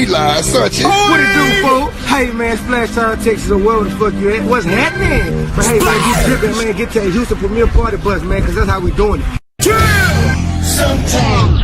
live, such it. What it do, fool? Hey, man, Splash Town, Texas, or wherever the fuck you at. What's happening? But hey, man, you tripping, man. Get to that Houston Premier Party bus, man, because that's how we doing it. Sometimes.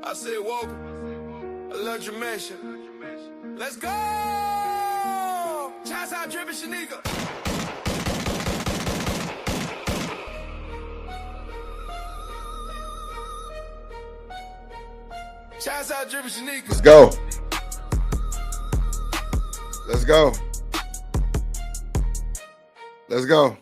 I said, welcome, Electromation. Let's go! Shots out, Drippin' Shanika. Shots out, Drippin' Shanika. Let's go. Let's go. Let's go.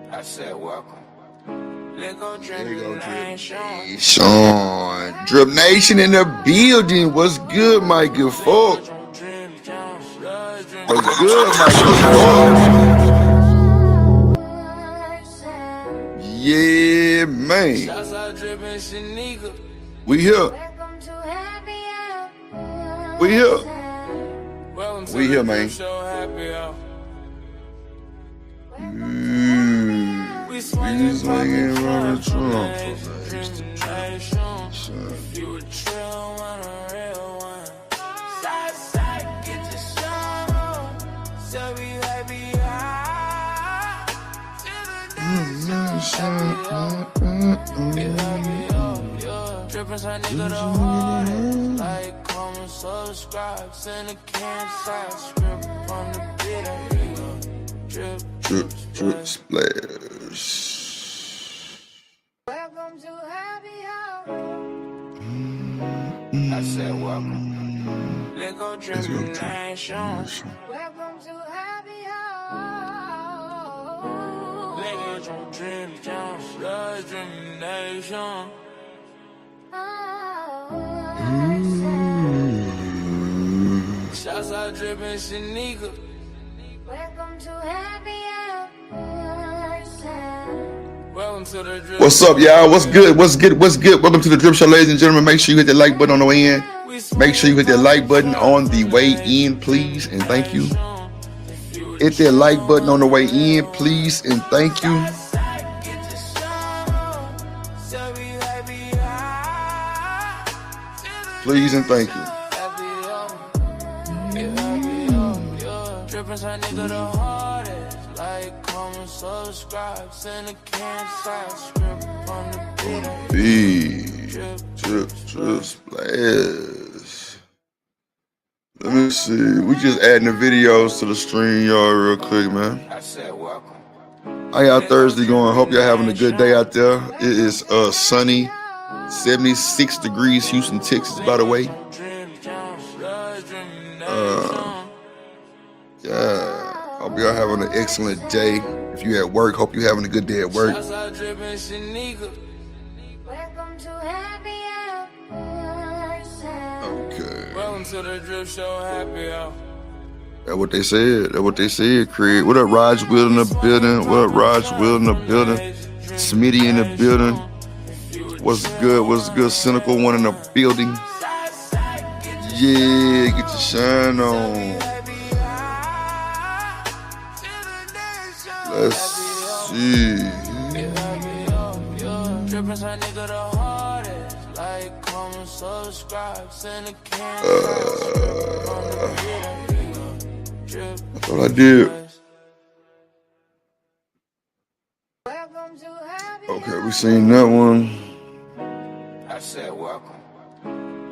I said, welcome. Let go, Drip Nation. Sean. Drip Nation in the building. What's good, my good folk? What's good, my good folk? Yeah, man. We here. We here. We here, man. We swinging around the trunk. You a trail on a real one. Side, get the show. So we happy Drippin' some nigga the hardest. Like, comment, subscribe. Send a can side script on the beat. Drip, drip, splash. Welcome to Happy Hour. I said welcome. Let go, Drip Nation. Welcome to Happy Hour. Let go, Drip Nation. Shouts out, Drippin' Shanika. Welcome to Happy Hour. Welcome to the Drip. What's up, y'all? What's good? What's good? What's good? Welcome to the Drip Show, ladies and gentlemen. Make sure you hit that like button on the way in. Make sure you hit that like button on the way in, please, and thank you. Hit that like button on the way in, please, and thank you. Please and thank you. Like, comment, subscribe, send a can side script on the Drip, splash. Let me see. We just adding the videos to the stream, y'all, real quick, man. I said welcome. How y'all Thursday going? Hope y'all having a good day out there. It is sunny, 76 degrees, Houston, Texas, by the way. Yeah. Hope y'all having an excellent day. If you at work, hope you're having a good day at work. Okay. Welcome to the Drip Show Happy Hour. That's what they said. That's what they said, Craig. What up, Raj Will in the building? What up, Raj Will in the building? Smitty in the building. What's good? What's good? Cynical one in the building. Yeah, get your shine on. Let's see. I thought I did. Okay, we seen that one. I said welcome.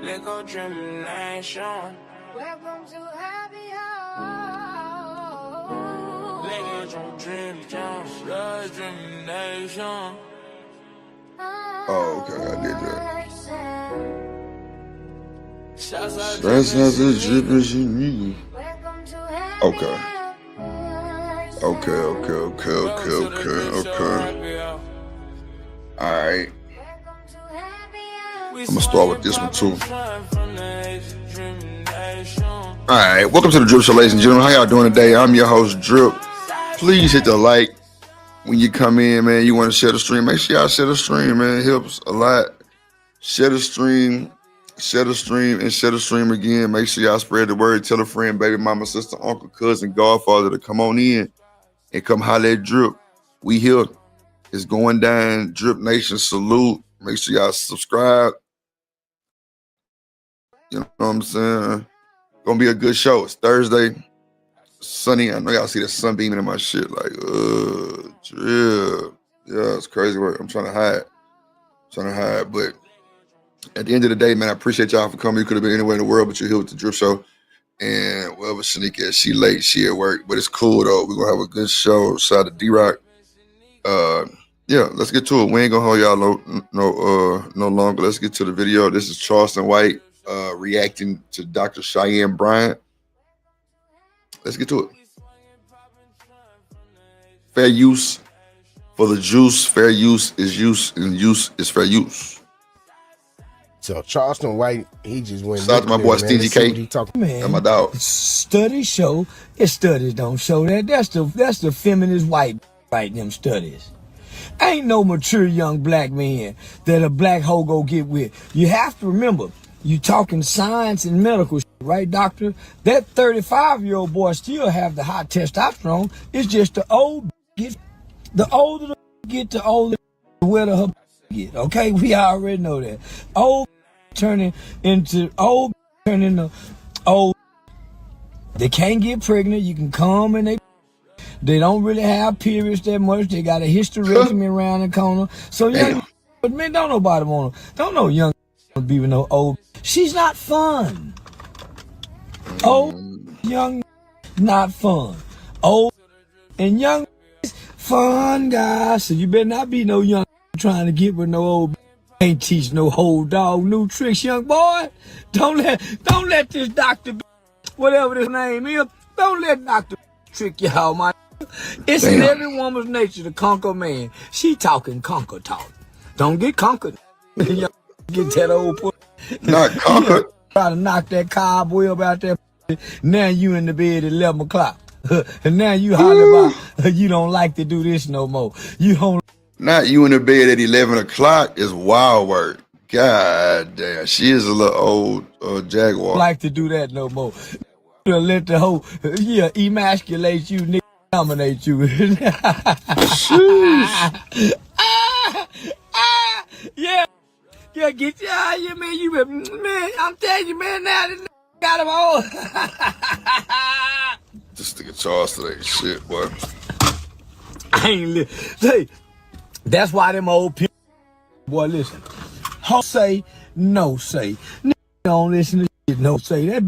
Let go dream nation. Welcome to happy home. Let go dream nation. Oh, okay, I did that. That's as a drip as you need. Okay. Okay. Alright. I'm gonna start with this one too. Alright, welcome to the Drip Show, ladies and gentlemen. How y'all doing today? I'm your host, Drip. Please hit the like when you come in, man. You want to share the stream. Make sure y'all share the stream, man. It helps a lot. Share the stream, and share the stream again. Make sure y'all spread the word. Tell a friend, baby mama, sister, uncle, cousin, godfather to come on in and come holler at Drip. We here. It's going down. Drip Nation salute. Make sure y'all subscribe. You know what I'm saying? Gonna be a good show. It's Thursday. Sunny. I know y'all see the sun beaming in my shit. Like, Drip. Yeah, it's crazy work. I'm trying to hide. But at the end of the day, man, I appreciate y'all for coming. You could have been anywhere in the world, but you're here with the Drip Show. And whatever Shanika is, she late, she at work. But it's cool though. We're gonna have a good show. Shout out to D-Rock. Yeah, let's get to it. We ain't gonna hold y'all no longer. Let's get to the video. This is Charleston White reacting to Dr. Cheyenne Bryant. Let's get to it. Fair use for the juice. Fair use is use, and use is fair use. So Charleston White, he just went. Shout out to my boy Stingy K. Man, and my dog. Studies show, if studies don't show that, that's the feminist white writing them studies. Ain't no mature young black man that a black hoe go get with. You have to remember, you talking science and medical shit, right, doctor? That 35-year-old boy still have the high testosterone. It's just the old get. The older the get, the older the wetter her get. Okay, we already know that. Old turning into old. They can't get pregnant. You can come and they don't really have periods that much. They got a hysterectomy around the corner. So young, but man, don't nobody want to. Don't know young be with no old. She's not fun. Old, young, not fun. Old and young, fun guys. So you better not be no young trying to get with no old. Ain't teach no whole dog new tricks, young boy. Don't let this doctor, whatever this name is, don't let Dr. trick you out, my. It's in every woman's nature to conquer man. She talking conquer talk. Don't get conquered. Get that old put. Not conquered. Try to knock that cobweb out there. Now you in the bed at 11 o'clock. And now you holler about you don't like to do this no more. You don't. Not you in the bed at 11 o'clock is wild work. God damn. She is a little old Jaguar. Like to do that no more. Let the whole, emasculate you, nigga, dominate you. Get you out here, man. I'm telling you, man, now this nigga got him all. This nigga Charleston ain't shit, boy. I ain't say, that's why them old people, boy, listen. Ho say, no say. Nigga don't listen to shit, no say. That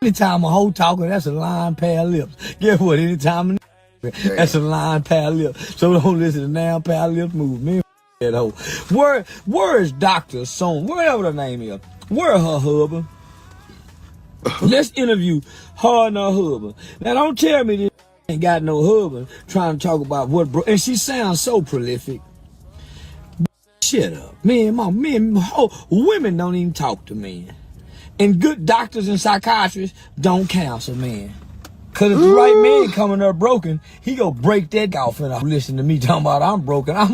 anytime a hoe talking, that's a lying pair of lips. Guess what? Anytime that's a lying pair of lips. So don't listen to now pair of lips move. Man, that hoe. Where is Dr. Son? Whatever the name is. Where her husband? Let's interview her and her husband. Now don't tell me this ain't got no husband trying to talk about what and she sounds so prolific. Shut up. Women don't even talk to men. And good doctors and psychiatrists don't counsel men. Cause if the right man coming up broken, he gonna break that off and listen to me talking about I'm broken. I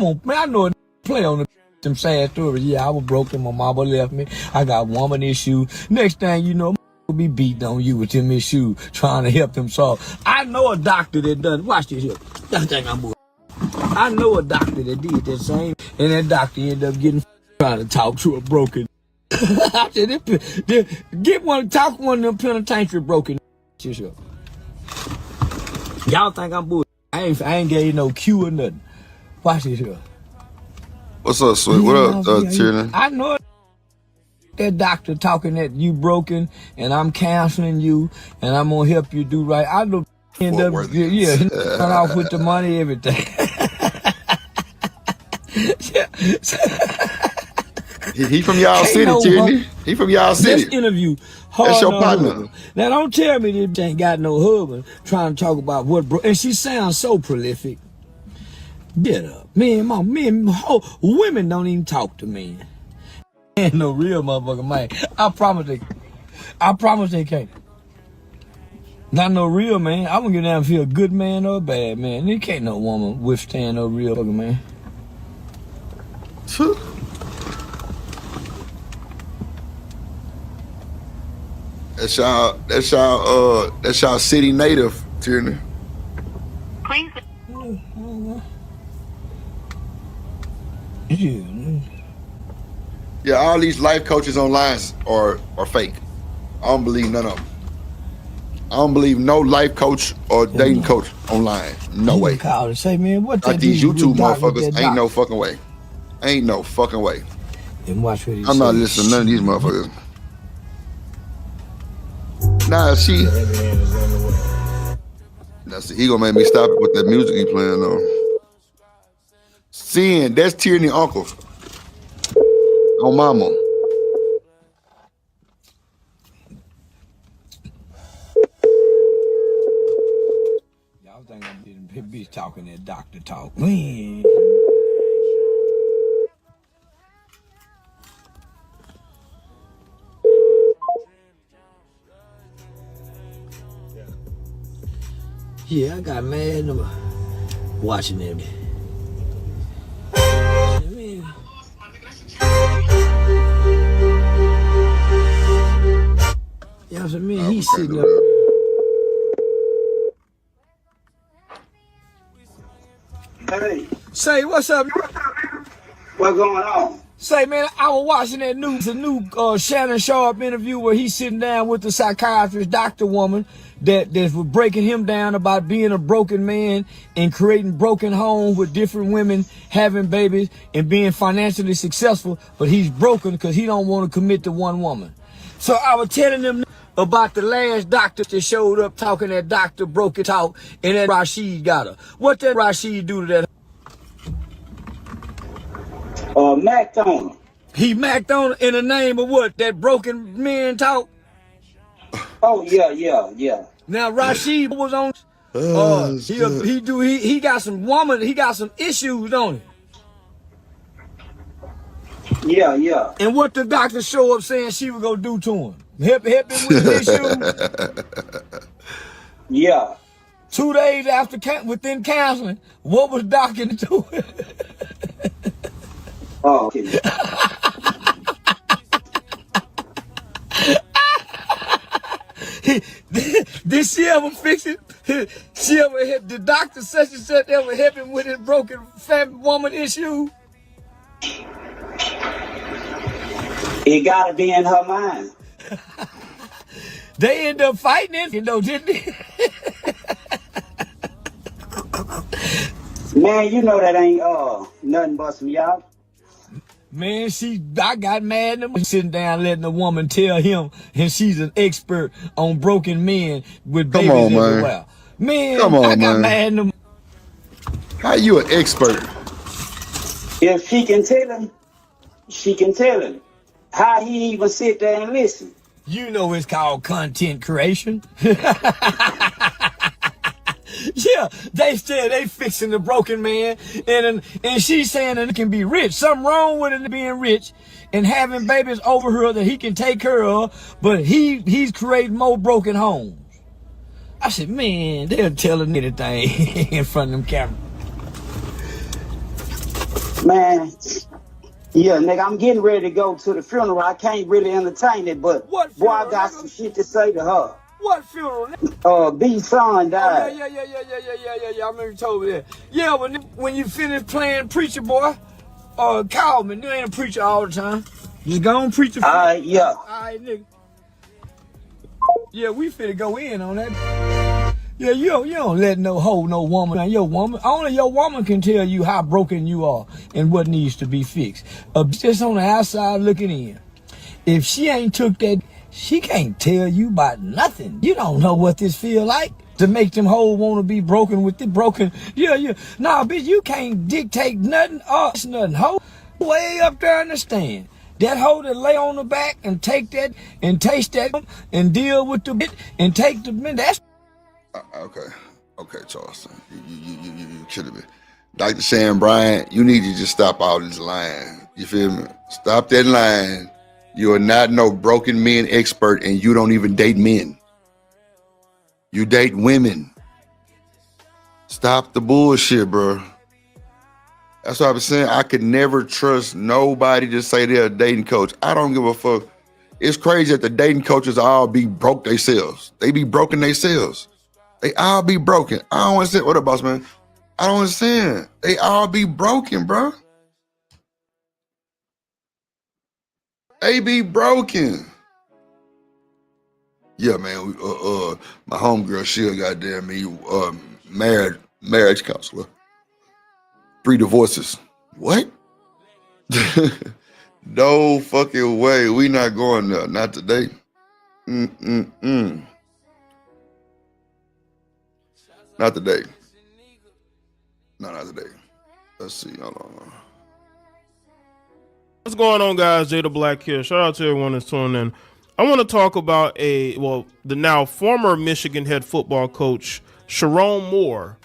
know a play on them sad stories. Yeah, I was broken, my mama left me. I got woman issues. Next thing you know, will be beating on you with them issues, trying to help them solve. I know a doctor that does. Watch this here. I know a doctor that did that same, and that doctor ended up trying to talk to a broken. I said, talk one of them penitentiary broken. Y'all think I'm bull? I ain't gave you no cue or nothing. Watch this here. What's up, sweet? What up, Tyranny? I know that doctor talking that you broken and I'm counseling you and I'm gonna help you do right. I know end up run off with the money, everything. He from y'all city, Tyranny. He from y'all city. This interview. That's your partner. Now don't tell me this ain't got no husband trying to talk about what bro. And she sounds so prolific. Get up, women don't even talk to me. Ain't no real motherfucker, man. I promise they can't. Not no real man. I'm gonna get down and feel a good man or a bad man. There can't no woman withstand no real fucking man. That's y'all city native, Tyranny. Please. Yeah, all these life coaches online are fake. I don't believe none of them. I don't believe no life coach or dating coach online. No way. Call and say, man, what like these YouTube motherfuckers, ain't no fucking way. Ain't no fucking way. And watch what he I'm not listening to none of these motherfuckers. Nah, he gonna make me stop it with that music he playing on. Seeing that's Tyranny uncle. On mama. Y'all think I'm getting bitch talking that doctor talk. Man. Yeah, I got mad watching them. Yeah, so man, he's sitting up. Hey. Say, what's up? What's going on? Say, man, I was watching that new Shannon Sharp interview where he's sitting down with the psychiatrist, doctor woman, that was breaking him down about being a broken man and creating broken homes with different women, having babies, and being financially successful, but he's broken because he don't want to commit to one woman. So I was telling them about the last doctor that showed up talking that doctor broke it talk, and that Rashid got her. What did Rashid do to that? Macked on. He macked on in the name of what? That broken men talk? Oh, yeah. Now Rashid was on he got some issues, don't he? Yeah. And what the doctor show up saying she was gonna do to him? Help him with his issues? Yeah. 2 days after within counseling, what was Doc gonna do? Oh, okay. Did she ever fix it? She ever hit the doctor such and such ever help him with his broken fat woman issue? It gotta be in her mind. They end up fighting it, didn't they? Man, you know that ain't nothing but some y'all. Man, I got mad at him sitting down letting a woman tell him, and she's an expert on broken men with babies everywhere. Man, I got mad at him. How you an expert? If she can tell him, she can tell him. How he even sit there and listen? You know it's called content creation. Yeah, they said they fixing the broken man, and she's saying that it can be rich. Something wrong with it being rich and having babies over her that he can take care of, but he's creating more broken homes. I said, man, they're telling anything in front of them cameras. Man, yeah, nigga, I'm getting ready to go to the funeral. I can't really entertain it, but boy, I got some shit to say to her. What funeral? B's son died. Yeah. I remember you told me that. Yeah, when you finish playing preacher, boy, call me. You ain't a preacher all the time. Just go on preacher. Yeah. All right, nigga. Yeah, we finna go in on that. Yeah, you don't let no hoe, no woman. Now, only your woman can tell you how broken you are and what needs to be fixed. A bitch just on the outside looking in. If she ain't took that, she can't tell you about nothing. You don't know what this feel like to make them hoes want to be broken with the broken. Yeah. Nah, bitch, you can't dictate nothing. It's nothing. Hoe way up there in the stand. That hoe that lay on the back and take that and taste that and deal with the bit and take the man. That's Okay, Charleston, you killing me. Dr. Shan Bryant, you need to just stop all this lying. You feel me? Stop that lying. You are not no broken men expert, and you don't even date men. You date women. Stop the bullshit, bro. That's what I was saying. I could never trust nobody to say they're a dating coach. I don't give a fuck. It's crazy that the dating coaches all be broke themselves. They be broken themselves. They all be broken. I don't understand. What up, boss man? I don't understand. They all be broken, bro. They be broken. Yeah, man. My homegirl, she goddamn me marriage counselor. 3 divorces. What? No fucking way. We not going there. Not today. Not today. No, not today. Let's see. Hold on. What's going on, guys? Jada Black here. Shout out to everyone that's tuning in. I want to talk about the now former Michigan head football coach, Sherrone Moore,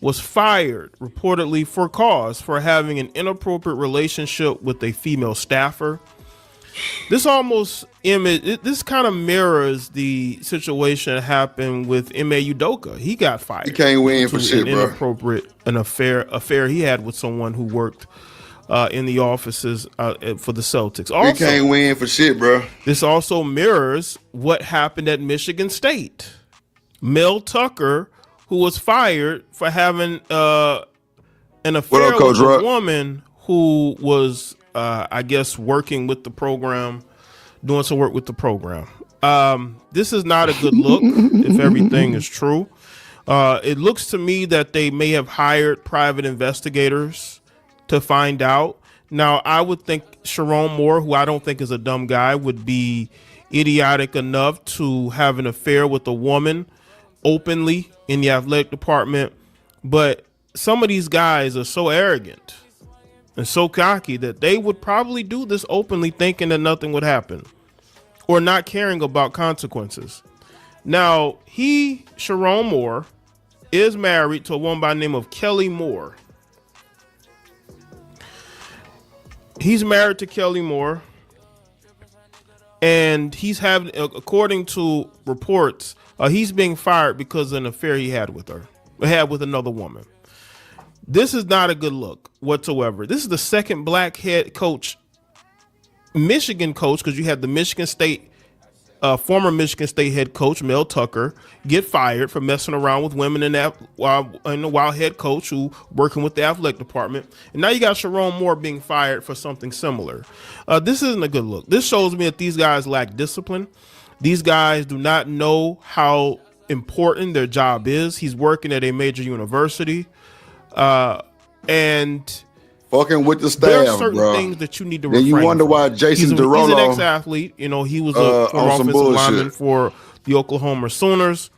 was fired reportedly for cause for having an inappropriate relationship with a female staffer. This this kind of mirrors the situation that happened with Ime Udoka. He got fired. He can't win for shit, bro. An affair he had with someone who worked in the offices for the Celtics. Also, he can't win for shit, bro. This also mirrors what happened at Michigan State. Mel Tucker, who was fired for having an affair with a woman who was, I guess, working with the program, doing some work with the program. This is not a good look if everything is true. It looks to me that they may have hired private investigators to find out. Now, I would think Sherrone Moore, who I don't think is a dumb guy, would be idiotic enough to have an affair with a woman openly in the athletic department. But some of these guys are so arrogant and so cocky that they would probably do this openly, thinking that nothing would happen or not caring about consequences. Now, Sherrone Moore, is married to a woman by the name of Kelly Moore. He's married to Kelly Moore, and he's having, according to reports, he's being fired because of an affair he had with another woman. This is not a good look whatsoever. This is the second black head coach, Michigan coach, because you had the Michigan State, former Michigan State head coach Mel Tucker get fired for messing around with women in that while head coach who working with the athletic department, and now you got Sherrone Moore being fired for something similar. This isn't a good look. This shows me that these guys lack discipline. These guys do not know how important their job is. He's working at a major university, and fucking with the staff, there are certain bro. things that you need to refrain. Then you wonder why Jason Derulo, he's an ex-athlete. You know, he was a former offensive lineman for the Oklahoma Sooners.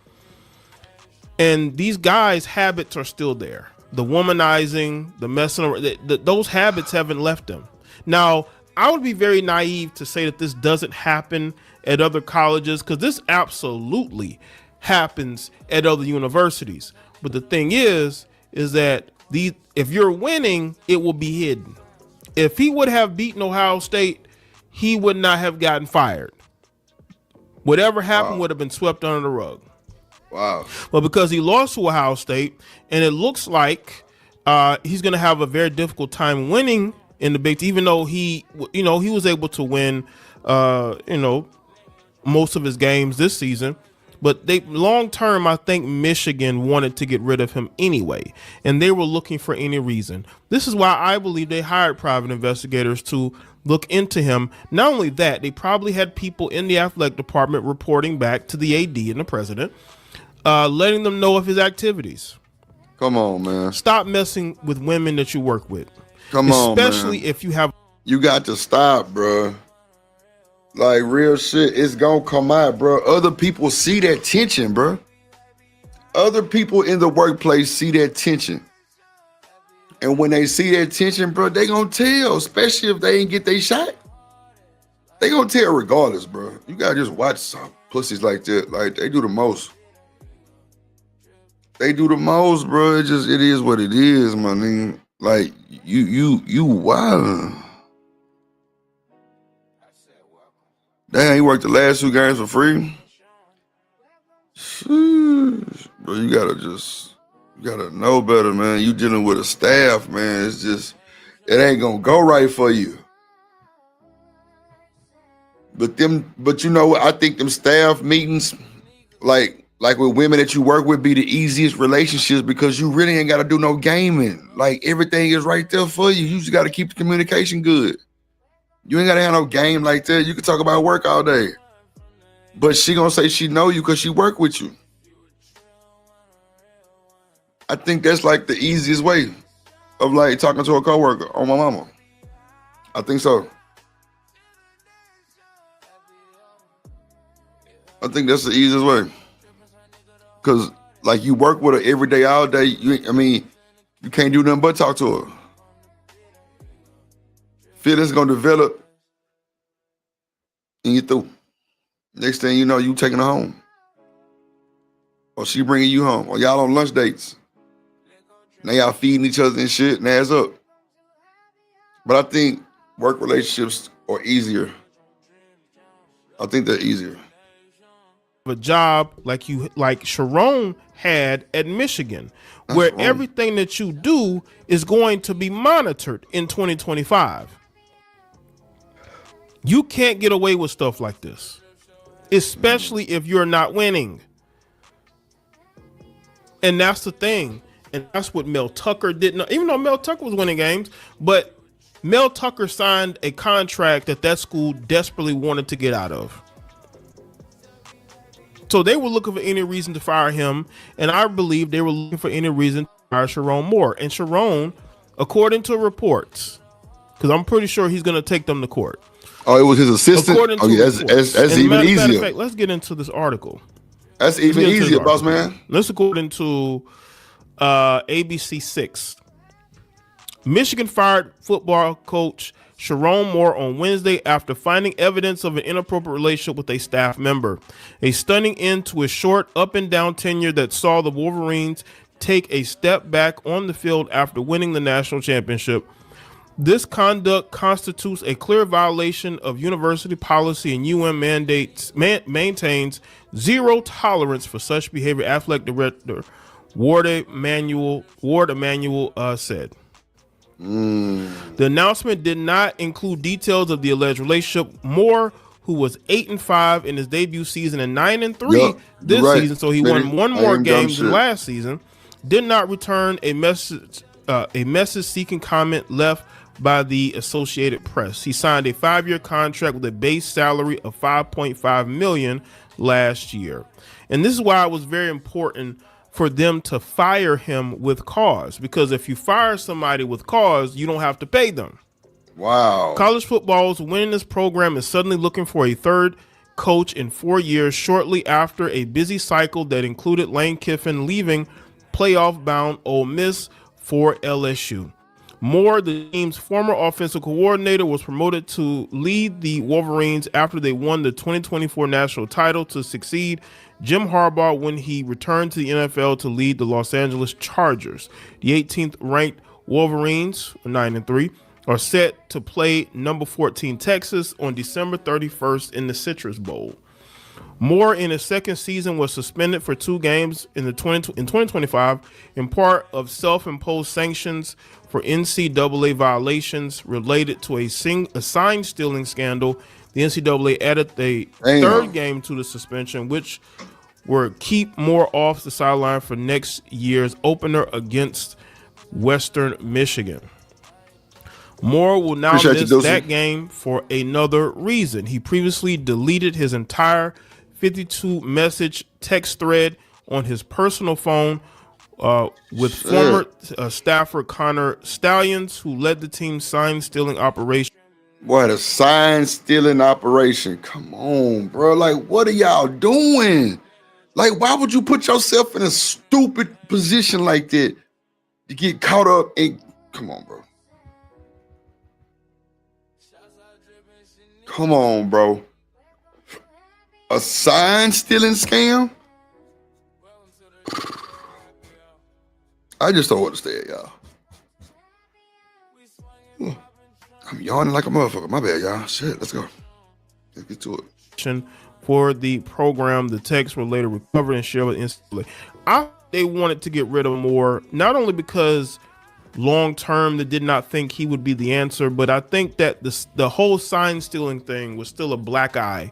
And these guys' habits are still there. The womanizing, the messing around, those habits haven't left them. Now, I would be very naive to say that this doesn't happen at other colleges, because this absolutely happens at other universities. But the thing is that if you're winning, it will be hidden. If he would have beaten Ohio State, he would not have gotten fired. Whatever happened would have been swept under the rug. Wow. But because he lost to Ohio State, and it looks like he's going to have a very difficult time winning in the Big Ten, even though he was able to win, most of his games this season. But long term, I think Michigan wanted to get rid of him anyway, and they were looking for any reason. This is why I believe they hired private investigators to look into him. Not only that, they probably had people in the athletic department reporting back to the AD and the president letting them know of his activities. Come on, man. Stop messing with women that you work with. Come on, man. Especially if you have. You got to stop, bro. Like, real shit, it's gonna come out, bro. Other people see that tension, bro. Other people in the workplace see that tension. And when they see that tension, bro, they gonna tell, especially if they ain't get their shot. They gonna tell regardless, bro. You gotta just watch some pussies like that. Like, they do the most. They do the most, bro. It is what it is, my nigga. Like, you wildin'. Damn, you worked the last 2 games for free? Sheesh. Bro, you gotta know better, man. You dealing with a staff, man. It's just, it ain't gonna go right for you. But you know what? I think them staff meetings, like with women that you work with, be the easiest relationships because you really ain't gotta do no gaming. Like, everything is right there for you. You just gotta keep the communication good. You ain't gotta have no game like that. You can talk about work all day. But she gonna say she know you because she work with you. I think that's like the easiest way of like talking to a coworker on my mama. I think so. I think that's the easiest way. Cause like you work with her every day, all day. You can't do nothing but talk to her. Feelings gonna develop and you through. Next thing you know, you taking her home. Or she bringing you home. Or y'all on lunch dates. Now y'all feeding each other and shit and ass up. But I think work relationships are easier. I think they're easier. A job like Sharon had at Michigan, where everything that you do is going to be monitored in 2025. You can't get away with stuff like this, especially if you're not winning. And that's the thing. And that's what Mel Tucker didn't, even though Mel Tucker was winning games, but Mel Tucker signed a contract that school desperately wanted to get out of. So they were looking for any reason to fire him. And I believe they were looking for any reason to fire Sharon Moore. And Sharon, according to reports, because I'm pretty sure he's going to take them to court. Oh, it was his assistant? That's even easier. Matter of fact, let's get into this article. That's even easier, boss man. Let's according to ABC 6. Michigan fired football coach Sharon Moore on Wednesday after finding evidence of an inappropriate relationship with a staff member. A stunning end to a short up and down tenure that saw the Wolverines take a step back on the field after winning the national championship. This conduct constitutes a clear violation of university policy, and UM maintains zero tolerance for such behavior, athletic director Ward Emanuel said. The announcement did not include details of the alleged relationship. Moore, who was 8-5 in his debut season and 9-3 this season, so he won one more game than last season, did not return a message seeking comment left by the Associated Press. He signed a 5-year contract with a base salary of $5.5 million last year. And this is why it was very important for them to fire him with cause, because if you fire somebody with cause, you don't have to pay them. Wow. College football's winningest program is suddenly looking for a third coach in 4 years, shortly after a busy cycle that included Lane Kiffin leaving playoff-bound Ole Miss for LSU. Moore, the team's former offensive coordinator, was promoted to lead the Wolverines after they won the 2024 national title to succeed Jim Harbaugh when he returned to the NFL to lead the Los Angeles Chargers. The 18th ranked Wolverines, 9-3, are set to play number 14 Texas on December 31st in the Citrus Bowl. Moore, in his second season, was suspended for 2 games in 2025 in part of self-imposed sanctions for NCAA violations related to a sign stealing scandal. The NCAA added a third game to the suspension, which will keep Moore off the sideline for next year's opener against Western Michigan. Moore will now miss that game for another reason. He previously deleted his entire 52-message text thread on his personal phone with former staffer Connor Stallions, who led the team's sign-stealing operation. What a sign-stealing operation. Come on, bro. Like, what are y'all doing? Like, why would you put yourself in a stupid position like that to get caught up in... Come on, bro. Come on, bro. A sign-stealing scam? I just don't understand, y'all. I'm yawning like a motherfucker. My bad, y'all. Shit, let's go. Let's get to it. For the program, the texts were later recovered and shared instantly. They wanted to get rid of Moore, not only because long term they did not think he would be the answer, but I think that the whole sign stealing thing was still a black eye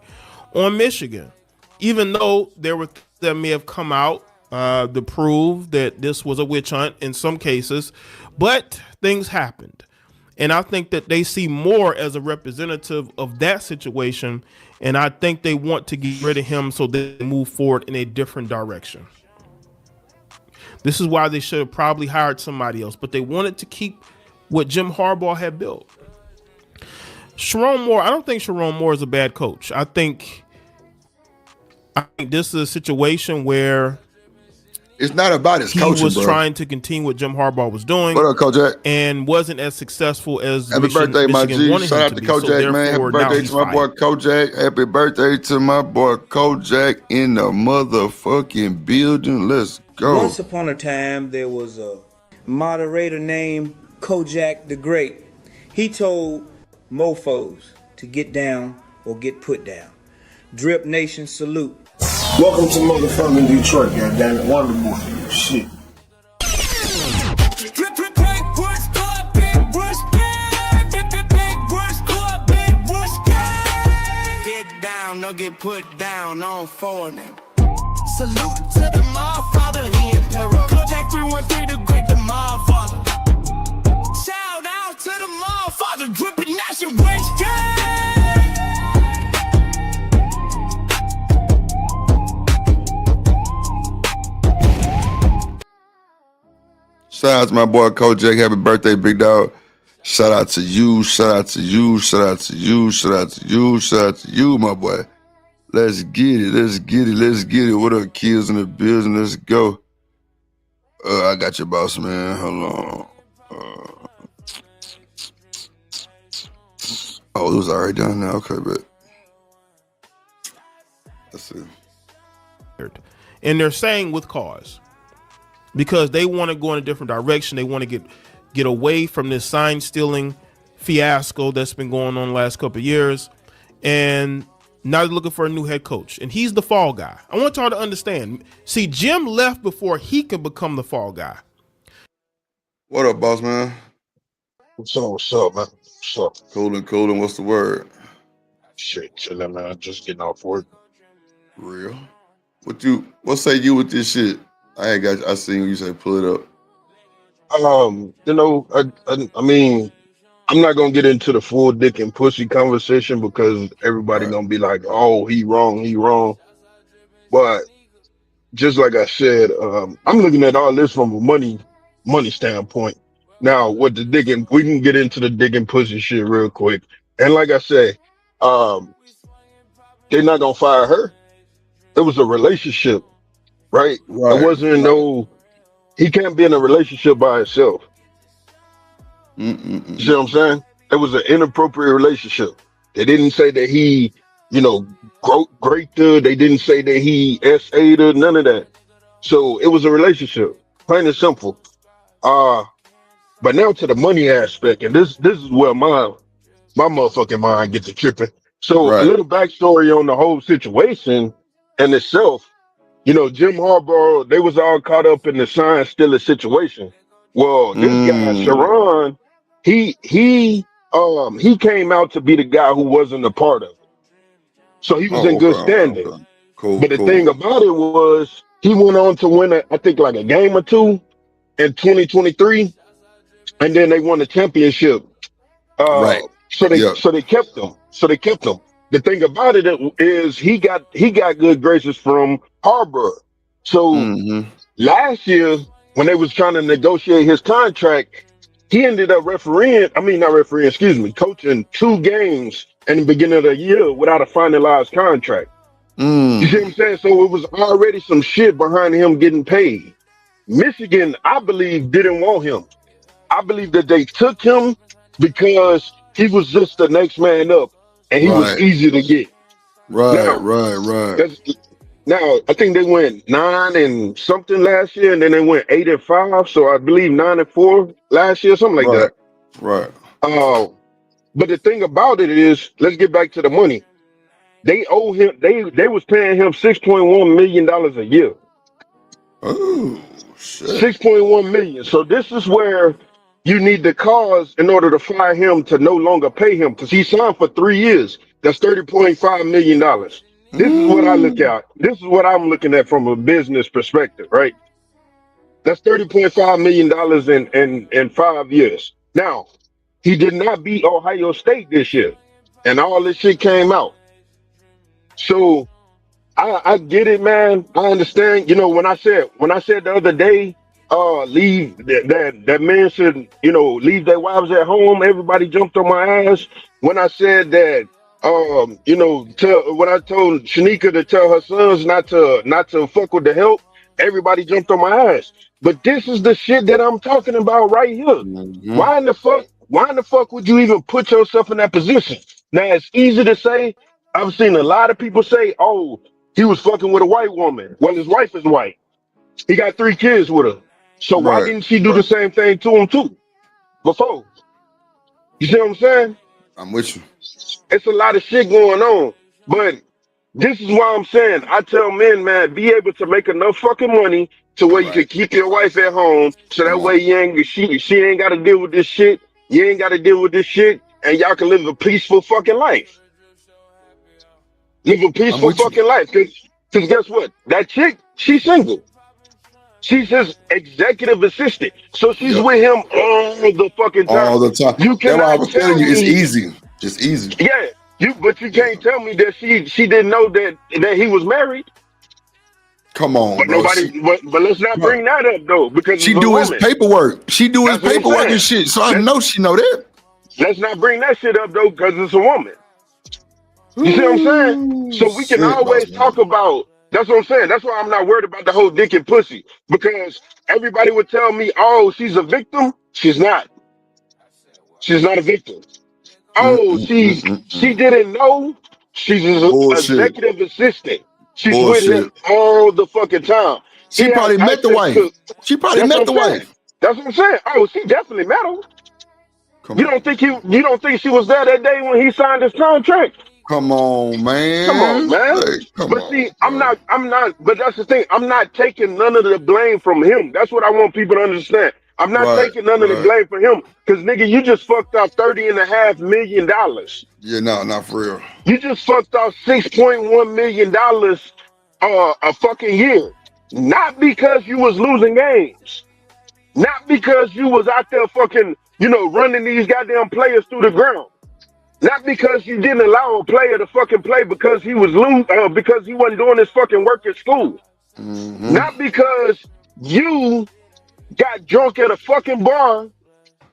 on Michigan, even though there were that may have come out to prove that this was a witch hunt in some cases, but things happened. And I think that they see Moore as a representative of that situation, and I think they want to get rid of him so they move forward in a different direction. This is why they should have probably hired somebody else, but they wanted to keep what Jim Harbaugh had built. Sherrone Moore, I don't think Sherrone Moore is a bad coach. I think this is a situation where it's not about his coaching, he was bro. trying to continue what Jim Harbaugh was doing. What up, Coach Jack? And wasn't as successful as Happy birthday, my G. Shout out to Coach Jack, man. Happy birthday to my boy, Coach Jack. Happy birthday to my boy, Coach Jack, in the motherfucking building. Let's go. Once upon a time, there was a moderator named Kojak the Great. He told mofos to get down or get put down. Drip Nation salute. Welcome to motherfucking Detroit, goddammit. Wonderful for you. Shit. Get down or get put down on four now. Salute to the Motherfather, he Emperor. Kojak 313, the great, the Motherfather. Shout out to the Motherfather, Drippin' Nation, West Gang. Shout out to my boy, Coach Jack. Happy birthday, big dog. Shout out to you. Shout out to you. Shout out to you. Shout out to you. Shout out to you, my boy. Let's get it. Let's get it. Let's get it. What up, kids in the building? Let's go. I got your boss, man. Hold on. Oh, it was already done now. Okay, but let's see. And they're saying with cause, because they want to go in a different direction. They want to get away from this sign stealing fiasco that's been going on the last couple of years, and now they're looking for a new head coach, and he's the fall guy. I want y'all to understand. See, Jim left before he could become the fall guy. What up, boss man? What's up, man? What's up? Coolin'. What's the word? Shit, chillin', man. Just getting off work. Real. What say you with this shit? I seen you say pull it up. You know, I mean, I'm not gonna get into the full dick and pussy conversation because everybody gonna be like, "Oh, he wrong." But just like I said, I'm looking at all this from a money standpoint. Now, what the digging? We can get into the digging pussy shit real quick. And like I said, they're not gonna fire her. It was a relationship, right? It wasn't he can't be in a relationship by himself. You see what I'm saying? It was an inappropriate relationship. They didn't say that he, raped her. They didn't say that he SA'd her, none of that. So it was a relationship, plain and simple. But now to the money aspect, and this is where my motherfucking mind gets to tripping. So a little backstory on the whole situation in itself. Jim Harbaugh, they was all caught up in the sign stealing situation. Well, this guy, Sherrone, he came out to be the guy who wasn't a part of it. So he was in good standing. Okay. Cool. But the thing about it was he went on to win I think like a game or two in 2023, and then they won the championship. So they kept him. The thing about it is he got good graces from Harbaugh. So last year, when they was trying to negotiate his contract, he ended up coaching 2 games in the beginning of the year without a finalized contract. You see what I'm saying? So it was already some shit behind him getting paid. Michigan, I believe, didn't want him. I believe that they took him because he was just the next man up and he was easy to get. Now, I think they went 9 and something last year, and then they went 8 and 5. So I believe 9 and 4 last year, something like that. But the thing about it is, let's get back to the money. They owe him. They was paying him $6.1 million a year. Oh shit! $6.1 million. So this is where you need the cause in order to fire him to no longer pay him, because he signed for 3 years. That's $30.5 million. This is what I look at. This is what I'm looking at from a business perspective, right? That's $30.5 million in 5 years. Now, he did not beat Ohio State this year, and all this shit came out. So I get it, man. I understand. You know, when I said the other day, leave that man should, leave their wives at home, everybody jumped on my ass. When I said that, when I told Shanika to tell her sons not to fuck with the help, everybody jumped on my ass. But this is the shit that I'm talking about right here. Why in the fuck would you even put yourself in that position? Now, it's easy to say. I've seen a lot of people say, oh, he was fucking with a white woman. Well, his wife is white. He got 3 kids with her. So why didn't she do the same thing to him too before? You see what I'm saying? I'm with you. It's a lot of shit going on. But this is why I'm saying, I tell men, man, be able to make enough fucking money to where you can keep your wife at home, so that way she ain't got to deal with this shit. You ain't got to deal with this shit, and y'all can live a peaceful fucking life. Live a peaceful fucking life. Because guess what? That chick, she's single. She's his executive assistant. So she's with him all the fucking time. All the time. You That's why I was telling you, it's me, easy. It's easy. Yeah. But you can't tell me that she didn't know that he was married. Come on, but bro. But let's not bring that up though, because she do his paperwork. She do his paperwork and shit. So I know she know that. Let's not bring that shit up though, because it's a woman. You see what I'm saying? So we can always talk about. That's what I'm saying. That's why I'm not worried about the whole dick and pussy, because everybody would tell me, oh, she's a victim. She's not. She's not a victim. Oh, she didn't know. She's an executive assistant. She's with him all the fucking time. She probably met the wife. She probably met the wife. That's what I'm saying. Oh, she definitely met him. You don't think she was there that day when he signed his contract? Come on, man. Come on, man. Hey, I'm not, but that's the thing. I'm not taking none of the blame from him. That's what I want people to understand. I'm not taking none of the blame for him. Because, nigga, you just fucked up $30.5 million. Yeah, no, not for real. You just fucked up $6.1 million a fucking year. Not because you was losing games. Not because you was out there fucking, running these goddamn players through the ground. Not because you didn't allow a player to fucking play because he was because he wasn't doing his fucking work at school. Not because you got drunk at a fucking bar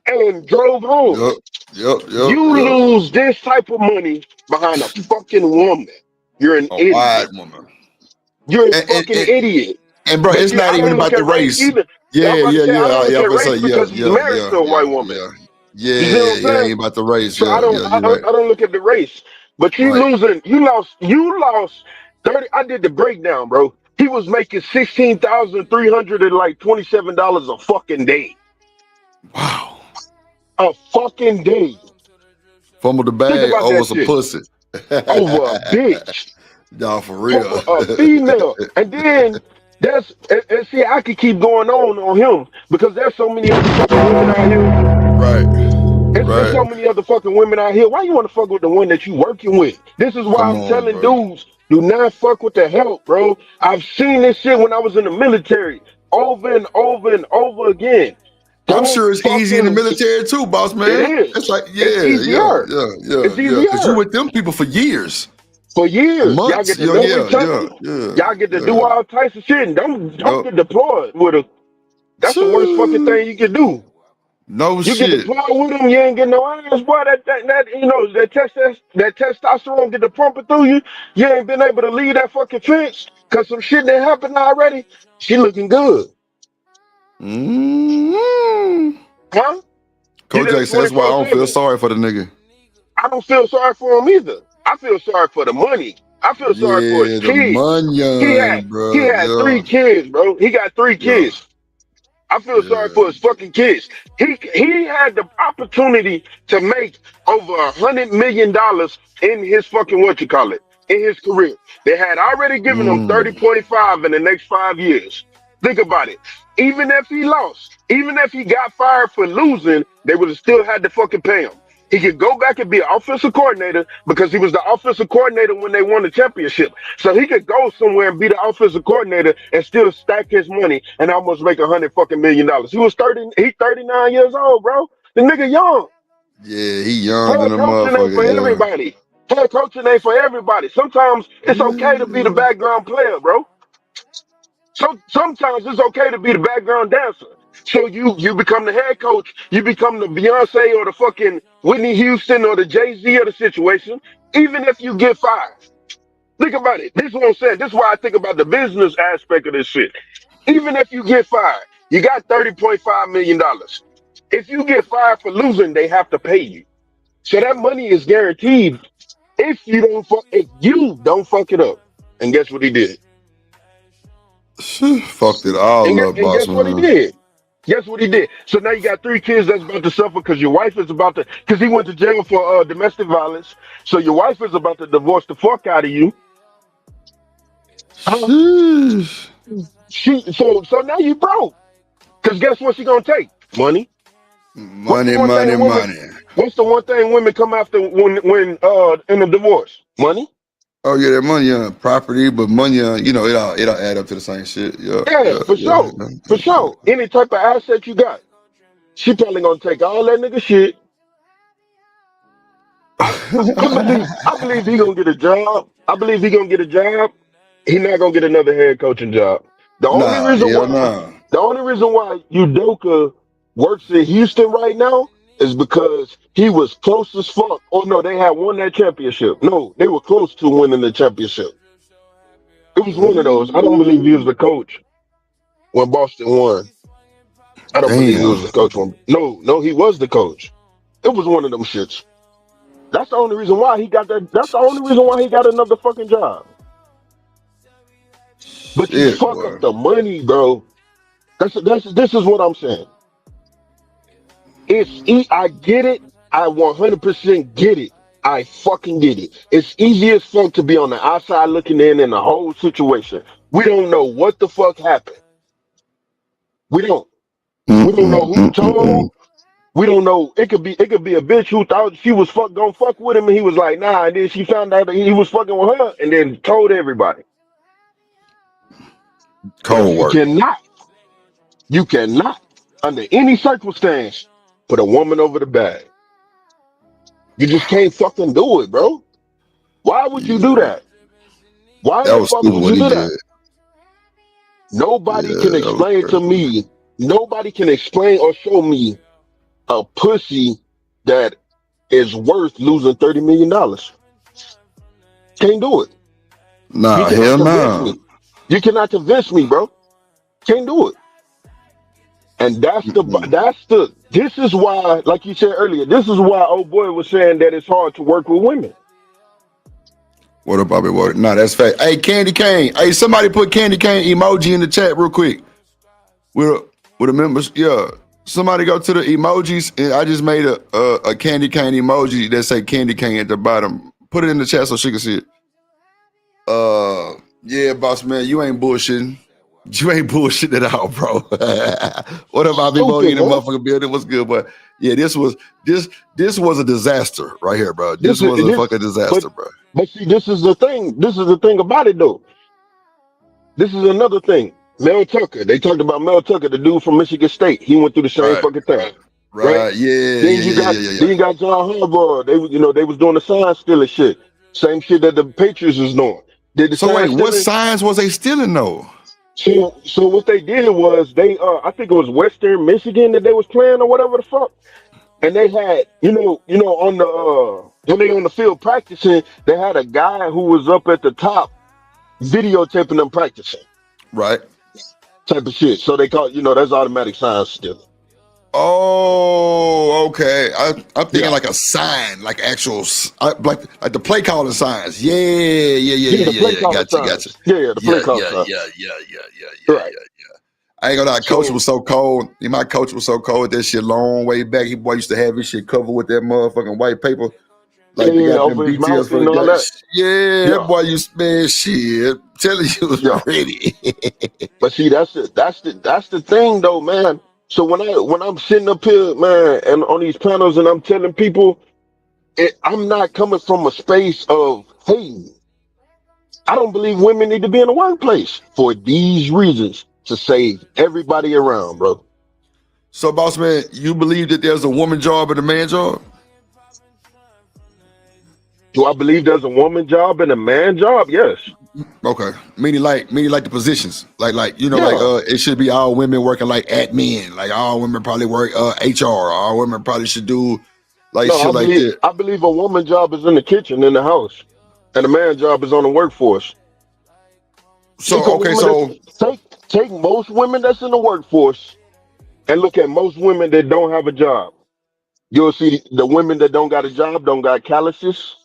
and drove home. You lose this type of money behind a fucking woman. You're an idiot. White woman. You're a fucking idiot. And bro, it's not even about the race. Yeah. Because he's married to a white woman. Yeah, it ain't about the race. So I don't look at the race. But you lost 30. I did the breakdown, bro. He was making $16,327 a fucking day. Wow. A fucking day. Fumble the bag over some pussy. Over a bitch. Y'all for real. Over a female. And then and see, I could keep going on him, because there's so many other fucking women out here. There's so many other fucking women out here. Why you want to fuck with the one that you working with? This is why I'm telling dudes, do not fuck with the help, bro. I've seen this shit when I was in the military over and over and over again. I'm sure it's easy in the military too, boss man. It is. It's like, It's easier. Because you with them people for years. For years, y'all Months. get to know each other. Y'all get to do all types of shit, and don't get deployed with a. That's the worst fucking thing you can do. No You shit. get deployed with them, you ain't getting no ass, boy. That you know that testosterone get the pumping through you. You ain't been able to leave that fucking fence because some shit that happened already. She looking good, huh? Coach J says that's why I don't feel 24/7. sorry for the nigga. I don't feel sorry for him either. I feel sorry for the money. I feel sorry for his Yeah, the kids. bro. He had 3 kids, bro. He got 3 kids. I feel sorry for his fucking kids. He had the opportunity to make over $100 million in his fucking in his career. They had already given him 30.5 in the next 5 years. Think about it. Even if he lost, even if he got fired for losing, they would have still had to fucking pay him. He could go back and be an offensive coordinator because he was the offensive coordinator when they won the championship. So he could go somewhere and be the offensive coordinator and still stack his money and almost make $100 million. He 39 years old, bro. The nigga young. Yeah, he young than Head a coaching ain't for motherfucker. everybody. Head coaching ain't for everybody. Sometimes it's okay to be the background player, bro. So sometimes it's okay to be the background dancer. So you become the head coach, you become the Beyonce or the fucking Whitney Houston or the Jay-Z of the situation, even if you get fired. Think about it. This is what I'm saying. This is why I think about the business aspect of this shit. Even if you get fired, you got $30.5 million. If you get fired for losing, they have to pay you. So that money is guaranteed if you don't fuck it up. And guess what he did? Fucked it all up, boss guess what he man. did? Guess what he did? So now you got 3 kids that's about to suffer because your wife is about to, because he went to jail for domestic violence. So your wife is about to divorce the fuck out of you. So now you broke. Because guess what she gonna take? Money. Money. What's the one thing women come after when in a divorce? Money. Oh yeah, that money on property, but money on it'll add up to the same shit. Yeah, For sure. Any type of asset you got, she probably gonna take all that nigga shit. I believe he gonna get a job. He not gonna get another head coaching job. The only reason why Udoka works in Houston right now is because he was close as fuck. Oh no, they had won that championship. No, they were close to winning the championship. It was one of those. I don't believe he was the coach when Boston won. I don't believe he was the coach when. No, he was the coach. It was one of them shits. That's the only reason why he got that. That's the only reason why he got another fucking job. But you fuck up the money, bro. This is what I'm saying. I get it. I 100% get it. I fucking get it. It's easy as fuck to be on the outside looking in the whole situation. We don't know what the fuck happened. We don't know who told. We don't know. It could be a bitch who thought she was gonna fuck with him, and he was like, nah. And then she found out that he was fucking with her, and then told everybody. Cold work. You cannot, under any circumstance, put a woman over the bag. You just can't fucking do it, bro. Why would you do that? Why the fuck would you do that? Nobody can explain to me. Nobody can explain or show me a pussy that is worth losing $30 million. Can't do it. Nah, hell no. You cannot convince me, bro. Can't do it. And this is why, like you said earlier, this is why old boy was saying that it's hard to work with women. What up, Bobby? What? Nah, that's fact. Hey, Candy Cane. Hey, somebody put Candy Cane emoji in the chat real quick. With the members, yeah. Somebody go to the emojis, and I just made a Candy Cane emoji that say Candy Cane at the bottom. Put it in the chat so she can see it. Yeah, boss man, you ain't bullshitting. You ain't bullshit at all, bro. What up, Bobby Boy in the motherfucking building? What's good, but yeah, this was a disaster right here, bro. This was a fucking disaster, bro. But see, this is the thing. This is the thing about it, though. This is another thing. Mel Tucker. They talked about Mel Tucker, the dude from Michigan State. He went through the same fucking thing. Right. Yeah. Then you got John Harbaugh. They was doing the sign stealing shit. Same shit that the Patriots was doing. Did the So wait, Giants what steal it? signs was they stealing though? So what they did was they I think it was Western Michigan that they was playing or whatever the fuck. And they had, on the when they on the field practicing, they had a guy who was up at the top videotaping them practicing. Right. Type of shit. So they call that's automatic signs stealing. Oh, okay. I'm thinking Yeah. like a sign, like actual, like the play calling signs. Yeah. The play calling Gotcha. signs. Yeah, the play calling signs. Right. I ain't gonna lie, coach So- was so cold. My coach was so cold. That shit long way back. He boy used to have his shit covered with that motherfucking white paper. Like Yeah, they got over them his details mouth for and the all guys. that. Yeah, Yeah. that boy used to, man, shit. Telling you was Yeah. ready. But see, that's the thing though, man. So when I'm sitting up here, man, and on these panels and I'm telling people, I'm not coming from a space of, hey, I don't believe women need to be in the workplace for these reasons to save everybody around, bro. So, boss man, you believe that there's a woman job and a man job? Do I believe there's a woman job and a man job? Yes. Okay, meaning like the positions, like Yeah. it should be all women working like admin, like all women probably work HR, all women probably should do like No, shit like that. I believe a woman job is in the kitchen, in the house, and a man job is on the workforce. So Take a okay, woman so that's- take most women that's in the workforce and look at most women that don't have a job. You'll see the women that don't got a job don't got calluses.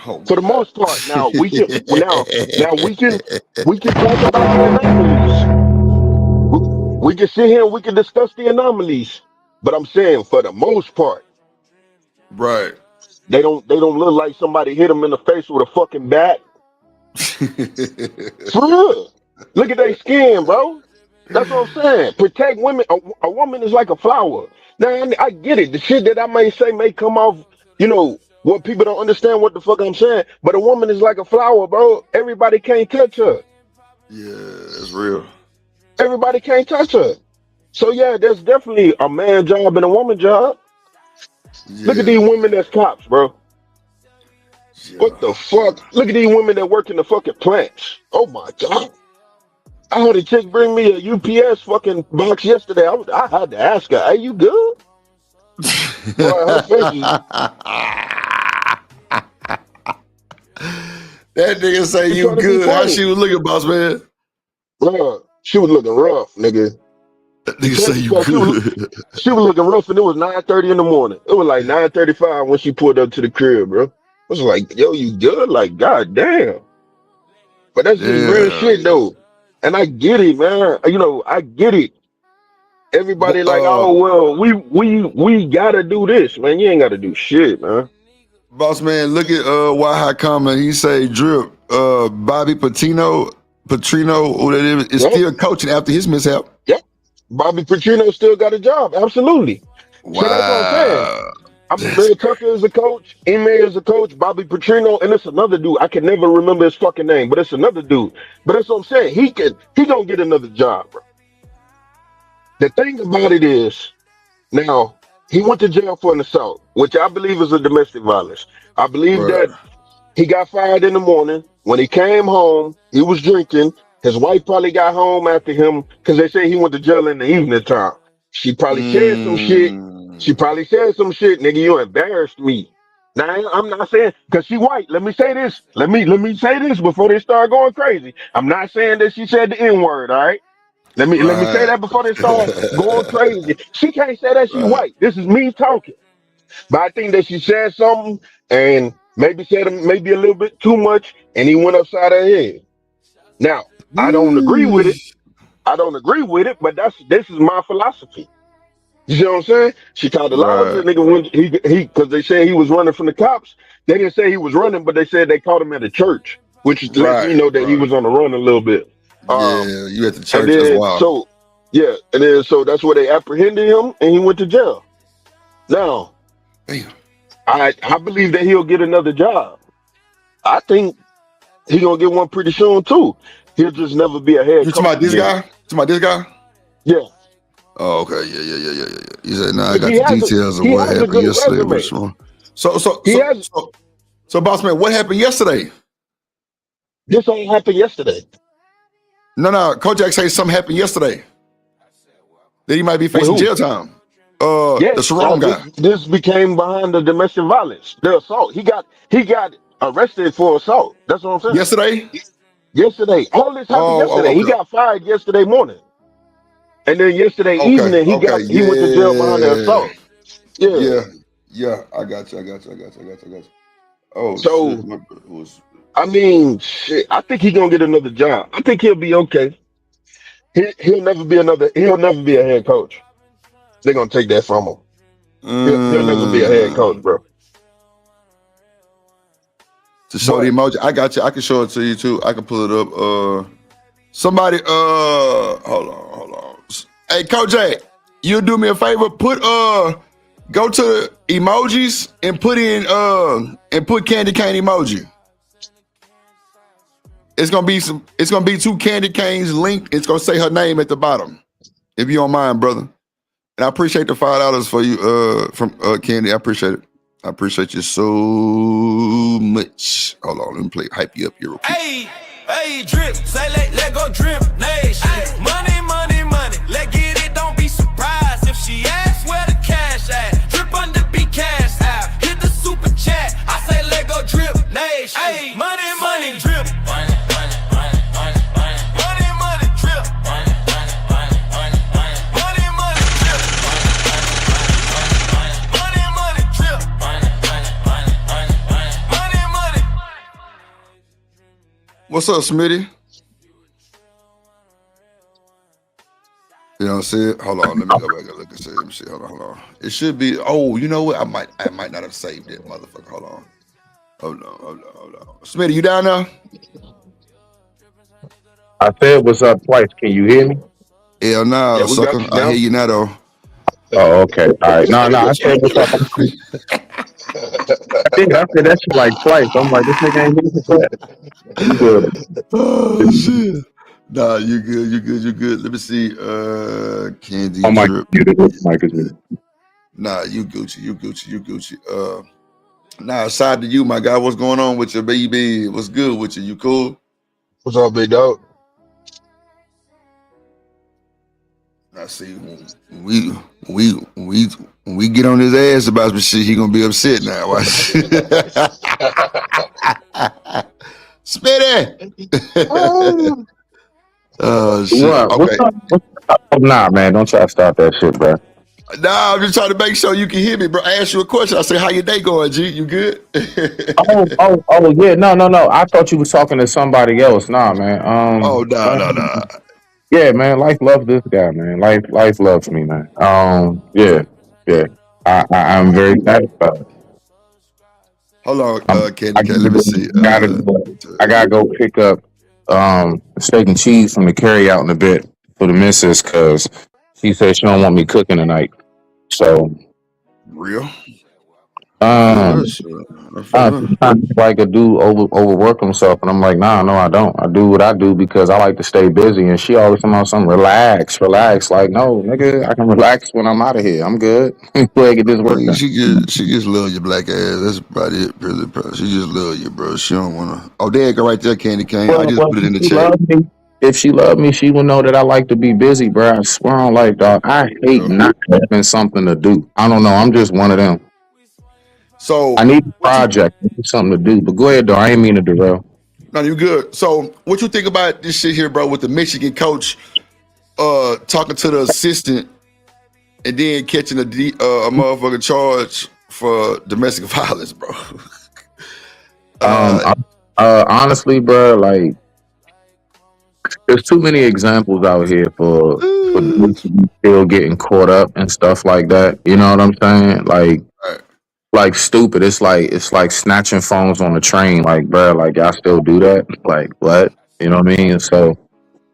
oh For the my most part, now we can God. we can talk about the anomalies. We can sit here and we can discuss the anomalies. But I'm saying for the most part, Right. they don't look like somebody hit them in the face with a fucking bat. For real. Look at their skin, bro. That's what I'm saying. Protect women. A woman is like a flower. Now I get it. The shit that I may say may come off, what people don't understand what the fuck I'm saying. But a woman is like a flower, bro. Everybody can't touch her. Yeah, that's real. Everybody can't touch her. So yeah, there's definitely a man job and a woman job. Yeah. Look at these women that's cops, bro. What the fuck? Look at these women that work in the fucking plants. Oh my god. I heard a chick bring me a UPS fucking box yesterday. I had to ask her, "Are you good?" Boy, her face is, That nigga say She you trying to be good. How funny. she was looking, boss man? bro, she was looking rough, nigga. That nigga say you She was, good. she was looking rough, and it was 9:30 in the morning. It was like 9:35 when she pulled up to the crib, bro. I was like, "Yo, you good?" Like, god damn. But that's just real Yeah. shit, though. And I get it, man. I get it. Everybody like, oh well, we gotta do this, man. You ain't gotta do shit, man. Boss man, look at Waha comment. He say drip. Bobby Petrino, who that is Yep. still coaching after his mishap. Yep. Bobby Petrino still got a job. Absolutely. Wow. So that's what I'm saying. I mean, Mel Tucker is a coach, Ime is a coach, Bobby Petrino, and it's another dude. I can never remember his fucking name, but it's another dude. But that's what I'm saying. He gonna get another job, bro. The thing about it is, now he went to jail for an assault, which I believe is a domestic violence. I believe Right. that he got fired in the morning. When he came home, he was drinking. His wife probably got home after him because they say he went to jail in the evening time. She probably said some shit. She probably said some shit, nigga. You embarrassed me. Now I'm not saying because she white. Let me say this. Let me say this before they start going crazy. I'm not saying that she said the N-word, all right? Let me say that before they start going crazy. She can't say that she Right. white. This is me talking. But I think that she said something and maybe said maybe a little bit too much, and he went upside her head. Now, I don't agree with it. I don't agree with it, but this is my philosophy. You see what I'm saying? She called the laws. The Right. nigga when he because they said he was running from the cops. They didn't say he was running, but they said they caught him at a church, which lets me know that he was on the run a little bit. Yeah, you at the And church as then well. so that's where they apprehended him, and he went to jail. Now, Damn. I believe that he'll get another job. I think he gonna get one pretty soon too. He'll just never be a head You coach. talking about this again. guy? Talking about this guy? Yeah. Oh, okay. Yeah. He said, "Nah, I got He the has details of he what has a happened good yesterday." resume. Which one? So He has So, boss man, what happened yesterday? This ain't happened yesterday. No, Kojak say something happened yesterday. That he might be facing jail time. Yes, the Sharon guy. This became behind the domestic violence, the assault. He got arrested for assault. That's what I'm saying. Yesterday. All this happened yesterday. He got fired yesterday morning. And then yesterday evening he went to jail behind the assault. Yeah. I got you. Oh, so shit. I mean, shit. I think he's gonna get another job. I think he'll be okay. He'll never be a head coach. They're gonna take that from him. He'll never be a head coach, bro. To show the emoji, I got you. I can show it to you too. I can pull it up. Somebody, hold on. Hey, Kojak, you do me a favor. Go to the emojis and put candy cane emoji. It's gonna be two candy canes linked. It's gonna say her name at the bottom. If you don't mind, brother. And I appreciate the $5 for you, from Candy. I appreciate it. I appreciate you so much. Hold on, let me hype you up here real quick. Hey, drip, say let go drip nation. Money, let get it, don't be surprised if she asks where the cash at. Drip under be cash out. Hit the super chat. I say let go drip nation. Hey, money, drip. What's up, Smitty? You know what I'm saying? Hold on, let me go back and look and see. Let me see. Hold on. It should be. Oh, you know what? I might not have saved it, motherfucker. Hold on. Smitty, you down there? I said what's up twice. Can you hear me? Hell no, sucker. I hear you now though. Oh, okay. All right. No, I said what's up. I said that shit like twice. I'm like, this nigga ain't hitting that. Oh shit. Nah, you good. Let me see. Candy drip. Nah, you Gucci. Nah, aside to you, my guy. What's going on with your baby? What's good with you? You cool? What's up, big dog? I see when we get on his ass about some shit, he gonna be upset now. Spitty. Oh shit. Okay. Nah, man, don't try to stop that shit, bro. Nah, I'm just trying to make sure you can hear me, bro. I asked you a question. I said, how your day going, G? You good? oh, yeah. No. I thought you was talking to somebody else. Nah, man. No. Yeah, man. Life loves this guy, man. Life loves me, man. Yeah. I'm very satisfied. Hold on, Candy. Let me see. I gotta go pick up steak and cheese from the carry out in a bit for the missus because she said she don't want me cooking tonight. So real. Like a dude overwork himself, and I'm like, nah, no, I don't. I do what I do because I like to stay busy. And she always talking about something, relax. Like, no, nigga, I can relax when I'm out of here. I'm good. Go ahead, get this work done. She just love your black ass. That's about it, really. Bro. She just love you, bro. She don't wanna. Oh, there you go, right there, Candy Cane. I just put it in the chat. If she loved me, she would know that I like to be busy, bro. I swear on life, dog. I hate not having something to do. I don't know. I'm just one of them. So I need a project, something to do. But go ahead, though. I ain't mean to derail. No, you good. So what you think about this shit here, bro, with the Michigan coach talking to the assistant and then catching a motherfucking charge for domestic violence, bro? Honestly, bro, like there's too many examples out here for still getting caught up and stuff like that. You know what I'm saying? Like stupid. It's like snatching phones on a train. Like, bro, like y'all still do that? Like what? You know what I mean? So,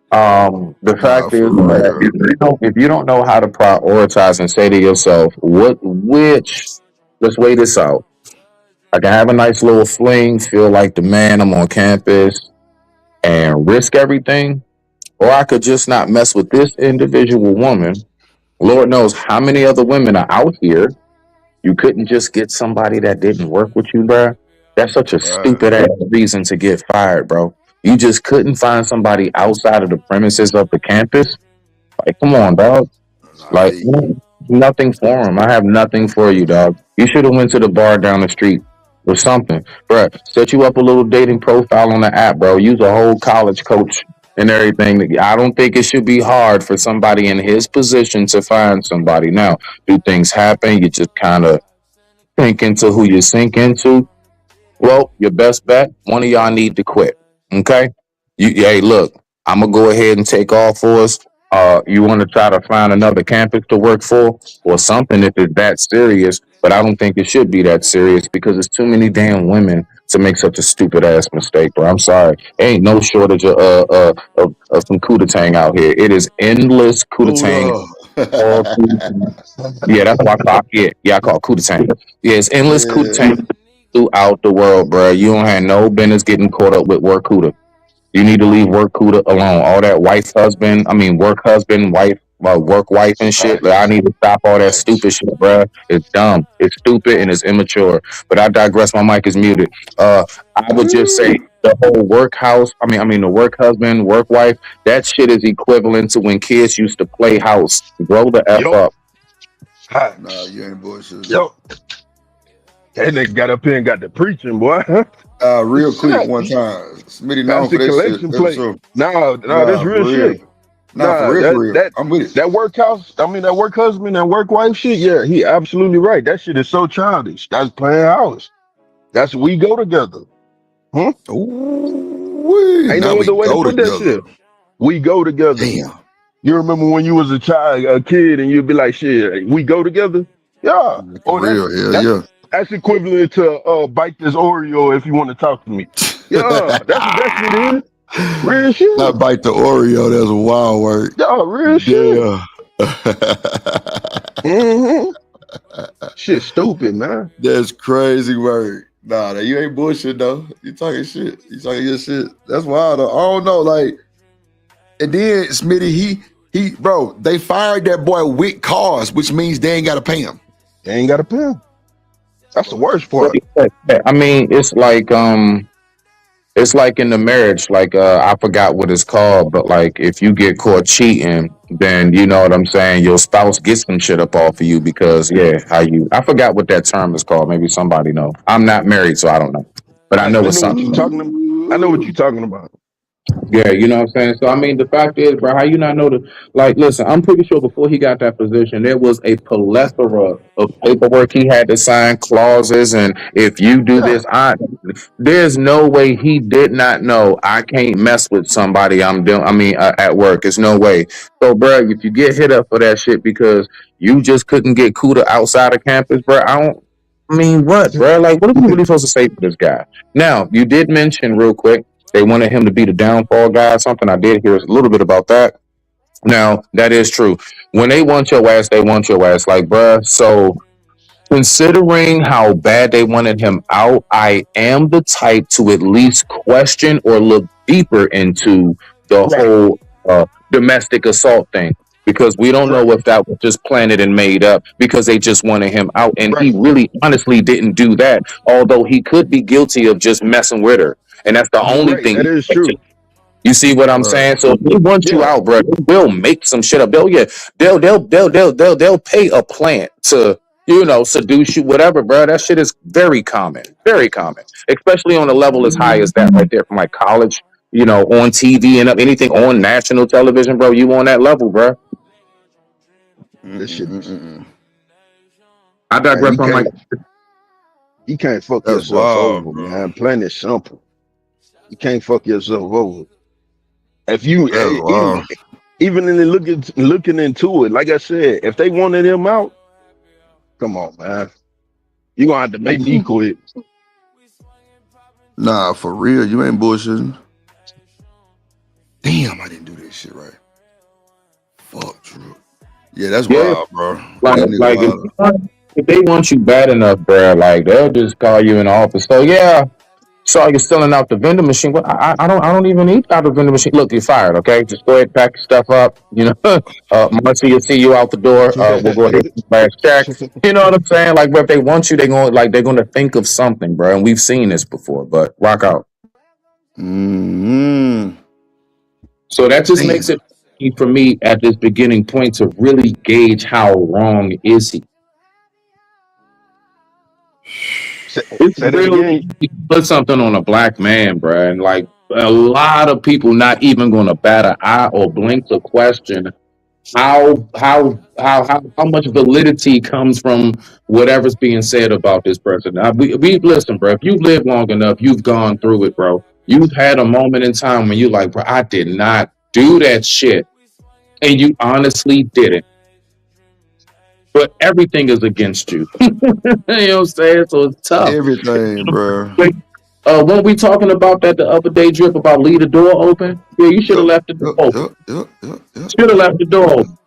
the fact is that if you don't know how to prioritize and say to yourself, let's weigh this out. I can have a nice little fling, feel like the man, I'm on campus, and risk everything, or I could just not mess with this individual woman. Lord knows how many other women are out here. You couldn't just get somebody that didn't work with you, bruh. That's such a stupid ass reason to get fired, bro. You just couldn't find somebody outside of the premises of the campus. Like, come on, dog. Like, nothing for him. I have nothing for you, dog. You should have went to the bar down the street or something, bro. Set you up a little dating profile on the app, bro. Use a whole college coach and everything. I don't think it should be hard for somebody in his position to find somebody. Now, do things happen? You just kind of sink into who you sink into. Well, your best bet, one of y'all need to quit. Okay? Hey, look, I'm gonna go ahead and take off for us. You want to try to find another campus to work for or something if it's that serious, but I don't think it should be that serious because there's too many damn women to make such a stupid ass mistake, bro. I'm sorry. Ain't no shortage of some Kootatang out here. It is endless Kootatang. Yeah, that's why I call Kootatang. Yeah, it's endless Kootatang throughout the world, bro. You don't have no business getting caught up with work Kuta. You need to leave work Kuta alone. All that work husband, wife, work wife and shit. Like, I need to stop all that stupid shit, bro. It's dumb. It's stupid and it's immature. But I digress. My mic is muted. I would just say the whole the work husband, work wife, that shit is equivalent to when kids used to play house. Grow the F up. Nah, you ain't bullshit. Yo. That nigga got up here and got the preaching, boy. Real quick one time. Smitty known for that shit. No, that's real shit. For real. I'm with it. That work husband, that work wife shit, yeah, he absolutely right. That shit is so childish. That's playing house. That's we go together. Ooh, ain't no other way to put that shit. We go together. Damn. You remember when you was a kid, and you'd be like, shit, we go together? Yeah. For real, yeah. That's equivalent to bite this Oreo if you want to talk to me. Yeah, that's what it is. Real shit. Not bite the Oreo, that's a wild word. Yeah, real shit. Yeah. Shit stupid, man. That's crazy word. Nah, you ain't bullshit though. You talking shit. You talking your shit. That's wild though. I don't know, like, and then Smitty, bro, they fired that boy with cause, which means they ain't gotta pay him. They ain't gotta pay him. That's the worst part. I mean, it's like in the marriage, like I forgot what it's called, but like if you get caught cheating, then you know what I'm saying, your spouse gets some shit up off of you because I forgot what that term is called. Maybe somebody know. I'm not married, so I don't know. But I know what you're talking about. Yeah, you know what I'm saying? So, I mean, the fact is, bro, how you not know listen, I'm pretty sure before he got that position, there was a plethora of paperwork he had to sign, clauses, and if you do this, there's no way he did not know I can't mess with somebody at work. There's no way. So, bro, if you get hit up for that shit because you just couldn't get Kuta outside of campus, bro, what, bro? Like, what are you really supposed to say to this guy? Now, you did mention real quick, they wanted him to be the downfall guy or something. I did hear a little bit about that. Now, that is true. When they want your ass, they want your ass. Like, bruh, so considering how bad they wanted him out, I am the type to at least question or look deeper into the whole domestic assault thing. Because we don't know if that was just planted and made up because they just wanted him out. And he really honestly didn't do that, although he could be guilty of just messing with her. And that's the only thing. That is true. You see what I'm saying? So if they want you out, bro, they will make some shit up. They'll pay a plant to, seduce you, whatever, bro. That shit is very common, especially on a level as high as that right there from like college, on TV and anything on national television, bro. You on that level, bro. This shit. I digress on my. You can't fuck yourself over, man. Plain and simple. You can't fuck yourself over. If you even in looking into it, like I said, if they wanted him out, come on, man. You gonna have to make me quit. Nah, for real, you ain't bullshitting. Damn, I didn't do this shit right. Fuck, Drew. Yeah, that's wild, bro. Like if they want you bad enough, bro, like they'll just call you in the office. So yeah, saw you stealing out the vending machine. Well, I don't even eat out the vending machine. Look, you're fired. Okay, just go ahead, pack your stuff up. You know, Muncie will see you out the door. We'll go ahead and last check. You know what I'm saying? Like, but if they want you, they're going to think of something, bro. And we've seen this before. But rock out. Mm-hmm. So that just makes it for me at this beginning point to really gauge how wrong is he. It's really put something on a black man, bro, and like a lot of people not even going to bat an eye or blink to question how much validity comes from whatever's being said about this person. Now, we listen, bro. If you've lived long enough, you've gone through it, bro. You've had a moment in time when you're like, bro, I did not do that shit, and you honestly didn't. But everything is against you. You know what I'm saying? So it's tough. Everything, bro. Weren't we talking about that the other day, Drip, about leave the door open? Yeah, you should have left the door open. Should have left the door open.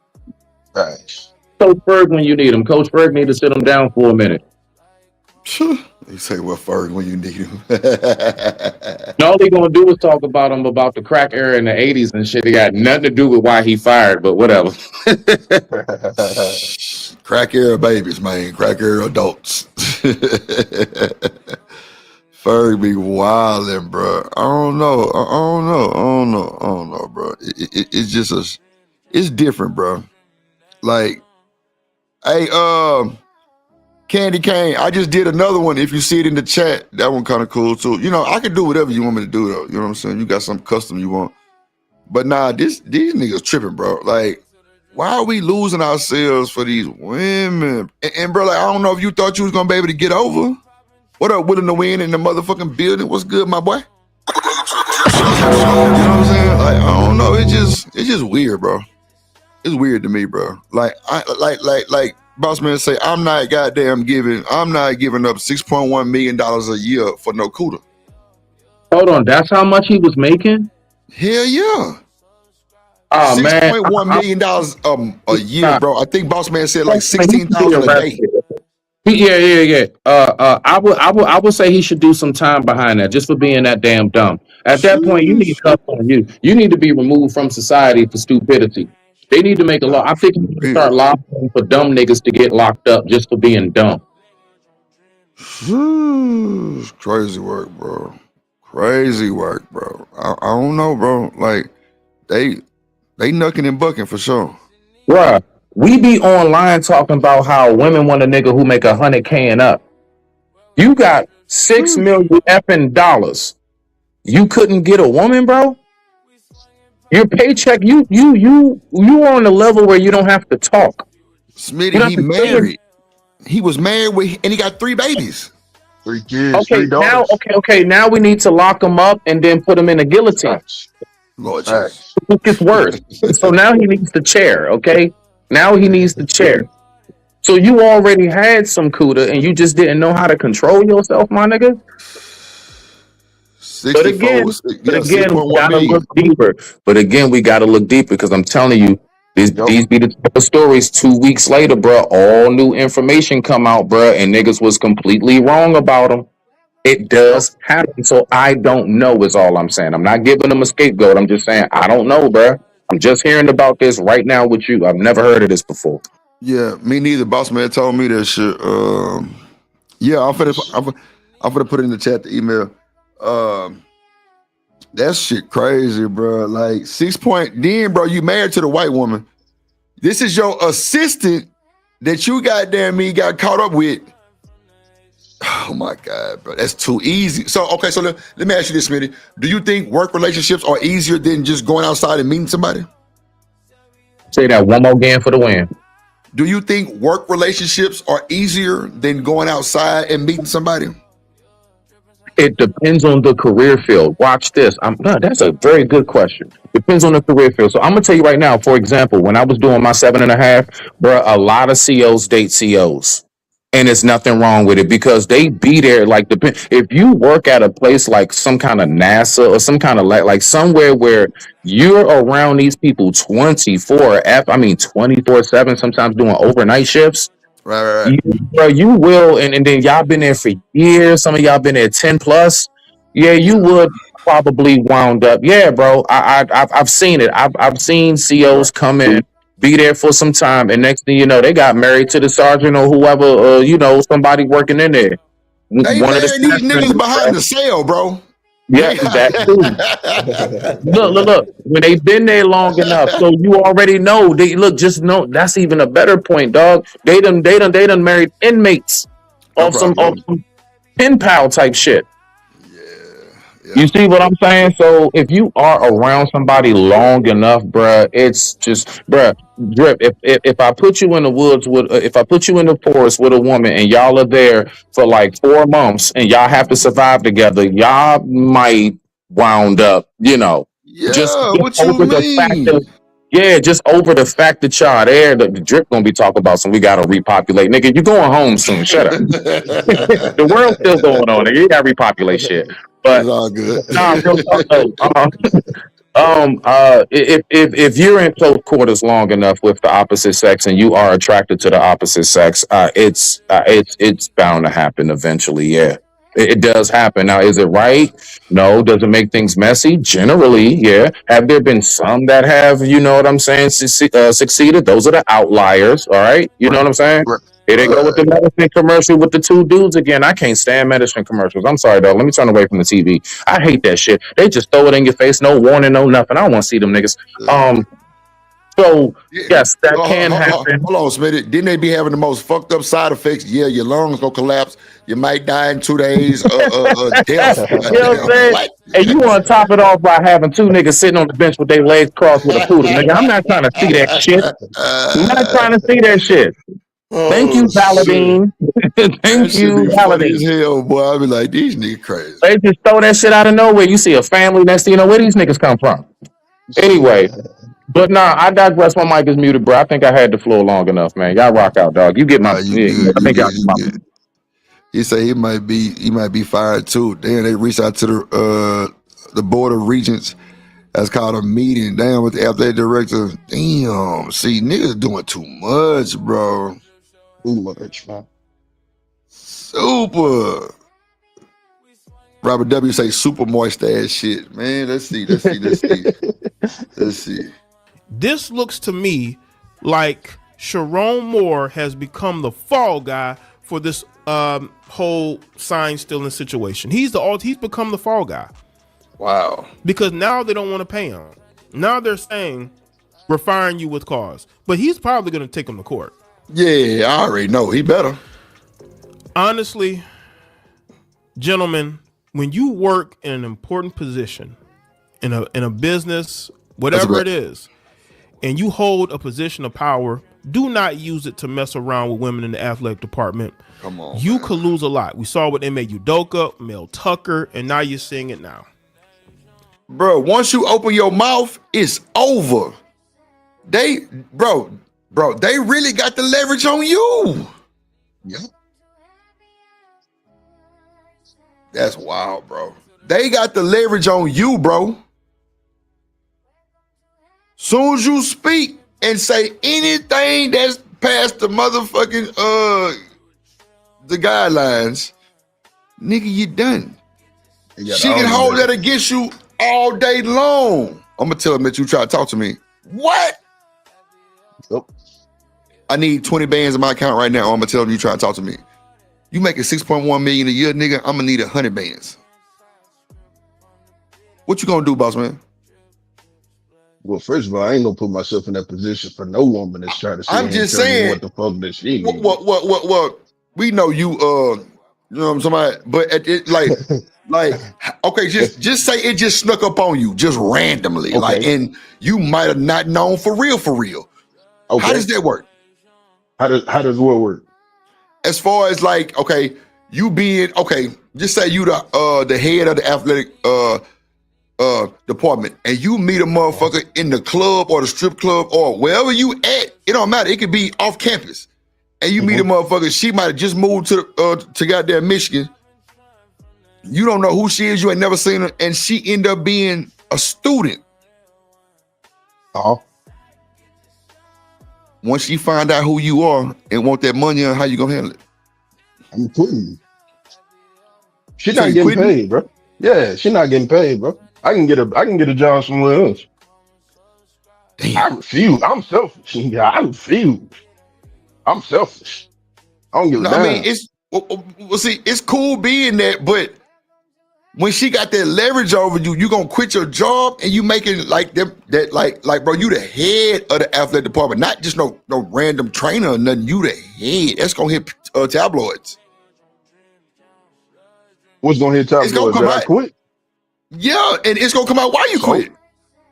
Right. Coach Ferg when you need him. Coach Ferg need to sit him down for a minute. You say what Ferg when you need him. And all they gonna do is talk about him about the crack era in the 80s and shit. It got nothing to do with why he fired, but whatever. Crack era babies, man. Crack era adults. Ferg be wildin', bro. I don't know, bro. It's just it's different, bro. Like, hey, Candy Cane, I just did another one. If you see it in the chat, that one kind of cool too. You know, I can do whatever you want me to do, though. You know what I'm saying? You got some custom you want. But nah, these niggas tripping, bro. Like, why are we losing ourselves for these women? And bro, like, I don't know if you thought you was gonna be able to get over. What up, Willing to Win in the motherfucking building? What's good, my boy? You know what I'm saying? Like, I don't know. It's just weird, bro. It's weird to me, bro. Like, like Boss Man say, I'm not giving up $6.1 million a year for no CUDA. Hold on, that's how much he was making? Hell yeah. Oh man, $6.1 million a year, bro. I think Boss Man said like 16,000 a day. Yeah. I would say he should do some time behind that just for being that damn dumb. At that point, you need cuffs on you. You need to be removed from society for stupidity. They need to make a law. I think you need to start locking for dumb niggas to get locked up just for being dumb. Crazy work, bro. Crazy work, bro. I don't know, bro. Like, they knucking and bucking for sure. Bruh, we be online talking about how women want a nigga who make $100K and up. You got $6 million effing dollars. You couldn't get a woman, bro? Your paycheck, you on the level where you don't have to talk. Smitty, he married. He was married and he got 3 babies. 3 kids, okay, 3 daughters. Now we need to lock him up and then put him in a guillotine. Lord Jesus. It gets worse. So now he needs the chair, okay? Now he needs the chair. So you already had some CUDA and you just didn't know how to control yourself, my nigga? But again, we gotta look deeper. But again, we gotta look deeper because I'm telling you, these be the type of stories 2 weeks later, bro. All new information come out, bro, and niggas was completely wrong about them. It does happen, so I don't know is all I'm saying. I'm not giving them a scapegoat. I'm just saying I don't know, bro. I'm just hearing about this right now with you. I've never heard of this before. Yeah, me neither. Boss Man told me that shit. Yeah, I'm finna put it in the chat, the email. That shit crazy, bro. Like then, bro, you married to the white woman. This is your assistant that you got caught up with. Oh my God, bro. That's too easy. So let me ask you this, Smitty. Do you think work relationships are easier than just going outside and meeting somebody? Say that one more again for the win. Do you think work relationships are easier than going outside and meeting somebody? It depends on the career field. Watch this. That's a very good question. Depends on the career field. So I'm gonna tell you right now, for example, when I was doing my 7.5, bro, a lot of COs date COs. And there's nothing wrong with it because they be there. Like, if you work at a place like some kind of NASA or some kind of like somewhere where you're around these people 24/7, sometimes doing overnight shifts. Right. You will, and then y'all been there for years. Some of y'all been there 10 plus. yeah, you would probably wound up. Yeah, bro. I've seen it. I've seen COs come in, be there for some time, and next thing you know, they got married to the sergeant or whoever, somebody working in there. They One of the marrying these staff niggas members, behind bro. the cell, bro. Yeah, that too. Look. When they've been there long enough, so you already know. They look, just know that's even a better point, dog. They done married inmates No of some problem. pen pal type shit. Yeah. You see what I'm saying? So if you are around somebody long enough, bruh, it's just, bruh, Drip. If I put you in the woods with, if I put you in the forest with a woman and y'all are there for like 4 months and y'all have to survive together, y'all might wound up, just Yeah, what you over the fact mean? that. Yeah, just over the fact that y'all there, the Drip gonna be talking about some. We gotta repopulate, nigga. You going home soon? Shut up. The world's still going on, nigga. You gotta repopulate shit. But It's all good. nah, real talk though. If you're in close quarters long enough with the opposite sex and you are attracted to the opposite sex, it's bound to happen eventually. Yeah, it does happen. Now, is it right? No. Does it make things messy? Generally, yeah. Have there been some that have, you know what I'm saying, succeeded? Those are the outliers. All right, you know what I'm saying. Here they go with the medicine commercial with the 2 dudes again. I can't stand medicine commercials. I'm sorry, dog. Let me turn away from the TV. I hate that shit. They just throw it in your face, no warning, no nothing. I don't want to see them niggas. So yes, that can happen. Hold on, Smitty. Didn't they be having the most fucked up side effects? Yeah, your lungs gonna collapse. You might die in 2 days. Death. You know what I'm saying? What? And you want to top it off by having 2 niggas sitting on the bench with their legs crossed with a poodle, nigga. I'm not trying to see that shit. I'm not trying to see that shit. Thank you, Paladin. Thank you, Funny Paladin. as hell, boy. I be like, these niggas crazy. They just throw that shit out of nowhere. You see a family next to you, know where these niggas come from. Anyway, but nah, I digress. My mic is muted, bro. I think I had the floor long enough, man. Y'all rock out, dog. You get my. I think y'all get my. He say he might be fired too. Then they reached out to the board of regents. That's called a meeting. Damn, with the athletic director. Damn, see, niggas doing too much, bro. Too much, man. Super. Robert W. say super moist ass shit. Man, let's see. Let's see. This looks to me like Sharon Moore has become the fall guy for this whole sign stealing situation. He's become the fall guy. Wow. Because now they don't want to pay him. Now they're saying we're firing you with cause. But he's probably going to take him to court. Yeah, I already know. He better. Honestly, gentlemen, when you work in an important position in a business, whatever it is, and you hold a position of power, do not use it to mess around with women in the athletic department. Come on. You could lose a lot. We saw with Ime Udoka, Mel Tucker, and now you're seeing it now. Bro, once you open your mouth, it's over. They really got the leverage on you. Yep. That's wild, bro. They got the leverage on you, bro. Soon as you speak and say anything that's past the motherfucking the guidelines, nigga, you done. She can hold that against you all day long. I'm gonna tell him that you try to talk to me. What? Yep. I need 20 bands in my account right now. I'm gonna tell him you try to talk to me. You making 6.1 million a year, nigga. I'm gonna need 100 bands. What you gonna do, boss man? Well, first of all, I ain't gonna put myself in that position for no woman that's trying to say I'm just saying what the fuck that she needs. What? We know you. You know what I'm saying? But okay, just say it just snuck up on you, just randomly, Okay. and you might have not known for real. Okay. How does that work? How does what work? As far as okay, you being just say you the head of the athletic department, and you meet a motherfucker in the club or the strip club or wherever you at. It don't matter. It could be off campus, and you meet a motherfucker. She might have just moved to goddamn Michigan. You don't know who she is. You ain't never seen her, and she end up being a student. Once she find out who you are and want that money, how you gonna handle it? I'm quitting. She not getting paid, bro. Yeah, she not getting paid, bro. I can get a job somewhere else. I refuse. I'm selfish. Yeah, I refuse. I'm selfish. I don't give a No, I mean damn. see, it's cool being that, but when she got that leverage over you, you gonna quit your job and you making like them that like bro, you the head of the athletic department, not just no random trainer or nothing. You the head. That's gonna hit tabloids. What's gonna hit It's gonna tabloids? come That I out. quit? Yeah, and it's gonna come out why you So quit.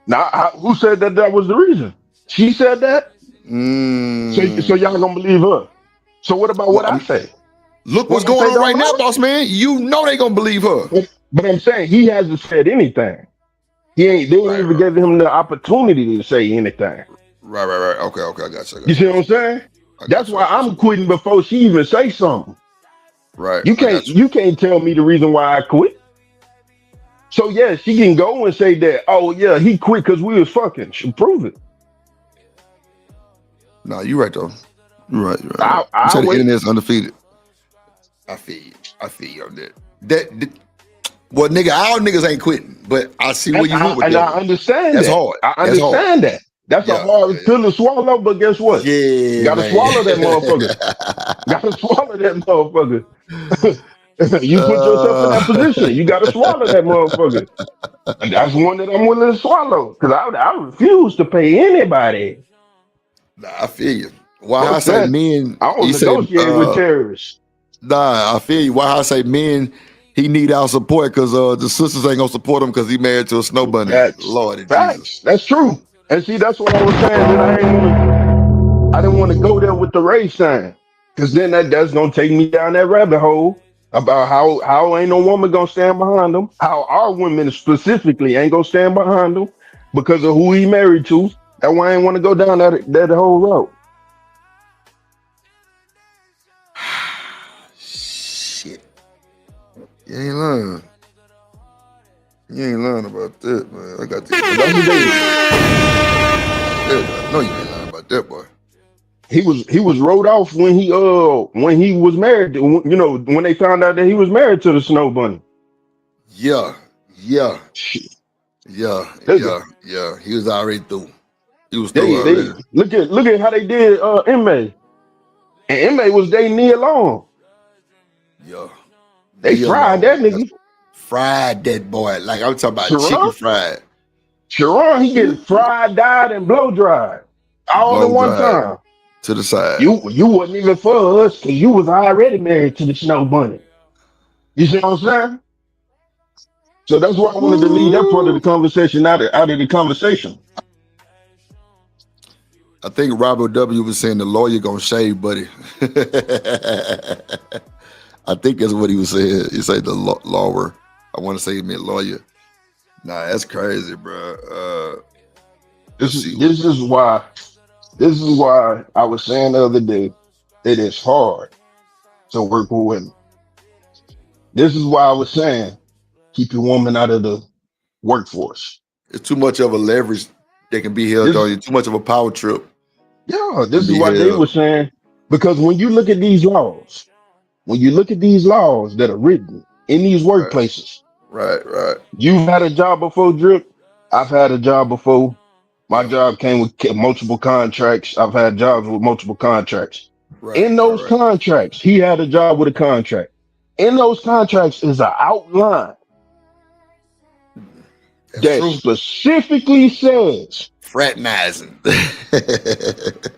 now, who said that was the reason? She said that. So y'all gonna believe her? So what about what I say? Look What what's I going say on right don't now, matter? boss man. You know they gonna believe her. But I'm saying he hasn't said anything. They ain't even gave him the opportunity to say anything. Right. Okay, I got you. You see what I'm saying? That's why I'm quitting before she even say something. Right. You can't tell me the reason why I quit. So yeah, she can go and say that, oh yeah, he quit because we was fucking. She prove it. No, you right though. You're right. You I said the wait. internet's undefeated. I feel you on that. Well, nigga, our niggas ain't quitting, but I see where you went with that. I understand That's that. hard. I That's hard. understand that. That's a hard pill to swallow, but guess what? Yeah, Gotta man. swallow that motherfucker. Gotta swallow that motherfucker. You put yourself in that position. You gotta swallow that motherfucker. And that's one that I'm willing to swallow. Cause I refuse to pay anybody. Nah, I feel you. Why Fuck I say that. men? I don't He said, negotiate with terrorists. nah, I feel you. Why I say men? He need our support because the sisters ain't gonna support him because he married to a snow bunny. Facts. Lord Jesus. Facts. That's true. And see, that's what I was saying that I didn't want to go there with the race sign. Cause then that's gonna take me down that rabbit hole about how ain't no woman gonna stand behind them, how our women specifically ain't gonna stand behind them because of who he married to. That's why I ain't want to go down that whole road. Shit. You ain't lying. You ain't lying about that, man. I got this. No, you ain't lying about that, boy. He was wrote off when he was married. You know, when they found out that he was married to the snow bunny. Yeah. Shit. Yeah. He was already through. He was through They already. look at how they did Inmate. And Inmate was dating Nia Long. Yeah. They fried that nigga. Fried that boy. Like I'm talking about Sharon? chicken fried. Sharon, he getting fried, dyed, and blow dried. All at one time. To the side. You wasn't even for us because you was already married to the snow bunny. You see what I'm saying? So that's why I wanted to leave that part of the conversation out of the conversation. I think Robert W was saying the lawyer gonna shave, buddy. I think that's what he was saying. He said the lawyer. I want to say he meant lawyer. Nah, that's crazy, bro. This is why I was saying the other day it is hard to work with women. This is why I was saying keep your woman out of the workforce. It's too much of a leverage that can be held on you. Too much of a power trip. Yeah, this is why they were saying, because when you look at these laws, that are written in these workplaces, right. You've had a job before, Drip. I've had a job before. My job came with multiple contracts. I've had jobs with multiple contracts. In those contracts, he had a job with a contract. In those contracts is an outline that specifically says fraternizing.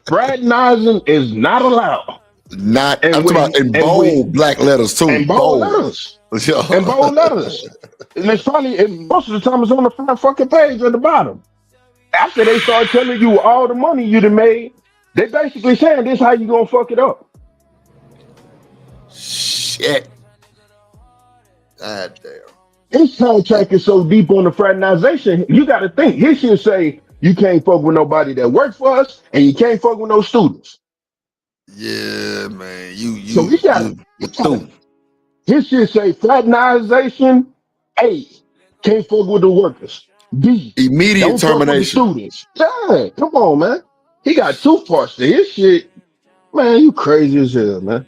Fraternizing is not allowed. I'm talking about in bold black letters too. In bold letters. In bold letters. And it's funny, most of the time it's on the front fucking page at the bottom. After they start telling you all the money you done made, they basically saying this how you gonna fuck it up. Shit. God damn. His contract is so deep on the fraternization, you gotta think. His shit say you can't fuck with nobody that works for us and you can't fuck with no students. Yeah, man. So we got his shit say fraternization, A, can't fuck with the workers. B, immediate termination. Fuck with the students. Yeah, come on, man. He got two parts to his shit. Man, you crazy as hell, man.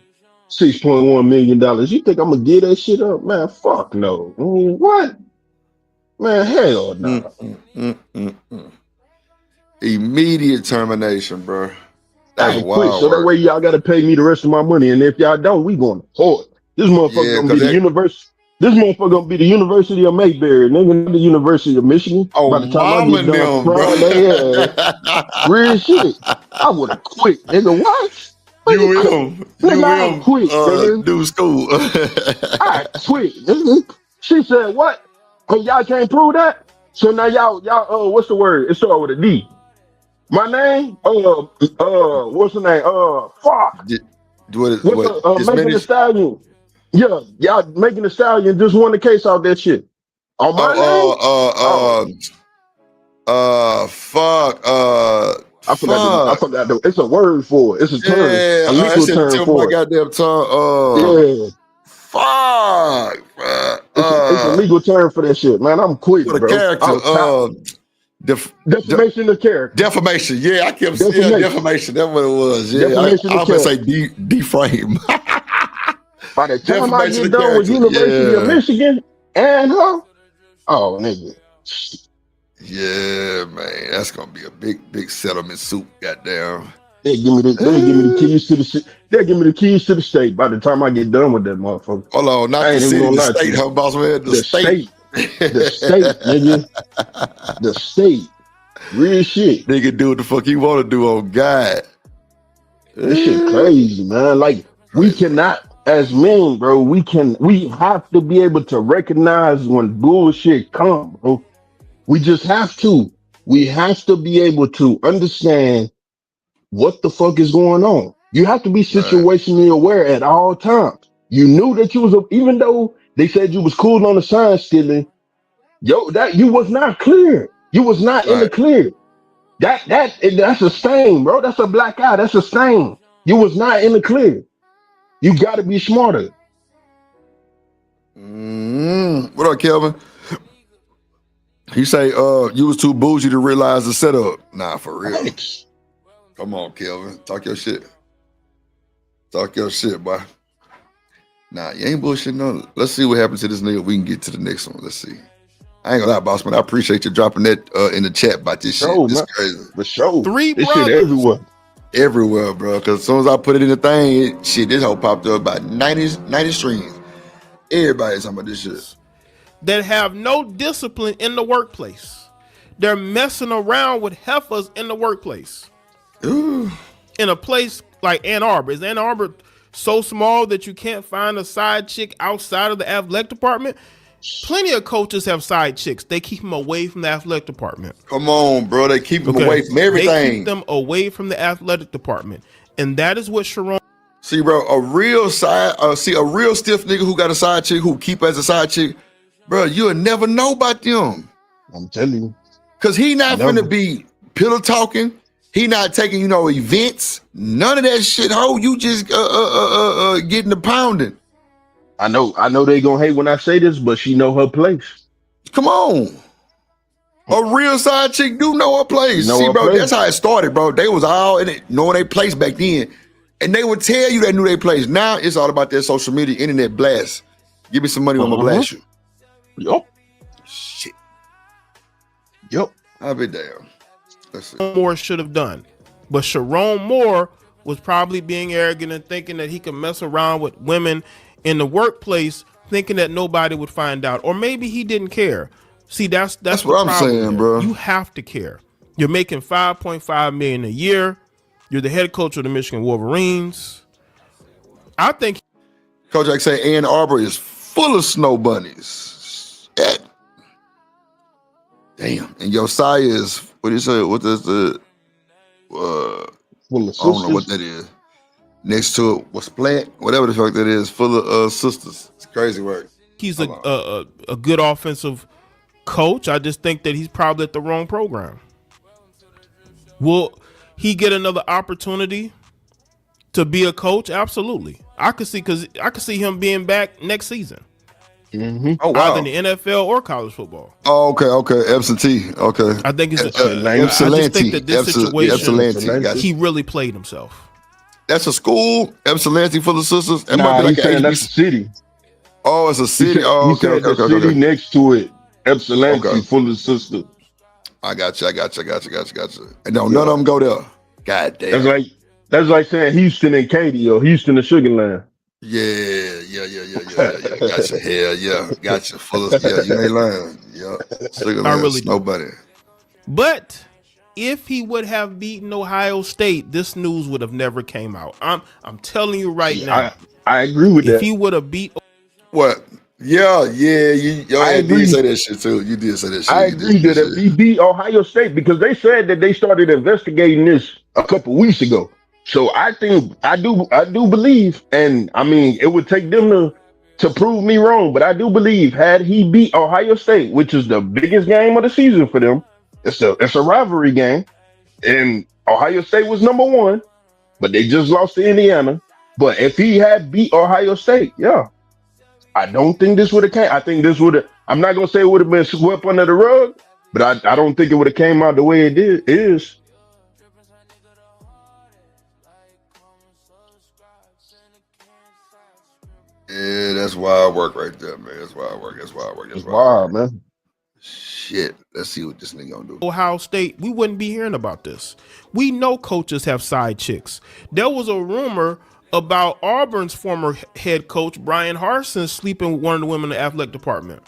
$6.1 million. You think I'm gonna get that shit up, man? Fuck no. What? Man, hell no. Immediate termination, bro. That's I quit. wild. So that way y'all gotta pay me the rest of my money. And if y'all don't, we going to court. This motherfucker gonna be the university. This motherfucker gonna be the University of Mayberry, nigga, not the University of Michigan. Oh, by the time I get done crying, real shit. I would have quit, nigga. What? You will. Nigga, I quit, do school. I quit, nigga. She said, what? And y'all can't prove that? So now y'all, what's the word? It starts with a D. My name, what's the name? Fuck. Megan Thee Stallion. Yeah, y'all Megan Thee Stallion just won the case out that shit. On my name? Fuck. I forgot. It's a word for it. It's a term. A legal term for it. Goddamn tongue. Yeah. Fuck. It's a legal term for that shit, man. I'm quitting, for the bro. Character. Defamation of character. Defamation. Yeah, I kept saying defamation. That's what it was. Yeah, I'm gonna say deframe. By the time I get done with University of Michigan and her, oh nigga. Yeah, man, that's gonna be a big settlement suit. Goddamn. They give me the keys to the shit. They give me the keys to the state by the time I get done with that motherfucker. Hold on, not the city, the state, huh, boss man? The state. The state, nigga. The state. Real shit. Nigga do what the fuck you want to do on God. This shit crazy, man. Like, we cannot, as men, bro, we have to be able to recognize when bullshit come, bro. We just have to. We have to be able to understand what the fuck is going on. You have to be situationally aware at all times. You knew that you was, even though they said you was cool on the sign stealing, that you was not clear. You was not in the clear. That's a stain, bro. That's a black eye. That's a stain. You was not in the clear. You got to be smarter. What up, Kelvin? He say, you was too bougie to realize the setup. Nah, for real. Thanks. Come on, Kelvin. Talk your shit. Talk your shit, boy. Nah, you ain't bullshitting no. Let's see what happens to this nigga. We can get to the next one. Let's see. I ain't gonna lie, boss man. I appreciate you dropping that in the chat about this shit. This crazy. For sure. Three this brothers. Shit everywhere. Everywhere, bro. Because as soon as I put it in the thing, this whole popped up about 90 streams. Everybody's talking about this shit. That have no discipline in the workplace. They're messing around with heifers in the workplace. Ooh. In a place like Ann Arbor. Is Ann Arbor so small that you can't find a side chick outside of the athletic department? Plenty of coaches have side chicks. They keep them away from the athletic department. Come on, bro. They keep them away from everything. They keep them away from the athletic department. And that is what Sharon. See, bro, a real stiff nigga who got a side chick, who keep as a side chick, bro, you'll never know about them. I'm telling you. Because he not finna be pillow talking. He not taking, events. None of that shit, ho. You just getting the pounding. I know they gonna hate when I say this, but she know her place. Come on. A real side chick do know her place. See, bro, that's how it started, bro. They was all in it, knowing their place back then. And they would tell you they knew their place. Now it's all about their social media, internet blast. Give me some money, I'm gonna blast you. Yup. Shit. Yup. I'll be damn. Let's see. Moore should have done. But Sharon Moore was probably being arrogant and thinking that he could mess around with women in the workplace, thinking that nobody would find out. Or maybe he didn't care. See, that's what I'm saying, bro. You have to care. You're making $5.5 million a year. You're the head coach of the Michigan Wolverines. I think Coach Jack say Ann Arbor is full of snow bunnies. Damn. And Josiah is, what do you say? What is the full of sisters? I don't know what that is. Next to it was Plant, whatever the fuck that is, full of sisters. It's crazy work. He's a good offensive coach. I just think that he's probably at the wrong program. Will he get another opportunity to be a coach? Absolutely. I could see him being back next season. Mm-hmm. Oh, wow. Either in the NFL or college football. Oh, okay. Absentee. Okay. I think it's Absentee. I just think that this situation, Gotcha. he really played himself. That's a school. Ypsilanti full of sisters. That might Nah, be like he's an saying that's a HBC. city. Oh, it's a city. He said the city next to it, Ypsilanti, full of sisters. I got you. And none of them go there. God damn. That's like saying Houston and Katy or Houston and Sugar Land. Yeah. Gotcha. Hell yeah. Gotcha. Full of, yeah, you ain't lying. Yeah. Sugar Land, really nobody. But if he would have beaten Ohio State, this news would have never came out. I'm telling you right now. I agree with that. If he would have beat what? Yeah. You did say that shit too. You did say that shit. I agree that if he beat Ohio State, because they said that they started investigating this a couple weeks ago. So I think I do believe, and I mean it would take them to prove me wrong, but I do believe had he beat Ohio State, which is the biggest game of the season for them, it's a rivalry game, and Ohio State was number 1, but they just lost to Indiana. But if he had beat Ohio State, yeah, I don't think this would have came. I think this would have. I'm not gonna say it would have been swept under the rug, but I don't think it would have came out the way it is. Yeah, that's wild work right there, man. That's wild work. It's wild, man. Shit. Let's see what this nigga gonna do. Ohio State, we wouldn't be hearing about this. We know coaches have side chicks. There was a rumor about Auburn's former head coach, Brian Harsin, sleeping with one of the women in the athletic department.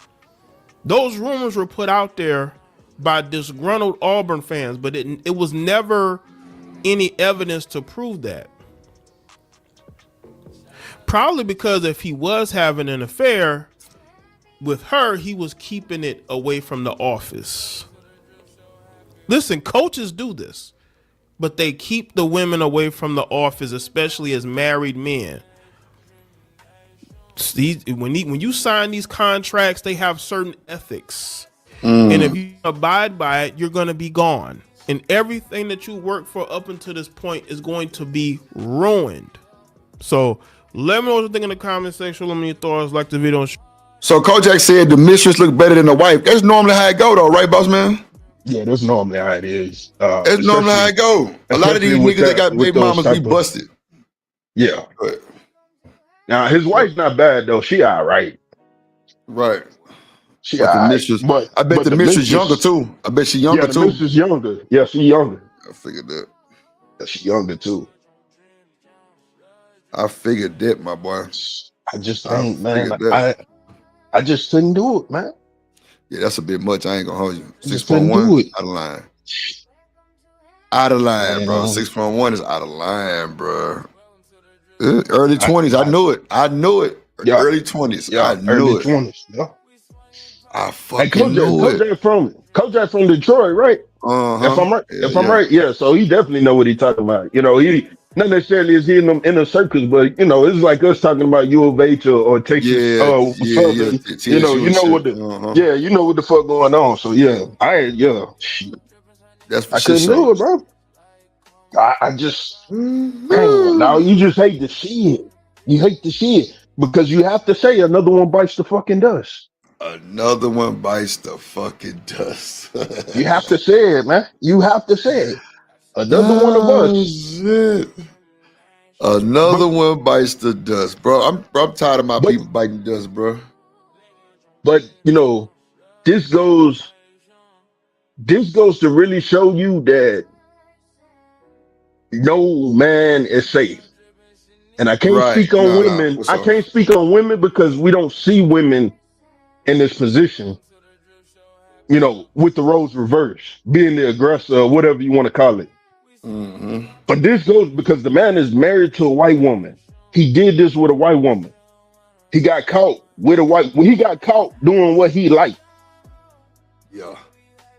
Those rumors were put out there by disgruntled Auburn fans, but it was never any evidence to prove that. Probably because if he was having an affair with her, he was keeping it away from the office. Listen, coaches do this, but they keep the women away from the office, especially as married men. When you sign these contracts, they have certain ethics. And if you abide by it, you're going to be gone. And everything that you work for up until this point is going to be ruined. So let me know what you think in the comment section. Let me know your thoughts. Like the video. So Kojak said the mistress look better than the wife. That's normally how it go though, right, boss man? Yeah, that's normally how it is. It's normally how it go. A lot of these niggas that got baby mamas be busted. Yeah. Now his wife's not bad though. She all right. Right. She but all the right. mistress, But I bet the mistress younger too. I bet she younger too. The mistress younger. Yeah, she younger. I figured that. Yeah, she younger too. I figured that, my boy. I just think, man, I just couldn't do it, man. Yeah, that's a bit much. I ain't gonna hold you. 6.1 out of line. Out of line, bro. 6.1 is out of line, bro. Early 20s. I knew it. Yeah. Early 20s. Yeah, I knew early it. 20s. Yeah. I fucking knew it. Kojak from Detroit, right? If I'm right, right, yeah. So he definitely know what he talking about. You know, he not necessarily is he in them inner circles, but you know, it's like us talking about U of H or Texas. You know what the you know what the fuck going on. So yeah, that's for I couldn't do it, bro. I just now you just hate to see it. You hate to see it because you have to say another one bites the fucking dust. Another one bites the fucking dust. You have to say it, man. You have to say it. Another one of us. Shit. Another one bites the dust, bro. I'm tired of my people biting dust, bro. But you know, this goes to really show you that no man is safe. And I can't speak on women. I can't speak on women because we don't see women in this position, you know, with the roles reversed, being the aggressor or whatever you want to call it. But this goes because the man is married to a white woman. He did this with a white woman. He got caught with a white. He got caught doing what he liked. Yeah.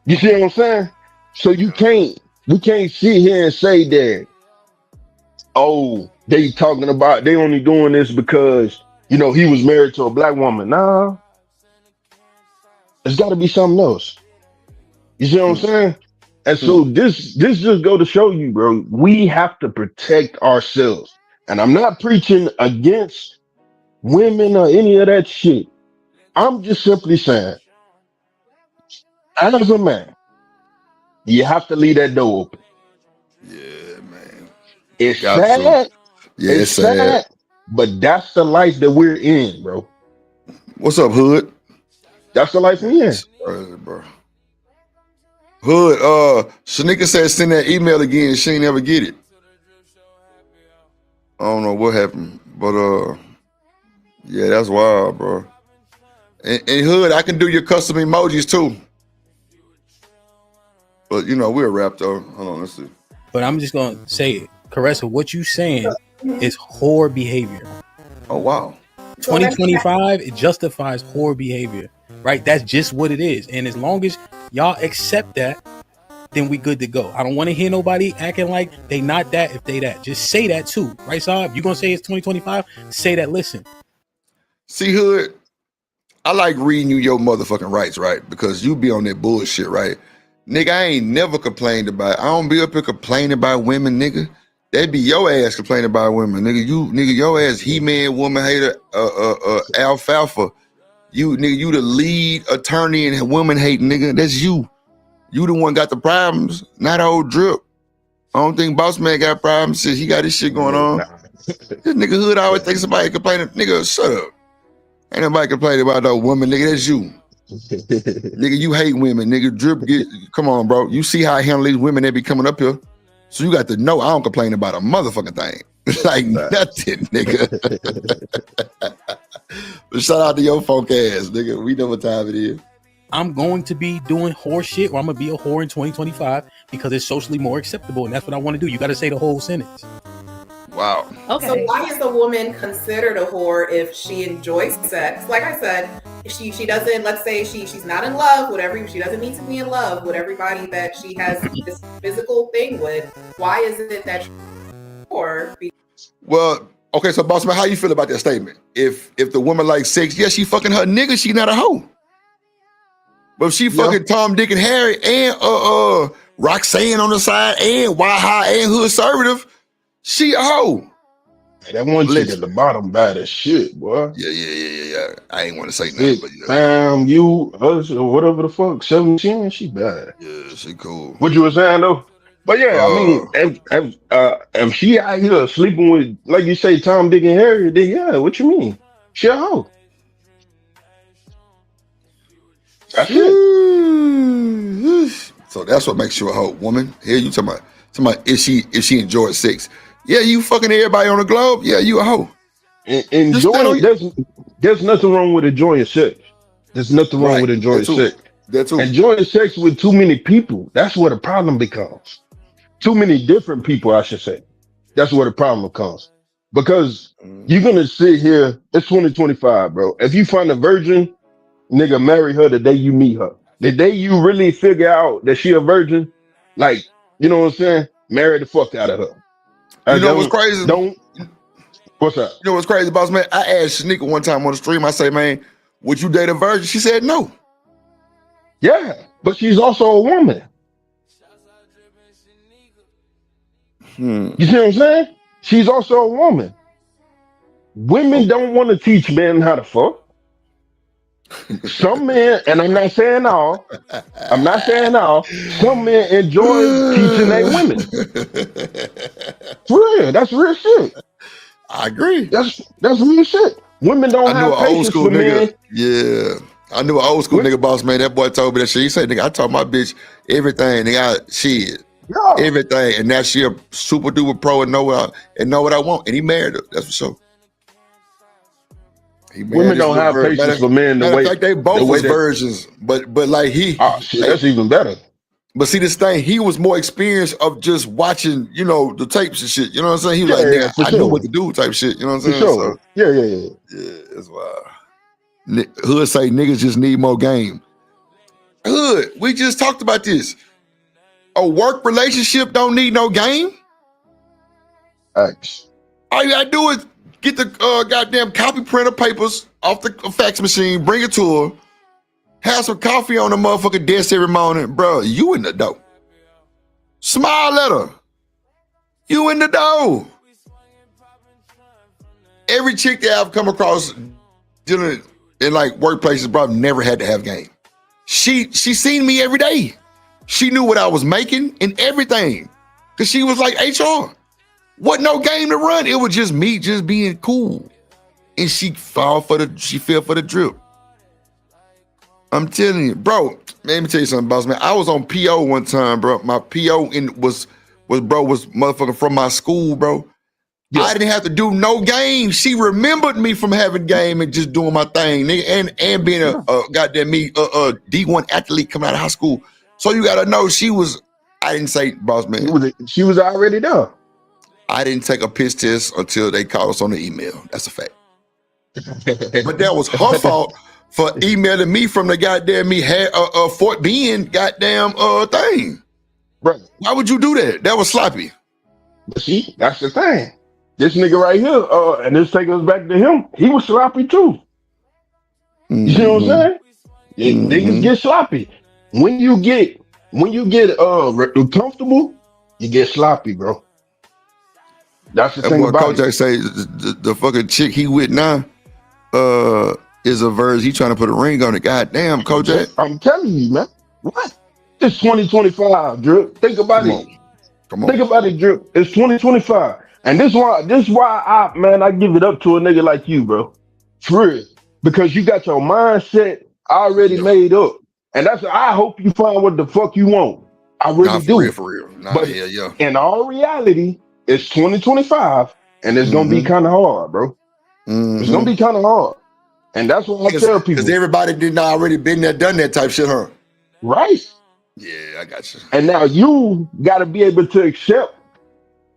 You see what I'm saying? So we can't sit here and say that, oh, they talking about they only doing this because, you know, he was married to a black woman. Nah. There's got to be something else. You see what I'm saying? And so this just go to show you, bro, we have to protect ourselves. And I'm not preaching against women or any of that shit. I'm just simply saying, as a man, you have to leave that door open. Yeah, man. It's sad. Yeah, It's sad, but that's the life that we're in, bro. What's up, Hood? That's the life we in. Bro. Hood, Shanika said send that email again. She ain't never get it. I don't know what happened, but yeah, that's wild, bro. And Hood, I can do your custom emojis too. But you know, we're wrapped though. Hold on, let's see. But I'm just gonna say it. Caressa, what you saying is whore behavior. Oh wow. 2025, it justifies whore behavior. Right? That's just what it is. And as long as y'all accept that, then we good to go. I don't want to hear nobody acting like they not that if they that. Just say that too. Right, Saab? You gonna say it's 2025? Say that, listen. See, Hood, I like reading you your motherfucking rights, right? Because you be on that bullshit, right? Nigga, I ain't never complained about, I don't be up here complaining about women, nigga. That be your ass complaining about women. Nigga, your ass He-Man, woman hater, alfalfa. You the lead attorney and woman hating, nigga. That's you. You the one got the problems, not old Drip. I don't think Boss Man got problems. Shit, he got this shit going on. This nigga Hood always think somebody complaining. Nigga, shut up. Ain't nobody complaining about no woman, nigga. That's you. Nigga, you hate women. Nigga, Drip, come on, bro. You see how I handle these women that be coming up here. So you got to know I don't complain about a motherfucking thing. Like nothing, nigga. But shout out to your folk ass, nigga. We know what time it is. I'm going to be doing whore shit, or I'm gonna be a whore in 2025 because it's socially more acceptable, and that's what I want to do. You got to say the whole sentence. Wow. Okay. So why is a woman considered a whore if she enjoys sex? Like I said, if she doesn't, let's say she's not in love with she doesn't need to be in love with everybody that she has this physical thing with. Why is it that she's a whore? Well, okay, so Boss Man, how you feel about that statement? If the woman likes sex, yeah, she fucking her nigga, she not a hoe. But if she fucking Tom, Dick, and Harry and Roxanne on the side and High and Hood Conservative, she a hoe. That one chick at the bottom bad as shit, boy. Yeah. I ain't want to say nothing, but yeah. Fam, whatever the fuck, 17, she bad. Yeah, she cool. What you were saying though? But yeah, I mean, if she out here sleeping with, like you say, Tom, Dick, and Harry, then yeah, what you mean? She a hoe. That's it. So that's what makes you a hoe, woman. Here you talking about if she enjoys sex. Yeah, you fucking everybody on the globe. Yeah, you a hoe. Enjoying, there's nothing wrong with enjoying sex. There's nothing wrong with enjoying sex. That too. Enjoying sex with too many people, that's where the problem becomes. Too many different people, I should say. That's where the problem comes. Because you're gonna sit here, it's 2025, bro. If you find a virgin, nigga, marry her the day you meet her. The day you really figure out that she a virgin, like, you know what I'm saying? Marry the fuck out of her. You know what's crazy? What's up? You know what's crazy, Boss Man? I asked Shanika one time on the stream, I say, man, would you date a virgin? She said no. Yeah, but she's also a woman. You see what I'm saying? She's also a woman. Women don't want to teach men how to fuck. Some men, and I'm not saying all, some men enjoy teaching their women. For real, that's real shit. I agree. That's real shit. Women don't have patience for men. Yeah. I knew an old school nigga, Boss Man. That boy told me that shit. He said, nigga, I taught my bitch everything. Nigga, shit. Yeah. Everything. And now she a super duper pro and know what I want. And he married her. That's for sure. Women don't have patience for men the way they both was virgins, but like he that's even better. But see this thing, he was more experienced of just watching, you know, the tapes and shit. You know what I'm saying? He was like, nigga, I knew what to do type shit. You know what I'm saying? Sure. So, yeah. Yeah, that's wild. Hood say niggas just need more game. Hood, we just talked about this. A work relationship don't need no game. Facts. All you gotta do is get the goddamn copy printer papers off the fax machine, bring it to her, have some coffee on the motherfucking desk every morning. Bro, you in the dough. Smile at her. You in the dough. Every chick that I've come across dealing in like workplaces, bro, never had to have game. She seen me every day. She knew what I was making and everything. Cause she was like HR. Wasn't no game to run. It was just me just being cool. And she fell for the drip. I'm telling you, bro. Let me tell you something, boss man. I was on PO one time, bro. My PO was motherfucking from my school, bro. Yeah. I didn't have to do no game. She remembered me from having game and just doing my thing, nigga, and being a goddamn me D1 athlete coming out of high school. So you gotta know she was. I didn't say, boss man. She was already there. I didn't take a piss test until they called us on the email. That's a fact. But that was her fault for emailing me from the goddamn me had Fort Bend goddamn thing. Bro, why would you do that? That was sloppy. But see, that's the thing. This nigga right here, and this takes us back to him. He was sloppy too. You know what I'm saying? Yeah, niggas get sloppy. When you get comfortable, you get sloppy, bro. That's the thing boy, about Kojak say the fucking chick he with now is a verse. He trying to put a ring on it. Goddamn, Kojak. I'm telling you, man. What? It's 2025, Drip. Think about it. Come on. Think about it, Drip. It's 2025. And this why I give it up to a nigga like you, bro. For real. Because you got your mindset already made up. And I hope you find what the fuck you want. I really do. For real. Nah, but yeah. In all reality, it's 2025 and it's gonna be kind of hard, bro. It's gonna be kind of hard. And that's what I tell people. Because everybody didn't already been there, done that type shit, huh? Right. Yeah, I got you. And now you gotta be able to accept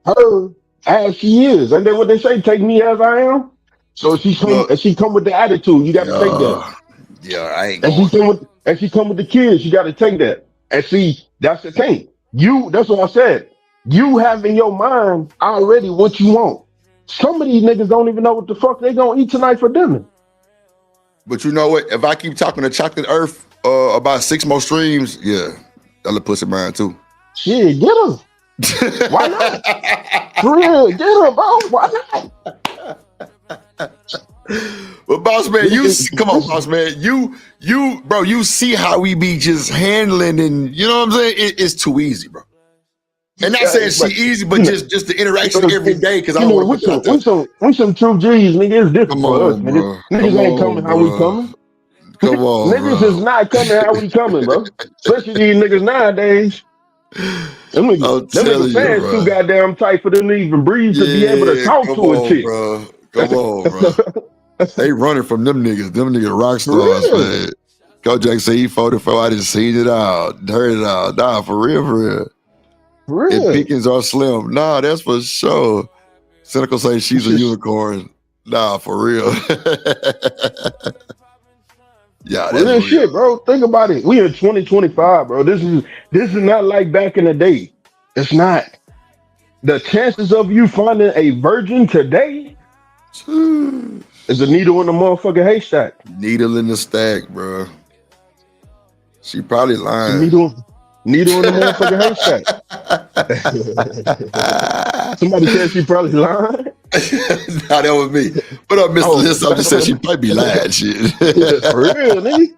her as she is. And then what they say, take me as I am. So she come with the attitude. You gotta take that. Yeah, I ain't and she come with the kids, you gotta take that. And see, that's the thing. That's what I said. You have in your mind already what you want. Some of these niggas don't even know what the fuck they gonna eat tonight for dinner. But you know what? If I keep talking to Chocolate Earth about 6 more streams, yeah, that'll pussy mine too. Shit, get her. Why not? For real, get her, bro. Why not? Well, boss man, come on, boss man. You see how we be just handling, and you know what I'm saying? It's too easy, bro. And not saying she easy, but just the interaction every day. Because I want to we some true G's, nigga. It's different for us, nigga. Niggas ain't coming how we coming. Come on, niggas is not coming how we coming, bro. Especially these niggas nowadays. Them niggas fans too goddamn tight for them to even breathe to be able to talk to a chick. Bro. Come on, bro. They running from them niggas. Them niggas rock stars, man. Kojak say he 44. I just seen it out, heard it out. Nah, for real. And pickings are slim. Nah, that's for sure. Cynical say she's a unicorn. Nah, for real. Yeah, that's real shit, bro. Think about it. We in 2025, bro. This is not like back in the day. It's not. The chances of you finding a virgin today is a needle in the motherfucking haystack. Needle in the stack, bro. She probably lying. Needle in the motherfucking haystack. Somebody said she probably lying. Nah, that was me. What up, Mr. List? I just said she might be lying. Shit. For real, nigga.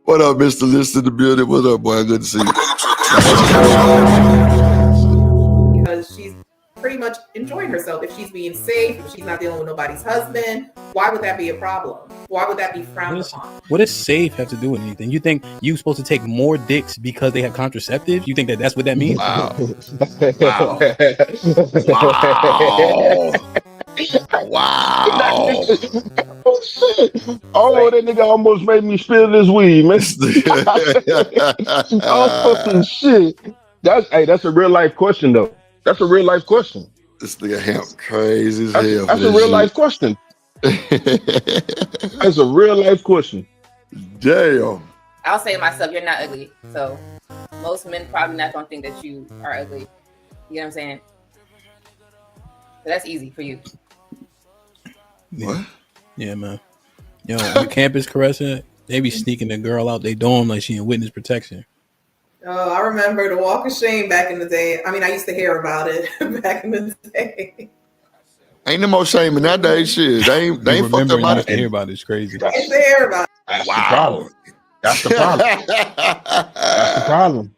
What up, Mr. List in the building? What up, boy? Good to see you. Because she's pretty much enjoying herself. If she's being safe, if she's not dealing with nobody's husband, why would that be a problem? Why would that be frowned upon? What does safe have to do with anything? You think you're supposed to take more dicks because they have contraceptives? You think that's what that means? Wow. Wow. Oh, shit. Oh, that nigga almost made me spill this weed, man. Oh, shit. That's a real life question, though. That's a real life question. This nigga Hemp crazy as hell. That's a real life question. That's a real life question. Damn. I'll say to myself, you're not ugly. So most men probably not gonna think that you are ugly. You know what I'm saying? So that's easy for you. What? Yeah, man. Yo, on the campus caressing, they be sneaking the girl out they dorm like she in witness protection. Oh, I remember the walk of shame back in the day. I mean, I used to hear about it back in the day. Ain't no more shame in that day. Shit, they ain't fucked up about it. Hear about it. It's crazy. I used to hear about it. Wow. That's the problem. That's the problem.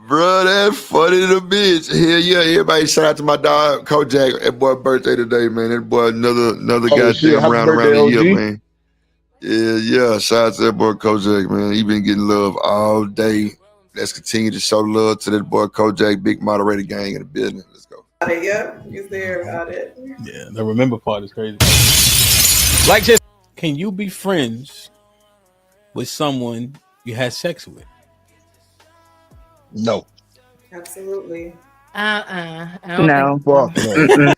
Bro, that's funny to bitch. Hell yeah, everybody shout out to my dog Kojak. That boy birthday today, man. That boy another goddamn round around the year, man. Yeah. Shout out to that boy Kojak, man. He been getting love all day. Let's continue to show love to that boy Kojak, big moderator gang in the business. Let's go. Yep, he's there about it. Yeah, the remember part is crazy. Like this, can you be friends with someone you had sex with? No. Absolutely. No. Fuck no.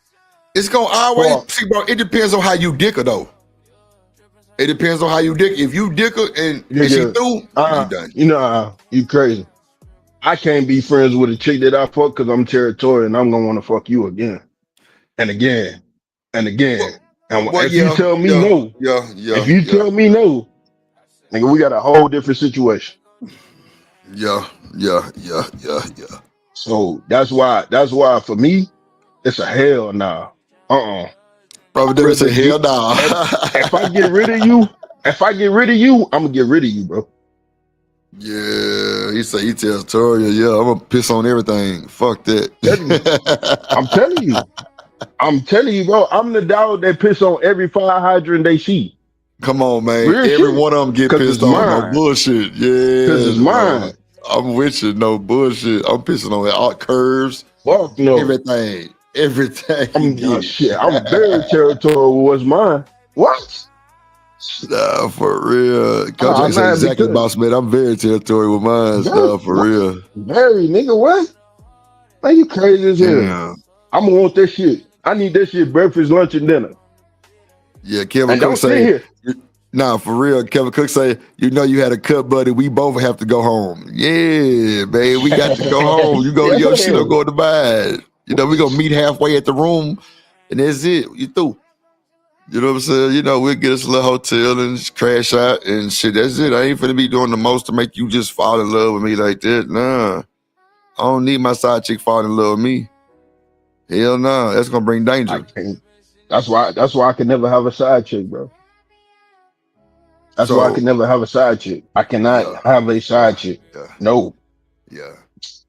It's gonna always see, bro. It depends on how you dick her, though. It depends on how you dick. If you dick her and she through, you done. You know, you crazy. I can't be friends with a chick that I fuck because I'm territorial and I'm gonna want to fuck you again and again and again. If you tell me no, if you tell me no, nigga, we got a whole different situation. Yeah. So that's why for me, it's a hell nah. Bro, there is a hell nah. If I get rid of you, I'm gonna get rid of you, bro. Yeah, he say he tells Toria, yeah, I'm gonna piss on everything. Fuck that. I'm telling you, bro. I'm the dog that piss on every fire hydrant they see. Come on, man. Real every shit. one of them get pissed on. No bullshit. Yeah, because it's mine. I'm with you. No bullshit. I'm pissing on all curves. Fuck no. Everything. I'm very territorial with what's mine. What? Nah, for real. Coach said exactly boss man. I'm very territorial with mine. Nah, for real. Very, nigga, what? Man, you crazy as hell. Yeah. I'm gonna want that shit. I need that shit breakfast, lunch, and dinner. Yeah, Kevin Cook say, nah, for real. Kevin Cook say, you know you had a cut, buddy. We both have to go home. Yeah, babe, we got to go home. You go to your shit or go to bed. You know, we gonna meet halfway at the room, and that's it. You through. You know what I'm saying? You know, we'll get us a little hotel and just crash out and shit. That's it. I ain't finna be doing the most to make you just fall in love with me like that. Nah. I don't need my side chick falling in love with me. Hell no. Nah. That's gonna bring danger. I can't. That's why I can never have a side chick, bro. That's why I can never have a side chick. I cannot have a side chick. No. Yeah.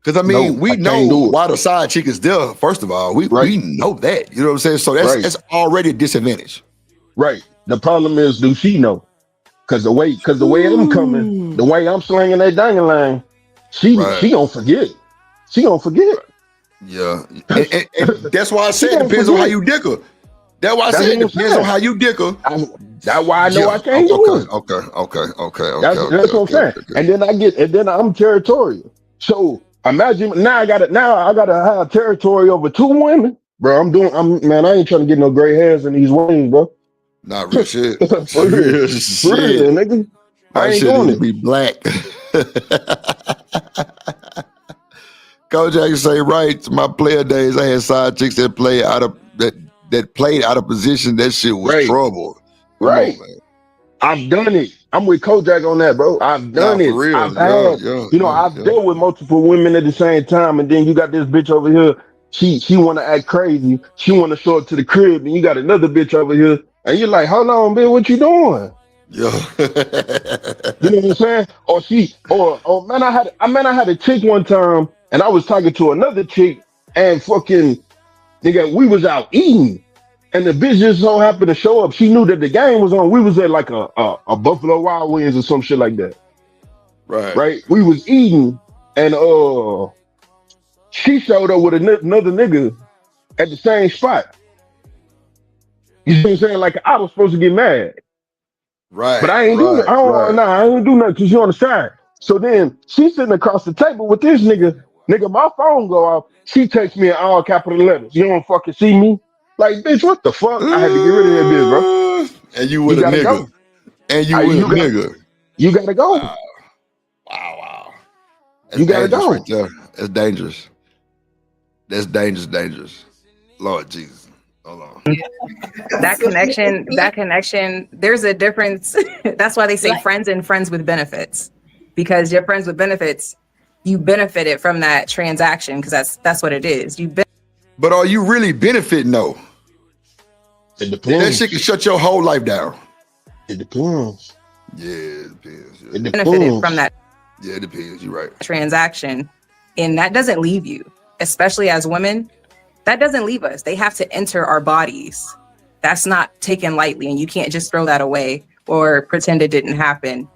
Because I mean, we know why the side chick is there. First of all, we know that. You know what I'm saying? So that's already a disadvantage. Right. The problem is, do she know? Because the way I'm coming, the way I'm slinging that dangling, she gonna forget. She gonna forget. Yeah. and that's why I said it depends on how you dick her. That's why I said it depends on how you dick her. That's why I know I can't do it. Okay. That's what I'm saying. And then I'm territorial. So imagine now I gotta have territory over two women, bro. Man, I ain't trying to get no gray hairs in these wings, bro. Not real shit. For real, nigga. I ain't doing it. Be black. Kojak say right to my player days. I had side chicks that played out of position. That shit was trouble. Right. On, I've done it. I'm with Kojak on that, bro. I've done it. For real. I've dealt with multiple women at the same time, and then you got this bitch over here. She want to act crazy. She want to show up to the crib, and you got another bitch over here, and you're like, "Hold on, bitch, what you doing?" Yeah. You know what I'm saying? Or man, I had a chick one time, and I was talking to another chick, and fucking nigga, we was out eating. And the bitch just so happened to show up. She knew that the game was on. We was at like a Buffalo Wild Wings or some shit like that. Right. We was eating, and she showed up with another nigga at the same spot. You see what I'm saying? Like I was supposed to get mad. Right. But I ain't do that. I ain't do nothing because she on the side. So then she's sitting across the table with this nigga. Nigga, my phone go off. She texts me in all capital letters. You don't fucking see me? Like, bitch, what the fuck? I had to get rid of that bitch, bro. And you with a nigga. Go. And you with a nigga. You gotta go. Wow. You gotta go. Right there. That's dangerous. That's dangerous. Lord Jesus. Hold on. That connection, there's a difference. That's why they say friends and friends with benefits. Because you're friends with benefits, you benefited from that transaction because that's what it is. But are you really benefiting though? It depends. That shit can shut your whole life down. It depends. Yeah, it depends. It benefited from that. Yeah, it depends. You're right. Transaction. And that doesn't leave you, especially as women. That doesn't leave us. They have to enter our bodies. That's not taken lightly, and you can't just throw that away or pretend it didn't happen.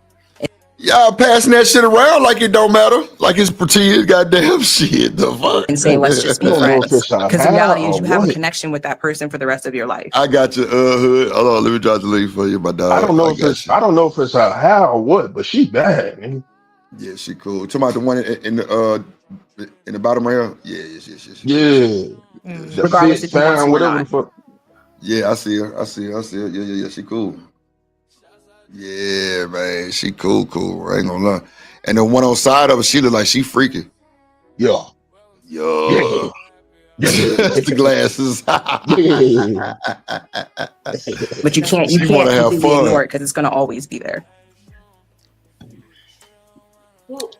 Y'all passing that shit around like it don't matter, like it's pretend goddamn shit. The fuck? And say, let's just be friends. Because the reality is you have a connection with that person for the rest of your life. I got you, Hood. Hold on, let me drop the link for you, my dog. I don't know if it's a how or what, but she bad, man. Yeah, she cool. Talking about the one in the bottom rail. Yes. Yeah. Regardless if you want to or whatever not. the fuck. Yeah, I see her. Yeah, she cool. Yeah, man, she cool. I ain't gonna lie. And the one on side of her, she look like she freaking. Yeah. The glasses. But you can't She wanna have completely fun. ignore it because it's gonna always be there.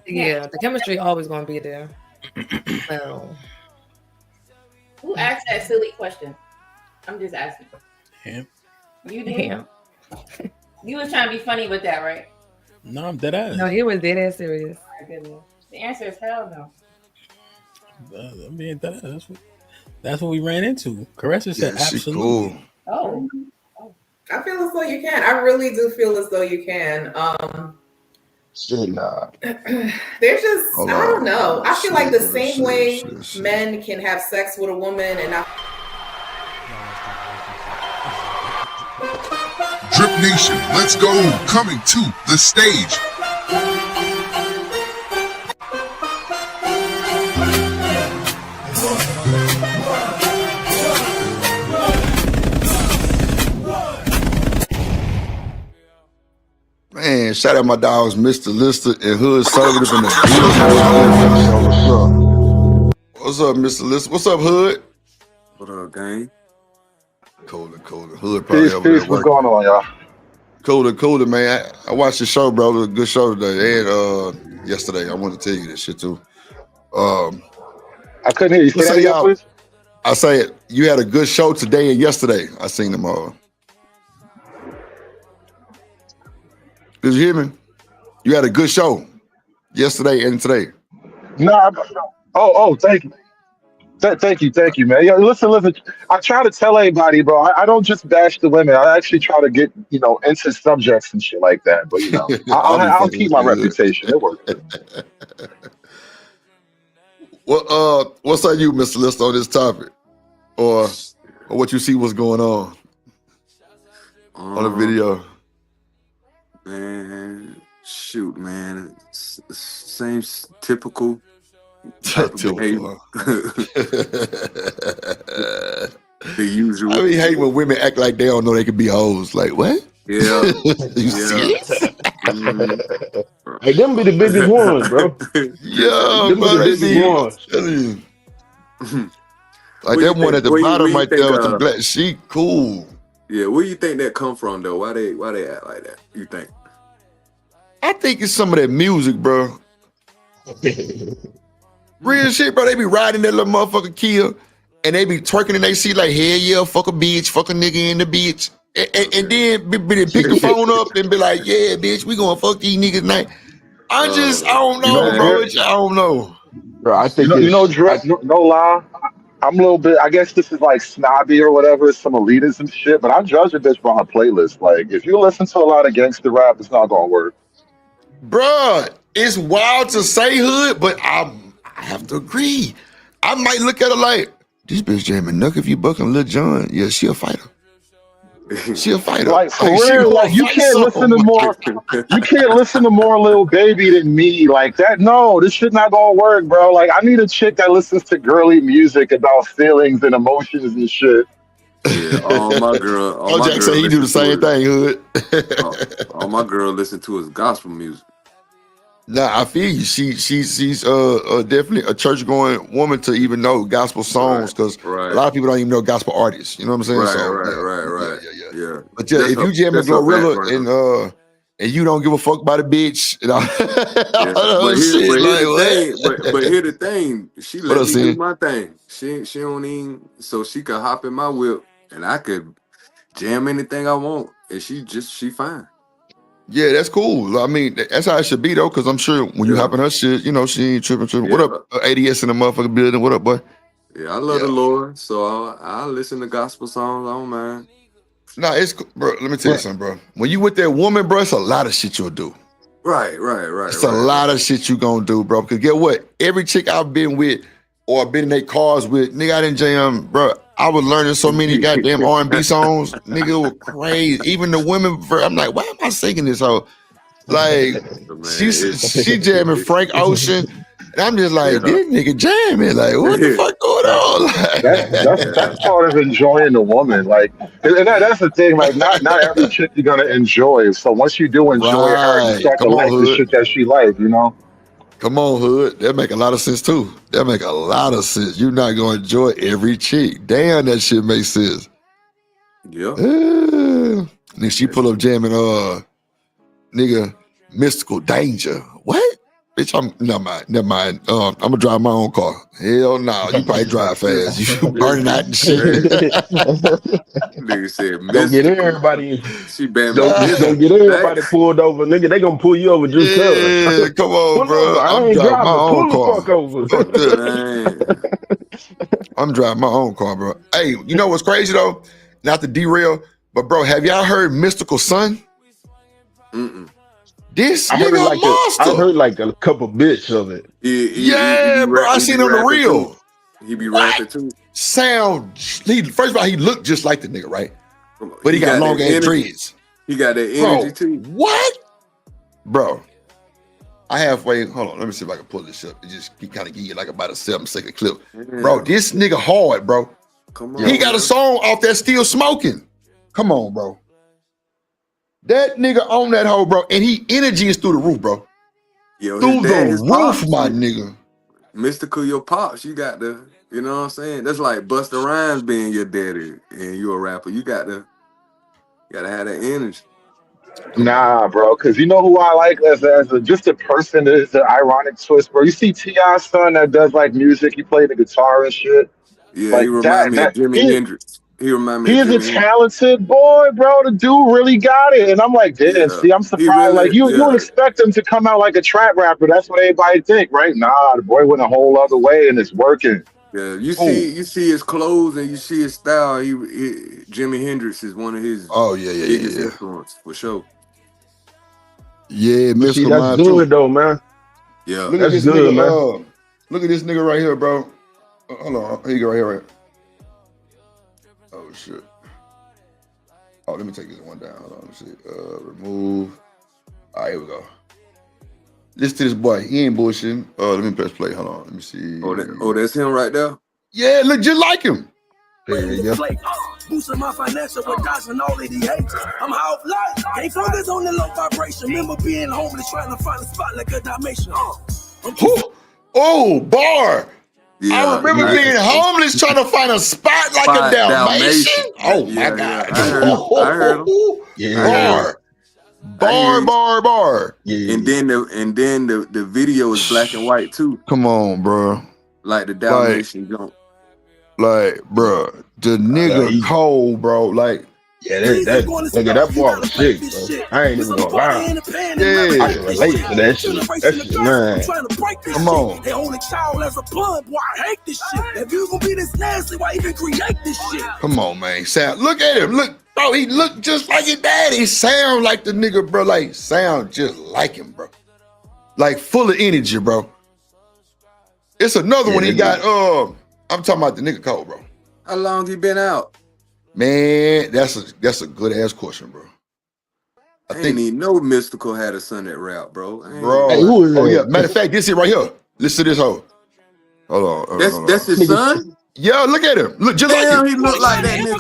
Yeah, the chemistry always gonna be there. Who asked that silly question? I'm just asking. Him. You did. Him. You was trying to be funny with that, right? No, I'm dead ass. No, he was dead ass serious. My goodness. The answer is hell no. I'm being dead ass. That's what we ran into. Caressa said Yeah, she absolutely. cool. Oh. I feel as though you can. I really do feel as though you can. Shit, nah. There's just, Hold I don't on. know. I feel like the same way Shit. men can have sex with a woman and not. Drip Nation, let's go. Coming to the stage. Man, shout out my dogs, Mr. Lister and Hood Service in the What's up, Mr. Lister? What's up, Hood? What up, gang? Colder. Hood probably over there What's working. going on, y'all? Colder, man. I watched the show, bro. It was a good show today. And yesterday. I wanted to tell you this shit too. I couldn't hear you. Say Let's that say again, y'all- please. I say it. You had a good show today and yesterday. I seen them all. Did you hear me? You had a good show yesterday and today. No. Thank you. Thank you, man. Yeah, listen. I try to tell everybody, bro. I don't just bash the women. I actually try to get into subjects and shit like that. But I'll keep my reputation. It works. Well, what's on you, Mr. List, on this topic, or what you see what's going on the video? Man, shoot, man. Same typical type of behavior. The usual. I mean, hate when women act like they don't know they can be hoes. Like, what? Yeah. You serious? Hey, them be the biggest ones, bro. Yeah, Them be bro, the they biggest be. ones. Like What that you one think- at the what you- bottom what you right there think, with the black. She cool. Yeah, where you think that come from though? Why they act like that? You think? I think it's some of that music, bro. Real shit, bro. They be riding that little motherfucker Kia, and they be twerking in they seat like, hell yeah, fuck a bitch, fuck a nigga in the bitch. And then pick the phone up and be like, yeah, bitch, we gonna fuck these niggas tonight. I don't know, man. bro. I don't know. Bro, I think no lie. I'm a little bit. I guess this is like snobby or whatever. Some elitism shit. But I judge a bitch by her playlist. Like, if you listen to a lot of gangster rap, it's not gonna work. Bruh, it's wild to say Hood, but I have to agree. I might look at her like, this bitch jamming Nuck if you bucking Lil Jon. Yeah, she a fighter. She a fighter. Like for Like, she real, gonna like you fight can't listen to something. more. You can't listen to more Lil Baby than me. Like that. No, this shit not gonna work, bro. Like I need a chick that listens to girly music about feelings and emotions and shit. Yeah, all my girl. All my Jack girl say he do the listen same to thing, Hood. all my girl listen to is gospel music. Nah, I feel you. She's definitely a church going woman to even know gospel songs because a lot of people don't even know gospel artists. You know what I'm saying? Right. Yeah. But yeah, That's if her- you jamming that's her Glorilla background. and you don't give a fuck about a bitch, and all But shit, here's like, the what? thing. But here's the thing. She What let else, me do Sin? my thing. She don't even so she could hop in my whip and I could jam anything I want and she fine. Yeah, that's cool. I mean, that's how it should be though, because I'm sure when you hop in her shit, you know, she ain't tripping. What up, ADS in the motherfucking building? What up, boy? Yeah, I love the Lord, so I listen to gospel songs. I don't mind. Nah, it's bro. Let me tell you something, bro. When you with that woman, bro, it's a lot of shit you'll do. Right. It's a lot of shit you gonna do, bro. Because get what? Every chick I've been with or been in their cars with, nigga, I didn't jam, bro. I was learning so many goddamn R&B songs, nigga, it was crazy. Even the women, I'm like, why am I singing this hoe? Like, she jamming Frank Ocean. And I'm just like, this nigga jamming. Like, what the fuck going on? That's part of enjoying the woman. Like, and that's the thing. Like, not every chick you're gonna enjoy. So once you do enjoy her, you start to like the shit that she like. You know. Come on, Hood. That make a lot of sense too. That make a lot of sense. You're not gonna enjoy every chick. Damn, that shit makes sense. Yeah. Then she pull up jamming, nigga, Mystical Danger. What? Bitch, never mind. I'm gonna drive my own car. Hell no, you probably drive fast. You burning out and shit. Nigga said, Don't get everybody. She banned Don't get everybody pulled over, nigga. They gonna pull you over just cause. Yeah, come on, bro. I I'm ain't driving driving. my own Pull car. the fuck over. I'm driving my own car, bro. Hey, you know what's crazy though? Not to derail, but bro, have y'all heard Mystical Sun? This I nigga heard monster. I heard like a couple bits of it. Yeah, bro. I seen him the reel. He be rapping too. First of all, he looked just like the nigga, right? But he got long ass dreads. He got that energy too. What? Bro. I halfway, hold on, let me see if I can pull this up. It just kind of give you like about a 7-second clip. Bro, this nigga hard, bro. Come on. He got a song off that Still Smoking. Come on, bro. That nigga on that hoe, bro, and he energy is through the roof, bro. Yo, through the his roof, pops, my nigga. Mystical, your pops. You got the, you know what I'm saying? That's like Busta Rhymes being your daddy, and you a rapper. You gotta have that energy. Nah, bro, because you know who I like as just a person is the ironic twist, bro. You see T.I.'s son that does like music, he play the guitar and shit. Yeah, like he remind me of Jimi Hendrix. He remind me. He of is a Jimi talented boy, bro. The dude really got it, and I'm like, damn. Yeah, See, I'm surprised. really- like you yeah. would expect him to come out like a trap rapper. That's what everybody think, right? Nah, the boy went a whole other way, and it's working. Yeah, you see his clothes and you see his style. He Jimi Hendrix is one of his biggest influence for sure. Yeah, See, Mystical that's Mind good too. though, man. Yeah, Look at That's this good, nigga. man. Look at this nigga right here, bro. Hold on. Here you go, right here, right. Oh shit. Oh, let me take this one down. Hold on. Let me see. Remove. All right, here we go. Listen to this boy. He ain't bullshitting. Let me press play. Hold on. Let me see. Oh, that's him right there. Yeah, look just like him. Boosting my financial with Dodge and all of the haters. I'm half life. Can't focus on the low vibration. Remember being homeless trying to find a spot like a Dalmatian. Oh, bar. Yeah, I remember being homeless trying to find a spot like a Dalmatian. Oh my God. I heard him. Bar. Yeah. And then the video is black and white too. Come on, bro. Like the Dalmatian jump. Like, bro, the nigga cold, bro. Like, that boy was sick, bro. I ain't even gonna lie. Yeah, I can relate to that shit. That shit, man. Come on. They only child as a blunt. Boy, I hate this shit. If you gonna be this nasty, why even create this shit? Come on, man. Sound. Look at him. Look, bro. He look just like his daddy. Sound like the nigga, bro. Like, sound just like him, bro. Like, full of energy, bro. It's another one he got. I'm talking about the nigga cold, bro. How long he been out? Man, that's a good ass question, bro. I think he know Mystical had a son that rap, bro. Bro. Hey, who is that? Oh yeah. Matter of fact, this it right here. Listen to this hoe. Hold on. That's his son? Yeah, look at him. Look just Damn, like him. he look like that nigga,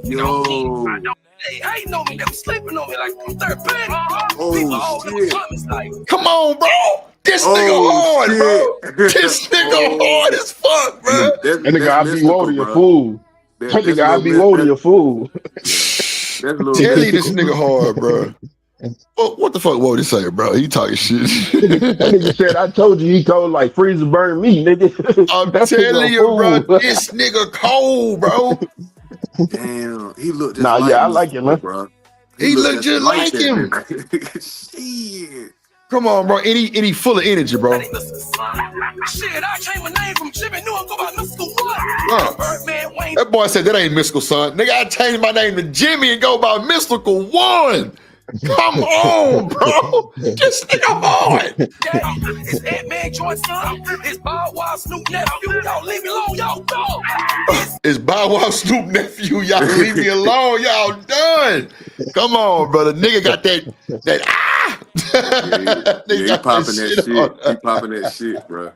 bro. Yo. Hey, I ain't know me. They was sleeping on me like I'm third bed. Oh, shit. Come on, bro. This nigga hard, bro. This nigga hard as fuck, bro. That nigga I be loading a fool. That nigga I be loading a fool. Tell you this nigga hard, bro. What the fuck Wody say, bro? He talking shit. That nigga said, I told you he cold like freezer burn me, nigga. I'm telling you, bro. This nigga cold, bro. Damn, he looked just I like it, man. bro. He looked just like him. Shit. Come on, bro. And he full of energy, bro. Shit, I changed my name from Jimmy. Knew I go by Mr. What? Birdman Wayne. That boy said that ain't Mystical, son. Nigga, I changed my name to Jimmy and go by Mystical One. Come on, bro. This nigga hard. It's Ant-Man George son. It's Bow Wow Snoop nephew. Y'all leave me alone. Y'all go. It's Bow Wow Snoop nephew. Y'all leave me alone. Y'all done. Come on, brother. Nigga got that he popping that shit. He popping that shit, bro.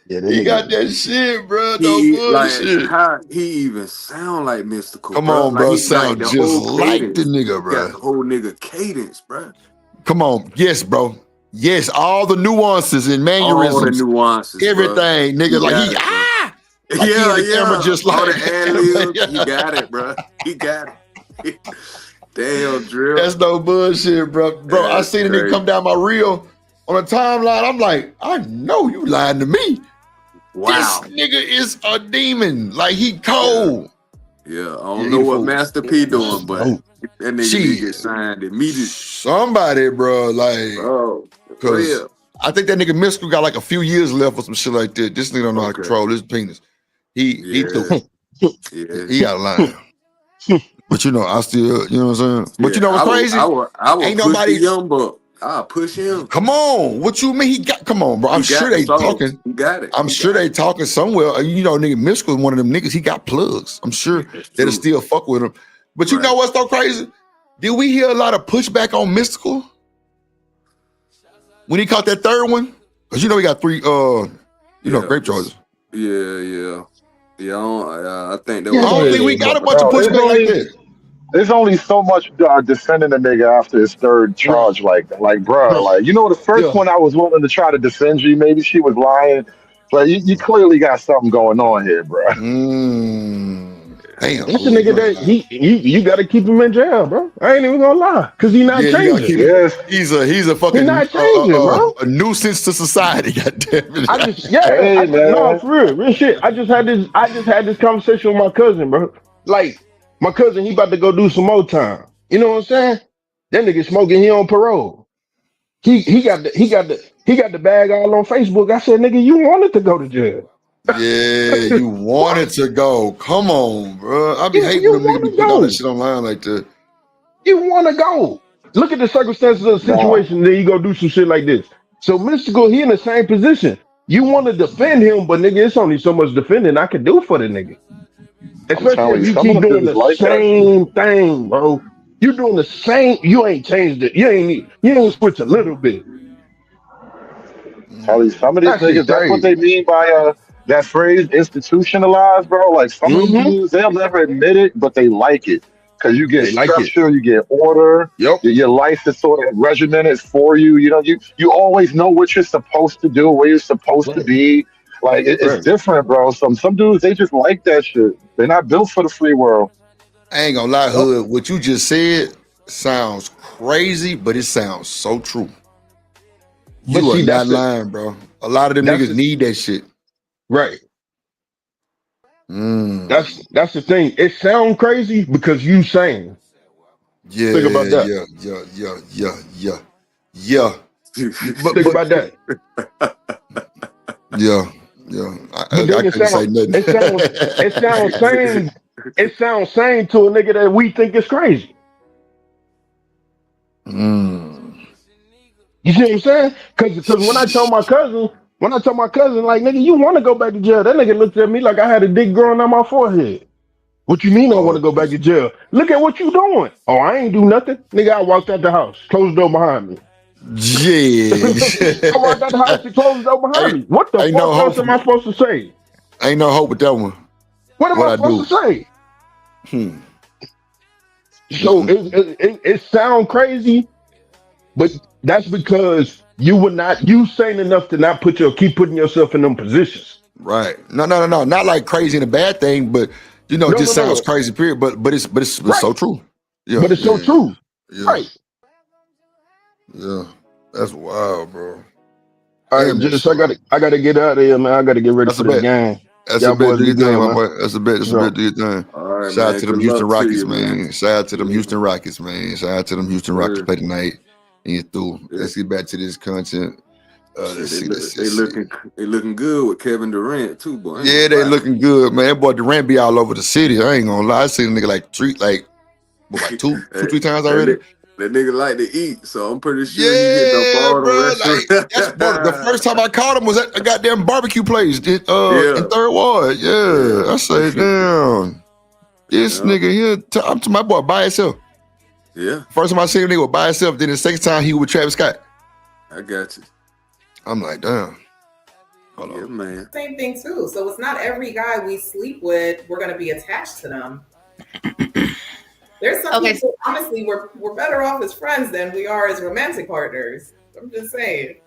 Yeah, he got that shit, bro. No bullshit. Like, how he even sound like Mystical? Come bro. on, bro. Like, Sound the just whole like cadence. the nigga, bro. Got the whole nigga cadence, bro. Come on. Yes, bro. Yes, all the nuances and mannerisms. All the nuances, everything, bro. nigga. Like he got it, like he yeah, in the camera just all like the ad-libs. He got it, bro. He got it. Damn, Drill. That's no bullshit, bro. Bro, I That's seen a nigga crazy. come down my reel on a timeline. I'm like, I know you lying to me. Wow. This nigga is a demon. Like he cold. Yeah, I don't know what Master P doing, but that nigga Shit. need to get signed immediately. Somebody, bro. Like, bro, because I think that nigga Mystical got like a few years left or some shit like that. This nigga don't know how to control his penis. He threw. He got a line. But you know, I still, you know what I'm saying? But you know what's crazy? I would Ain't push nobody. the young buck. I'll push him. Come on. What you mean? He got, come on, bro. I'm He got sure the they sauce. talking. He got it. I'm He sure got they talking somewhere. You know, nigga Mystical is one of them niggas. He got plugs. I'm sure that'll still fuck with him. But you know what's so crazy? Did we hear a lot of pushback on Mystical when he caught that third one? Because you know he got three, grape charges. Yeah. I think that I don't think we got a bunch of pushback like that. There's only so much defending the nigga after his third charge, like, bro, like, you know, the first one I was willing to try to defend you. Maybe she was lying, but you clearly got something going on here, bro. Damn, that's a nigga that you got to keep him in jail, bro. I ain't even gonna lie, cause he's not changing. He's a fucking He's not changing, bro. A nuisance to society. Goddamn it! I just no, for real shit. I just had this conversation with my cousin, bro. Like my cousin, he about to go do some more time. You know what I'm saying? That nigga smoking. He on parole. He got the bag all on Facebook. I said, nigga, you wanted to go to jail. Yeah, you wanted to go. Come on, bro. I be hating them niggas be putting all that shit online like that. You want to go. Look at the circumstances of the situation, then you go do some shit like this. So Mystical, he in the same position. You want to defend him, but nigga, it's only so much defending I can do for the nigga. Especially if you keep doing the same thing, bro. You doing the same. You ain't changed it. You ain't switch a little bit. Some of these niggas, that's what they mean by that phrase institutionalized, bro. Like some of these dudes, they'll never admit it, but they like it. Because you get structure, you get order. Your life is sort of regimented for you. You know, you always know what you're supposed to do, where you're supposed to be. Like it's different, bro. Some dudes, they just like that shit. They're not built for the free world. I ain't gonna lie, Hood. What you just said sounds crazy, but it sounds so true. You are not lying, bro. A lot of them niggas need that shit. Right. That's the thing. It sounds crazy because you saying. Yeah. Think about that. Yeah. Think about that. Yeah. I couldn't say nothing. It sounds sane to a nigga that we think is crazy. You see what I'm saying? Because when I told my cousin, like, nigga, you want to go back to jail? That nigga looked at me like I had a dick growing on my forehead. What you mean I want to go back to jail? Look at what you doing. Oh, I ain't do nothing. Nigga, I walked out the house, closed the door behind me. Yeah. I walked out the house and closed the door behind me. What the fuck else am I supposed to say? Ain't no hope with that one. What am I supposed to say? So it sounds crazy, but that's because you sane enough to not keep putting yourself in them positions. Right. No. Not like crazy and a bad thing, but you know, it just sounds crazy, period. But it's so true. Yeah. But it's so true. Yeah. Right. Yeah. That's wild, bro. All right, I gotta get out of here, man. I gotta get ready for the game. That's Y'all a bet. boys Do be your thing, good, my man. boy. That's a bet. That's a bet. Do your thing. All right, Shout out man. to them Good Houston luck to Rockets, you, man. man. Shout out to them Houston Rockets, man. Shout out to them Houston Rockets play tonight. And you're through. Let's get back to this content. Let's see. They looking good with Kevin Durant too, boy. Yeah, they looking good, man. That boy Durant be all over the city. I ain't gonna lie. I seen a nigga like two, 3 times already. That nigga like to eat, so I'm pretty sure he hit up all the restaurants. Like, that's the first time I caught him was at a goddamn barbecue place in Third Ward. Yeah. I say, damn, this nigga here. I'm to my boy by himself. Yeah. First time I seen him, nigga was by himself. Then the second time he was with Travis Scott. I got you. I'm like, damn. Hold on. Yeah, man. Same thing too. So it's not every guy we sleep with, we're gonna be attached to them. There's some people, honestly, we're better off as friends than we are as romantic partners. I'm just saying.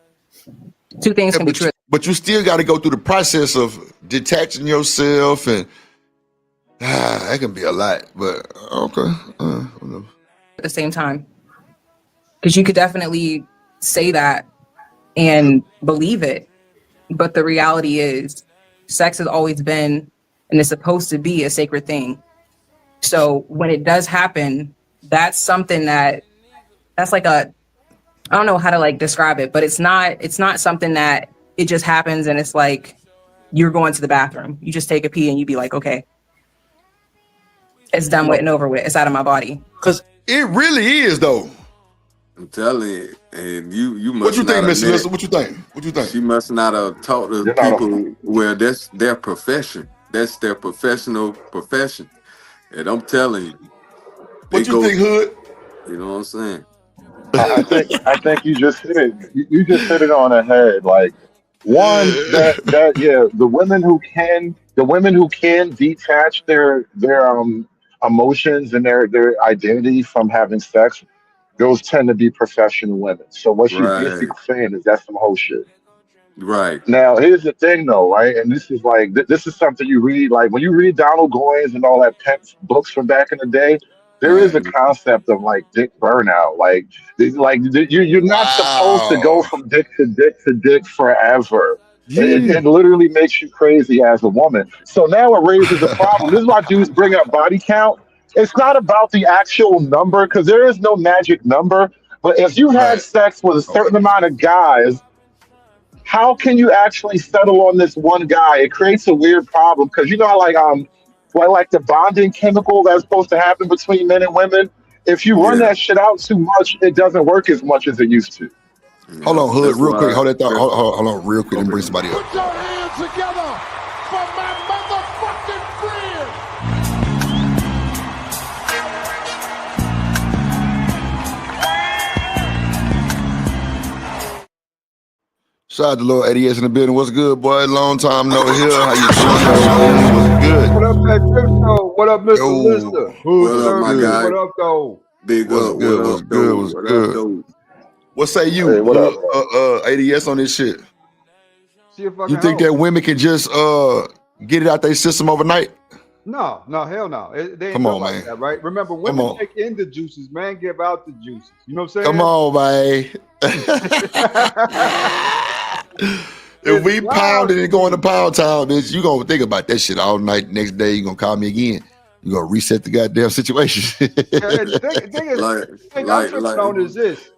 Two things can be true. But you still got to go through the process of detaching yourself, and that can be a lot. But okay, at the same time, because you could definitely say that and believe it, but the reality is, sex has always been and is supposed to be a sacred thing. So when it does happen, that's something that's like I don't know how to like describe it, but it's not something that it just happens and it's like you're going to the bathroom. You just take a pee and you be like, okay, it's done with and over with. It's out of my body. Because it really is though. I'm telling you, and you must. What you think, Miss Melissa? What you think? What you think? She must not have taught the people where that's their profession. That's their professional profession. And I'm telling you. What you think, Hood? You know what I'm saying? I think you just hit it. You just hit it on the head. Like the women who can detach their emotions and their identity from having sex, those tend to be professional women. So what she's basically saying is that's some whole shit. Right. Now, here's the thing, though, right? And this is like, this is something you read, like when you read Donald Goines and all that books from back in the day, there is a concept of like dick burnout. Like you're not supposed to go from dick to dick to dick forever. It literally makes you crazy as a woman. So now it raises a problem. This is why dudes bring up body count. It's not about the actual number, because there is no magic number. But if you had sex with a certain amount of guys, how can you actually settle on this one guy? It creates a weird problem because you know how like the bonding chemical that's supposed to happen between men and women. If you run that shit out too much, it doesn't work as much as it used to. Hold on, Hood, real quick. Hold that thought. Hold on, real quick. Let me bring somebody up. Put your hands together for my motherfucking friend. Shout out to Lord ADS in the building. What's good, boy? Long time no here. How you doing? What's good? What up, that Show? What up, Mr. Lister? What up, my guy? What up, though? Big up. What's good? What's good? What say you? Hey, what up, ADS on this shit. See if I You can think help. that women can just get it out their system overnight? No, hell no. They ain't Come on, like man. that, right? Remember, Come women on. take in the juices, man give out the juices. You know what I'm saying? Come on, man. If we pound it and go into Pound Town, bitch, you gonna think about that shit all night. Next day, you gonna call me again. You gonna reset the goddamn situation. Yeah, the thing is, thing I'm tripping on is this.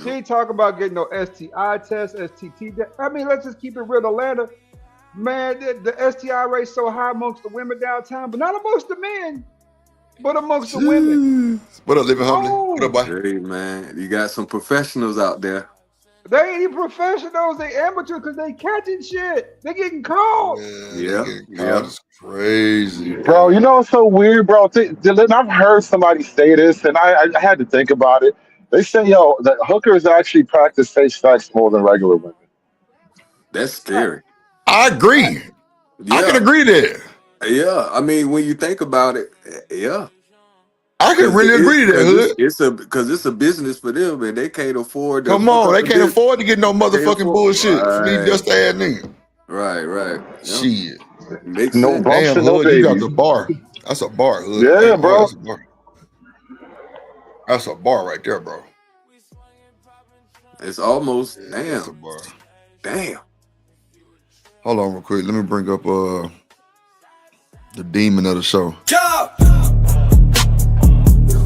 She ain't talking about getting no STI test, STT. I mean, let's just keep it real, Atlanta. Man, the STI rate so high amongst the women downtown, but not amongst the men, but amongst the women. What up, Living Humbly? What up, boy? Hey, man, you got some professionals out there. They ain't even professionals, they amateurs because they catching shit. They getting caught. Yeah. That's crazy. Bro, you know what's so weird, bro? I've heard somebody say this, and I had to think about it. They say, that hookers actually practice safe sex more than regular women. That's scary. I agree. I can agree there. Yeah, I mean, when you think about it, yeah. I can really agree to that, Hood. Because it's a business for them, and they can't afford. Come on, they can't afford to get no motherfucking bullshit from these dust ass niggas. Right. Shit. Makes No sense. bumps Damn, and no Hood, you got babies. the bar. That's a bar, Hood. Yeah, Hey, bro. That's a bar right there, bro. It's almost That's a damn. bar. Damn. Hold on real quick. Let me bring up The demon of the show. Jump!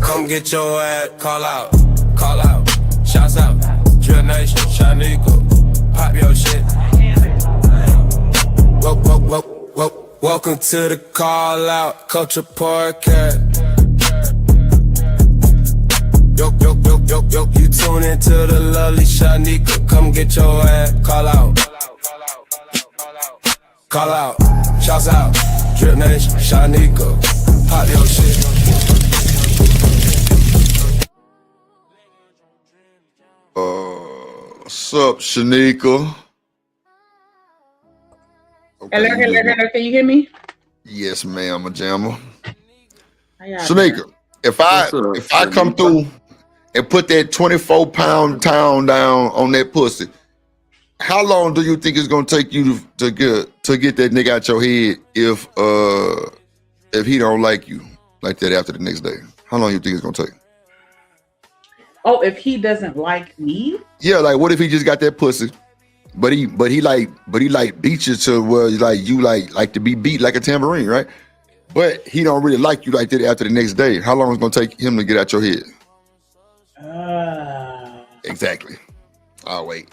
Come get your ass, call out, call out. Shouts out, Drill Nation, Shanico, pop your shit. Welcome to the call out, Culture Podcast. Yo, you tune into the lovely Shanico. Come get your ass, call out. Call out, shouts out, Drip Nation, Shanico, pop your shit. What's up, Shanika? Hello, can you hear me? Yes, ma'am, a jammer. How y'all Shanika, doing? if I come through and put that 24-pound town down on that pussy, how long do you think it's gonna take you to get that nigga out your head if he don't like you like that after the next day? How long you think it's gonna take? Oh, if he doesn't like me? Yeah, like what if he just got that pussy, but he like beat you to where you like to be beat like a tambourine, right? But he don't really like you like that after the next day. How long is it gonna take him to get out your head? Exactly. I'll wait.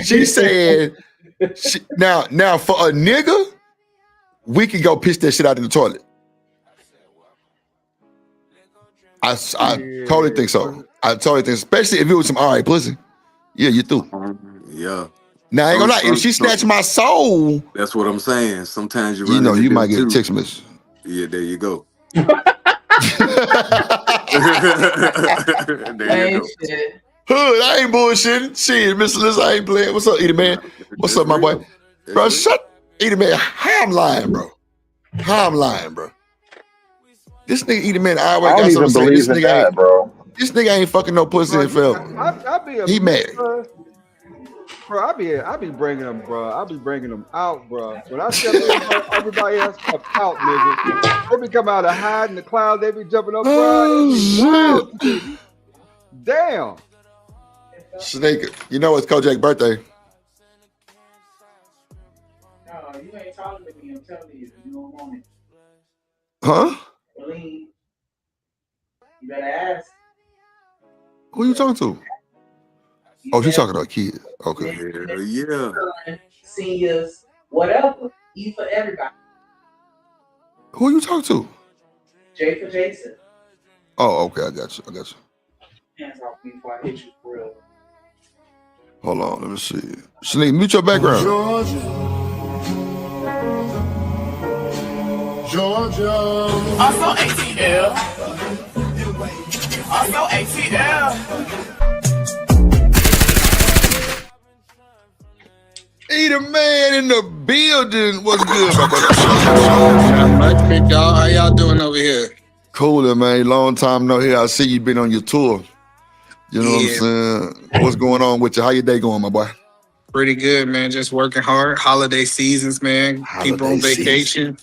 She said, now for a nigga, we can go piss that shit out in the toilet. I totally think so. I totally think, especially if it was some all right pussy. Yeah, you through. Yeah. Now I ain't gonna lie, if she snatched my soul, that's what I'm saying. Sometimes you might get a text message. Yeah, there you go. There you go. Hood, I ain't bullshitting. Shit, Mr. Liz, I ain't playing. What's up, Edie Man? What's up, my boy? Bro, shut Edie Man. How I'm lying, bro? This nigga Edie Man, I don't even believe in that, bro. This nigga ain't fucking no pussy and fell. He mad. Bro, I be bringing them, bro. I be bringing them out, bro. When I step in, everybody else come out, nigga. They be coming out of hiding the clouds. They be jumping up, bro. Shit. Damn. Snake, you know it's Kojak's birthday. No, you ain't talking to me. I'm telling you, you don't want it. Huh? Believe. You better ask. Who you talking to? Oh, she's talking to a kid. Okay. Yeah. Seniors, whatever. E for everybody. Who you talking to? J for Jason. Oh, okay. I got you. Hands off me before I hit you for real. Hold on, let me see. Shanique, mute your background. Georgia. Also ATL. Also ATL. Eat man in the building. What's good, my brother? Y'all, how y'all doing over here? Cooler, man. Long time no here. I see you been on your tour. You know what I'm saying? What's going on with you? How your day going, my boy? Pretty good, man. Just working hard. Holiday seasons, man. People on vacation.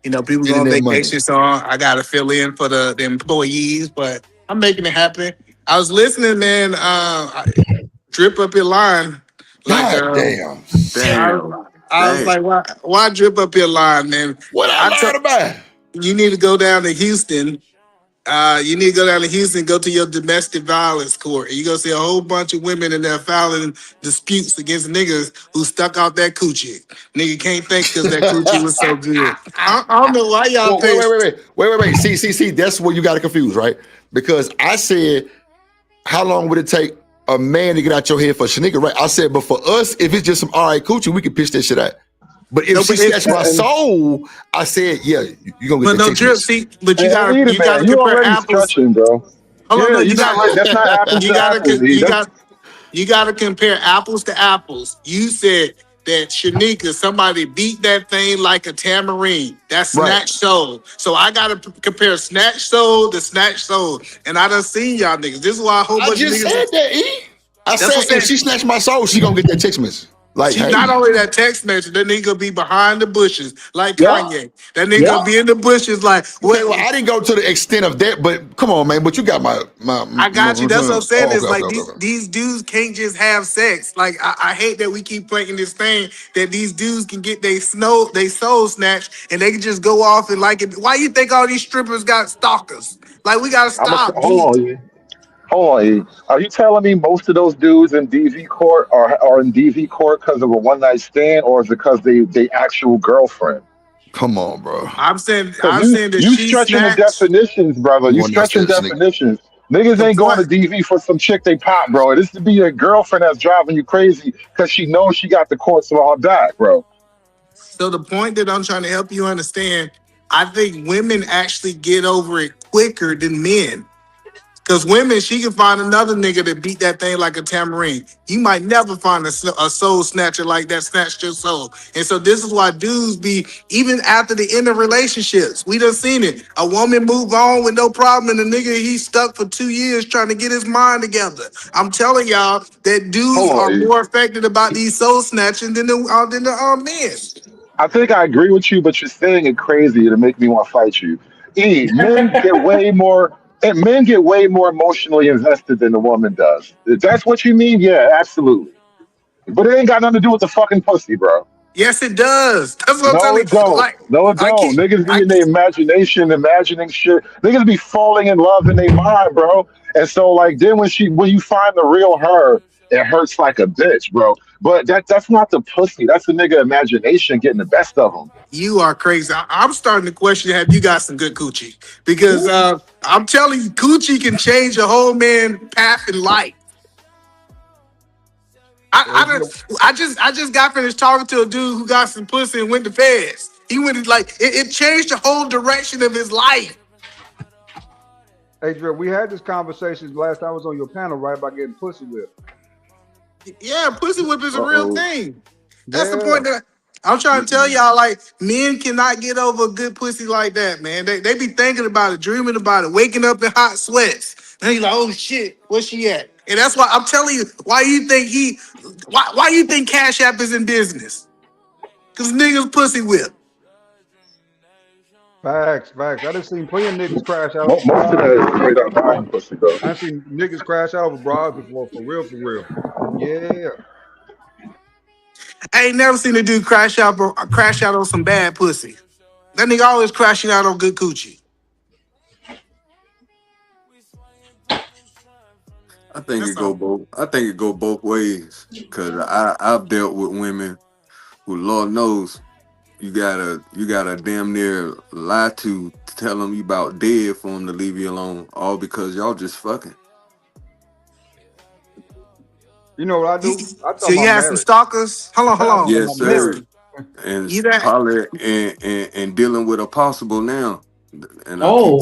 You know, people go on vacation, so I got to fill in for the employees, but I'm making it happen. I was listening, man. Drip up your line. God damn. I was like, why drip up your line, man? What I lied about? You need to go down to Houston. Go to your domestic violence court. And you're going to see a whole bunch of women in there filing disputes against niggas who stuck out that coochie. Nigga can't think because that coochie was so good. I don't know why y'all think. Wait. See, that's what you got to confuse, right? Because I said, how long would it take a man to get out your head for Shanika, right? I said, but for us, if it's just some all right coochie, we can pitch that shit out. But if she snatched my soul, I said, yeah, you're gonna get the Drip, see, but you gotta compare apples. Bro. Hold on, you gotta compare apples to apples. You said that Shanika, somebody beat that thing like a tambourine. That's snatch soul. So I gotta compare snatch soul to snatch soul. And I done seen y'all niggas. This is why a whole bunch of niggas. I said that, E. I said if she snatched my soul, she gonna get that text message. Like, She's hey, not only that text message, that nigga be behind the bushes like Kanye. That nigga Yeah. be in the bushes like, okay, well, I didn't go to the extent of that, but come on, man. But you got my I got you. That's what I'm saying. oh, It's like okay. these dudes can't just have sex. Like I hate that we keep playing this thing that these dudes can get they soul snatched and they can just go off and like it. Why you think all these strippers got stalkers? Like we gotta stop. Hold on, E. Are you telling me most of those dudes in DV court are in DV court because of a one night stand, or is it because they actual girlfriend? Come on, bro. I'm saying that you she stretching the snatched. definitions, brother. You One night stretching stands, nigga. definitions. Niggas The ain't going to point, DV for some chick they pop, bro. This to be a girlfriend that's driving you crazy because she knows she got the courts on her back, bro. so the point that I'm trying to help you understand, I think women actually get over it quicker than men. Because women, she can find another nigga that beat that thing like a tambourine. You might never find a soul snatcher like that snatched your soul. And so this is why dudes be, even after the end of relationships, we done seen it. A woman move on with no problem, and the nigga, he's stuck for 2 years trying to get his mind together. I'm telling y'all that dudes are more affected about these soul snatching than the men. I think I agree with you, but you're saying it crazy to make me want to fight you. Men get way more emotionally invested than the woman does. If that's what you mean, yeah, absolutely. But it ain't got nothing to do with the fucking pussy, bro. Yes, it does. That's what I'm No, telling it don't. Like, No, it don't. Niggas be in their imagination, imagining shit. Niggas be falling in love in their mind, bro. And so, like, then when you find the real her, it hurts like a bitch, bro. But that's not the pussy. That's the nigga imagination getting the best of them. You are crazy. I'm starting to question, have you got some good coochie? Because I'm telling you, coochie can change a whole man path in life. I just got finished talking to a dude who got some pussy and went to feds. He went it changed the whole direction of his life. Hey, Dre, we had this conversation last time I was on your panel, right, about getting pussy whipped. Yeah, pussy whip is a real thing. That's the point that I'm trying to tell y'all. Like, men cannot get over a good pussy like that, man. They be thinking about it, dreaming about it, waking up in hot sweats. And he's like, oh shit, where's she at? And that's why I'm telling you, why you think Cash App is in business? Because niggas pussy whip. Facts. I done seen plenty of niggas crash out. Most of that is straight up buying pussy, though. I seen niggas crash out over bras before, for real. Yeah. I ain't never seen a dude crash out on some bad pussy. That nigga always crashing out on good coochie. I think it go both ways. Cause I've dealt with women who, Lord knows, you gotta damn near lie to tell them you about dead for them to leave you alone, all because y'all just fucking. You know what I do? So you had some stalkers? Hold on. Yes, sir. And probably and dealing with a possible now. And I keep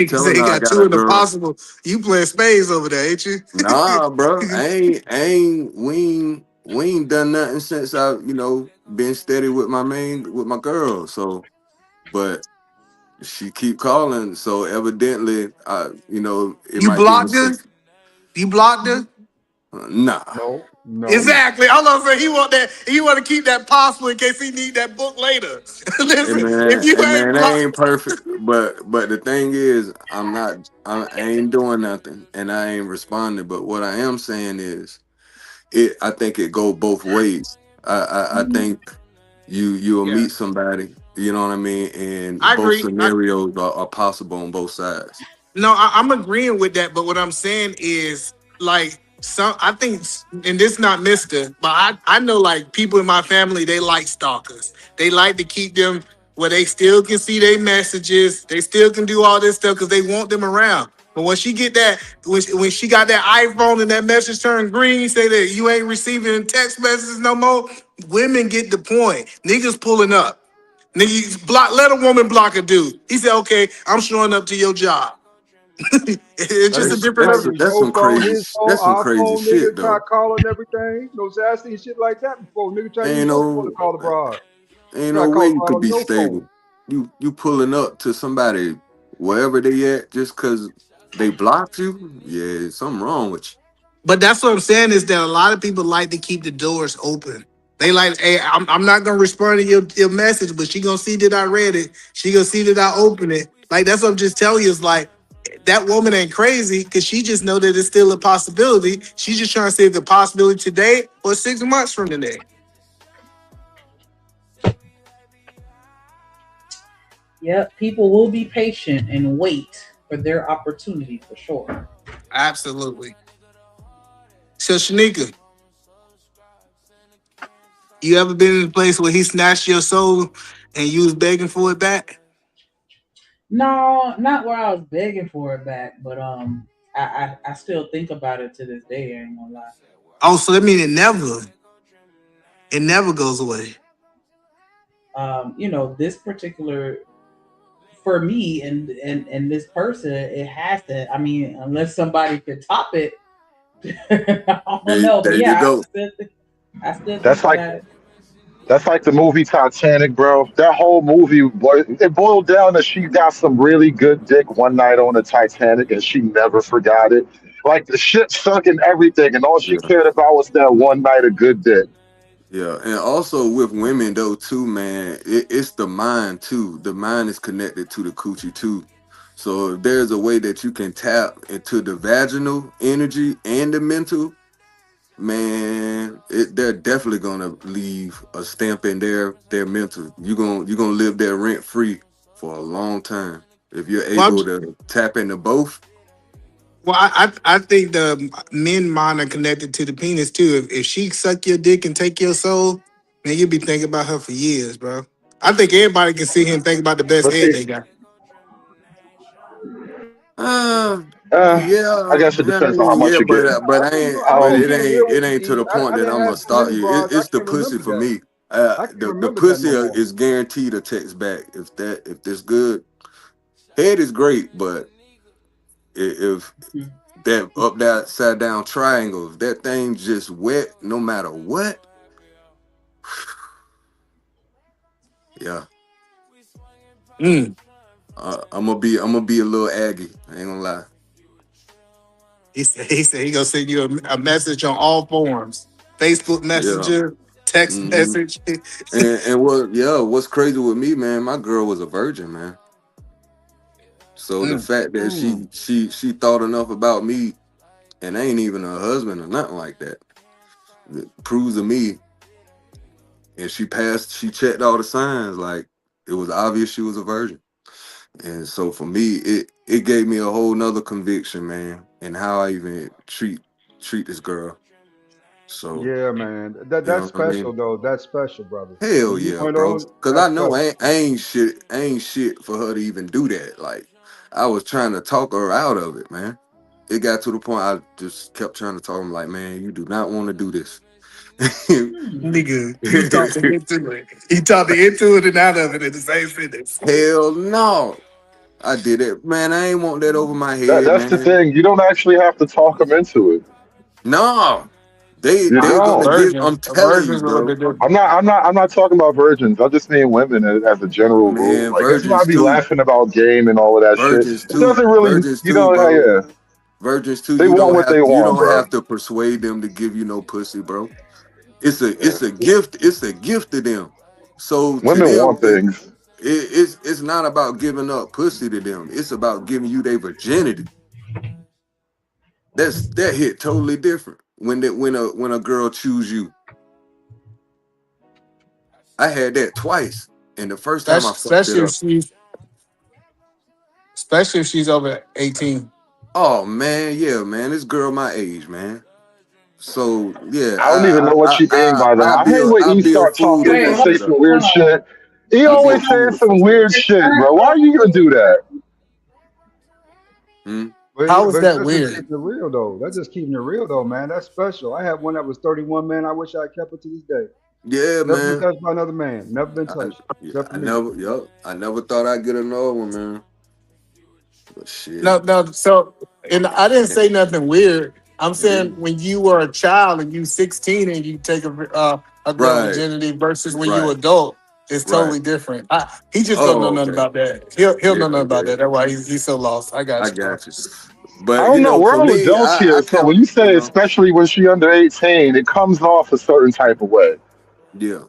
telling you her I got got two a in the girl. possible. You playing spades over there, ain't you? Nah, bro. We ain't done nothing since I, been steady with my girl. So, but she keep calling. So evidently, it You might blocked be her? You blocked her? Nah. No. Exactly. I'm gonna say he want to keep that possible in case he need that book later. Listen, if you ain't That blocked, ain't perfect. But the thing is, I ain't doing nothing and I ain't responding. But what I am saying is, I think it go both ways. I think you'll meet somebody, you know what I mean, and I both agree. scenarios are possible on both sides. No, I'm agreeing with that. But what I'm saying is, like, I think, and this not Mister, but I know, like, people in my family, they like stalkers. They like to keep them where they still can see their messages. They still can do all this stuff because they want them around. But when she get that, when she got that iPhone and that message turned green, say that you ain't receiving text messages no more, women get the point. Niggas pulling up. Niggas let a woman block a dude. He said, okay, I'm showing up to your job. It's just a different. That's some crazy shit, Nigga try though. calling everything. I seen shit like that before. Nigga try to use your phone to call the broad. Ain't no way you could be stable. You pulling up to somebody wherever they at just because they blocked you? Yeah, something wrong with you. But that's what I'm saying is that a lot of people like to keep the doors open. They like, hey, I'm not gonna respond to your message, but she gonna see that I read it. She gonna see that I opened it. Like that's what I'm just telling you. Is like that woman ain't crazy because she just know that it's still a possibility. She's just trying to see if the possibility today or 6 months from today. Yep, people will be patient and wait for their opportunity for sure. Absolutely. So Shanika, you ever been in a place where he snatched your soul and you was begging for it back? No, not where I was begging for it back, but I still think about it to this day. I ain't gonna lie. Oh, so that means it never goes away. You know, this particular for me and this person, it has to. I mean, unless somebody could top it, I don't know. But yeah, I still That's think like about it. that's like the movie Titanic, bro. That whole movie, boy, it boiled down that she got some really good dick one night on the Titanic, and she never forgot it. Like the ship sunk and everything, and all she cared about was that one night of good dick. Yeah, and also with women though too, man, it's the mind too. The mind is connected to the coochie too. So if there's a way that you can tap into the vaginal energy and the mental, man, they're definitely gonna leave a stamp in their mental. You're gonna live there rent free for a long time if you're able to tap into both. Well, I think the men mind are connected to the penis too. If she suck your dick and take your soul, man, you'll be thinking about her for years, bro. I think everybody can sit here and think about the best head they got. Yeah, I guess it depends on how much you get. but it ain't to the point that I'm gonna start you. It's the pussy for me. The pussy is guaranteed a text back if that's good. Head is great, but if that upside down triangle, if that thing just wet, no matter what, yeah. I'm gonna be a little aggy. I ain't gonna lie. He said he gonna send you a message on all forms: Facebook Messenger, text message. and what's crazy with me, man? My girl was a virgin, man. So the fact that she thought enough about me, and ain't even her husband or nothing like that, it proves to me. And she checked all the signs. Like it was obvious she was a virgin. And so for me, it gave me a whole nother conviction, man, and how I even treat this girl. So yeah, man, that's special though. That's special, brother. Hell yeah, bro. Because I know I ain't shit for her to even do that. Like I was trying to talk her out of it, man. It got to the point I just kept trying to talk him like, man, you do not want to do this. Nigga, he talked me into it. He talked me into it and out of it in the same sentence. Hell no. I did it, man. I ain't want that over my head. That's the thing. You don't actually have to talk them into it. No, they're gonna give. I'm telling you, bro. I'm not talking about virgins. I'm just saying women as a general rule. Like everybody be laughing about game and all of that virgins shit. Too. It doesn't really, virgins you know, too, yeah. Virgins too. They want what they want. You don't bro. have to persuade them to give you no pussy, bro. It's a gift. It's a gift to them. So women want things. It's not about giving up pussy to them. It's about giving you their virginity. That hit totally different when a girl choose you. I had that twice, and the first time especially if she's over 18. Oh man, yeah, man, this girl my age, man. So yeah, I don't even know what you mean by that. I hate when you start talking and say some weird shit. He always saying some weird shit, bro. Why are you gonna do that? How is that weird? Keeping it real though. That's just keeping it real though, man. That's special. I have one that was 31, man. I wish I kept it to this day. Yeah, never man. been touched by another man. Never been touched. I never thought I'd get another one, man. But shit. No. So, and I didn't say nothing weird. I'm saying when you were a child and you 16 and you take a girl virginity versus when you adult, it's totally different. He just don't know nothing about that. He'll know nothing about that. That's why he's so lost. I got you. But I don't you know. know, We're for all me, adults here, I so kind when you of, you say, know, especially when she under 18, it comes off a certain type of way. yeah.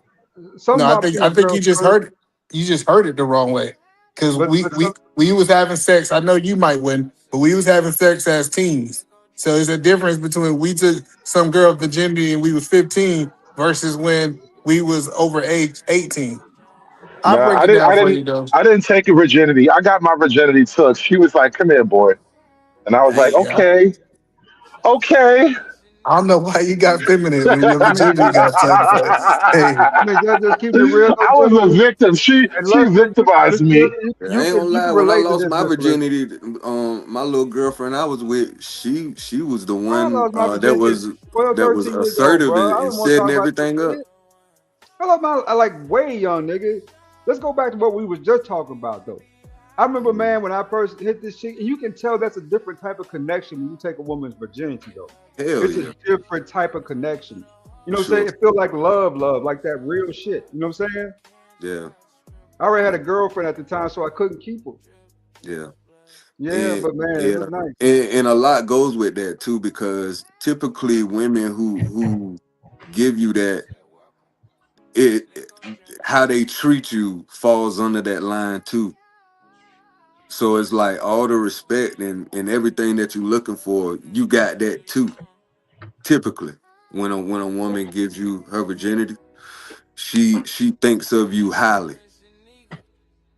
Some No, I about think these girls, heard it. You just heard it the wrong way. Because but some, we was having sex. I know you might win, but we was having sex as teens. So there's a difference between we took some girl virginity and we was 15 versus when we was over age 18. I'll Nah, break I it didn't. down I for didn't. you though. I didn't take a virginity. I got my virginity took. She was like, "Come here, boy," and I was like, Hey, "Okay, okay." I don't know why you got feminine when your virginity got took, but hey, I mean, just keep it real, I though, was a gentlemen. victim. She And she Luscious, victimized me. I ain't gonna you lie. can When I relate to lost this, my Miss Luscious. virginity, my little girlfriend I was with, she was the I one lost my that virginity at was 12, that was 13 years old, assertive bro. I and don't want to setting talk about this everything up. shit. I like way young nigga. Let's go back to what we was just talking about though. I remember, man, when I first hit this shit, and you can tell that's a different type of connection when you take a woman's virginity though. Hell It's yeah, a different type of connection. You know what I'm sure, saying? It feels like love, like that real shit. You know what I'm saying? yeah, I already had a girlfriend at the time, so I couldn't keep her. yeah. Yeah, And but man, it yeah, was nice. and a lot goes with that too, because typically women who give you that, it how they treat you falls under that line too. So it's like all the respect and everything that you're looking for, you got that too. Typically, when a woman gives you her virginity, she thinks of you highly.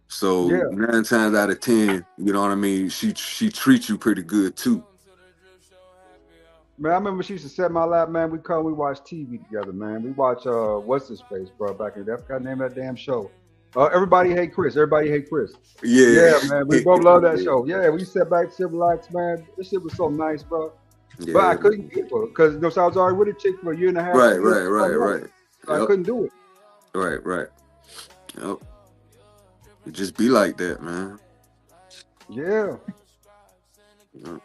So Yeah. 9 times out of 10, you know what I mean, she treats you pretty good too. Man, I remember she used to set my lap, man. We watch TV together, man. We watch what's his face, bro, back in the day. I forgot the name of that damn show. Everybody Hate Chris. Everybody Hate Chris. Yeah, Yeah, man. We both love that show. Yeah, we sat back, sit, relax, man. This shit was so nice, bro. yeah, But I couldn't keep her because you know, so I was already with a chick for a year and a half. right, 2 years. right. So I Yep, couldn't do it. right. Yep. It just be like that, man. Yeah. Yep.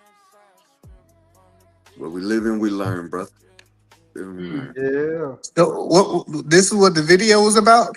Well, we live and we learn, brother. Live and we learn. Yeah. so what? This is what the video was about.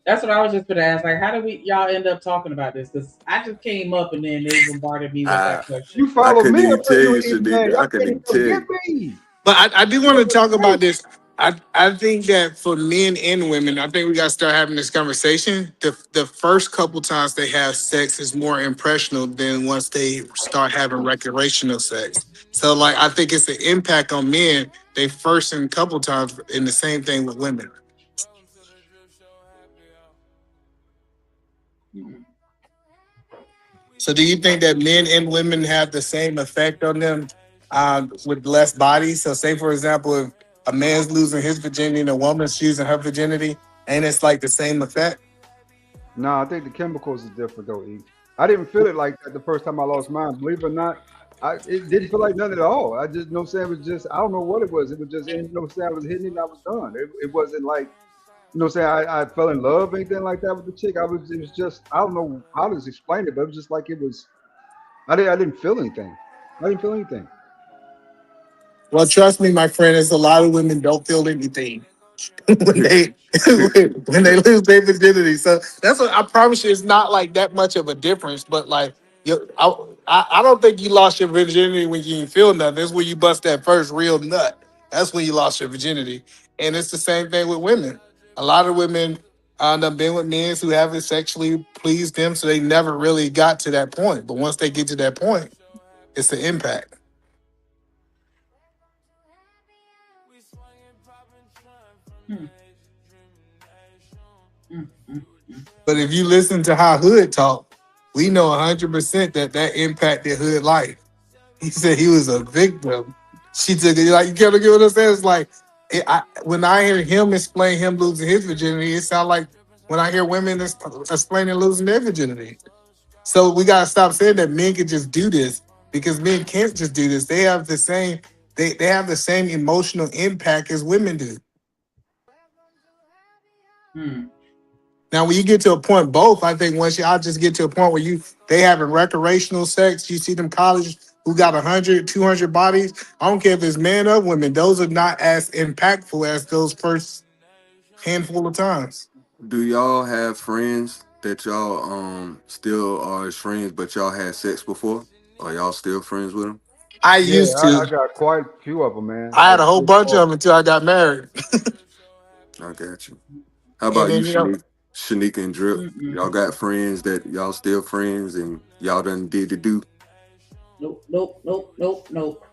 That's what I was just gonna ask. Like, how did y'all end up talking about this? Because I just came up and then they bombarded me with that question. You I follow couldn't me. even I tell thought you you, were eating, man. Shadika. I Y'all couldn't can't even even tell forget you. me. But I do want to talk about this. I think that for men and women, I think we got to start having this conversation. The first couple times they have sex is more impressionable than once they start having recreational sex. So, like, I think it's an impact on men. They first and couple times, and the same thing with women. So, do you think that men and women have the same effect on them with less bodies? So, say for example, if a man's losing his virginity and a woman's losing her virginity, and it's like the same effect. No, I think the chemicals is different though. E. I didn't feel it like that the first time I lost mine. Believe it or not, it didn't feel like nothing at all. I just, you know what I'm saying, it was just, I don't know what it was. It was just, you know what I'm saying, I was hitting it and I was done. It wasn't like, you know what I'm saying, I fell in love, anything like that with the chick. It was just, I don't know how to explain it, but it was just like it was, I didn't feel anything. I didn't feel anything. Well, trust me, my friend, there's a lot of women don't feel anything when they when they lose their virginity. So that's what I promise you. It's not like that much of a difference. But like, I don't think you lost your virginity when you didn't feel nothing. It's when you bust that first real nut. That's when you lost your virginity. And it's the same thing with women. A lot of women end up being with men who haven't sexually pleased them, so they never really got to that point. But once they get to that point, it's the impact. But if you listen to how Hood talk, we know 100% that impacted Hood life. He said he was a victim. She took it like, you get what I'm saying? It's like, when I hear him explain him losing his virginity, it sounds like when I hear women explaining losing their virginity. So we gotta stop saying that men can just do this, because men can't just do this. They have the same, they have the same emotional impact as women do. Now, when you get to a point, both, I think once y'all just get to a point where they having recreational sex, you see them college who got 100, 200 bodies. I don't care if it's men or women. Those are not as impactful as those first handful of times. Do y'all have friends that y'all still are as friends, but y'all had sex before? Are y'all still friends with them? I used I to. got quite a few of them, man. I had a whole bunch of them until I got married. I got you. How And about you, then you know, Shanika and Drip? Y'all got friends that y'all still friends and y'all done did the do? Nope.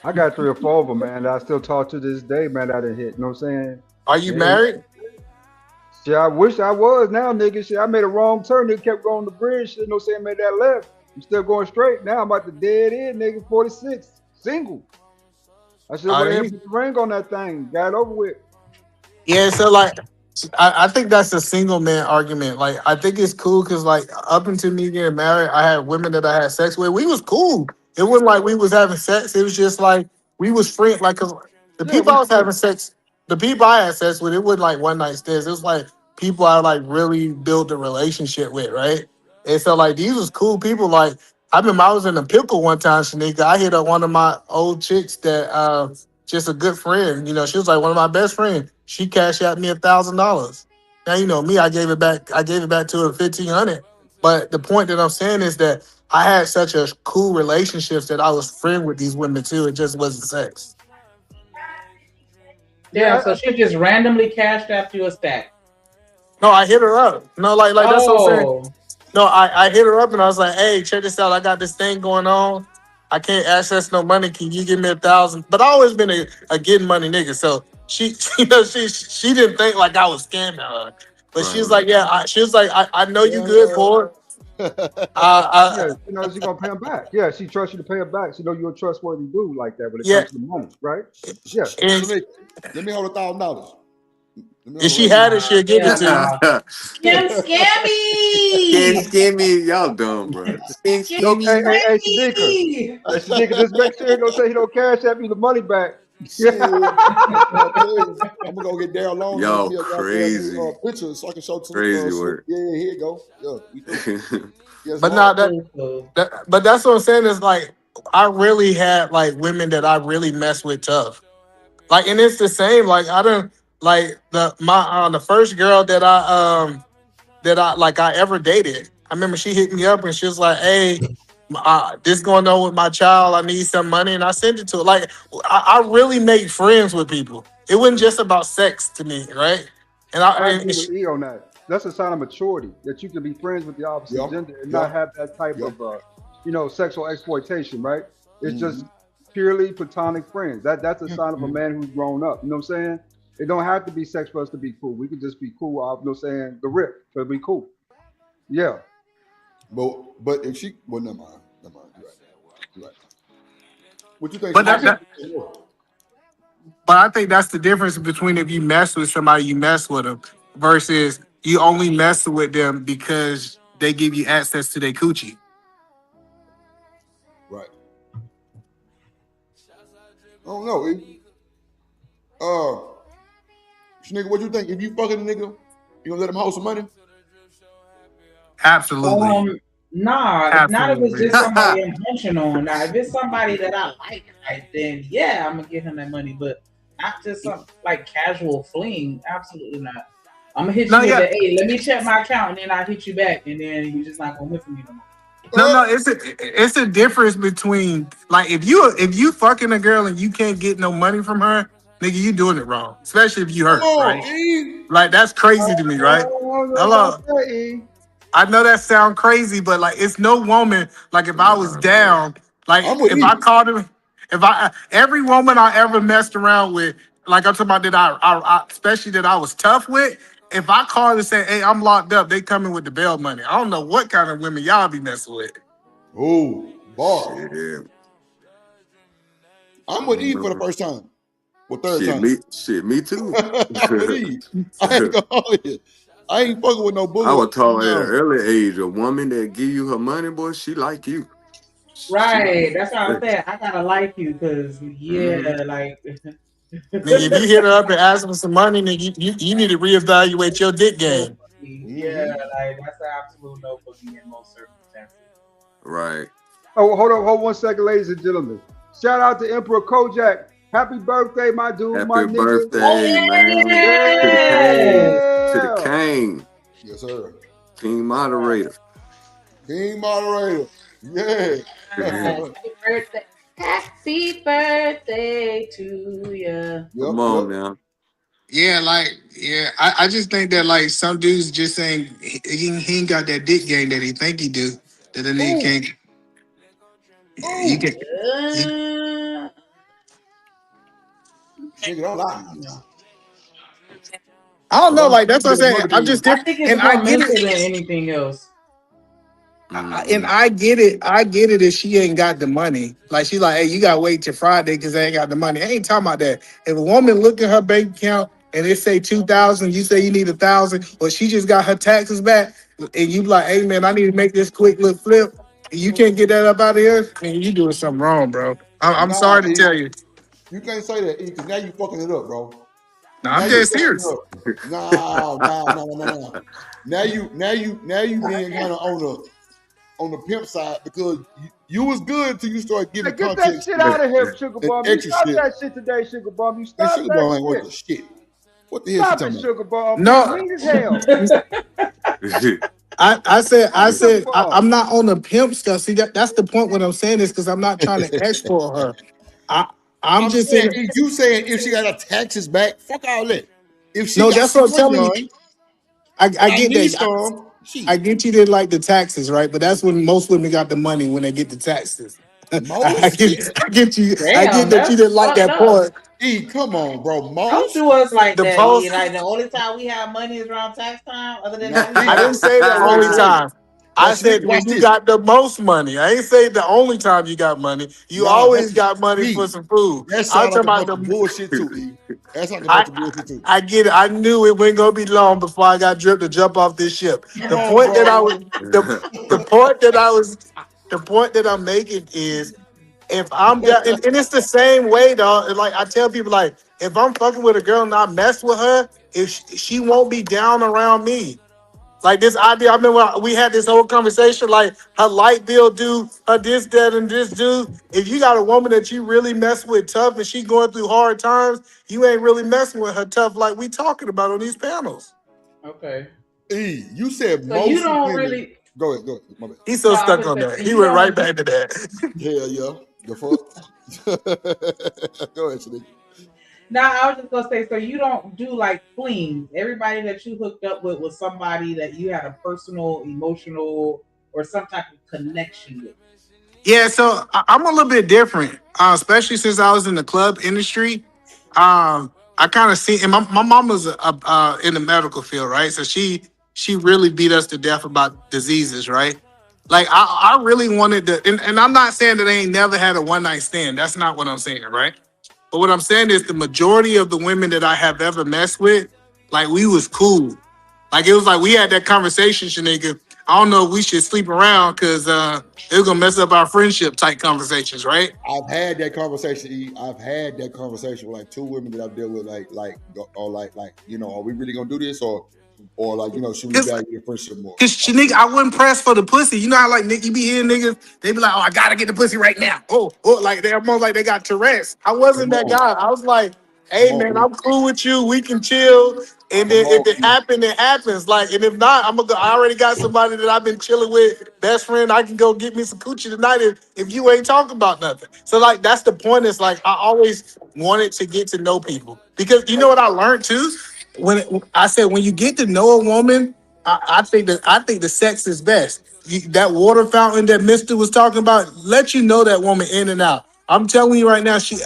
I got 3 or 4 of them, man, that I still talk to this day, man, that I didn't hit. You know what I'm saying? are you Yeah. married? Shit, I wish I was now, nigga. Shit, I made a wrong turn. Nigga kept going the bridge. Shit, you know what I'm saying? Made that left. I'm still going straight. Now I'm about to dead end, nigga. 46, single. I should have put the ring on that thing. Got it over with. Yeah, so like I think that's a single man argument. Like I think it's cool because like up until me getting married, I had women that I had sex with. We was cool. It wasn't like we was having sex. It was just like we was friends. Like 'cause the people I was having sex, the people I had sex with, it wasn't like one night stands. It was like people I like really built a relationship with, right? And so like these was cool people. Like I remember I was in a pickle one time, Shanika. I hit up one of my old chicks that just a good friend. You know, she was like one of my best friends. She cashed out me $1,000. Now you know me, I gave it back to her $1,500. But the point that I'm saying is that I had such a cool relationships that I was friend with these women too. It just wasn't sex. Yeah, so she just randomly cashed after you a stack. No, I hit her up. No, like that's what I'm saying. No, I hit her up and I was like, hey, check this out. I got this thing going on. I can't access no money. Can you give me $1,000? But I always been a getting money nigga. So she didn't think like I was scamming her. But she was like, yeah, I know you good for it. Yeah, you know, she's gonna pay him back. Yeah, she trusts you to pay her back. She know you're a trustworthy dude like that when it comes to the money, right? Yeah. Let me hold $1,000. If she had it, she'll give it to you. Scammy, y'all dumb, bro. Hey, Shanika, just make sure he don't say he don't cash out me the money back. Shit. I'm gonna go get Daryl Long. Y'all crazy. Pictures so I can show to Crazy the work. Yeah, here you go. Yeah, we do. Yes, But now but that's what I'm saying is like I really had like women that I really mess with tough. Like, and it's the same. Like I don't like the first girl that I ever dated. I remember she hit me up and she was like, "Hey, this going on with my child. I need some money," and I sent it to her. Like I really made friends with people. It wasn't just about sex to me, right? And I agree with E on that. That's a sign of maturity that you can be friends with the opposite gender and not have that type of sexual exploitation, right? It's just purely platonic friends. That's a sign of a man who's grown up. You know what I'm saying? It don't have to be sex for us to be cool. We can just be cool off, you know what I'm saying, the rip, but be cool. Yeah. But if she never mind. You're right. What you think? But I think that's the difference between if you mess with somebody, you mess with them, versus you only mess with them because they give you access to their coochie. Right. I don't know. Nigga, what you think? If you fucking a nigga, you gonna let him hold some money? Absolutely. Nah, not if it's just somebody intentional. Now, if it's somebody that I like, then yeah, I'm gonna give him that money. But not just some like casual fling. Absolutely not. I'm gonna hit you with the, hey, let me check my account, and then I'll hit you back, and then you're just not gonna win for me no more. No, it's a difference between like if you fucking a girl and you can't get no money from her, nigga, you doing it wrong. Especially if you hurt, right? Like that's crazy to me, right? Hello. I know that sound crazy, but like it's no woman. Like if I was down, like if I called him, every woman I ever messed around with, like I'm talking about that I especially that I was tough with. If I call and say, "Hey, I'm locked up," they coming with the bail money. I don't know what kind of women y'all be messing with. Oh, bar. I'm with Eve for the first time. Well, third time. Me too. I ain't gonna hold you. I ain't fucking with no bully. I was taught at an early age, a woman that give you her money, boy, she like you. Right. That's what I'm saying. I gotta like you because like. Nigga, if you hit her up and ask for some money, nigga, you need to reevaluate your dick game. Yeah, like that's an absolute no for me in most circumstances. Right. Oh, hold 1 second, ladies and gentlemen. Shout out to Emperor Kojak. Happy birthday, my dude. Happy birthday, man. To the king. Yes, sir. King moderator. Yeah. Happy birthday. Happy birthday to you. Come on now. Yeah, I just think that like some dudes just saying he ain't got that dick game that he think he do. That a nigga can't. You can. Nigga, don't lie. I don't know. Like that's what I'm saying. I'm just I think it's and more I get mental it. than anything else. And I get it. I get it if she ain't got the money. Like she like, hey, you gotta wait till Friday because they ain't got the money. I ain't talking about that. If a woman look at her bank account and it say 2,000, you say you need 1,000, or she just got her taxes back, and you like, hey man, I need to make this quick little flip. And you can't get that up out of here. Man, you doing something wrong, bro. I'm Nah, sorry to E, tell you. you can't say that, E, because now you fucking it up, bro. No, Now I'm you dead fucking serious. it up. No. Now you being kind of on the pimp side because you was good until you start giving Hey, get that context shit out of here, Sugar and Bum. You extra stop shit. that shit today, Sugar Bum. You And stop Sugar that Bum ain't worth shit. a shit. What the hell Stop she it, talking Sugar Bum. No. You mean as hell. I said Sugar Bum. I'm not on the pimp stuff. See that's the point. What I'm saying is because I'm not trying to export her. I'm just saying, saying. you saying if she got her taxes back, fuck all that. If she No, got that's what I'm some telling you. money, I get need that. some. I get you didn't like the taxes, right? But that's when most women got the money when they get the taxes. I get you. I Damn, get that you that's didn't like fucked that up. part. E, come on, bro. Don't Most do us like The that. post. Like the only time we have money is around tax time. Other than no, that, we I didn't don't. say the so wait, only so wait. time. Now, I said Shanique, watch when you this. got the most money. I ain't say the only time you got money. You No, always got money for some food. that I'm sounds like talking a about bunch of bullshit too, E. That sounds like a bunch of bullshit too. I get it. I knew it wasn't gonna be long before I got dripped to jump off this ship. Come on, bro. The point that I'm making is if I'm down, and it's the same way, dog. Like I tell people, like if I'm fucking with a girl and I mess with her, if she won't be down around me. Like this idea, I remember we had this whole conversation. Like her light bill due, her this, that, and this due. If you got a woman that you really mess with tough, and she going through hard times, you ain't really messing with her tough like we talking about on these panels. Okay. E, you said So most you don't women. really. Go ahead. My bad. He's so No, stuck I'm on just that. saying, He you went don't. right back to that. Hell yeah. The fuck. Go ahead, Shanique. Now I was just gonna say, so you don't do like flings. Everybody that you hooked up with was somebody that you had a personal, emotional, or some type of connection with. Yeah, so I'm a little bit different, especially since I was in the club industry. I kind of see, and my mom was in the medical field, right? So she really beat us to death about diseases, right? Like I really wanted to, and I'm not saying that I ain't never had a one night stand. That's not what I'm saying, right? But what I'm saying is the majority of the women that I have ever messed with, like we was cool. Like it was like we had that conversation, Shanika. I don't know if we should sleep around because it was gonna mess up our friendship type conversations, right? I've had that conversation, E. I've had that conversation with like two women that I've dealt with, like, you know, are we really gonna do this or like, you know, should we value the friendship more? Cause Shanika, I wouldn't press for the pussy. You know how like Nick, you be hearing niggas, they be like, oh, I gotta get the pussy right now. Oh, like they're almost like they got Tourette's. I wasn't that guy. I was like, hey man, I'm cool with you. We can chill. And then if it happens, it happens. Like, and if not, I'm gonna go. I already got somebody that I've been chilling with, best friend. I can go get me some coochie tonight if you ain't talking about nothing. So like that's the point. Is like I always wanted to get to know people because you know what I learned too. I said when you get to know a woman, I think the sex is best. That water fountain that Mister was talking about, let you know that woman in and out. I'm telling you right now, she's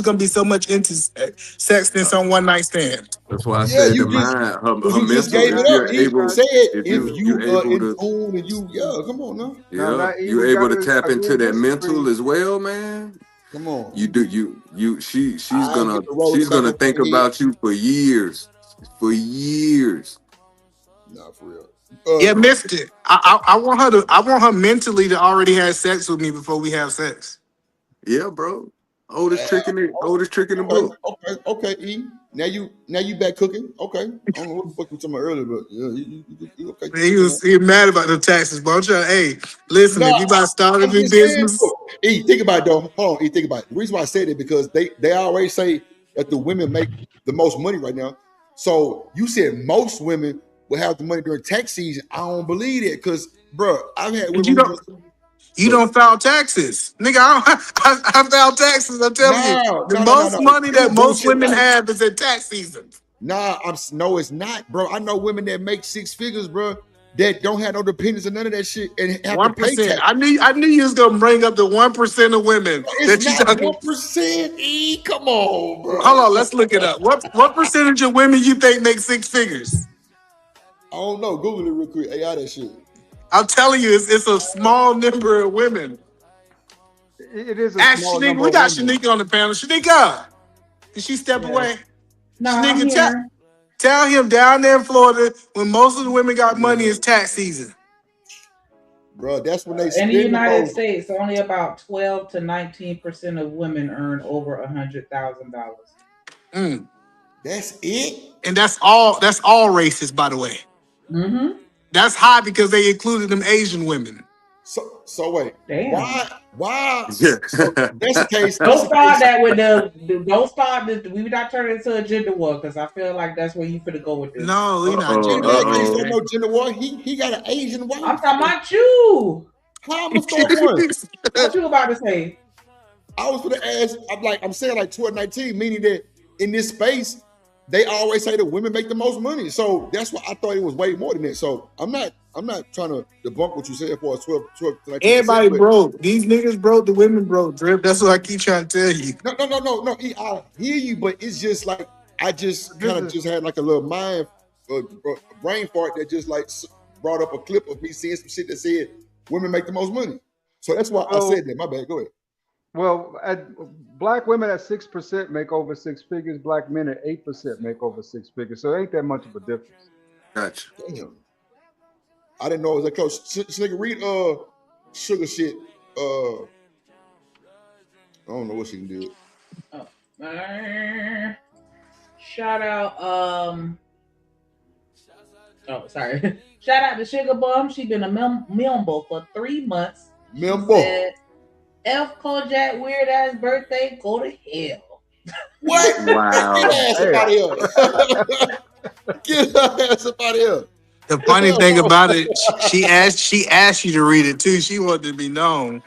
gonna be so much into sex than some one night stand. That's why I Yeah, said the you just mind, her you just mental. gave If it up. you're E able, said if if you you are able in to, tune and come on now. yeah, you We able to gotta tap agree into to that mental disagree. as well, man. Come on. You do she's I ain't gonna get to roll it back over think my head. about you for years. Nah, for real. Yeah, Mister. I want her mentally to already have sex with me before we have sex. Yeah, bro. Oldest trick in the book. Okay, E. Now you back cooking. Okay. I don't know what the fuck you talking about earlier, but yeah, you okay. Man, he mad about the taxes, but I'm trying. Hey, listen, No, if you about to start a I'm new just saying, business, look, E, think about it though. Hold on, E, think about it. The reason why I said it because they always say that the women make the most money right now. So you said most women will have the money during tax season. I don't believe that because, bro, I've had women you who know, just You don't file taxes, nigga. I file taxes. I'm telling you, the most money that most women have is in tax season. Nah, no, it's not, bro. I know women that make 6 figures, bro, that don't have no dependents or none of that shit, and have 1%. to pay tax. I knew you was gonna bring up the 1% of women. It's not 1%. Come on, bro. Hold on, let's look it up. What percentage of women you think make 6 figures? I don't know. Google it real quick. AI that shit. I'm telling you, it's a small number of women. It is a Ask small Shanika. number We of got women. Shanika on the panel. Shanika, did she step away? No, I'm Shanika, here. tell him down there in Florida, when most of the women got money, it's tax season. Bro, that's when they In spend the United most. States, only about 12 to 19% of women earn over $100,000. That's it, and that's all races, by the way. Mm-hmm. That's high because they included them Asian women. So wait, Damn. why? So that's the case. Don't start that with don't start this. We not turn it into a gender war because I feel like that's where you finna go with this. No, we're not gender war. No gender war. He got an Asian wife. I'm talking about you. How I'm gonna start one? What you about to say? I was gonna ask. I'm saying like 2019, meaning that in this space, they always say that women make the most money. So that's why I thought it was way more than that. So I'm not trying to debunk what you said for 12 to 19%. Everybody broke. These niggas broke. The women broke. Drip. That's what I keep trying to tell you. No. I hear you, but it's just like I just kind of just had like a little brain fart that just like brought up a clip of me seeing some shit that said women make the most money. So that's why I said that. My bad. Go ahead. Well, black women at 6% make over 6 figures. Black men at 8% make over 6 figures. So it ain't that much of a difference. Gotcha. Damn. I didn't know it was that close. Nigga, read sugar shit. I don't know what she can do. Shout out. Oh, sorry. Shout out to Sugar Bum. She been a member for 3 months. Member. F. Kojak weird ass birthday. Go to hell. What? Wow. Get her ass somebody else. Get her ass somebody else. The funny thing about it, she asked you to read it too. She wanted to be known.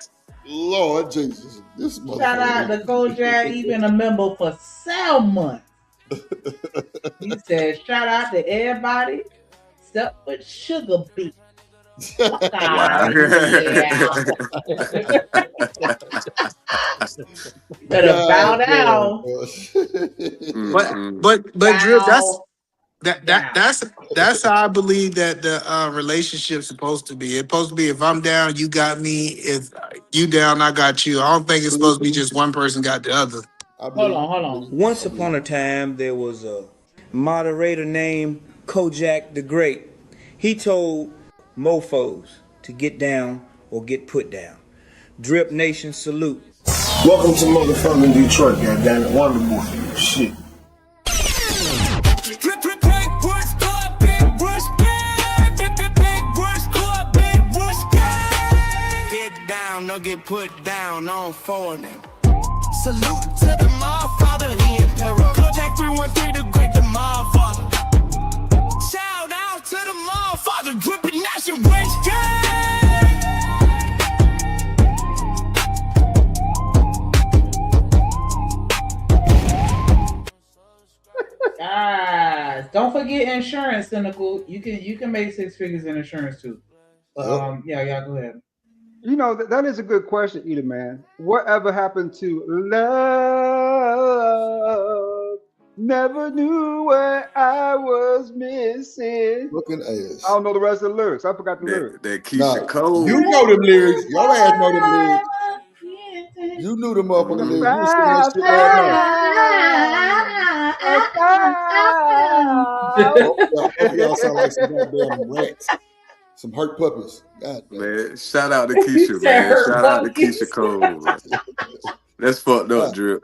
Lord Jesus. This Shout out to Kojak. He been a member for 7 months. He said, shout out to everybody except for Sugar Beat. Wow. Better bow down. But Drip, that's how I believe that the relationship's supposed to be. It's supposed to be if I'm down, you got me. If you down, I got you. I don't think it's supposed to be just one person got the other. Hold on. Once upon a time, there was a moderator named Kojak the Great. He told mofos to get down or get put down. Drip Nation salute. Welcome to motherfucking Detroit, goddammit. Wonderful for you. Shit. Get down or get put down on 4 of them. Salute to the Motherfather, he in peril. Kojak 313, the great, the Motherfather. Shout out to the Motherfather, dripping Nation Waste Guys, don't forget insurance, Cynical. You can make 6 figures in insurance too. Yeah, go ahead. You know, that is a good question, Eater Man. Whatever happened to love? Never knew what I was missing. Looking ass. I don't know the rest of the lyrics. I forgot the lyrics. That Keisha Cole. You know them lyrics. Your ass know them lyrics. You knew the motherfucking lyrics. You was singing that shit last night. Y'all sound like some goddamn rats. Some hurt puppies. God damn. Man, shout out to Keisha, man. Shout out to Keisha Cole. Man. That's fucked up, Drip.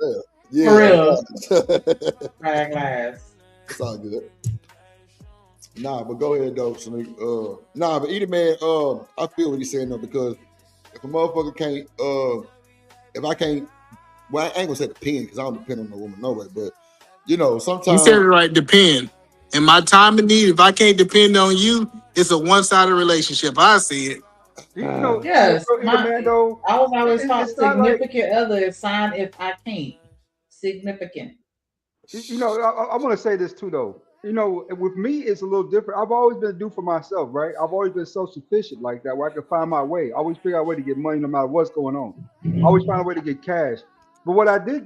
Yeah. For real. Right, glass. It's all good. Nah, but go ahead though. But Eater Man, I feel what he's saying though, because if a motherfucker can't, if I can't, well, I ain't gonna say depend because I don't depend on no woman no way, but you know, sometimes You said it right, depend. In my time of need, if I can't depend on you, it's a one-sided relationship. I see it. Yes, man, though, I was always taught it's not like, significant other is sign if I can't. Significant. I want to say this too, though. With me, it's a little different. I've always been a dude for myself, right? I've always been self-sufficient like that, where I can find my way. I always figure out a way to get money no matter what's going on. I always find a way to get cash. But what I did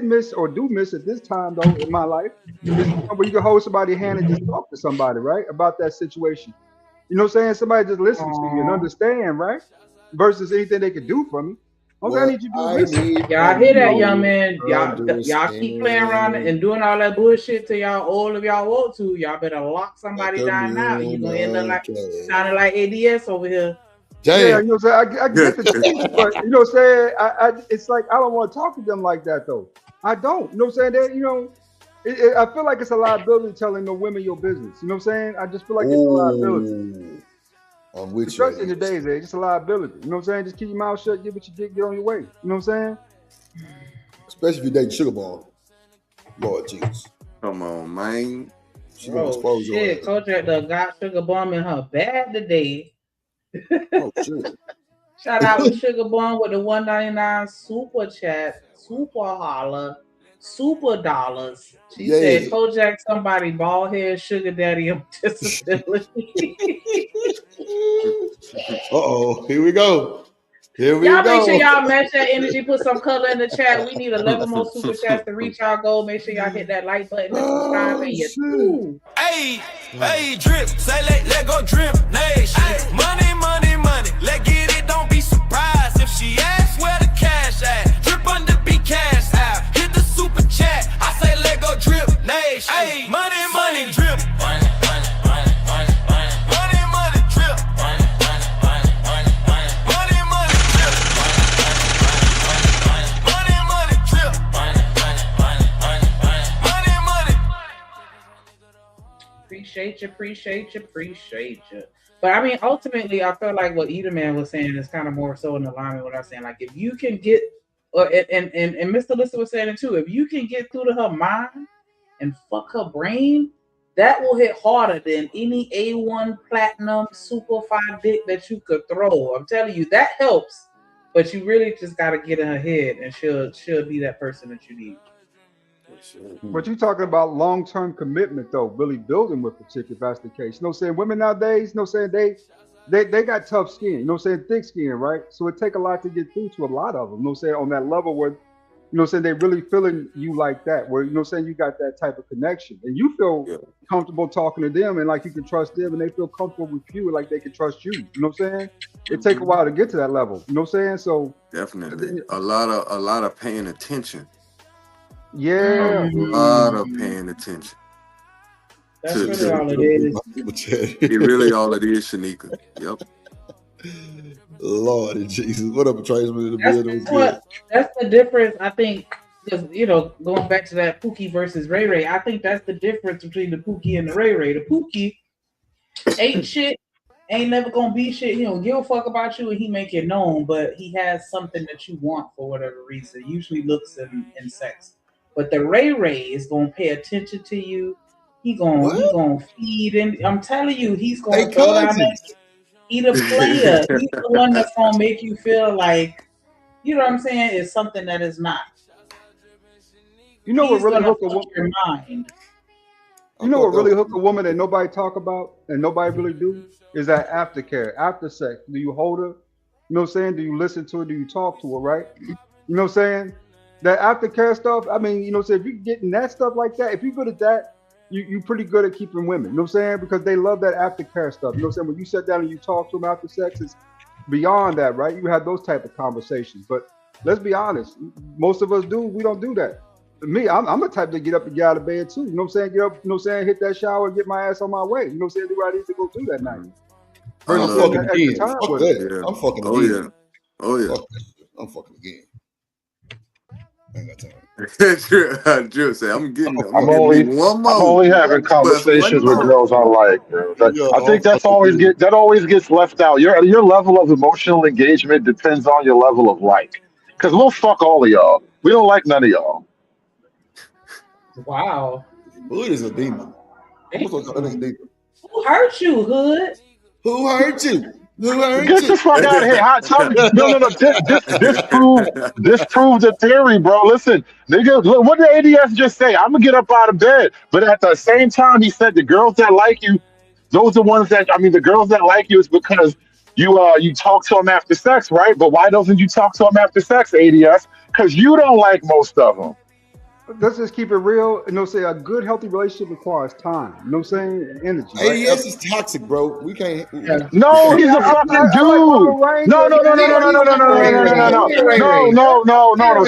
miss or do miss at this time, though, in my life, is where you can hold somebody's hand and just talk to somebody, right? About that situation. You know what I'm saying? Somebody just listen to you and understand, right? Versus anything they could do for me. Okay, I need you to do this. Y'all hear that, young man? Y'all keep playing around and doing all that bullshit till all of y'all want to. Y'all better lock somebody down now. You're gonna end up like sounding like ADS over here. Yeah, you know what I'm saying? I get the truth, but you know what I'm saying? It's like I don't want to talk to them like that though. I don't. You know what I'm saying? I feel like it's a liability telling the women your business. You know what I'm saying? I just feel like it's a liability. I'm with especially in today's age, it's a liability. You know what I'm saying? Just keep your mouth shut, get what you get on your way. You know what I'm saying? Especially if you're dating Sugar Bomb. Lord Jesus. Come on, man. She gonna expose your ass. Kojak done got Sugar Bomb in her bag today. Oh shit. Shout out to Sugar Bomb with the $1.99 super chat, super holla, super dollars. She said, Kojak, somebody bald head sugar daddy of disability. Here we go. Y'all make sure y'all match that energy, put some color in the chat. We need 11 more super chats to reach our goal. Make sure y'all hit that like button and subscribe and you. Hey, drip, say let go drip nation. Money, money, money. Let get it, don't be surprised if she asks where the cash at. Drip under be cash out. Hit the super chat. I say let go drip nation. Hey, money, money, drip. Appreciate you. But I mean, ultimately, I feel like what Either Man was saying is kind of more so in alignment with what I'm saying. Like, if you can get, and Mr. Lissa was saying it too, if you can get through to her mind and fuck her brain, that will hit harder than any A1 platinum super fine dick that you could throw. I'm telling you, that helps. But you really just got to get in her head, and she'll be that person that you need. But you're talking about long-term commitment, though, really building with the chick, if that's the case. You know what I'm saying? Women nowadays, you know what I'm saying, they got tough skin, you know what I'm saying, thick skin, right? So it take a lot to get through to a lot of them, you know what I'm saying, on that level where, you know what I'm saying, they really feeling you like that, where, you know what I'm saying, you got that type of connection. And you feel comfortable talking to them and like you can trust them and they feel comfortable with you and like they can trust you. You know what I'm saying? It take a while to get to that level. You know what I'm saying? So definitely a lot of paying attention. Yeah, a lot of paying attention. That's really all it is. It really all it is, Shanika. Yep. Lord Jesus, what up, Trace? That's the difference, I think. Because going back to that Pookie versus Ray Ray, I think that's the difference between the Pookie and the Ray Ray. The Pookie ain't shit, ain't never gonna be shit. He don't give a fuck about you, and he make it known. But he has something that you want for whatever reason. Usually looks and sex. But the Ray Ray is gonna pay attention to you. He gonna feed, and I'm telling you, he's gonna throw down that. He the player. He's the one that's gonna make you feel like, you know what I'm saying, is something that is not. You know what really hook a woman? Your mind. You know what really hook a woman that nobody talk about and nobody really do is that aftercare, after sex. Do you hold her? You know what I'm saying? Do you listen to her? Do you talk to her? Right? You know what I'm saying? That aftercare stuff, I mean, you know, so if you're getting that stuff like that, if you're good at that, you're pretty good at keeping women. You know what I'm saying? Because they love that aftercare stuff. You know what I'm saying? When you sit down and you talk to them after sex, it's beyond that, right? You have those type of conversations. But let's be honest, most of us we don't do that. Me, I'm the type to get up and get out of bed too. You know what I'm saying? Get up, you know what I'm saying? Hit that shower and get my ass on my way. You know what I'm saying? Do what I need to go do that night. I'm fucking again. Oh yeah. I'm fucking again. I ain't got time. Drew said, I'm only having conversations with girls I like. Bro. I think that always gets left out. Your level of emotional engagement depends on your level of like. Because we'll fuck all of y'all. We don't like none of y'all. Wow. Hood is a demon. Who hurt you, Hood? Who hurt you? Get the fuck out of here. Tell me, no. Disprove the theory, bro. Listen, nigga, what did ADS just say? I'm gonna get up out of bed, but at the same time, he said the girls that like you, those are ones that the girls that like you is because you talk to them after sex, right? But why doesn't you talk to them after sex, ADS? Because you don't like most of them. Let's just keep it real. Say a good, healthy relationship requires time. You know what I'm saying? Energy. ADS is toxic, bro. We can't. No, he's a fucking dude. No.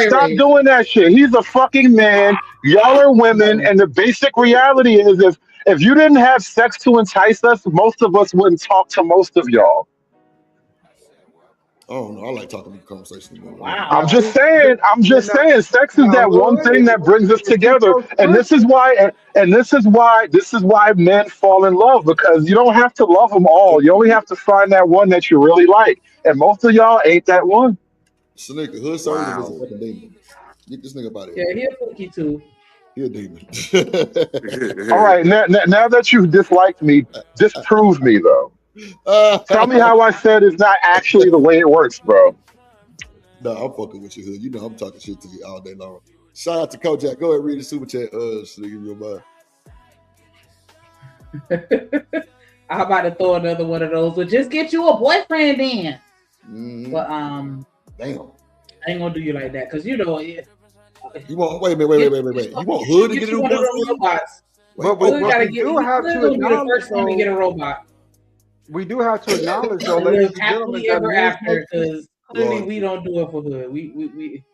Stop doing that shit. He's a fucking man. Y'all are women, and the basic reality is if you didn't have sex to entice us, most of us wouldn't talk to most of y'all. Oh no, I like talking to conversation. Wow. I'm just saying, sex is that one thing that brings us together. And this is why men fall in love, because you don't have to love them all. You only have to find that one that you really like. And most of y'all ain't that one. Sneaker, hood service is a fucking demon. Get this nigga about it. Yeah, he a cookie too. He a demon. All right, now that you've disliked me, disprove me though. Tell me how I said it's not actually the way it works, bro. No, I'm fucking with you, hood. You know I'm talking shit to you all day long. Shout out to Kojak. Go ahead and read the super chat. Sneaker, your mind. I'm about to throw another one of those. But just get you a boyfriend then. Mm-hmm. But damn, I ain't gonna do you like that because you want. Wait a minute. You want hood to get one of those robots? But we do have to be the first one to get a robot. We do have to acknowledge, though, ladies and gentlemen, ever after, because clearly we don't do it for hood. We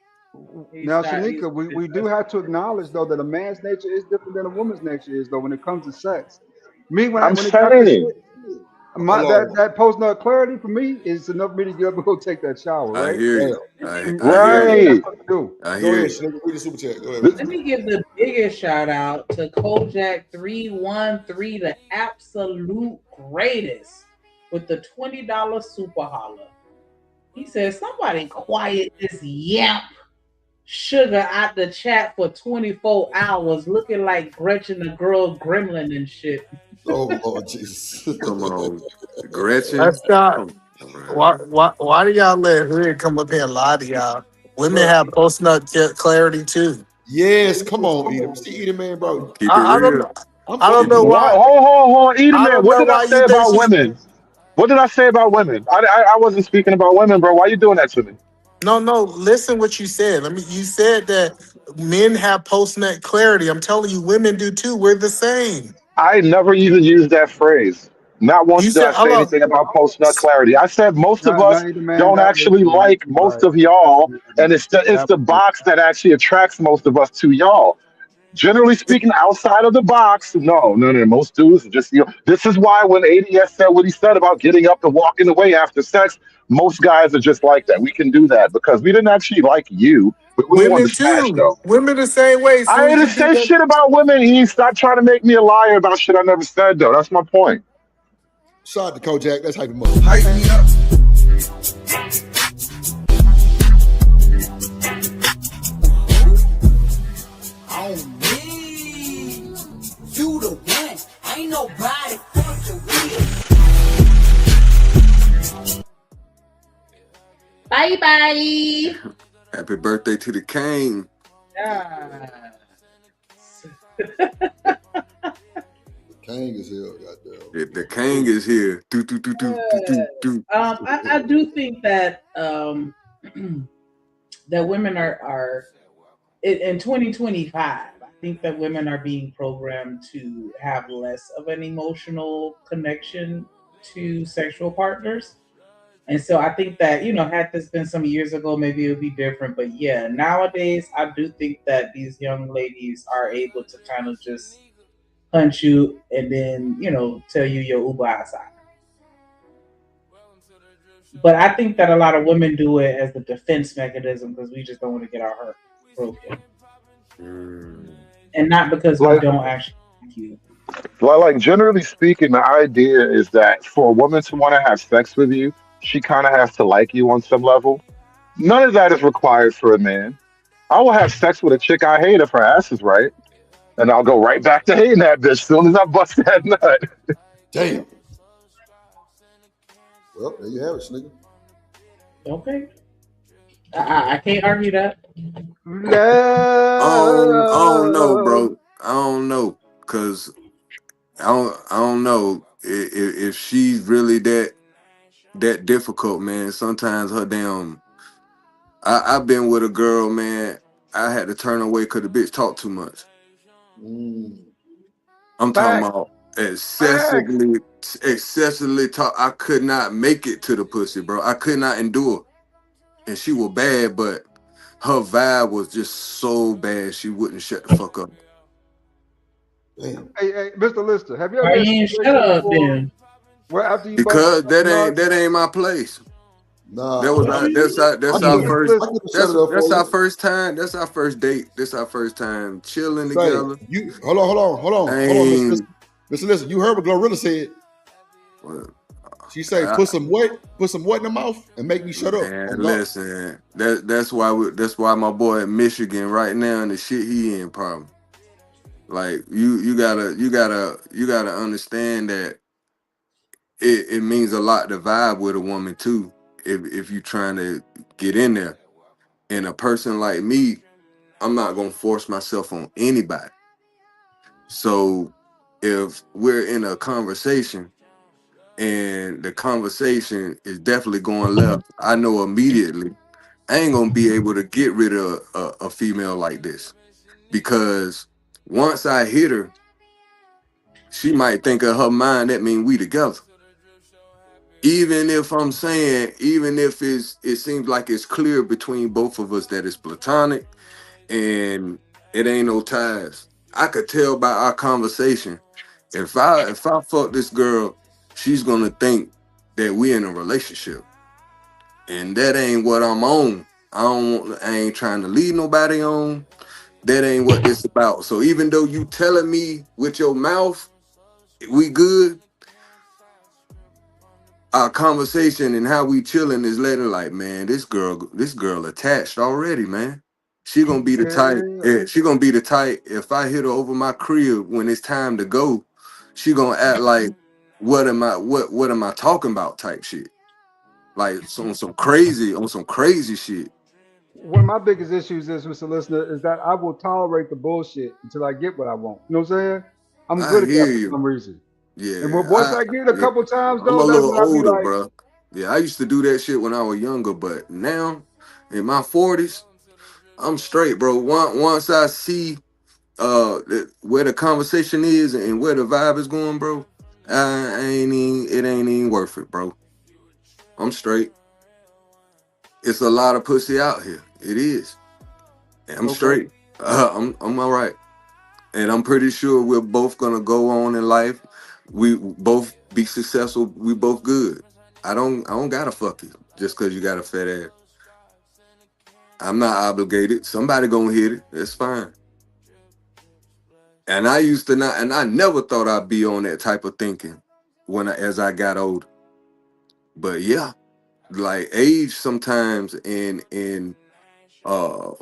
now, Shanika, we do have to acknowledge, though, that a man's nature is different than a woman's nature is, though, when it comes to sex. Me, when it comes to shit, that post-nut clarity for me is enough for me to get up and go take that shower. Right? I hear you. Right. I hear you. Let me give the biggest shout out to Kojak 313, the absolute greatest, with the $20 super holler. He says, somebody quiet this yamp sugar out the chat for 24 hours, looking like Gretchen the girl gremlin and shit. Oh Lord Jesus! Come on, Gretchen. That's not. Why do y'all let Hood come up here and lie to y'all? Women have post-nut clarity too. Yes, come on, Edom. See, Edom, man, bro. Keep it real. I don't know why. Hold on, Edom, man. What did I say about women? What did I say about women? I wasn't speaking about women, bro. Why you doing that to me? No. Listen what you said. You said that men have post-nut clarity. I'm telling you, women do too. We're the same. I never even used that phrase. Not once did I say anything about post-nut clarity. I said most of us don't actually like most of y'all, and it's the box that actually attracts most of us to y'all. Generally speaking, outside of the box, no. Most dudes are just, this is why when ADS said what he said about getting up and walking away after sex, most guys are just like that. We can do that because we didn't actually like you. But we want to smash, though. Women the same way. I didn't say shit about women. He stopped trying to make me a liar about shit I never said, though. That's my point. Shout out to Kojak. That's hype him up. Hype me up. On me, you the one. Ain't nobody fucking with. Bye. Happy birthday to the king. Yeah. King is here, goddamn. The king is here. I do think that that women are in 2025. I think that women are being programmed to have less of an emotional connection to sexual partners. And so I think that, had this been some years ago, maybe it would be different. But yeah, nowadays, I do think that these young ladies are able to kind of just punch you and then, tell you your Uber outside. But I think that a lot of women do it as the defense mechanism because we just don't want to get our heart broken. And not because we don't actually like you. Like, generally speaking, the idea is that for a woman to want to have sex with you, she kind of has to like you on some level. None of that is required for a man. I will have sex with a chick I hate if her ass is right. And I'll go right back to hating that bitch as soon as I bust that nut. Damn. Well, there you have it, nigga. Okay. I can't argue that. I don't know, bro. I don't know, cause I don't know if she's really that difficult, man. Sometimes her damn. I've been with a girl, man. I had to turn away because the bitch talked too much. I'm talking about excessively talk. I could not make it to the pussy, bro. I could not endure. And she was bad, but her vibe was just so bad she wouldn't shut the fuck up. Damn. Hey, Mr. Lister, have you ever Why had you ain't a shut up before then? where after you Because bust that ain't my place. Nah, That's our first that's our first time. That's our first date. This our first time chilling together. You hold on, Mr. Listen, you heard what Glorilla said. She say, put some what in the mouth and make me shut up. Man, listen, that's why my boy in Michigan right now and the shit he in problem. Like you gotta understand that it means a lot to vibe with a woman too. If you trying to get in there, and a person like me, I'm not gonna force myself on anybody. So if we're in a conversation and the conversation is definitely going left, I know immediately I ain't gonna be able to get rid of a female like this, because once I hit her, she might think of her mind that mean we together. Even if it seems like it's clear between both of us that it's platonic and it ain't no ties, I could tell by our conversation. If I fuck this girl, she's gonna think that we in a relationship, and that ain't what I'm on. I ain't trying to lead nobody on. That ain't what this about. So even though you telling me with your mouth we good, our conversation and how we chilling is letting like, man, this girl attached already, man. She gonna be the type. Yeah, she gonna be the type. If I hit her over my crib when it's time to go, she gonna act like, what am I talking about type shit. Like on some crazy shit. One of my biggest issues is, Mr. Listener, is that I will tolerate the bullshit until I get what I want. You know what I'm saying? I'm good at that for some reason. Yeah. And once I get it a couple times, I'm though, a that's little when I be older, like, bro. Yeah, I used to do that shit when I was younger, but now in my 40s, I'm straight, bro. Once I see where the conversation is and where the vibe is going, bro, it ain't even worth it, bro. I'm straight. It's a lot of pussy out here. It is. And I'm straight. I'm all right. And I'm pretty sure we're both gonna go on in life. We both be successful. We both good. I don't gotta fuck you just because you got a fat ass. I'm not obligated. Somebody gonna hit it. It's fine. And I used to not, and I never thought I'd be on that type of thinking as I got older. But yeah, like age sometimes and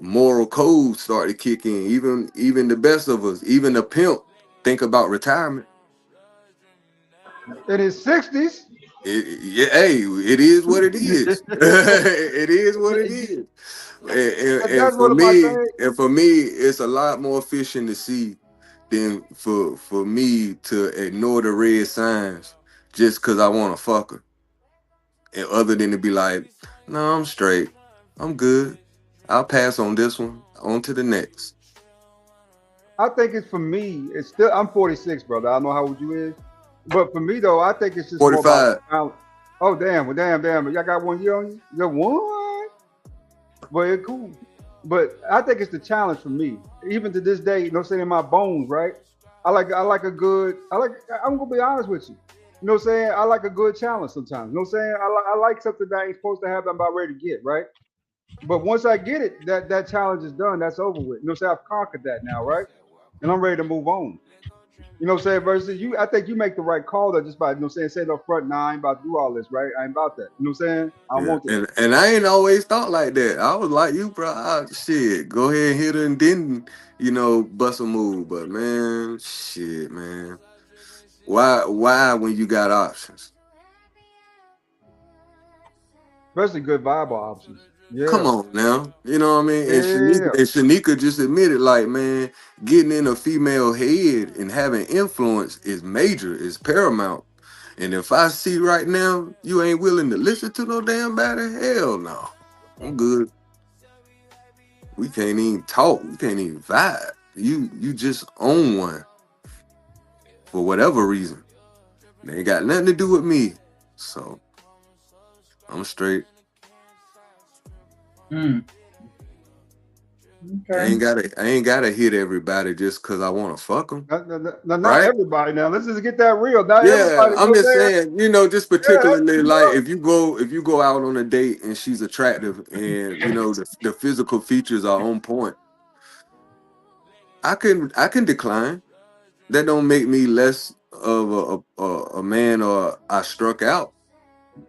moral codes start to kick in. Even the best of us, even the pimp, think about retirement. in his 60s. It is what it is. It is what it is. And for me, it's a lot more efficient to see than for me to ignore the red signs just because I want to fuck her. And other than to be like, no, I'm straight. I'm good. I'll pass on this one. On to the next. I think it's for me. It's still. I'm 46, brother. I don't know how old you is, but for me though, I think it's just 45. Oh damn! Well, damn! Y'all got 1 year on you? You're one. Well, it's cool. But I think it's the challenge for me. Even to this day, you know, saying in my bones, right? I'm gonna be honest with you. You know what I'm saying? I like a good challenge sometimes. You know what I'm saying? I like something that I ain't supposed to have that I'm about ready to get, right? But once I get it, that challenge is done. That's over with. You know what I'm saying? I've conquered that now, right? And I'm ready to move on. You know what I'm saying? Versus you, I think you make the right call though, just by, you know what I'm saying, saying up front, nah, I ain't about to do all this, right? I ain't about that. You know what I'm saying? I don't want that. And I ain't always thought like that. I was like you, bro. Shit, go ahead and hit her and then, bust a move. But man, shit, man. Why when you got options? Especially good viable options. Yeah. Come on now. You know what I mean? And Yeah. Shanika just admitted, like, man, getting in a female head and having influence is major, is paramount. And if I see right now you ain't willing to listen to no damn body, hell no. I'm good. We can't even talk. We can't even vibe. You just own one. For whatever reason. They ain't got nothing to do with me. So I'm straight. Okay. I ain't gotta hit everybody just cause I want to fuck them. Not everybody. Now let's just get that real. Not Yeah, everybody. I'm just saying, you know, just particularly Yeah, like if you go out on a date and she's attractive and you know the physical features are on point, I can decline. That don't make me less of a man or I struck out.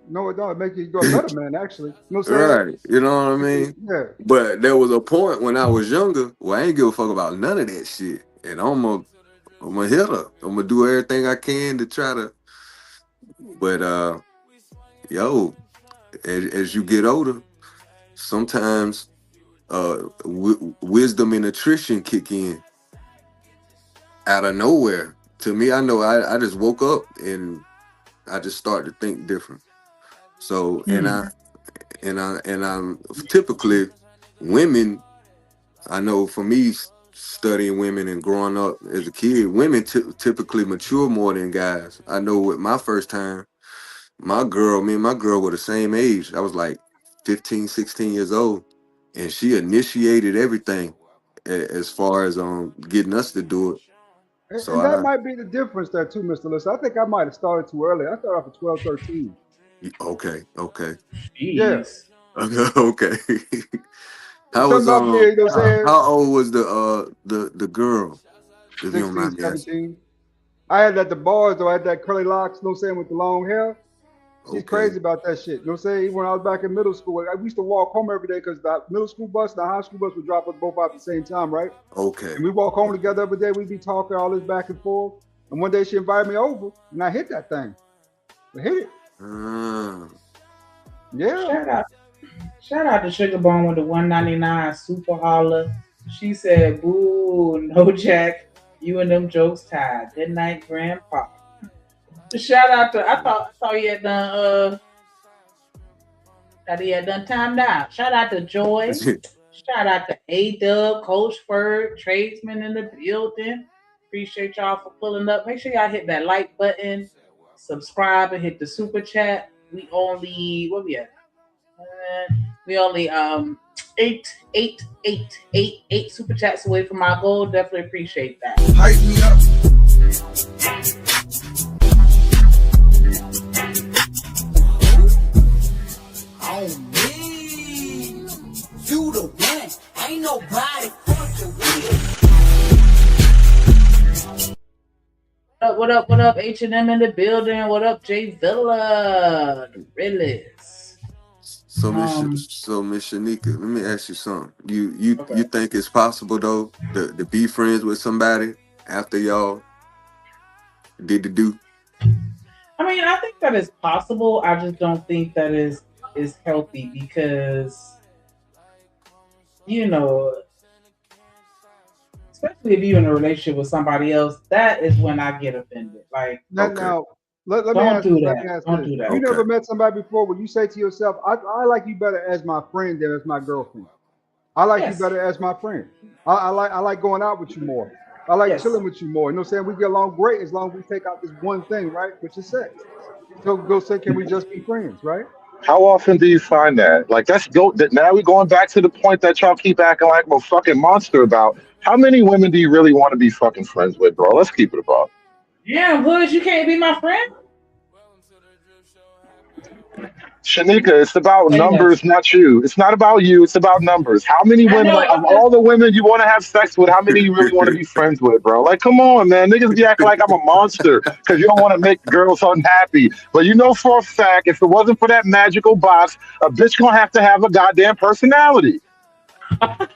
No, it don't. It makes you go a better man, actually. You know what I'm saying? Right. You know what I mean? Yeah. But there was a point when I was younger where I ain't give a fuck about none of that shit. And I'm gonna hit her. I'm gonna do everything I can to try to. But yo, as you get older, sometimes wisdom and attrition kick in out of nowhere. To me, I know I just woke up and I just started to think different. So and I'm typically women. I know for me studying women and growing up as a kid, women typically mature more than guys. I know with my first time, me and my girl were the same age. I was like 15, 16 years old, and she initiated everything as far as getting us to do it. So And that might be the difference there too, Mr. List. I think I might have started too early. I started off at 12, 13. Okay. Yes. Okay. How old was the girl? 16, 17. I had at the bars though. I had that curly locks, you know what I'm saying, with the long hair. She's crazy about that shit. You know what I'm saying? Even when I was back in middle school, we used to walk home every day because the middle school bus and the high school bus would drop us both out at the same time, right? Okay. And we walk home together every day. We'd be talking all this back and forth. And one day she invited me over and I hit that thing. I hit it. Yeah. Shout out to Sugar Bone with the 199 super holler. She said, "Boo, no Jack, you and them jokes tied. Good night, Grandpa." Shout out to I thought he had done timed out. Shout out to Joy. Shout out to A-Dub, Coach Ferg, tradesmen in the building. Appreciate y'all for pulling up. Make sure y'all hit that like button, subscribe, and hit the super chat. We only We only 8 super chats away from our goal. Definitely appreciate that. Hype me up. On me, you the one. Ain't nobody fucking with. What up, H&M in the building. What up, Jay Villa? Really? So Miss Shanika, let me ask you something. You think it's possible though to be friends with somebody after y'all did the do? I mean, I think that is possible. I just don't think that is healthy because, you know, especially if you're in a relationship with somebody else, that is when I get offended. Like, Now, let me ask you. Don't do that. You never met somebody before where you say to yourself, I like you better as my friend than as my girlfriend. I like you better as my friend. I like going out with you more. I like chilling with you more. You know what I'm saying? We get along great as long as we take out this one thing, right? Which is sex. So go say, can we just be friends, right? How often do you find that? Like now we're going back to the point that y'all keep acting like I'm a fucking monster about. How many women do you really want to be fucking friends with, bro? Let's keep it above. Yeah, Bush, you can't be my friend. Shanika, it's about numbers, not you. It's not about you. It's about numbers. How many women, of all the women you want to have sex with, how many you really want to be friends with, bro? Like, come on, man. Niggas be acting like I'm a monster because you don't want to make girls unhappy. But you know for a fact, if it wasn't for that magical box, a bitch gonna have to have a goddamn personality. That's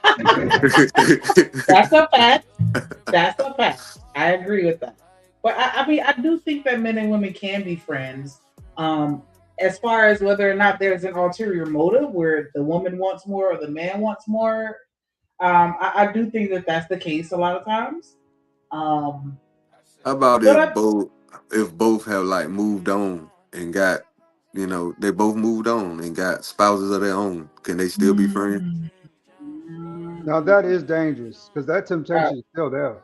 a fact. That's a fact. I agree with that. But I mean, I do think that men and women can be friends. as far as whether or not there's an ulterior motive where the woman wants more or the man wants more, I do think that that's the case a lot of times. How about if both have like moved on and got, they both moved on and got spouses of their own? Can they still be friends? Now that is dangerous because that temptation is still there.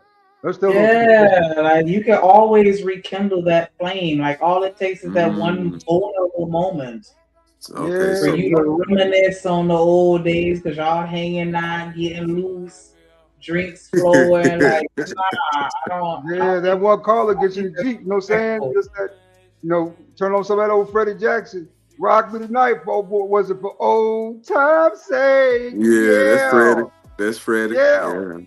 Like you can always rekindle that flame. Like all it takes is that one vulnerable moment for you to reminisce on the old days because y'all hanging out, getting loose, drinks flowing. Like, I don't. Yeah, that one caller gets you the Jeep. You know what I'm saying? Just that, turn on some of that old Freddie Jackson. Rock Me Tonight. Was it for old time's sake? Yeah, that's Freddie. Yeah.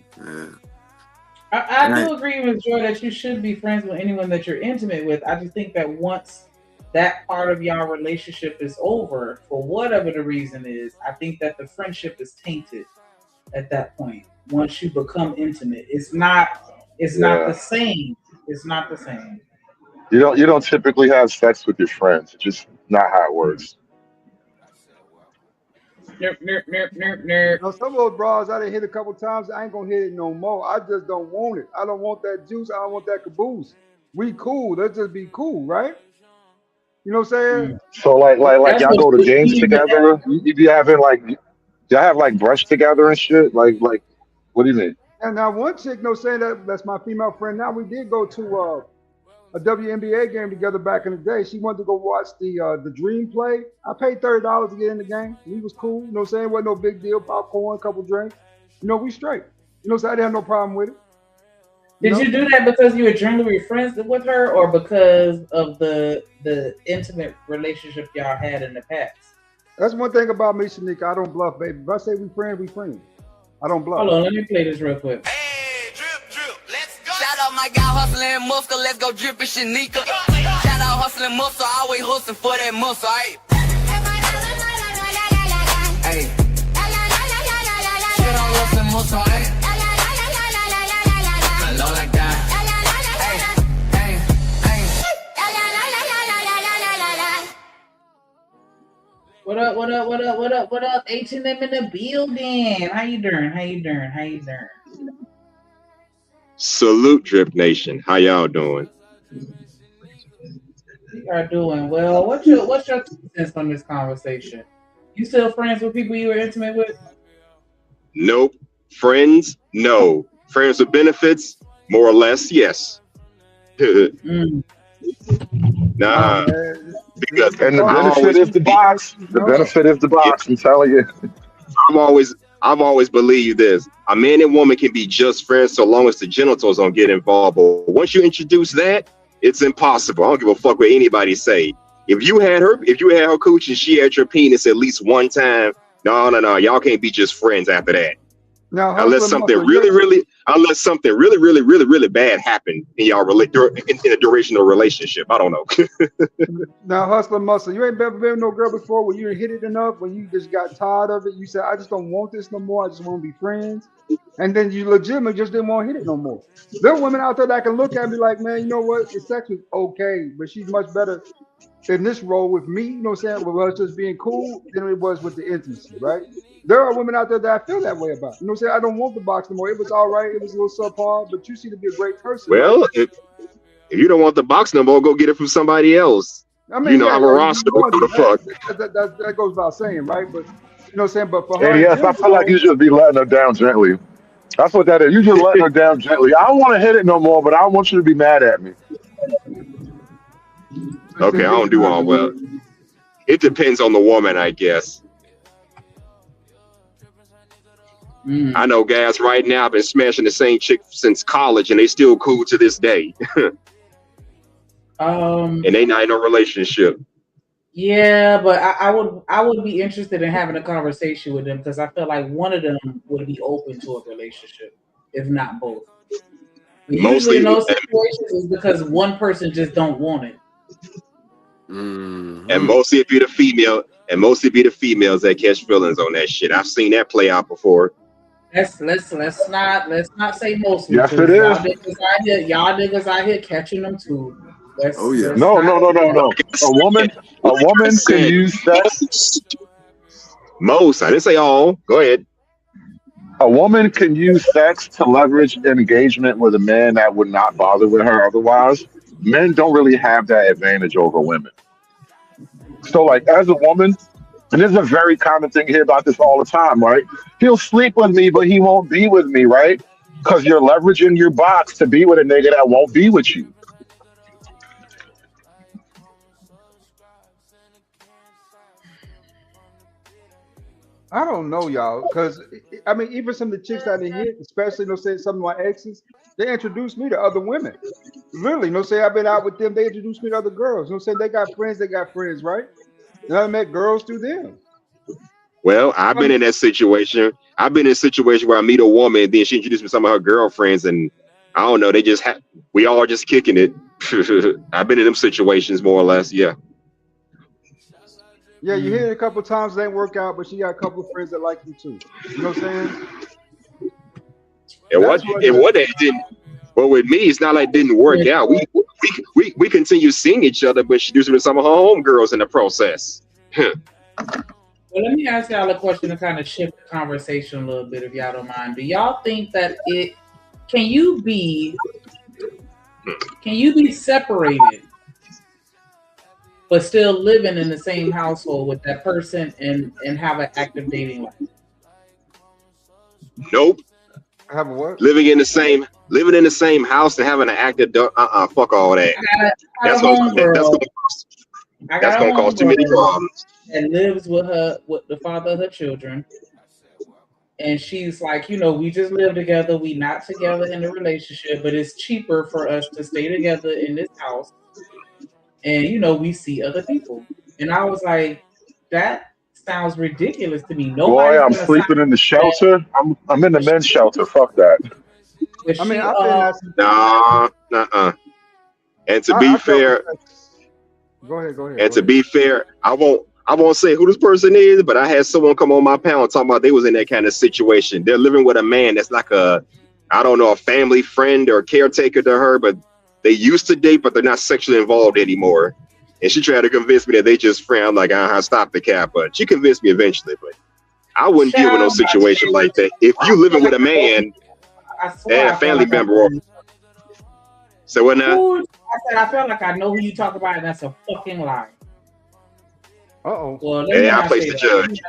I do agree with Joy that you should be friends with anyone that you're intimate with. I just think that once that part of your relationship is over, for whatever the reason is, I think that the friendship is tainted at that point. Once you become intimate, it's not the same. It's not the same. You don't typically have sex with your friends. It's just not how it works. Now, some of those bras I done hit a couple times, I ain't gonna hit it no more. I just don't want it. I don't want that juice. I don't want that caboose. We cool. Let's just be cool, right? You know what I'm saying? So like y'all go to games together. You be having y'all have like brush together and shit. Like what do you mean? And now one chick, saying that's my female friend. Now we did go to a WNBA game together back in the day. She wanted to go watch the Dream play. I paid $30 to get in the game. We was cool. You know what I'm saying? Wasn't no big deal. Popcorn, couple drinks. We straight. You know what I'm saying? I didn't have no problem with it. Did you do that because you were genuinely friends with her or because of the intimate relationship y'all had in the past? That's one thing about me, Shanika. I don't bluff, baby. If I say we friends, we friends. I don't bluff. Hold on, let me play this real quick. Shout out my guy hustling muscle, let's go drippin' Shanika. Shout out hustling muscle, always hustling for that muscle, aight? Hey. Shout out hustling muscle, aight? Low like that. What up? H&M in the building. How you doing? Salute, Drip Nation. How y'all doing? We are doing well. What's your 2 cents on this conversation? You still friends with people you were intimate with? Nope. Friends? No. Friends with benefits? More or less, yes. Nah. Because the benefit is the box. The benefit is the box. I'm telling you. I've always believed this. A man and woman can be just friends so long as the genitals don't get involved. But once you introduce that, it's impossible. I don't give a fuck what anybody say. If you had her cooch and she had your penis at least one time, no, y'all can't be just friends after that. Now, unless something really bad happened in y'all in the duration of the relationship. I don't know. Now, Hustler Muscle, you ain't ever been with no girl before where you hit it enough, when you just got tired of it. You said, I just don't want this no more. I just want to be friends. And then you legitimately just didn't want to hit it no more. There are women out there that can look at me like, man, you know what? The sex was okay, but she's much better in this role with me, you know what I'm saying, with us just being cool than it was with the intimacy, right? There are women out there that I feel that way about. You know what I'm saying? I don't want the box no more. It was all right. It was a little subpar, but you seem to be a great person. Well, right? if you don't want the box no more, go get it from somebody else. I mean, I'm a roster. What the fuck? That goes without saying, right? But you know what I'm saying? But for her, yes, I feel like you should be letting her down gently. That's what that is. You just letting her down gently. I don't want to hit it no more, but I don't want you to be mad at me. Okay, I don't do all well. It depends on the woman, I guess. I know guys right now have been smashing the same chick since college, and they still cool to this day. And they not in a relationship. Yeah, but I would be interested in having a conversation with them because I feel like one of them would be open to a relationship, if not both. Usually in those situations is because one person just don't want it. And mostly it be the female, and mostly be the females that catch feelings on that shit. I've seen that play out before. Let's not say mostly. Yes, it is. Y'all niggas out here catching them too. Oh yeah. No. A woman can use sex. Most. I didn't say all. Go ahead. A woman can use sex to leverage engagement with a man that would not bother with her otherwise. Men don't really have that advantage over women. So, like, as a woman, and this is a very common thing here about this all the time, right? He'll sleep with me, but he won't be with me, right? Because you're leveraging your box to be with a nigga that won't be with you. I don't know, y'all, because I mean, even some of the chicks that I hit, especially, say some of my exes, they introduced me to other women. Literally, say I've been out with them, they introduced me to other girls. Say they got friends, right? And I met girls through them. Well, I've been in that situation. I've been in a situation where I meet a woman, and then she introduced me to some of her girlfriends, and I don't know, we all are just kicking it. I've been in them situations more or less, yeah. Yeah, you hit it a couple times, it ain't work out, but you got a couple of friends that like you too. You know what I'm saying? It didn't. But with me, it's not like it didn't work out. We continue seeing each other, but she introduced me to some of her homegirls in the process. Well, let me ask y'all a question to kind of shift the conversation a little bit, if y'all don't mind. Do y'all think that can you be separated but still living in the same household with that person and have an active dating life? Nope. Have a what? Living in the same house and having an active fuck all that. That's gonna cause too many problems. And lives with the father of her children. And she's like, we just live together. We not together in a relationship, but it's cheaper for us to stay together in this house. And we see other people. And I was like, that sounds ridiculous to me. Boy, I'm sleeping in the shelter. I'm in the men's shelter. Fuck that. I mean, And to be fair, go ahead. And to be fair, I won't say who this person is, but I had someone come on my panel talking about they was in that kind of situation. They're living with a man that's like a family friend or caretaker to her, but they used to date, but they're not sexually involved anymore. And she tried to convince me that they just friend. I'm like, stop the cap. But she convinced me eventually. But I wouldn't deal with no situation like that. If you living with a man and a family member. So what now? I said, I felt like I know who you talk about, and that's a fucking lie. Uh-oh. Well, I place the judge.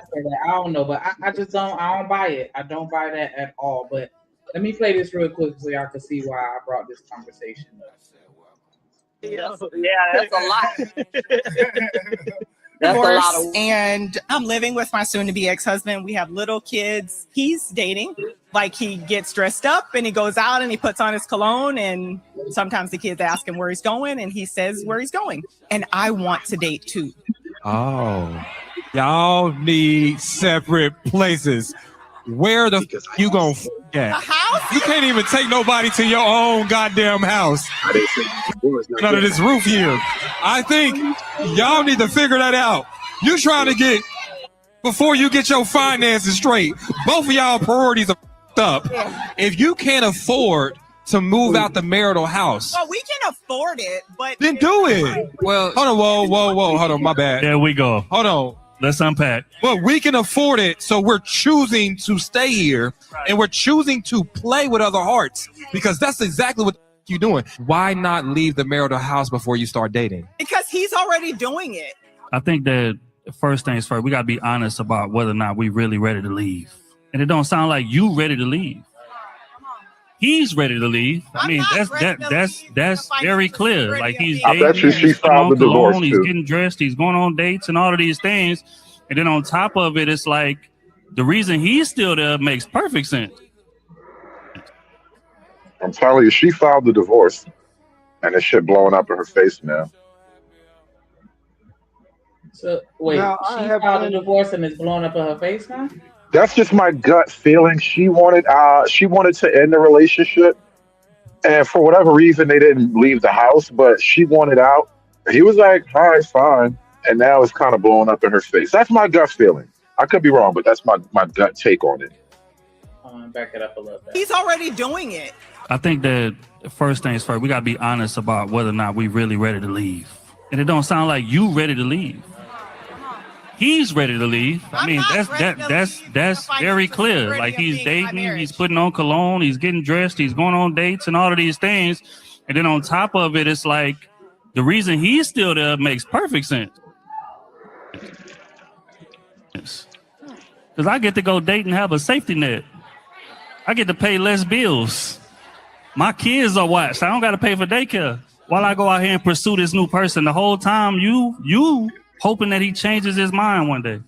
I don't know, but I just don't buy it. I don't buy that at all. But let me play this real quick so y'all can see why I brought this conversation up. Yeah, that's a lot. That's a lot and I'm living with my soon-to-be ex-husband. We have little kids. He's dating. Like, he gets dressed up and he goes out and he puts on his cologne, and sometimes the kids ask him where he's going and he says where he's going. And I want to date too. Oh, y'all need separate places. Where the you gonna at? House? You can't even take nobody to your own goddamn house. None of this roof here. I think y'all need to figure that out. You trying to get, before you get your finances straight, both of y'all priorities are up. If you can't afford to move out the marital house, well, we can afford it, but then do it. Well, hold on, whoa, hold on, my bad. There we go. Hold on. Let's unpack. Well, we can afford it, so we're choosing to stay here, and we're choosing to play with other hearts, because that's exactly what you're doing. Why not leave the marital house before you start dating? because he's already doing it. I think that first things first, we got to be honest about whether or not we really ready to leave. And it don't sound like you ready to leave. He's ready to leave. I mean, that's very clear. Like, he's I bet you she filed the divorce he's too. getting dressed, he's going on dates and all of these things. And then on top of it, it's like the reason he's still there makes perfect sense. I'm telling you, she filed the divorce, and this shit blowing up in her face now. So wait, Now, she filed a divorce and it's blown up in her face now? That's just my gut feeling. She wanted to end the relationship, and for whatever reason, they didn't leave the house, but she wanted out. He was like, all right, fine. And now it's kind of blowing up in her face. That's my gut feeling. I could be wrong, but that's my gut take on it. back it up a little bit. He's already doing it. I think that first things first, we gotta be honest about whether or not we really ready to leave. And it don't sound like you ready to leave. He's ready to leave. I mean, that's very clear. Like he's dating, he's putting on cologne, he's getting dressed, he's going on dates and all of these things. And then on top of it, it's like the reason he's still there makes perfect sense. Because I get to go date and have a safety net. I get to pay less bills. My kids are watched. I don't got to pay for daycare while I go out here and pursue this new person. The whole time you hoping that he changes his mind one day.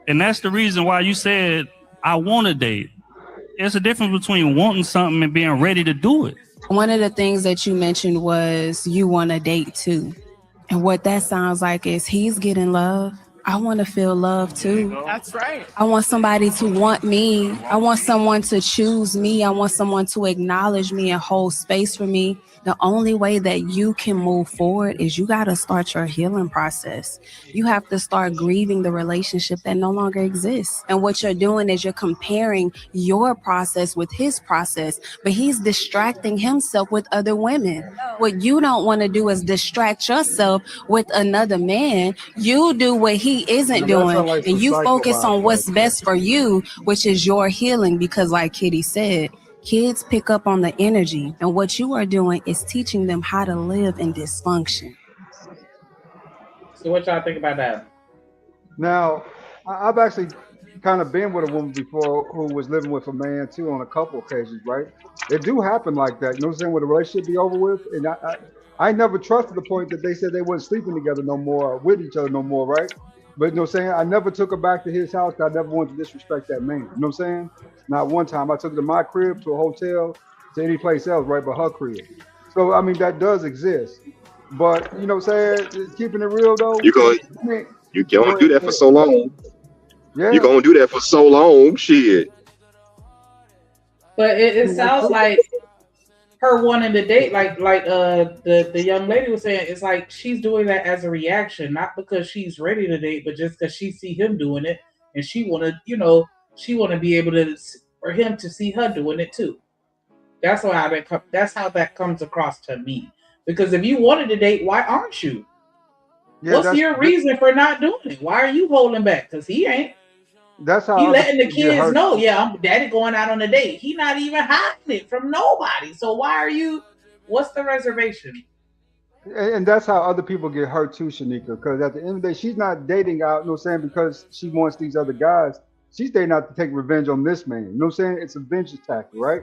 And that's the reason why you said, I want to date. There's a difference between wanting something and being ready to do it. One of the things that you mentioned was you want to date too. And what that sounds like is he's getting love. I want to feel love too. That's right. I want somebody to want me. I want someone to choose me. I want someone to acknowledge me and hold space for me. The only way that you can move forward is you got to start your healing process. You have to start grieving the relationship that no longer exists. And what you're doing is you're comparing your process with his process, but he's distracting himself with other women. What you don't want to do is distract yourself with another man. You do what he isn't doing, and you focus on what's best for you, which is your healing. Because like Kitty said, kids pick up on the energy, and what you are doing is teaching them how to live in dysfunction. So what y'all think about that? Now, I've actually kind of been with a woman before who was living with a man too on a couple occasions, right? It do happen like that. You know what I'm saying? When the relationship be over with, and I never trusted the point that they said they wasn't sleeping together no more, or with each other no more, right? But you know what I'm saying? I never took her back to his house. I never wanted to disrespect that man. You know what I'm saying? Not one time. I took her to my crib, to a hotel, to any place else, right, but her crib. So, I mean, that does exist. But, you know what I'm saying? Keeping it real, though. You're going to do that for so long. Yeah. You're going to do that for so long. Shit. But it sounds like her wanting to date, like the young lady was saying, it's like she's doing that as a reaction, not because she's ready to date, but just because she see him doing it, and she want to be able to, for him to see her doing it too. That's how that comes across to me. Because if you wanted to date, why aren't you? Yeah, what's your reason for not doing it? Why are you holding back? Because he ain't. That's how he letting the kids know. Yeah, I'm daddy going out on a date. He not even hiding it from nobody. So why are you? What's the reservation? And that's how other people get hurt too, Shanika. Because at the end of the day, she's not dating out. You know what I'm saying? Because she wants these other guys. She's dating out to take revenge on this man. You know what I'm saying? It's a vengeance tactic, right? You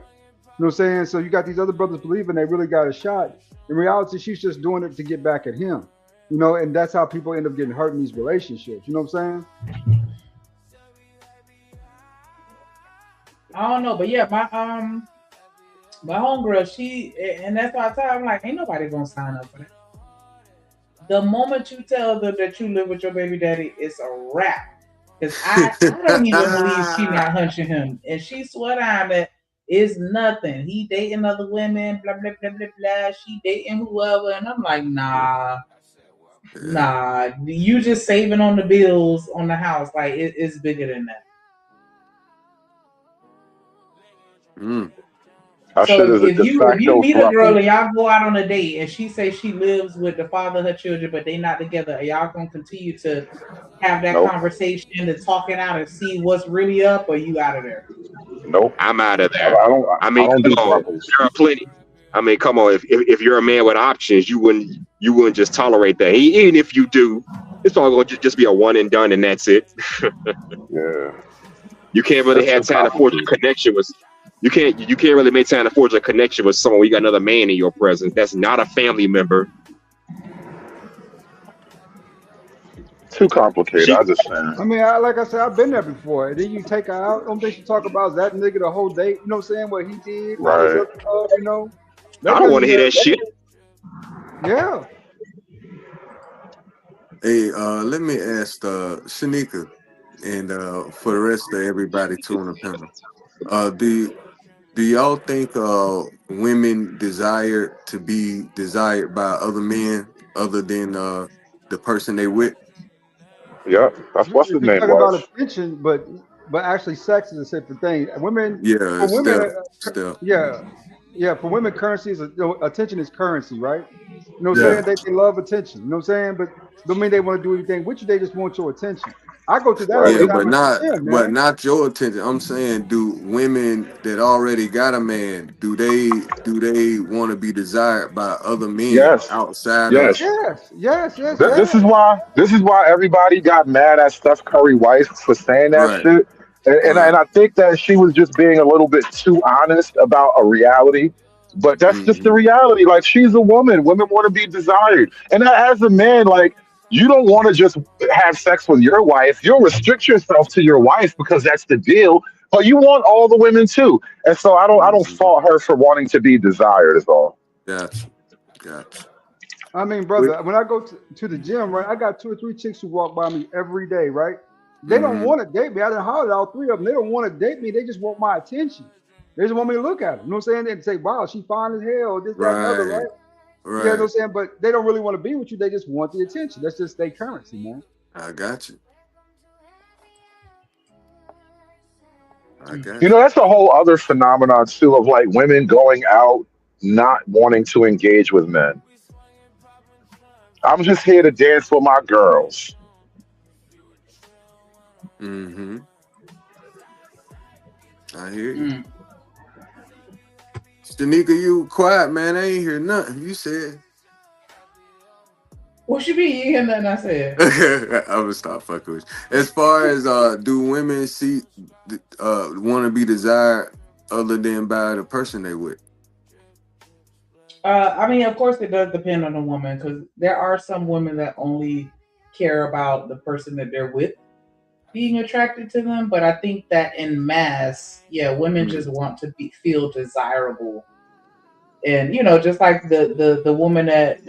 know what I'm saying? So you got these other brothers believing they really got a shot. In reality, she's just doing it to get back at him. You know, and that's how people end up getting hurt in these relationships. You know what I'm saying? I don't know, but yeah, my homegirl, and that's why I tell her, I'm like, ain't nobody gonna sign up for that. The moment you tell them that you live with your baby daddy, it's a wrap. Because I don't even believe she not hunching him. And she swear down that it's nothing. He dating other women, blah, blah, blah, blah, blah. She dating whoever. And I'm like, nah. You just saving on the bills on the house. Like, it's bigger than that. So if you meet a girl and y'all go out on a date and she says she lives with the father of her children, but they not together, are y'all gonna continue to have that conversation and talk it out and see what's really up, or you out of there? Nope, I'm out of there. I mean, come on, there are plenty. I mean, come on. If you're a man with options, you wouldn't just tolerate that. Even if you do, it's all going to just be a one and done, and that's it. Yeah. You can't really have time to forge a connection with. You can't really make time to forge a connection with someone when you got another man in your presence. That's not a family member. Too complicated. I just saying. I mean, like I said, I've been there before. And then you take her out. Don't think you talk about that nigga the whole date. You know what I'm saying? What he did. Right. You know. I don't want to hear that shit. Yeah. Hey, let me ask Shanika and for the rest of everybody too on the panel. Do y'all think women desire to be desired by other men other than the person they with? Yeah, that's what's the name was. About attention, but but actually, sex is a separate thing. Women, Yeah, for women, still. yeah. For women, currency is attention is currency, right? You know what Yeah. I'm saying? They love attention. You know what I'm saying? But don't mean they want to do anything with you. They just want your attention. I go through that all the Yeah, time at the gym, man. but not your attention. I'm saying, do women that already got a man, do they want to be desired by other men Yes. outside Yes. of? Yes. This is why everybody got mad at Steph Curry wife for saying that Right. shit. And I think that she was just being a little bit too honest about a reality. But that's just the reality. Like, she's a woman. Women want to be desired. And as a man, like, you don't want to just have sex with your wife. You'll restrict yourself to your wife because that's the deal. But you want all the women too. And so I don't fault her for wanting to be desired is all. Gotcha. I mean, brother, when I go to the gym, right, I got 2 or 3 chicks who walk by me every day, right? They don't want to date me. I done hollered all 3 of them. They don't want to date me. They just want my attention. They just want me to look at them. You know what I'm saying? They say, wow, she fine as hell. This, that, and the other, right? You know what I'm saying? But they don't really want to be with you. They just want the attention. That's just their currency, man. I got you. You know, that's a whole other phenomenon too of like women going out not wanting to engage with men. I'm just here to dance with my girls. Mm-hmm. I hear you. Shanika, you quiet, man. I ain't hear nothing. You said. What you mean? You hear nothing I said? I'm gonna stop fucking with you. As far as do women want to be desired other than by the person they with? I mean, of course, it does depend on the woman because there are some women that only care about the person that they're with being attracted to them. But I think that in mass, women just want to feel desirable, and just like the woman that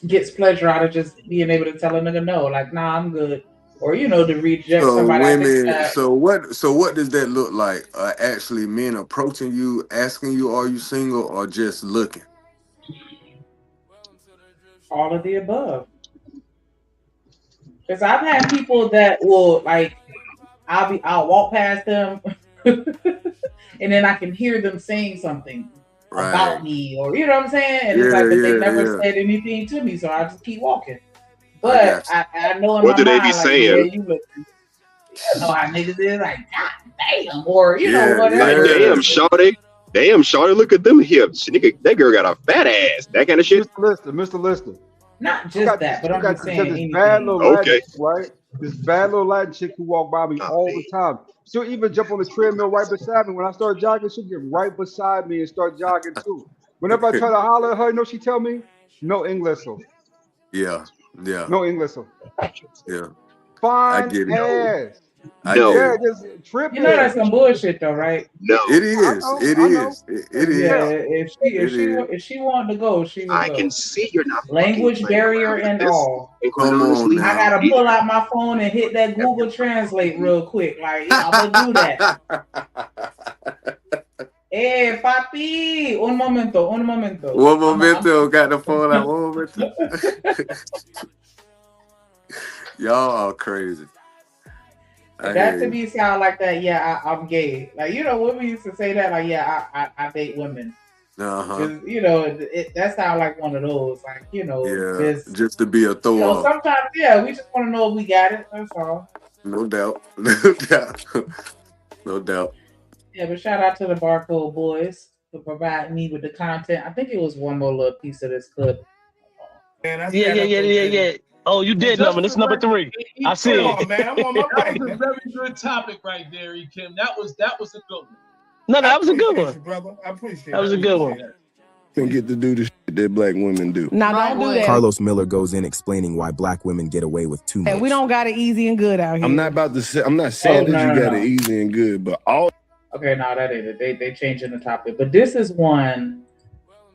gets pleasure out of just being able to tell a nigga no, like, nah, I'm good, or to reject somebody. Women. So what does that look like? Actually, men approaching you, asking you, "Are you single?" or just looking? All of the above. Because I've had people that will I'll walk past them, and then I can hear them saying something about me, or you know what I'm saying, and it's like, but they never said anything to me, so I just keep walking. But I know in what my do they mind, be saying? You know how niggas is like, God damn, or whatever. Like, damn, shawty, look at them hips. That girl got a fat ass. That kind of shit. Mr. Lister. Not just that, but I'm just saying this bad little Latin, right? This bad little Latin chick who walk by me all the time. She'll even jump on the treadmill right beside me. When I start jogging, she'll get right beside me and start jogging too. Whenever I try to holler at her, you know she tell me? No English. Yeah. No English. Yeah. Fine I get it. ass. Yeah, just tripping. That's some bullshit though, right? No. It is. It is. Yeah, if she wanted to go, she would go. I can see you're not language barrier and all. Come on now. I gotta pull out my phone and hit that Google Translate real quick. Like, I'm gonna do that. Hey, papi, un momento. One momento, got the phone out. One momento. Y'all are crazy. That to me sound like that. Yeah, I'm gay. Like, women used to say that. Like, yeah, I date women. That sounds like one of those. Like, just to be a throw off. Sometimes, we just want to know if we got it. That's all. No doubt. No doubt. Yeah, but shout out to the Barcode Boys for providing me with the content. I think it was one more little piece of this clip. Yeah. Oh, you did number. This number 3. I see it. Man, I'm on my way. That was a very good topic right there, Kim. That was a good one. No, that was a good one, brother. I appreciate that. Was a good one. Don't get to do the shit that black women do. Nah, don't do that. Carlos Miller goes in explaining why black women get away with too much. And we don't got it easy and good out here. I'm not saying that you got it easy and good, but all. Okay, no, that ain't it. They changing the topic, but this is one.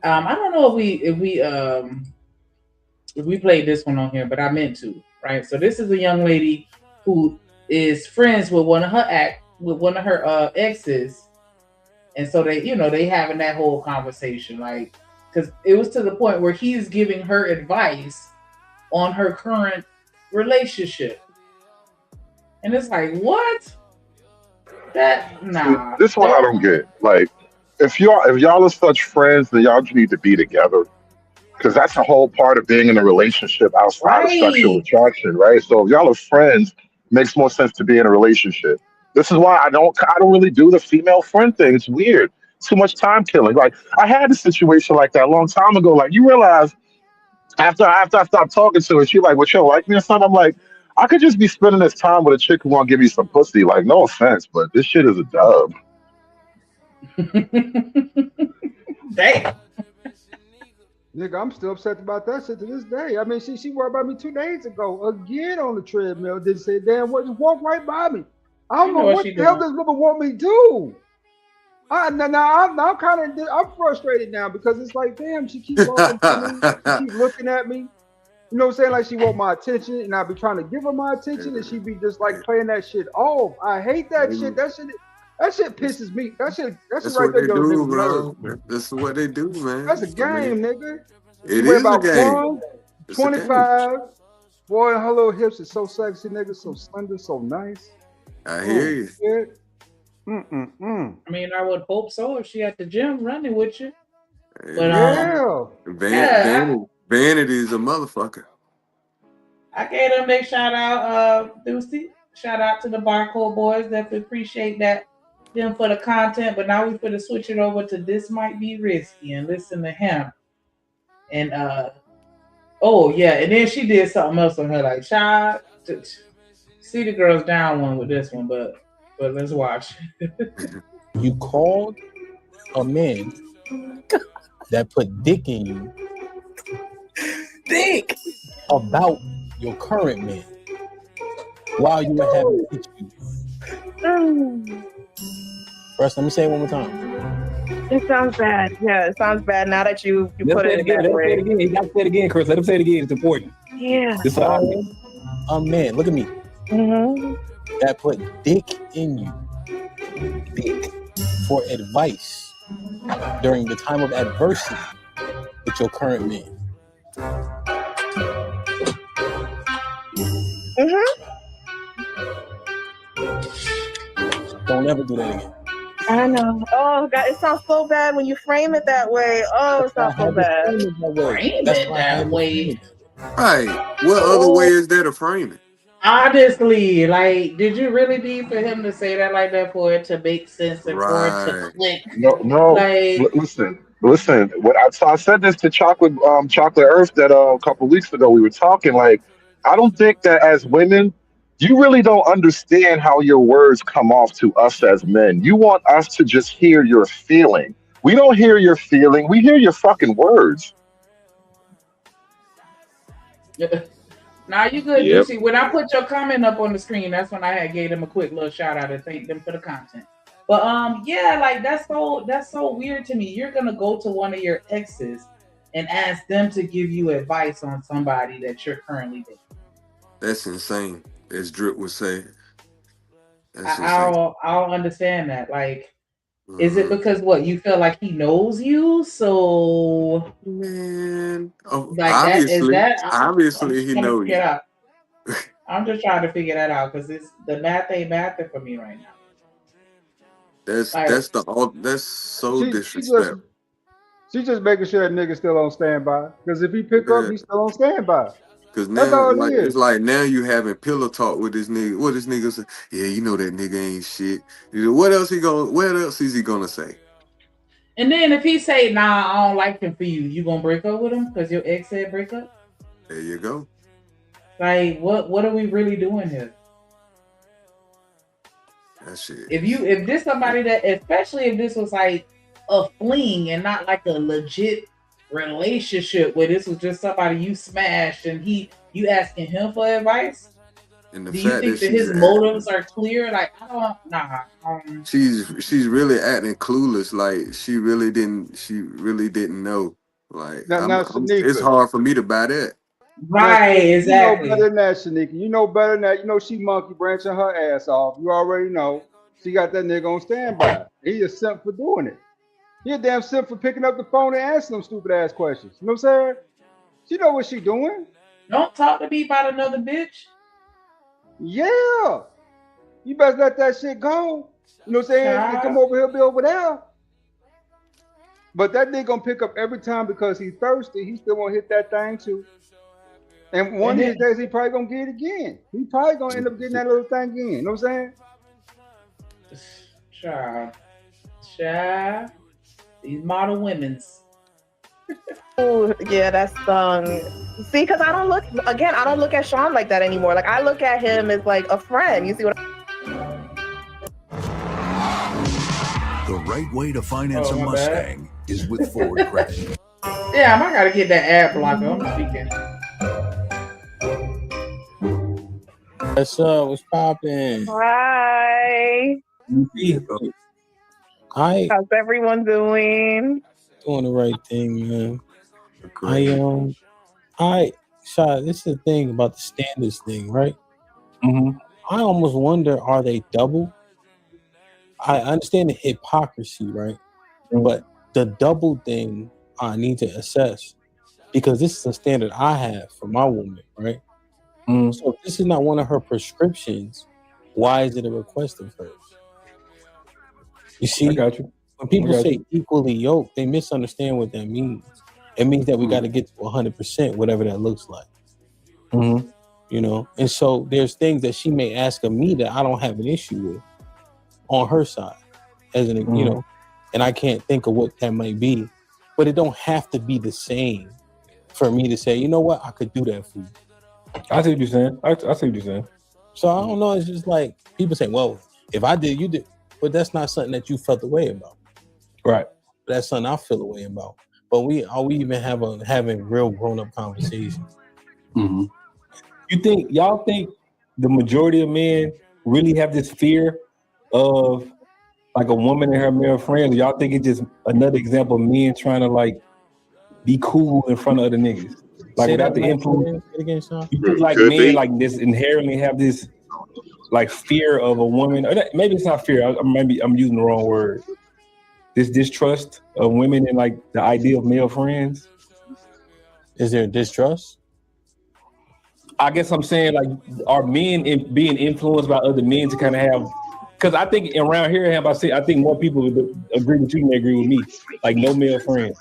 I don't know if we played this one on here, but I meant to, right? So this is a young lady who is friends with one of her exes, and so they having that whole conversation, like, because it was to the point where he's giving her advice on her current relationship, and it's like, what? This one I don't get. Like, if y'all are such friends, then y'all need to be together. Because that's a whole part of being in a relationship outside of sexual attraction, right? So if y'all are friends, makes more sense to be in a relationship. This is why I don't really do the female friend thing. It's weird. Too much time killing. Like, I had a situation like that a long time ago. Like, you realize after I stopped talking to her, she like, "What, you don't like me or something?" I'm like, I could just be spending this time with a chick who want to give me some pussy. Like, no offense, but this shit is a dub. Damn. Nigga, I'm still upset about that shit to this day. I mean, she worried about me 2 days ago again on the treadmill. Didn't say, damn, what, just walk right by me. I don't know what the hell this woman want me to do. I'm frustrated now because it's like, damn, she keep walking to me, she keep looking at me. You know what I'm saying? Like she want my attention, and I be trying to give her my attention, and she be just like playing that shit off. I hate that shit. That shit pisses me. That shit That's right what there. they do, bro. That's what they do, man. That's a game, nigga. It is a game. 25. Boy, her little hips are so sexy, nigga. So slender, so nice. I hear you. Shit. I mean, I would hope so if she at the gym running with you. But Vanity is a motherfucker. I gave them a big shout out, Deucey. Shout out to the Barcode Boys. Definitely appreciate them for the content. But now we finna switch it over to This Might Be Risky and listen to him. And and then she did something else on her, like, child. See the girls down one with this one, but let's watch. You called a man that put dick in you. Dick about your current man while you were having issues. First, let me say it one more time. It sounds bad. Yeah, it sounds bad now that you put it again. Let him say it again. You got to say it again, Chris. Let him say it again. It's important. Yeah. This a man, look at me. Mm-hmm. That put dick in you. Dick for advice during the time of adversity with your current man. Don't ever do that again. I know. Oh God, it sounds so bad when you frame it that way. Oh, it sounds so bad. Frame it that way. Right. What other way is there to frame it? Honestly, like, did you really need for him to say that like that for it to make sense and for it to click? No. Like, Listen. What I said this to Chocolate Earth that a couple of weeks ago. We were talking, like, I don't think that as women, you really don't understand how your words come off to us as men. You want us to just hear your feeling. We don't hear your feeling. We hear your fucking words. Now you good. You see, when I put your comment up on the screen, that's when I gave them a quick little shout out and thank them for the content. But like that's so weird to me. You're gonna go to one of your exes and ask them to give you advice on somebody that you're currently dating. That's insane, as Drip would say. I don't understand that. Like, is it because what you feel like he knows you? So man, like obviously he knows you. I'm just trying to figure that out because the math ain't mathing for me right now. She's so disrespectful. She's just making sure that nigga's still on standby. Because if he pick up, he's still on standby. Because now, it's like now you having pillow talk with this nigga. What this nigga say? Yeah, you know that nigga ain't shit. What else is he gonna say? And then if he say, nah, I don't like him for you, you gonna break up with him because your ex said break up? There you go. Like, what are we really doing here? That shit. If this somebody that, especially if this was like a fling and not like a legit relationship where this was just somebody you smashed and you asking him for advice, and the do you think that his motives are clear? Like, I don't. She's really acting clueless. Like she really didn't know. Like it's hard for me to buy that. Right, exactly. You know better than that, Shanika. You know better than that. You know she monkey branching her ass off. You already know she got that nigga on standby. He a simp for doing it. He a damn simp for picking up the phone and asking them stupid ass questions. You know what I'm saying? She know what she doing. Don't talk to me about another bitch. Yeah. You better let that shit go. You know what I'm saying? They come over here, be over there. But that nigga gonna pick up every time because he's thirsty. He still wanna hit that thing too. And one of these days he probably gonna get it again. He probably gonna end up getting that little thing again. You know what I'm saying? Child. These model women's. Oh, yeah, that's see, because I don't look at Sean like that anymore. Like I look at him as like a friend. You see what The right way to finance a Mustang is with Ford Credit. Damn, I gotta get that ad blocker. I'm speaking. What's up? What's poppin'? Hi. Hi. How's everyone doing? Doing the right thing, man. Shot, this is the thing about the standards thing, right? Mm-hmm. I almost wonder, are they double? I understand the hypocrisy, right? But the double thing I need to assess, because this is a standard I have for my woman, right? So if this is not one of her prescriptions, why is it a request of hers? You see, I got you. When people say equally yoked, they misunderstand what that means. It means that we got to get to 100%, whatever that looks like. You know, and so there's things that she may ask of me that I don't have an issue with on her side, as an you know, and I can't think of what that might be, but it don't have to be the same for me to say, you know what, I could do that for you. I see what you're saying. I see what you're saying. So I don't know. It's just like people say, well, if I did, you did, but that's not something that you felt the way about. Right. That's something I feel the way about. But are we even having real grown up conversations? Y'all think the majority of men really have this fear of like a woman and her male friends? Y'all think it's just another example of men trying to like be cool in front of other niggas? Like without the influence, you think like men like this inherently have this like fear of a woman. Or maybe it's not fear. Maybe I'm using the wrong word. This distrust of women and like the idea of male friends. Is there distrust? I guess I'm saying like, are men being influenced by other men to kind of have? Because I think around here, I think more people would agree with you than they agree with me. Like no male friends.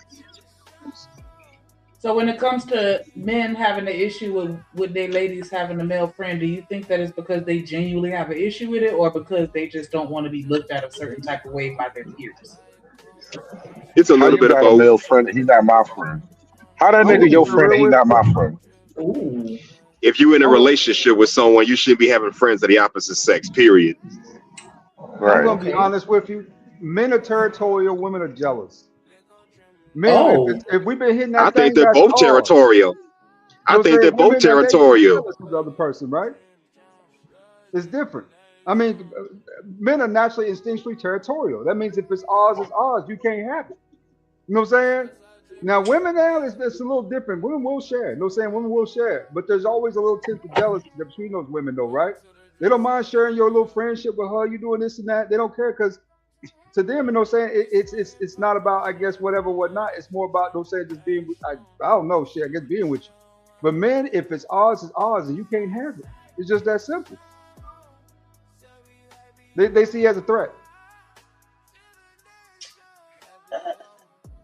So when it comes to men having an issue with their ladies having a male friend, do you think that it's because they genuinely have an issue with it, or because they just don't want to be looked at a certain type of way by their peers? It's a little bit of both. A male friend, he's not my friend. How that nigga your friend? He's not my friend. Ooh. If you're in a relationship with someone, you shouldn't be having friends of the opposite sex. Period. I'm gonna be honest with you. Men are territorial. Women are jealous. Men, if we've been hitting that I think they're both territorial. I think they're both territorial. The other person, right? It's different. I mean, men are naturally instinctually territorial. That means if it's ours, it's ours. You can't have it. You know what I'm saying? Now, women now, it's a little different. Women will share. You know what I'm saying? Women will share. But there's always a little tint of jealousy between those women, though, right? They don't mind sharing your little friendship with her. You doing this and that. They don't care because to them, you know what I'm saying? It's not about, I guess, whatever, whatnot. It's more about, don't say just being, I don't know, shit, I guess being with you. But men, if it's ours, and you can't have it. It's just that simple. They see it as a threat.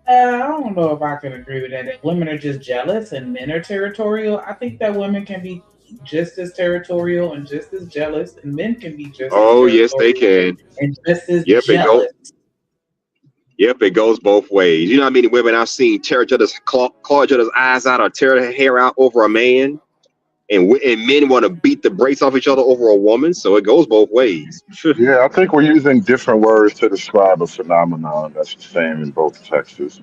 I don't know if I can agree with that. If women are just jealous and men are territorial, I think that women can be just as territorial and just as jealous, and men can be just as yes, they can. And just as jealous. It goes both ways. You know how many women I've seen tear each other's claw each other's eyes out or tear their hair out over a man, and men want to beat the brakes off each other over a woman. So it goes both ways. Yeah, I think we're using different words to describe a phenomenon that's the same in both texts.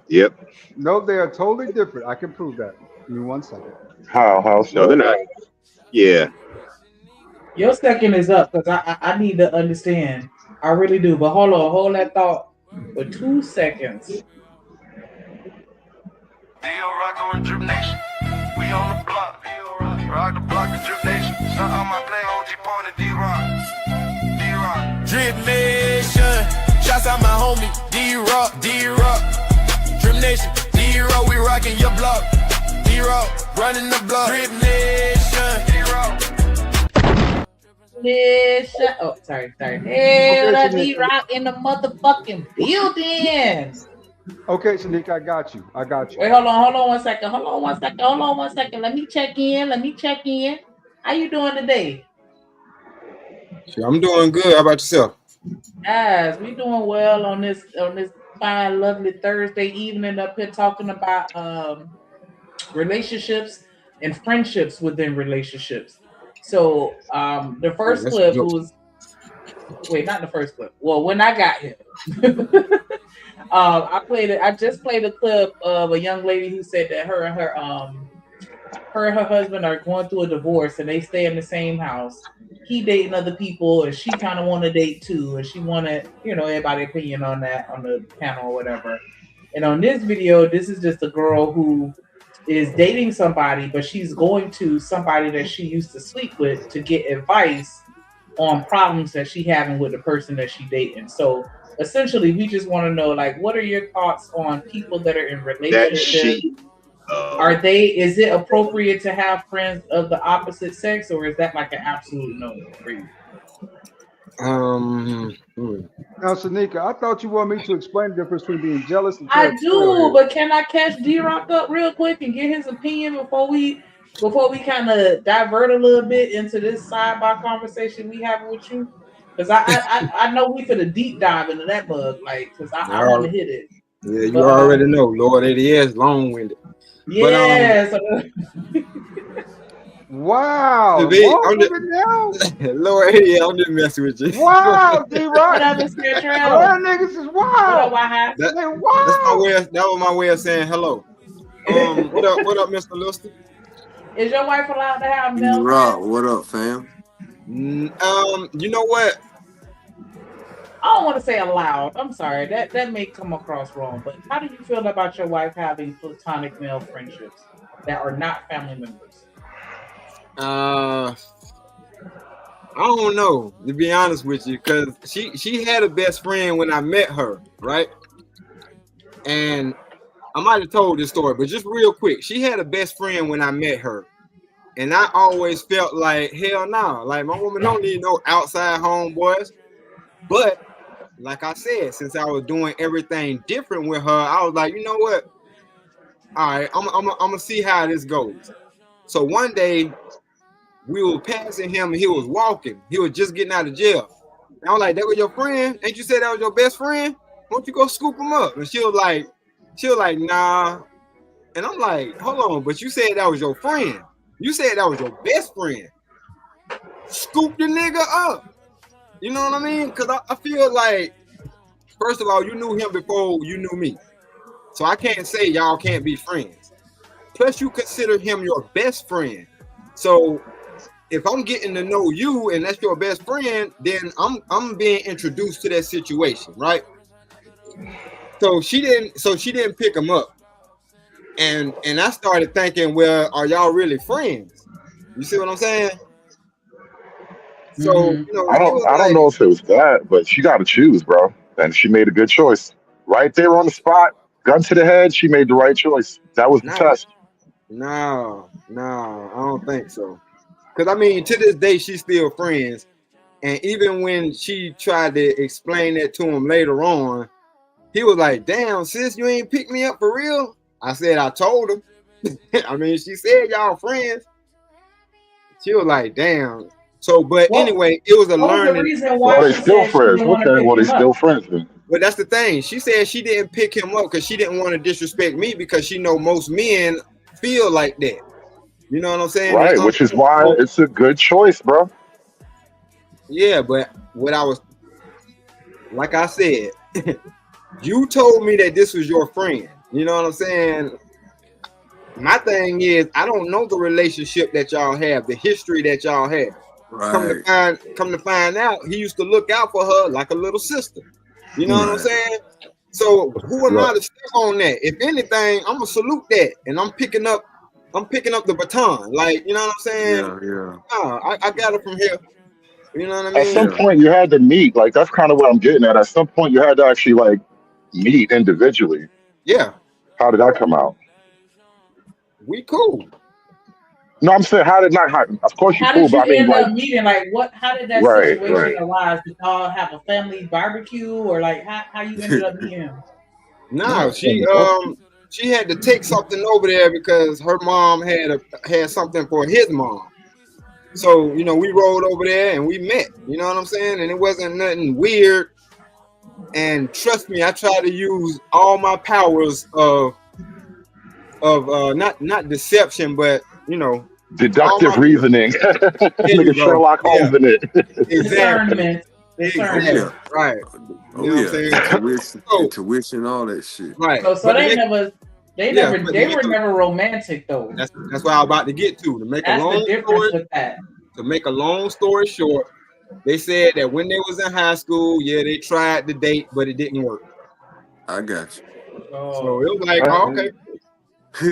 Yep. No, they are totally different. I can prove that. Give me 1 second. How so? No, they're not. Yeah. Your second is up because I need to understand. I really do. But hold that thought for 2 seconds. Rock on Drip Nation. We on the block. Rock the block of Drip Nation. Shout out my play OG Point and D-Rock. Drip Nation. Shouts out my homie D-Rock. Drip Nation. D-Rock, we rocking your block. D-Rock, running the block. Drip Nation. D-Rock. Oh, sorry. Hey, what up, D-Rock in the motherfucking building. Okay, Shanika, I got you. Wait, hold on one second. Let me check in. How you doing today? I'm doing good. How about yourself? Guys, we doing well on this fine, lovely Thursday evening up here talking about relationships and friendships within relationships. So the first clip was not the first clip. Well, when I got here, I just played a clip of a young lady who said that her and her husband are going through a divorce and they stay in the same house. He dating other people and she kind of want to date too, and she wanted, everybody's opinion on that on the panel or whatever. And on this video, this is just a girl who is dating somebody, but she's going to somebody that she used to sleep with to get advice on problems that she having with the person that she dating. So essentially, we just want to know, like, what are your thoughts on people that are in relationships? Is it appropriate to have friends of the opposite sex, or is that like an absolute no for you? Now, Shanika, I thought you wanted me to explain the difference between being jealous and I do, but can I catch D-Rock up real quick and get his opinion before we kind of divert a little bit into this sidebar conversation we having with you? Because I know we could have deep dive into that mug, like, because I want to hit it. Yeah, you already know, Lord, it is long-winded. Yes. Wow. Lord, yeah, I'm just messing with you. Wow, D-Rock. What up, Mr. Trail? Well, niggas is wild. That was my way of saying hello. What up, Mr. Lister? Is your wife allowed to have male Rob, what up, fam? You know what? I don't want to say allowed. I'm sorry. That may come across wrong. But how do you feel about your wife having platonic male friendships that are not family members? I don't know, to be honest with you, because she had a best friend when I met her, right? And I might have told this story, but just real quick, she had a best friend when I met her. And I always felt like, hell no, like my woman don't need no outside homeboys. But like I said, since I was doing everything different with her, I was like, you know what? All right, I'm gonna see how this goes. So one day we were passing him and he was walking. He was just getting out of jail. And I was like, that was your friend? Ain't you said that was your best friend? Why don't you go scoop him up? And she was like, nah. And I'm like, hold on, but you said that was your friend. You said that was your best friend. Scoop the nigga up. You know what I mean? Because I feel like, first of all, you knew him before you knew me. So I can't say y'all can't be friends. Plus, you consider him your best friend. So if I'm getting to know you and that's your best friend, then I'm being introduced to that situation, right? So she didn't pick him up. And I started thinking, well, are y'all really friends? You see what I'm saying? So I don't know if it was that, but she got to choose, bro. And she made a good choice right there on the spot. Gun to the head. She made the right choice. That was the test. No, I don't think so. Because I mean, to this day, she's still friends. And even when she tried to explain that to him later on, he was like, "Damn, sis, you ain't pick me up for real." I said, I told him. I mean, she said y'all friends. She was like, damn. So, but anyway, it was a learning. Well, they still friends. Okay, well, they still friends then. But that's the thing. She said she didn't pick him up because she didn't want to disrespect me because she know most men feel like that. You know what I'm saying? Right, which is why it's a good choice, bro. Yeah, but what I was, like I said, you told me that this was your friend. You know what I'm saying? My thing is, I don't know the relationship that y'all have, the history that y'all have. Right. Come to find out, he used to look out for her like a little sister. You know what I'm saying? So who am I to step on that? If anything, I'm gonna salute that, and I'm picking up the baton. Like, you know what I'm saying? Yeah. I got it from here. You know what I mean? At some point, you had to meet. Like, that's kind of what I'm getting at. At some point, you had to actually like meet individually. Yeah. How did that come out? We cool. No, I'm saying how did not how, of course you How cool, did you but I mean end like up meeting? Like, what? How did that right, situation right. arise? Did y'all have a family barbecue, or like how you ended up meeting him? No, she had to take something over there because her mom had something for his mom. So, you know, we rolled over there and we met. You know what I'm saying? And it wasn't nothing weird. And trust me, I try to use all my powers of not deception, but you know, Deductive reasoning. Nigga Sherlock Holmes in it. Discernment. Exactly. Right. Oh You know yeah, what I'm saying? intuition, all that shit. Right. So But they were never romantic though. That's what I'm about to get to. That's the difference with that. To make a long story short, they said that when they was in high school, yeah, they tried to date, but it didn't work. I got you. So it was like, oh, okay. I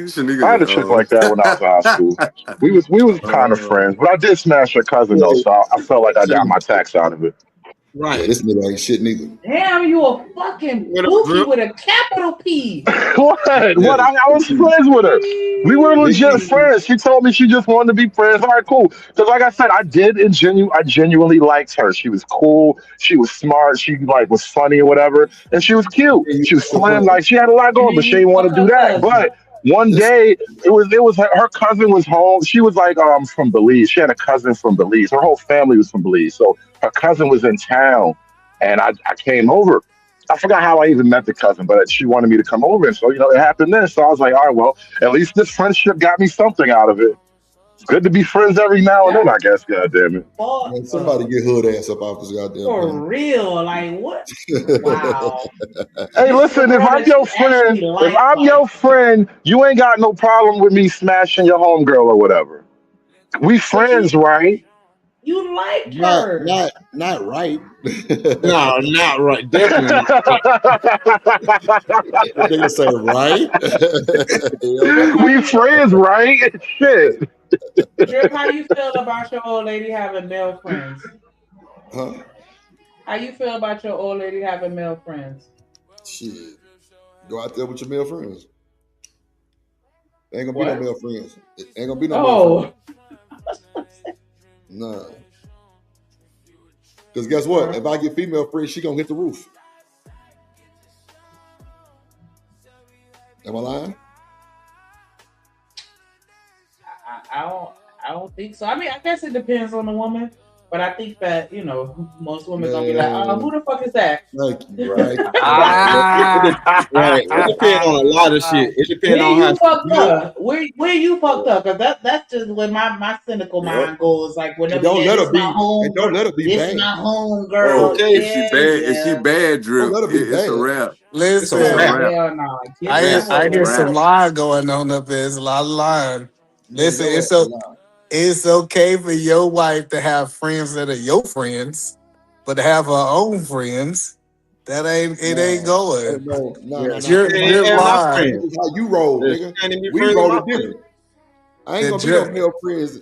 had a chick like that when I was in high school. We was kind of friends, but I did smash her cousin though, so I felt like I got my tax out of it. Right. Yeah, this nigga ain't shit neither. Damn, you a fucking Pookie with a capital P. What? What? I was friends with her. We were legit friends. She told me she just wanted to be friends. All right, cool. Because like I said, I genuinely liked her. She was cool. She was smart. She like was funny or whatever, and she was cute. She was slim. Like she had a lot going, but she didn't want to do that. But one day, it was her cousin was home. She was like from Belize. She had a cousin from Belize. Her whole family was from Belize. So her cousin was in town, and I came over. I forgot how I even met the cousin, but she wanted me to come over, and so it happened then. So I was like, all right, well, at least this friendship got me something out of it. It's good to be friends every now and then, I guess. God damn it. Man, somebody get hood ass up off this goddamn For thing. real, like what? Wow. Hey, listen, if I'm your friend, you ain't got no problem with me smashing your homegirl or whatever. We friends, right? You like her. Not right. No, not right. Definitely not. Nigga say right. We friends, right? Shit. Drip, how you feel about your old lady having male friends? Huh? How you feel about your old lady having male friends? Shit. Go out there with your male friends. Ain't gonna be no male friends. Ain't gonna be no male friends. Nah. Because guess what? If I get female friends, she gonna hit the roof. Am I lying? I don't think so. I mean, I guess it depends on the woman, but I think that most women gonna be like, who the fuck is that? Right. Right. It depends on a lot of shit. It depends on how you fucked up. Where you fucked up? Because that's just where my cynical mind goes. Like whenever don't let her be. Home, don't let her be this bad. my home girl. Okay, if she bad, Drip, it's a wrap. Listen, I hear some line going on up there. There's a lot of line. Listen, it's okay for your wife to have friends that are your friends, but to have her own friends, that ain't going. No. You're lying. This is how you roll, nigga. We roll it different. I ain't gonna be no male friends.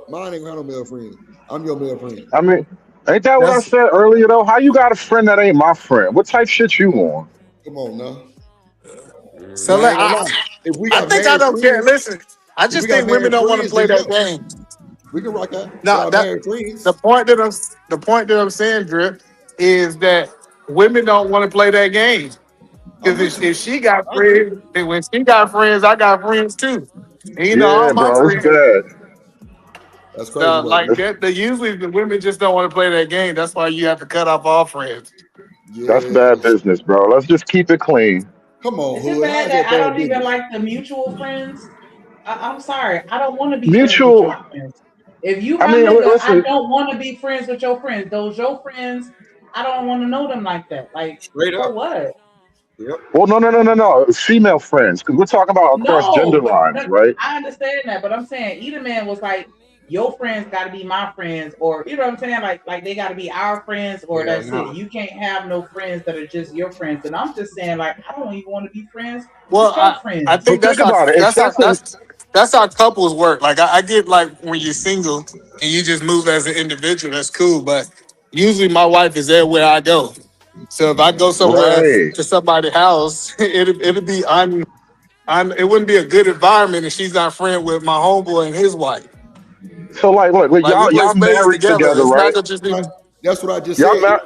Mine ain't got no male friends. I'm your male friend. I mean, ain't that what I said earlier though? How you got a friend that ain't my friend? What type shit you on? Come on now. So I think I don't care. Listen, I just think women don't want to play that game. We can rock that. No, the point that I'm saying, Drip, is that women don't want to play that game. Because if she got friends, and when she got friends, I got friends too. And all my friends. Bad. That's crazy. Usually the women just don't want to play that game. That's why you have to cut off all friends. That's bad business, bro. Let's just keep it clean. Come on, Is it bad that I don't even like the mutual friends? I'm sorry, I don't want to be mutual friends with your friends. If you I don't want to be friends with your friends. Those your friends, I don't want to know them like that. Like straight for up. What? Yep. Well, no. Female friends, because we're talking about across gender lines, right? I understand that, but I'm saying either man was like, your friends got to be my friends, or you know what I'm saying, like they got to be our friends, or that's it. You can't have no friends that are just your friends. And I'm just saying, like, I don't even want to be friends. Well, I think that's how couples work. Like I get like when you're single and you just move as an individual, that's cool. But usually my wife is there where I go. So if I go somewhere to somebody's house, it'll be it wouldn't be a good environment if she's not friend with my homeboy and his wife. So like, look, Like we y'all play spades married together, It's right? not gonna just be. That's what I just Y'all said.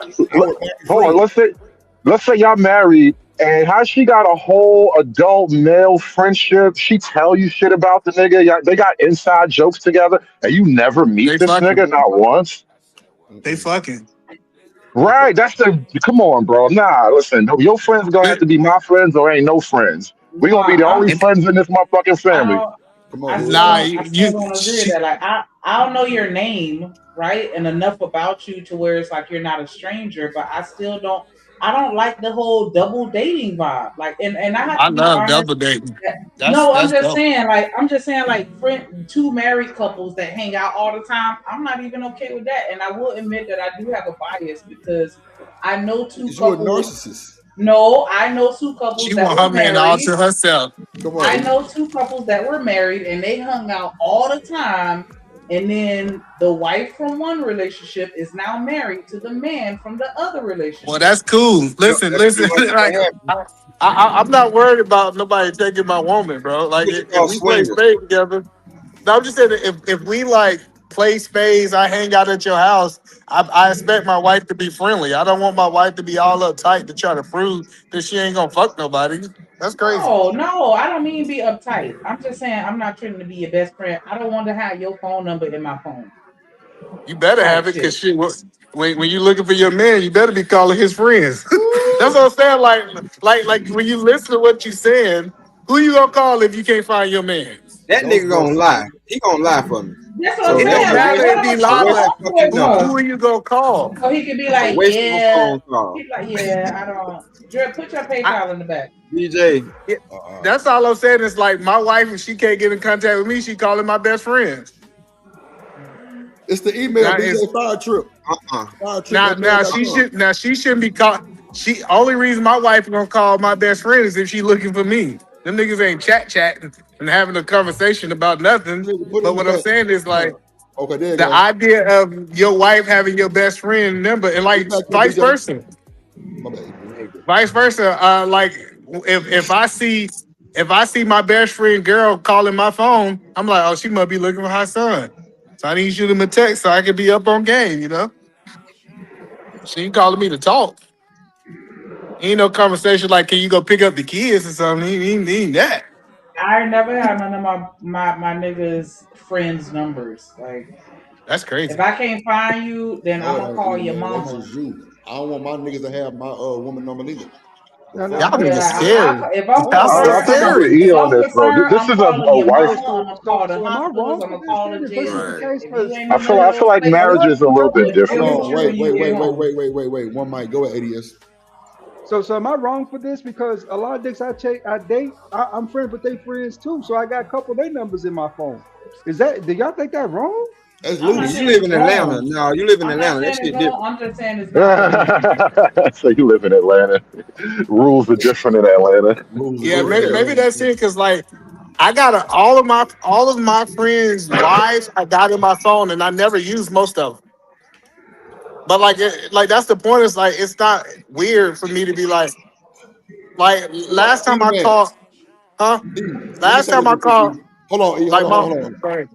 hold on. Let's say y'all married, and how she got a whole adult male friendship. She tell you shit about the nigga. They got inside jokes together, and you never meet They this fucking. nigga not once. They fucking. Right? That's the. Come on, bro. Nah, listen. Your friends gonna have to be my friends, or ain't no friends. We gonna be the only friends in this motherfucking family. I still don't agree with that. Like I don't know your name, right? And enough about you to where it's like you're not a stranger, but I don't like the whole double dating vibe. Like and I have to I be love honest. double dating. I'm just saying like two married couples that hang out all the time, I'm not even okay with that. And I will admit that I do have a bias because I know two You're a couples. narcissist. No, I know two couples She that want were her man married. all to herself. Come on. I know two couples that were married and they hung out all the time, and then the wife from one relationship is now married to the man from the other relationship. Well, that's cool. Listen. Like, I'm not worried about nobody taking my woman, bro. Like if we play spades together. No, I'm just saying if we like play spades, I hang out at your house. I expect my wife to be friendly. I don't want my wife to be all uptight to try to prove that she ain't gonna fuck nobody. That's crazy. No, I don't mean be uptight. I'm just saying I'm not trying to be your best friend. I don't want to have your phone number in my phone. You better have it because when you looking for your man, you better be calling his friends. That's what I'm saying. Like when you listen to what you saying, who you gonna call if you can't find your man? That nigga gonna lie. He gonna lie for me. That's what I'm It saying. don't matter if he lie. Who are you gonna call? So he could be like, waste of a yeah. phone call. He's like, yeah, I don't. Dre, put your PayPal in the back. DJ. That's all I'm saying. Is like my wife, if she can't get in contact with me, she calling my best friend. It's the email DJ Fire Trip. Fire Trip. Now she shouldn't be called. Only reason my wife gonna call my best friend is if she looking for me. Them niggas ain't chatting and having a conversation about nothing. But what I'm saying is like the idea of your wife having your best friend number and like vice versa. Vice versa. Like if I see my best friend girl calling my phone, I'm like, oh, she must be looking for her son. So I need to shoot him a text so I can be up on game, you know? She ain't calling me to talk. Ain't no conversation like, can you go pick up the kids or something? Ain't that. I never had none of my niggas' friends' numbers. Like, that's crazy. If I can't find you, then I'm gonna call your mama. That's just you. I don't want my niggas to have my woman number either. Y'all niggas scary. If I'm E on this, bro. This is a wife. I feel like marriage is a little bit different. Wait. One mic. Go ahead, ADS. So am I wrong for this? Because a lot of dicks I date, I'm friends with their friends too. So I got a couple of their numbers in my phone. Do y'all think that wrong? That's You live in Atlanta. No, you live in Atlanta. That shit different. I'm just saying it's not. So you live in Atlanta. Rules are different in Atlanta. Yeah, maybe that's it. Cause like I got all of my friends' wives I got in my phone, and I never use most of them. But like that's the point. It's like it's not weird for me to be like last time I called, huh? Last time I called. Hold on. Like hold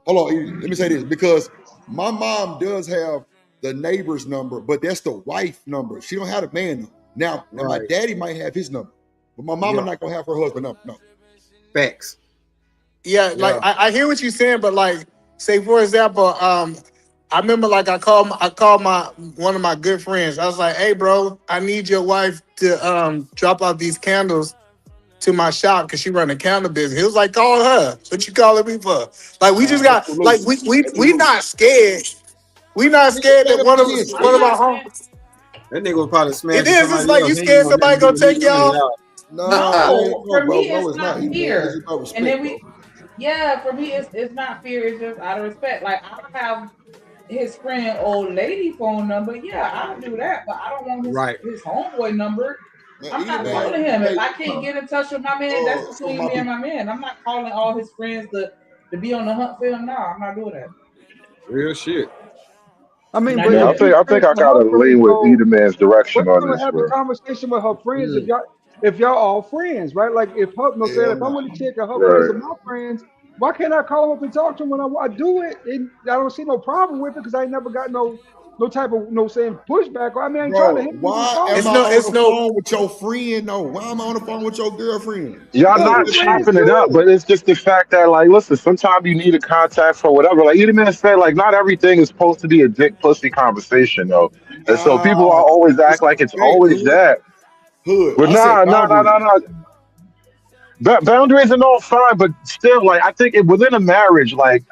on. Let me say this because my mom does have the neighbor's number, but that's the wife number. She don't have the man number. Now my daddy might have his number, but my mama not gonna have her husband number. No. Facts. Yeah, like I hear what you're saying, but like say for example, I remember like I called one of my good friends. I was like, hey bro, I need your wife to drop off these candles to my shop because she run a candle business. He was like, call her. What you calling me for? Like we just got like we not scared. We not scared that one of our homes. That nigga was probably smashing. It is. It's like you scared somebody gonna take y'all. No, for me it's not fear. And then for me it's not fear. It's just out of respect. Like I don't have his friend old lady phone number. Yeah, I'll do that, but I don't want his homeboy number. I'm not calling him. If I can't get in touch with my man, that's between me and my man. I'm not calling all his friends to be on the hunt for him. No, I'm not doing that. Real shit. I mean, I think I gotta lean with either man's direction on this. Have a conversation with her friends if y'all all friends, right? Like if I'm with a chick and her friends are my friends, Why can't I call him up and talk to him when I do it? And I don't see no problem with it because I ain't never got no type of saying pushback. I mean, I ain't trying to hit why am I on the phone with your friend? No, why am I on the phone with your girlfriend? Y'all not chopping it up, but it's just the fact that, like, listen, sometimes you need a contact for whatever. Like you man said, like, not everything is supposed to be a dick pussy conversation, though. And so people are always act like it's always that. But nah. Boundaries are all fine, but still, like, I think within a marriage, like,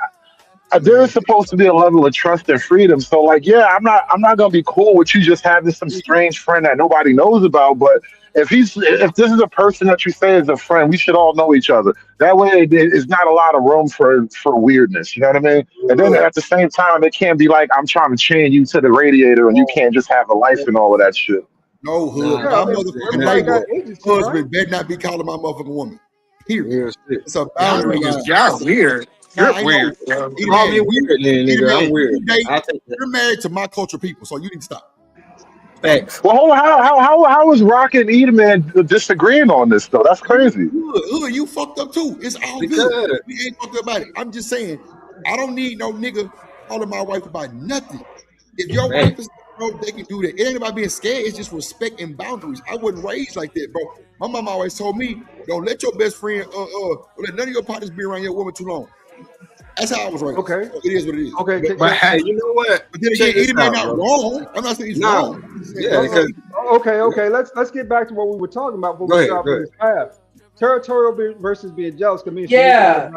there is supposed to be a level of trust and freedom. So, like, yeah, I'm not gonna be cool with you just having some strange friend that nobody knows about. But if this is a person that you say is a friend, we should all know each other. That way, there's not a lot of room for weirdness. You know what I mean? And then at the same time, it can't be like I'm trying to chain you to the radiator and you can't just have a life and all of that shit. No, Hood. My motherfucking neighbor husband better not be calling my motherfucking woman. Period. It's a boundary. Y'all weird. You're weird. Call me weird, nigga. I'm weird. You're married to my culture people, so you need to stop. Thanks. Well, how is Rock and Edelman disagreeing on this though? That's crazy. Hood, you fucked up too. It's all good. We ain't fucked up about it. I'm just saying, I don't need no nigga calling my wife about nothing. If your wife is bro, they can do that. It ain't about being scared. It's just respect and boundaries. I wasn't raised like that, bro. My mom always told me, don't let your best friend, don't let none of your partners be around your woman too long. That's how I was raised. Okay. So it is what it is. Okay. But hey, you know what? But then again, he may not wrong. I'm not saying he's wrong. Yeah, because okay. Let's get back to what we were talking about before we start with this path. Territorial versus being jealous. Yeah.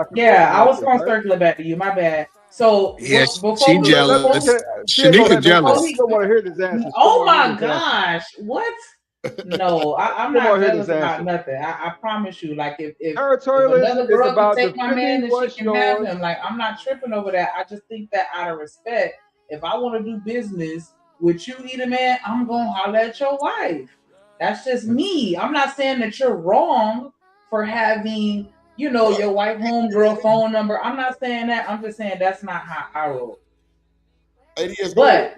I was going to circle it back to you. My bad. So yes, she jealous. Shanika jealous. I don't want to hear this answer. Oh my gosh, what? No, I'm not jealous about nothing. I promise you. Like if another girl can take my man, then she can have him. Like I'm not tripping over that. I just think that out of respect, if I want to do business with you, Edelman, I'm gonna holler at your wife. That's just me. I'm not saying that you're wrong for having, your wife homegirl phone number. I'm not saying that. I'm just saying that's not how I roll. But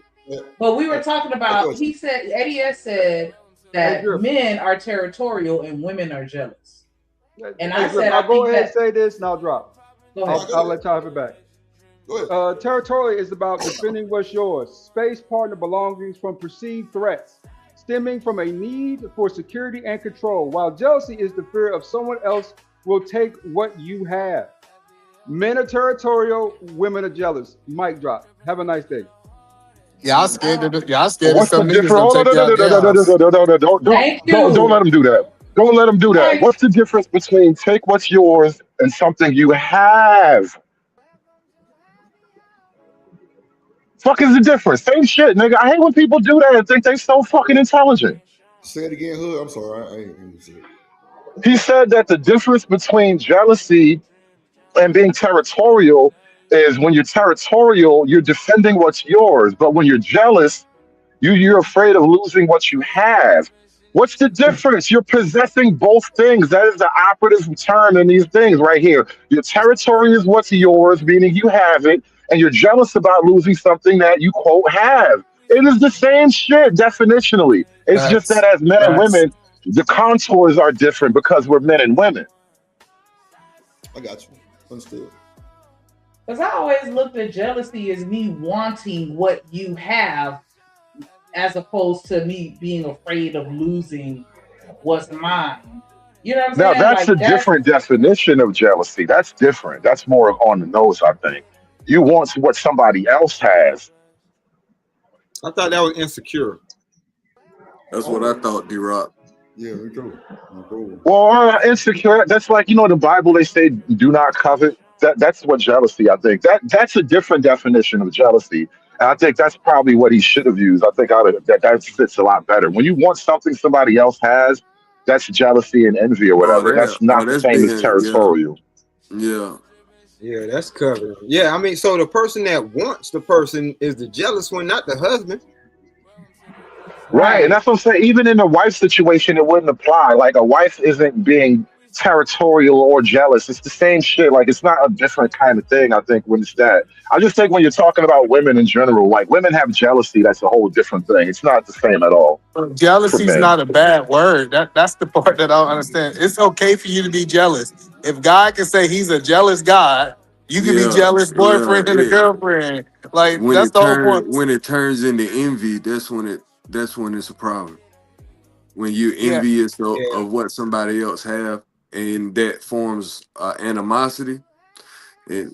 we were talking about. Eddie S said that men are territorial and women are jealous. And I said, I'll go ahead and say this and I'll drop. I'll let y'all have it back. Territorial is about defending what's yours, space, partner, belongings from perceived threats, stemming from a need for security and control, while jealousy is the fear of someone else will take what you have. Men are territorial, women are jealous. Mic drop. Have a nice day. Y'all scared of some niggas Don't let them do that. Don't let them do that. What's the difference between take what's yours and something you have? Fuck is the difference? Same shit, nigga. I hate when people do that and think they so fucking intelligent. Say it again, Hood. I'm sorry. I ain't hear you say it. He said that the difference between jealousy and being territorial is when you're territorial, you're defending what's yours. But when you're jealous, you're afraid of losing what you have. What's the difference? You're possessing both things. That is the operative term in these things right here. Your territory is what's yours, meaning you have it, and you're jealous about losing something that you, quote, have. It is the same shit definitionally. It's just that as men and women, the contours are different because we're men and women. I got you. Understood. Because I always looked at jealousy as me wanting what you have, as opposed to me being afraid of losing what's mine. You know what I'm saying? Now that's a different definition of jealousy. That's different. That's more on the nose, I think. You want what somebody else has. I thought that was insecure. That's what I thought, D-Rock. Yeah, me too. Well, insecure, that's like, the Bible, they say do not covet. That's what jealousy, I think. That's a different definition of jealousy. And I think that's probably what he should have used. I think that fits a lot better. When you want something somebody else has, that's jealousy and envy or whatever. That's not the same as territorial. Yeah. Yeah, that's covered. Yeah, I mean, so the person that wants the person is the jealous one, not the husband. Right, and that's what I'm saying. Even in a wife situation, it wouldn't apply. Like a wife isn't being territorial or jealous. It's the same shit. Like, it's not a different kind of thing, I think, when it's that. I just think when you're talking about women in general, like, women have jealousy. That's a whole different thing. It's not the same at all. Jealousy is men. not a bad word. That's the part that I don't understand. It's okay for you to be jealous. If God can say he's a jealous God, you can be jealous boyfriend and a girlfriend. Like, When that's it the whole point. when it turns into envy, that's when it's a problem. When you're Yeah. envious of what somebody else have, and that forms animosity, it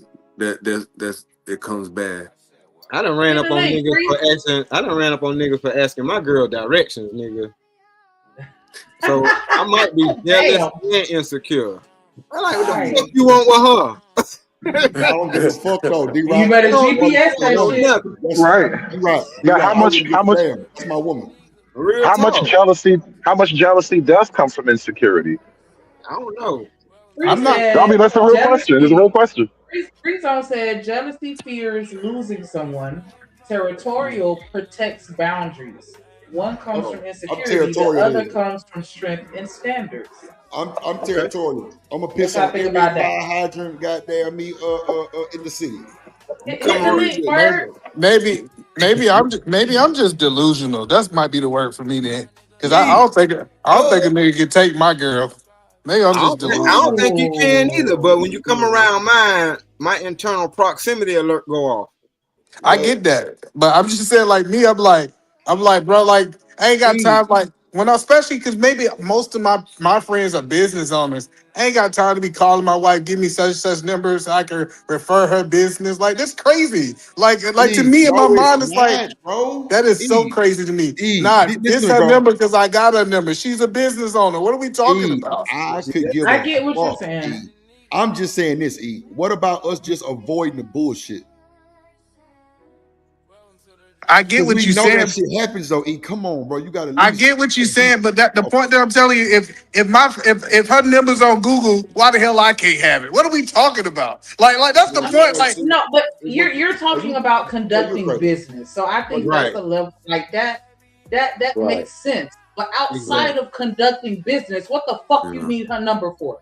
comes bad. I done ran up on niggas for asking my girl directions, nigga. So I might be jealous and insecure. I'm like, what the fuck you want with her? I don't give a fuck though. D-Rock. You better GPS that shit. Right. Right. Now, how much? That's my woman. How much jealousy does come from insecurity? I don't know. I'm not. I mean, that's a real question. It's a real question. Free Zone said jealousy fears losing someone. Territorial protects boundaries. One comes from insecurity, the other comes from strength and standards. I'm territorial. I'm gonna piss on every fire hydrant, goddamn me, in the city. Maybe I'm just delusional. That might be the word for me then, because I don't think a nigga can take my girl. Maybe I'm just delusional. I don't think you can either. But when you come around mine, my internal proximity alert go off. I get that, but I'm just saying, like me, I'm like, bro, like I ain't got time, like when especially because maybe most of my friends are business owners. I ain't got time to be calling my wife, give me such numbers so I can refer her business. Like that's crazy. Like to me in my mind, it's like, bro, that is so crazy to me. This her number because I got her number. She's a business owner. What are we talking about? I get what you're saying. I'm just saying this, E. What about us just avoiding the bullshit? I get what you're saying. That shit happens though. E, come on, bro. You gotta. I get what you're saying, but the point that I'm telling you, if her number's on Google, why the hell I can't have it? What are we talking about? Like that's the point. Like no, but you're talking about conducting business, so I think that's a level like that makes sense. But outside of conducting business, what the fuck you need her number for?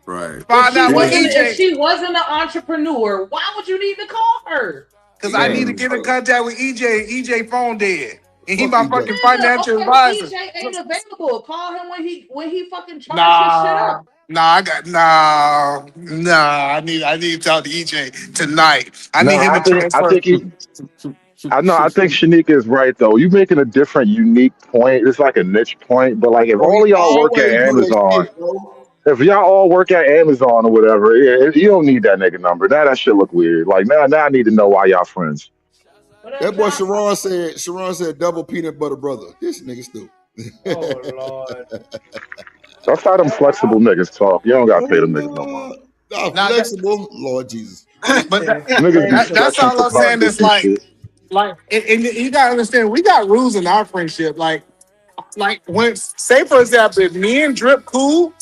Right. If she wasn't an entrepreneur, why would you need to call her? Because I need to get in contact with EJ. EJ phone dead, and he my fucking financial advisor. EJ ain't available. Call him when he fucking charges his shit up. I need to talk to EJ tonight. I need him to transfer. I think Shanika is right though. You're making a different, unique point. It's like a niche point, but like if all y'all work at Amazon. If y'all all work at Amazon or whatever, you don't need that nigga number. That shit look weird. Like now I need to know why y'all friends. That boy Sharon said double peanut butter brother. This nigga stupid. Oh Lord. That's how them flexible niggas talk. You don't gotta pay them niggas no more. Flexible, Lord Jesus. But that's all I'm saying. Is like, and you gotta understand, we got rules in our friendship. Like when, say for example, if me and Drip cool,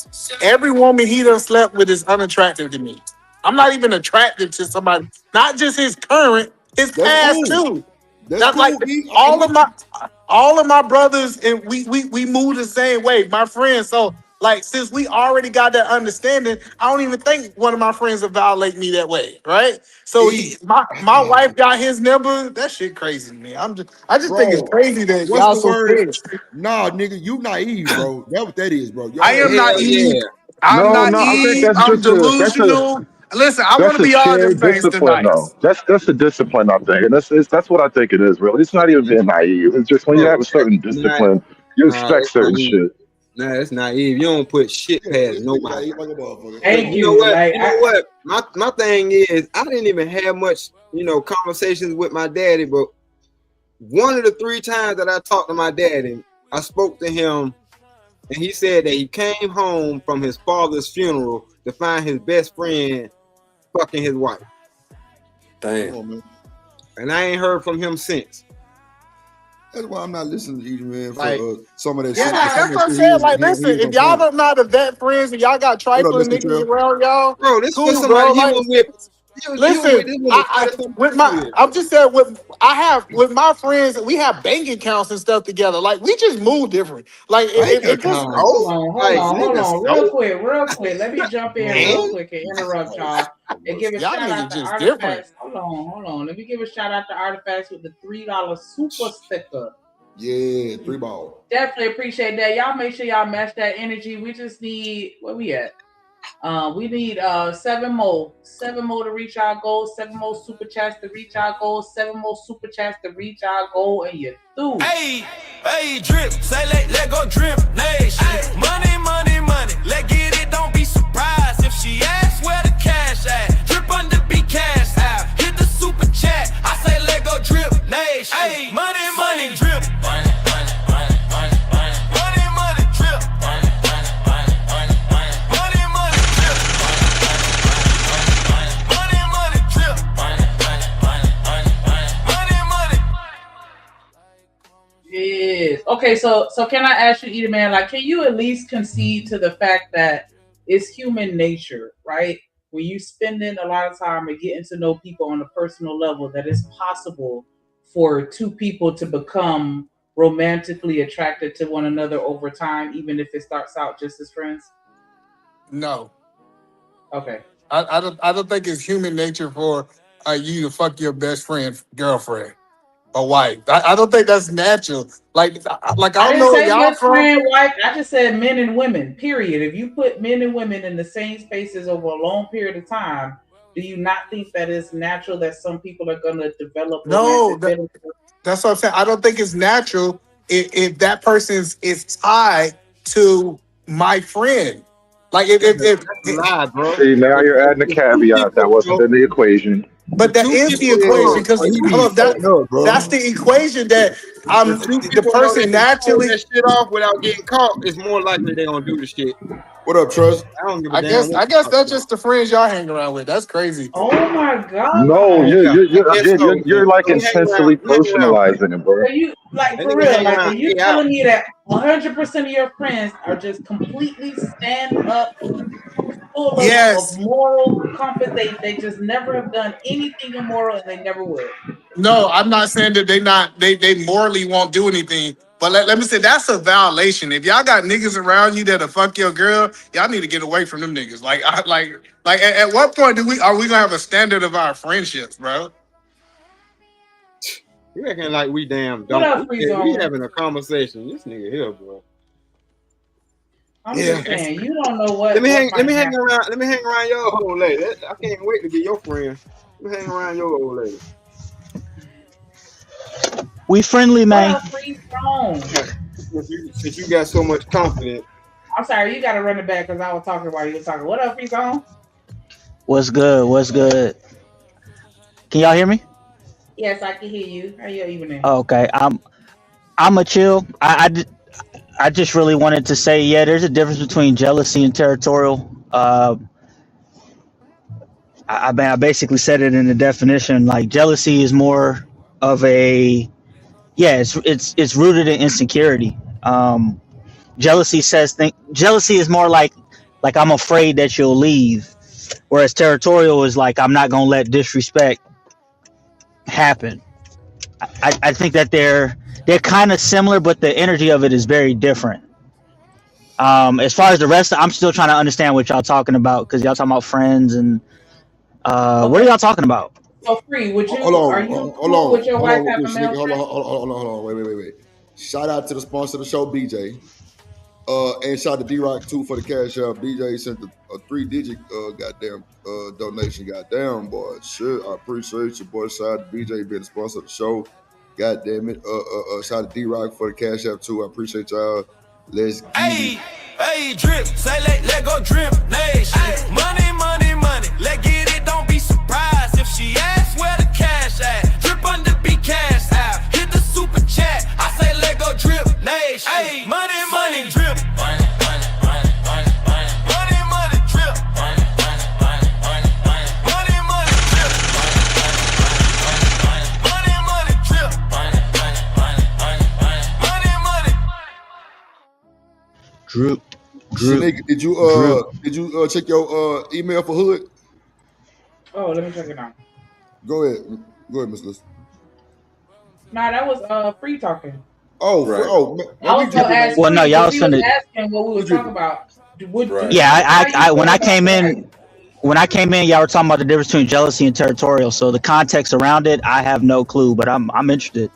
every woman he done slept with is unattractive to me. I'm not even attracted to somebody, not just his current, his past too. That's cool, like all of my brothers, and we move the same way, my friends. So like, since we already got that understanding, I don't even think one of my friends will violate me that way, right? So my wife got his number. That shit crazy to me. I just think it's crazy that y'all so rich. Nah, nigga, you naive, bro. That's what that is, bro. I am naive. I'm naive. I'm delusional. Listen, I want to be all them things tonight. No. That's a discipline, I think, and that's what I think it is. Really, it's not even being naive. It's just when you have a certain discipline, you expect certain shit. Nah, that's naive. You don't put shit past nobody. Thank you. You know what? My thing is, I didn't even have much, conversations with my daddy, but one of the 3 times that I talked to my daddy, I spoke to him, and he said that he came home from his father's funeral to find his best friend fucking his wife. Damn. And I ain't heard from him since. That's why I'm not listening to you, man, for some of that shit. Yeah, that's what I'm saying. Like, listen, if y'all not vet friends and y'all got trifling niggas around y'all, bro, this cool, is somebody Listen, I'm just saying with my friends, we have bank accounts and stuff together. Like we just move different. Like it just Hold on, real quick. Let me jump in real quick and interrupt y'all and give a Y'all shout out niggas to just Artifacts. Hold on. Let me give a shout out to Artifacts with the $3 super sticker. Yeah, 3 ball. Definitely appreciate that. Y'all make sure y'all match that energy. We just need where we at. We need 7 more to reach our goal, 7 more super chats to reach our goal, 7 more super chats to reach our goal, and you're through. Hey, drip, say let go drip nation. Money, let get it, don't be surprised if she asks where the cash at. Drip under be cash out, hit the super chat, I say let go drip nation. Hey, money, drip. Yes. Okay, so can I ask you, Edie Man, like, can you at least concede to the fact that it's human nature, right? When you spending a lot of time and getting to know people on a personal level, that it's possible for 2 people to become romantically attracted to one another over time, even if it starts out just as friends? No. Okay. I don't think it's human nature for you to fuck your best friend girlfriend or wife. I don't think that's natural. Like I don't know where y'all from. Friend, wife. I just said men and women. Period. If you put men and women in the same spaces over a long period of time, do you not think that it's natural that some people are going to develop? No, that's what I'm saying. I don't think it's natural if that person is tied to my friend. Like if bro. See, now you're adding a caveat that wasn't in the equation. But that is the equation because that's the equation that the person naturally that shit off without getting caught. It's more likely they're gonna do the shit. What up, Trust? I don't give a damn. I guess that's just the friends y'all hang around with. That's crazy. Oh my god! No, you're like intensely personalizing it, bro. So you like for real? Like are you telling me that 100% of your friends are just completely stand up, full of moral compass? They just never have done anything immoral, and they never will. No, I'm not saying that they morally won't do anything. But let me say that's a violation. If y'all got niggas around you that'll fuck your girl, y'all need to get away from them niggas. Like at what point are we gonna have a standard of our friendships, bro? You acting like we damn don't. We having a conversation. This nigga here, bro. I'm just saying, you don't know what. Let me hang around your old lady. I can't wait to be your friend. Let me hang around your old lady. We friendly, man. Since you got so much confidence. I'm sorry, you got to run it back because I was talking while you were talking. What up, Free Zone? What's good? Can y'all hear me? Yes, I can hear you. How you evening? Okay, I'm a chill. I just really wanted to say, yeah, there's a difference between jealousy and territorial. I basically said it in the definition. Like jealousy is more of a it's rooted in insecurity. Jealousy is more like I'm afraid that you'll leave, whereas territorial is like I'm not gonna let disrespect happen. I think that they're kind of similar, but the energy of it is very different. As far as the rest, I'm still trying to understand what y'all talking about because y'all talking about friends and what are y'all talking about? So Free, would you? Are you cool with your wife having male friends? Hold on. Wait. Shout out to the sponsor of the show, BJ. And shout out to D-Rock too for the cash out. BJ sent a 3-digit goddamn donation. Goddamn boy, shit. I appreciate you, boy. Shout out to BJ being the sponsor of the show. Goddamn it. Shout out to D-Rock for the cash out too. I appreciate y'all. Let's get it. Hey, drip, say let go drip nation. Money, let get it, don't be surprised if she asks where the cash at. Drip under be cash out, hit the super chat, I say let go drip nation. Hey, money, drip. Money, drip. Drip. Did you check your email for Hood? Oh, let me check it out. Go ahead, Miss Liz. Nah, that was free talking. Oh, Right. I was gonna ask. Well, no, Free, y'all 'cause he was was finna. asking what we were talking about. Right. Yeah, how you I feel when I about came your in, y'all were talking about the difference between jealousy and territorial. So the context around it, I have no clue, but I'm interested.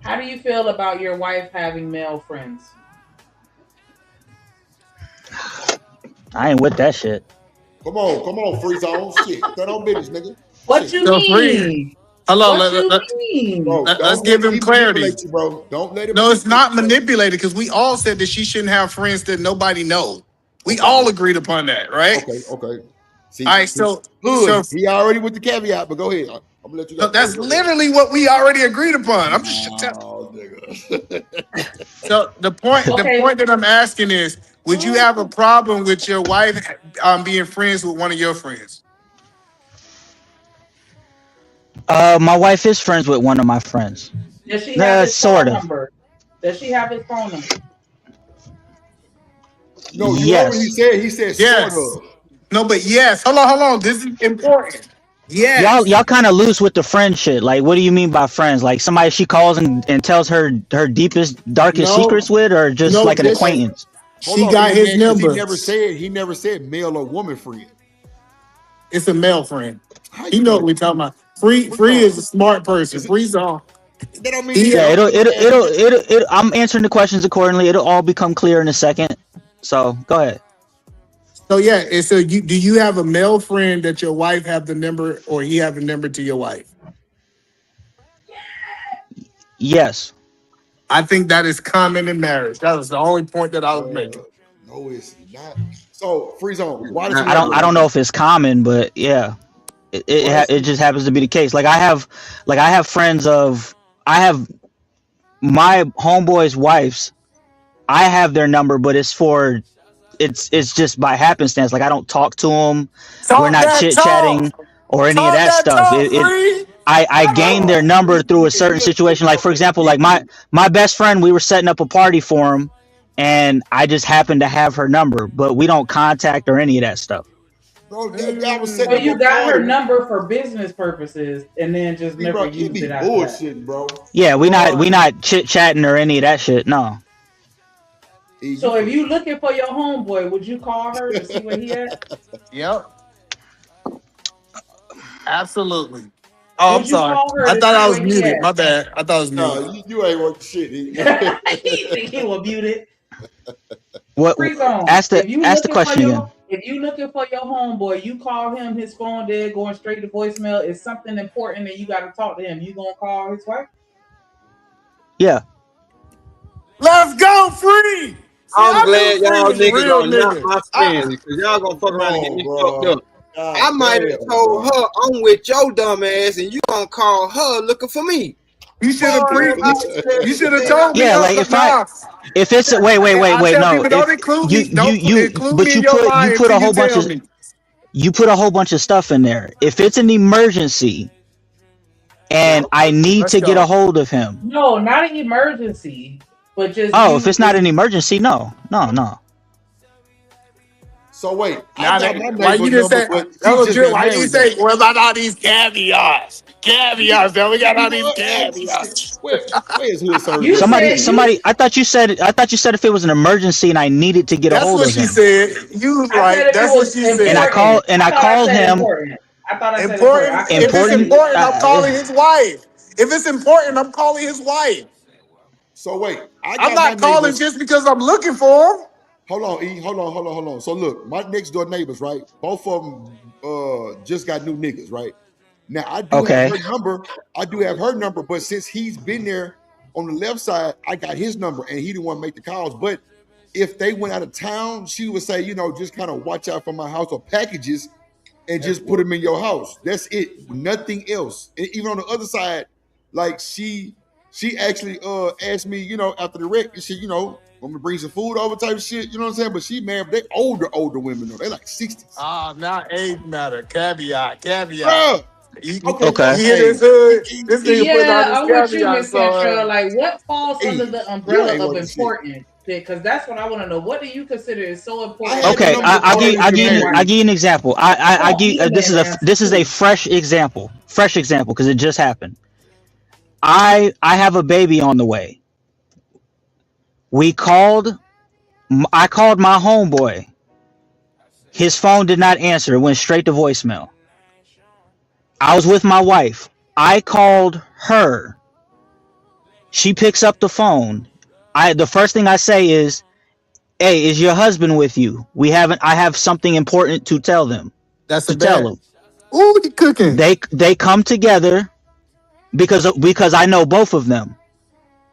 How do you feel about your wife having male friends? I ain't with that shit. Come on, free zone. Shit, that on business, nigga. What you So free. mean? Hello, What you mean? Bro, let's don't give let him me clarity. manipulate you, bro. Don't let him. No, it's not manipulated because we all said that she shouldn't have friends that nobody knows. We Okay. all agreed upon that, right? Okay. See, All right, so he already with the caveat, but go ahead. I'm gonna let you go. that's literally what we already agreed upon. I'm just nigga. so the point that I'm asking is, would you have a problem with your wife being friends with one of your friends? My wife is friends with one of my friends. Does she have his Sort phone of. number? Does she have his phone number? No, you Yes. heard what he said. He said Yes. sort of. No, but yes. Hold on. This is important. Yes. Y'all kind of loose with the friend shit. Like, what do you mean by friends? Like somebody she calls and tells her deepest, darkest No. secrets with, or just No, like an just- acquaintance? Hold She on, got man, his 'cause number. He never said male or woman friend. It's a male friend. You know what we're talking about. Free is a smart person. Free's on. That don't mean Yeah, it'll. I'm answering the questions accordingly. It'll all become clear in a second. So go ahead. So yeah, and so do you have a male friend that your wife have the number, or he have the number to your wife? Yes. I think that is common in marriage. That was the only point that I was making. No, it's not. So free zone. Why does he I don't know if it's common, but yeah, it just happens to be the case. Like I have friends of my homeboys' wives. I have their number, but it's just by happenstance. Like I don't talk to them. We're not chit chatting or any of that stuff. I gained their number through a certain situation. Like for example, like my best friend, we were setting up a party for him, and I just happened to have her number, but we don't contact or any of that stuff. Bro, that guy was So you got her number for business purposes, and then just never used it after that. Bullshit, bro. Yeah, we not chit chatting or any of that shit. No. So if you looking for your homeboy, would you call her to see where he at? Yep. Absolutely. Oh, I'm Would you sorry. call her I to thought see I was where he muted. at? My bad. I thought I was muted. No, you ain't worth shit. He think he was muted. What? Free zone. Ask the If you question looking for again. If you looking for your homeboy, you call him, his phone dead, going straight to voicemail. It's something important and you got to talk to him. You gonna call his wife? Yeah. Let's go, free. I'm glad Free y'all is a niggas real are not nigga. my friends because y'all gonna fuck around and get me fucked up. I might have told her I'm with your dumb ass and you gonna call her looking for me. You should have You should have told me. Yeah, like if it's wait, no. Don't include me. Don't include but me you in your put lie a until whole you bunch tell of me. you put a whole bunch of stuff in there. If it's an emergency and I need to get a hold of him. No, not an emergency, but just. Oh, if it's not an emergency, no. So wait, Why you didn't say? Why you say? What about all these caveats? Caveats. Then we got all these caveats. Where is hood service? Somebody. I thought you said if it was an emergency and I needed to get a hold of him. That's what she said. You was right. That's what she said. And I called him. I thought I said important. If it's important, I'm calling his wife. If it's important, I'm calling his wife. So wait, I'm not calling just because I'm looking for him. Hold on, E. Hold on. So look, my next door neighbors, right? Both of them just got new niggas, right? Now I do have her number. I do have her number, but since he's been there on the left side, I got his number, and he didn't want to make the calls. But if they went out of town, she would say, just kind of watch out for my house or packages, and just put them in your house. That's it. Nothing else. And even on the other side, like she actually asked me, after the wreck, and she, I'm gonna bring some food over type of shit, you know what I'm saying? But she mad, they older women though. They like 60s. Not age matter. Caveat. Bruh. Okay. You hear this hood? This nigga put I'm on with his you, Miss caveat. Central. Like, what falls under the umbrella of important? Because that's what I want to know. What do you consider is so important? Okay, I'll give you an example. This is a fresh example because it just happened. I have a baby on the way. I called my homeboy. His phone did not answer. It went straight to voicemail. I was with my wife. I called her. She picks up the phone. The first thing I say is, "Hey, is your husband with you? I have something important to tell them." That's to tell them. Ooh, he cooking. They come together because I know both of them,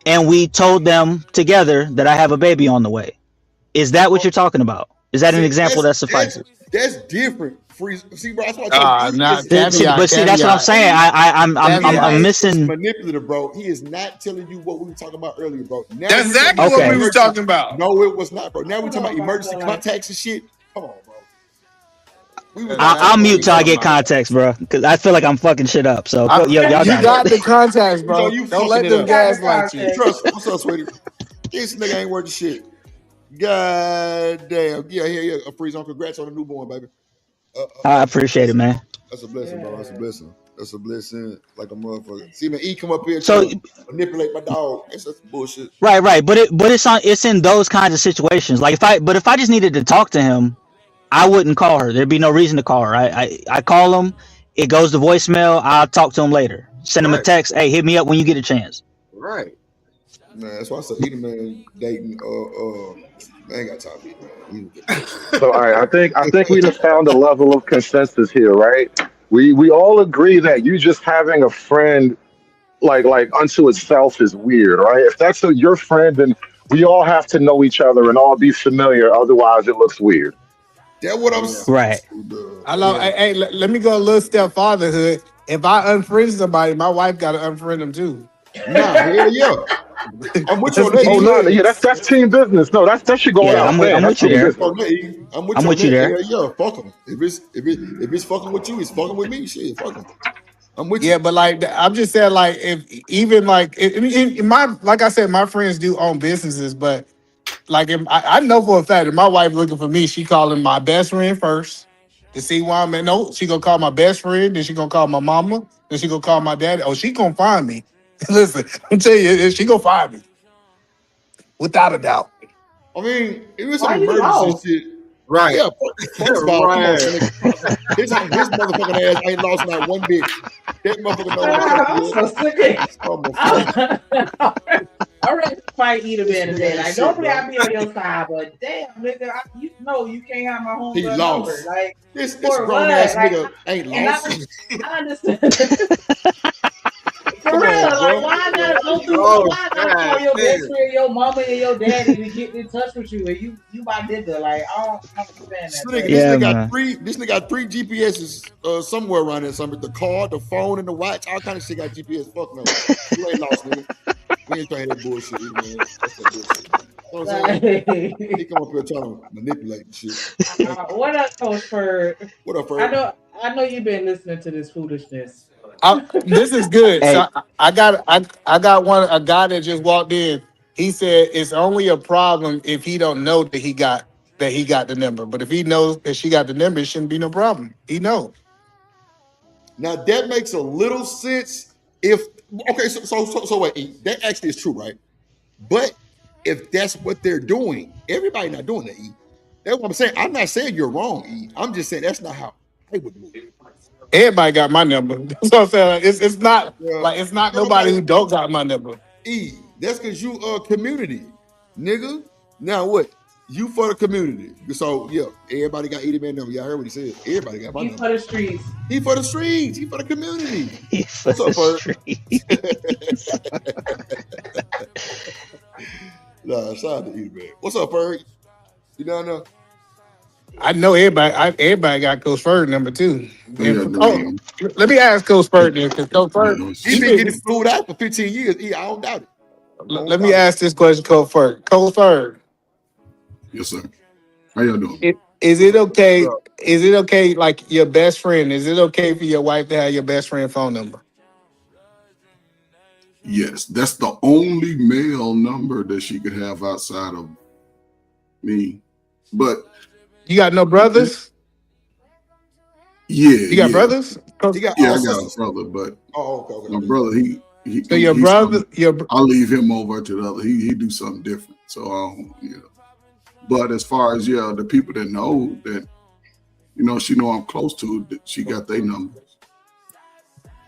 and we told them together that I have a baby on the way. Is that what you're talking about? Is that an example that suffices? That's different. See, bro, that's what but see, that's what I'm saying. I'm missing. Manipulative, bro. He is not telling you what we were talking about earlier, bro. Now That's exactly what we were talking about. No, it was not, bro. Now we're talking about emergency contacts and shit. Come on, bro. I'll mute till I get context, bro, because I feel like I'm fucking shit up. So y'all you got the contacts, bro. Don't let them gaslight you. Trust. What's up, sweetie? This nigga ain't worth the shit. God damn. Yeah. A freeze on. Congrats on the newborn, baby. I appreciate it, man. That's a blessing, bro. That's a blessing. Like a motherfucker. See, man, E come up here so to manipulate my dog. That's bullshit. Right. But it's in those kinds of situations. Like if I just needed to talk to him, I wouldn't call her. There'd be no reason to call her. I call him. It goes to voicemail. I'll talk to him later. Send him a text. Hey, hit me up when you get a chance. Right. Man, that's why I said either man dating. I ain't got time to eat, man. So all right, I think we just found a level of consensus here, right? We all agree that you just having a friend like unto itself is weird, right? If that's your friend, then we all have to know each other and all be familiar. Otherwise, it looks weird. That's what I'm saying. Right. I love. Hey, let me go a little step fatherhood. If I unfriend somebody, my wife got to unfriend them too. Nah, hell yeah. I'm with you on that. Oh no, yeah, that's team business. No, that should go out. I'm with you there. I'm with you there. Yeah, fuck them. If it's fucking with you, it's fucking with me. Shit, fuck them. I'm with you. Yeah, but like I'm just saying, like if even like in my like I said, my friends do own businesses, but like if, I know for a fact that my wife looking for me, she calling my best friend first to see why I'm at. No, she gonna call my best friend, then she gonna call my mama, then she gonna call my daddy. Oh, she gonna find me. Listen, I'm telling you, she gonna find me without a doubt. I mean, it was an emergency shit. Right. Yeah, first of all, right. His motherfucking ass ain't lost not one bit. That motherfucker knows. I'm ready to fight either man today. Like, normally I be on your side, but damn, nigga, you know you can't have my home. He lost. Number. Like, this grown ass nigga ain't lost. I understand. For real, like why not go through? Why not call your best friend, your mama, and your daddy to get in touch with you? And you my nigga, like I don't understand that. This nigga got three GPSs somewhere around there. Something the car, the phone, and the watch. All kind of shit got GPS. Fuck no, you ain't lost, nigga. We ain't trying to that bullshit, man. That's that bullshit. You know what I'm saying? He come up here trying to manipulate and shit. What up, Coach Ferg? What up, Ferg? I know you've been listening to this foolishness. This is good. Hey. So I got a guy that just walked in. He said it's only a problem if he don't know that he got the number. But if he knows that she got the number, it shouldn't be no problem. He knows. Now that makes a little sense. So wait, that actually is true, right? But if that's what they're doing, everybody not doing that. E. That's what I'm saying. I'm not saying you're wrong, E. I'm just saying that's not how I would move. Everybody got my number. That's what I'm saying. It's not like it's not nobody who don't got my number. E, that's because you community, nigga. Now what? You for the community. So yeah, everybody got Edie Man number. Y'all heard what he said. Everybody got my number. He for the streets. He for the streets. He for the community. What's up, Nah, shout out to Edie Man. What's up, Ferg? You down there? I know everybody. Everybody got Coach Ferg number too. Let me ask Coach Ferg then, because Coach Ferg he been getting flued out for 15 years. I don't doubt it. Let me ask this question, Coach Ferg. Coach Ferg. Yes, sir. How y'all doing? Is it okay? Is it okay? Like your best friend? Is it okay for your wife to have your best friend phone number? Yes, that's the only male number that she could have outside of me. But you got no brothers? Yeah. You got brothers? He got I got a brother, but okay. my brother, he so your brother, I leave him over to the other. He do something different. So But as far as the people that know that, she know I'm close to, that she got their numbers.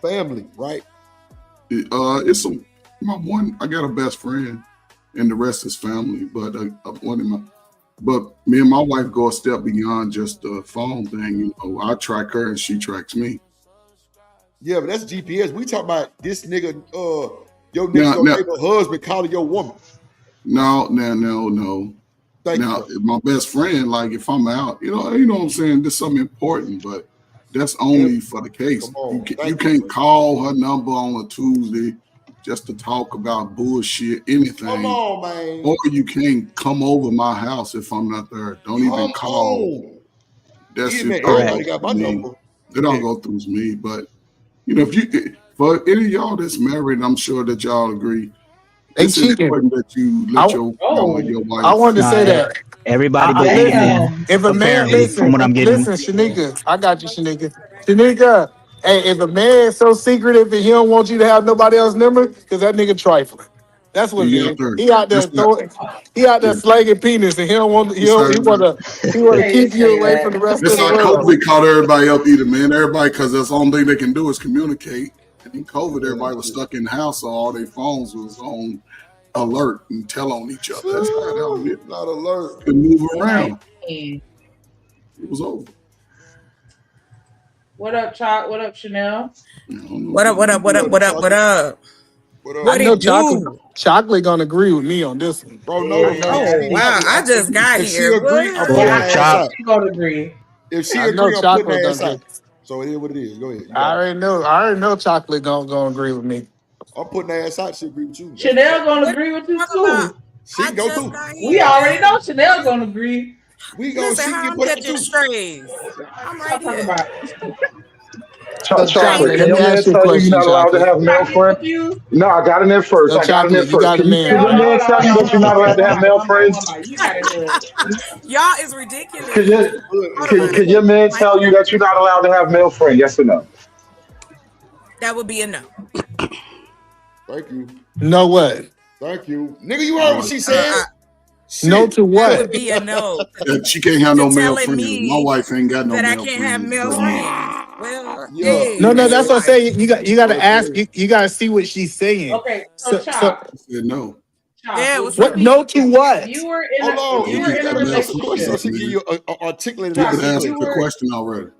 Family, right? It's my one. I got a best friend, and the rest is family. But but me and my wife go a step beyond just the phone thing. I track her and she tracks me. Yeah, but that's GPS. We talk about this nigga, your next door neighbor husband calling your woman. No. Thank now, my best friend, like if I'm out, you know what I'm saying? There's something important, but that's only for the case. You can't call her number on a Tuesday just to talk about bullshit, anything. Come on, man. Or you can't come over my house if I'm not there. Don't even call. That's it. It don't go through me. But if for any of y'all that's married, I'm sure that y'all agree. It's important that you let your wife. I wanted to say that. Everybody but if a man listen, Shanika, I got you, Shanika. Shanika, hey, if a man so secretive and he don't want you to have nobody else's number, because that nigga trifling. That's what it is. He out there slanging penis, and he want to keep you away from the rest of the world. COVID caught everybody up either, man. Everybody, because that's the only thing they can do is communicate. And in COVID, everybody was stuck in the house, so all their phones was on alert and tell on each other. That's not alert. Could move around. It was over. What up, Chalk? What up, Chanel? What up? I know Chocolate gonna agree with me on this one. Bro, wow, I just got if here. She agree, I'm putting her ass She gonna agree. If she agree, I'm putting her ass out. So it is what it is. Go ahead. I already know Chocolate gonna agree with me. I'm putting her ass out. She agree with you. Chanel gonna agree with you too. She go too. We already know Chanel gonna agree. We gonna Listen, how I'm catching strays. I'm right here. Chocolate, can your man tell you you're not allowed to have male friends? No, I got in there first. I got in there first. Can your man tell you that you're not allowed to have male friends? Y'all is ridiculous. Can your man tell you that you're not allowed to have male friends? Yes or no? That would be a no. Thank you. No what? Thank you. Nigga, you heard what she said? No to what? That would be a no. She can't have no male friends. My wife ain't got no male friends. That I can't have male friends. Well, No, that's what I'm saying. You got to ask. You got to see what she's saying. Okay, so Chop. No. Yeah, what? No to what? You were in a relationship. She give you articulated. You could answer the question already.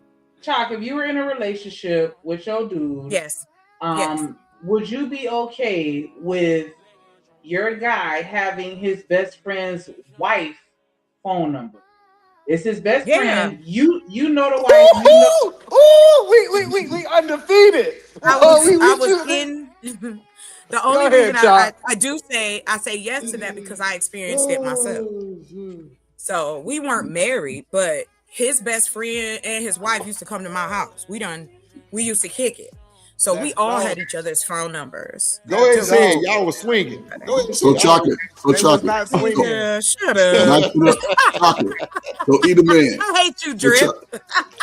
Chalk, if you were in a relationship with your dude, yes. Would you be okay with your guy having his best friend's wife phone number? It's his best friend. You know the wife. We undefeated. I was in. The only reason I say yes to that because I experienced it myself. So we weren't married, but his best friend and his wife used to come to my house. We used to kick it. So we all had each other's phone numbers. Go ahead and say it. Y'all was swinging. Go ahead and say chocolate. Not swinging. Yeah, shut up. Chocolate. So either man. I hate you, Drip.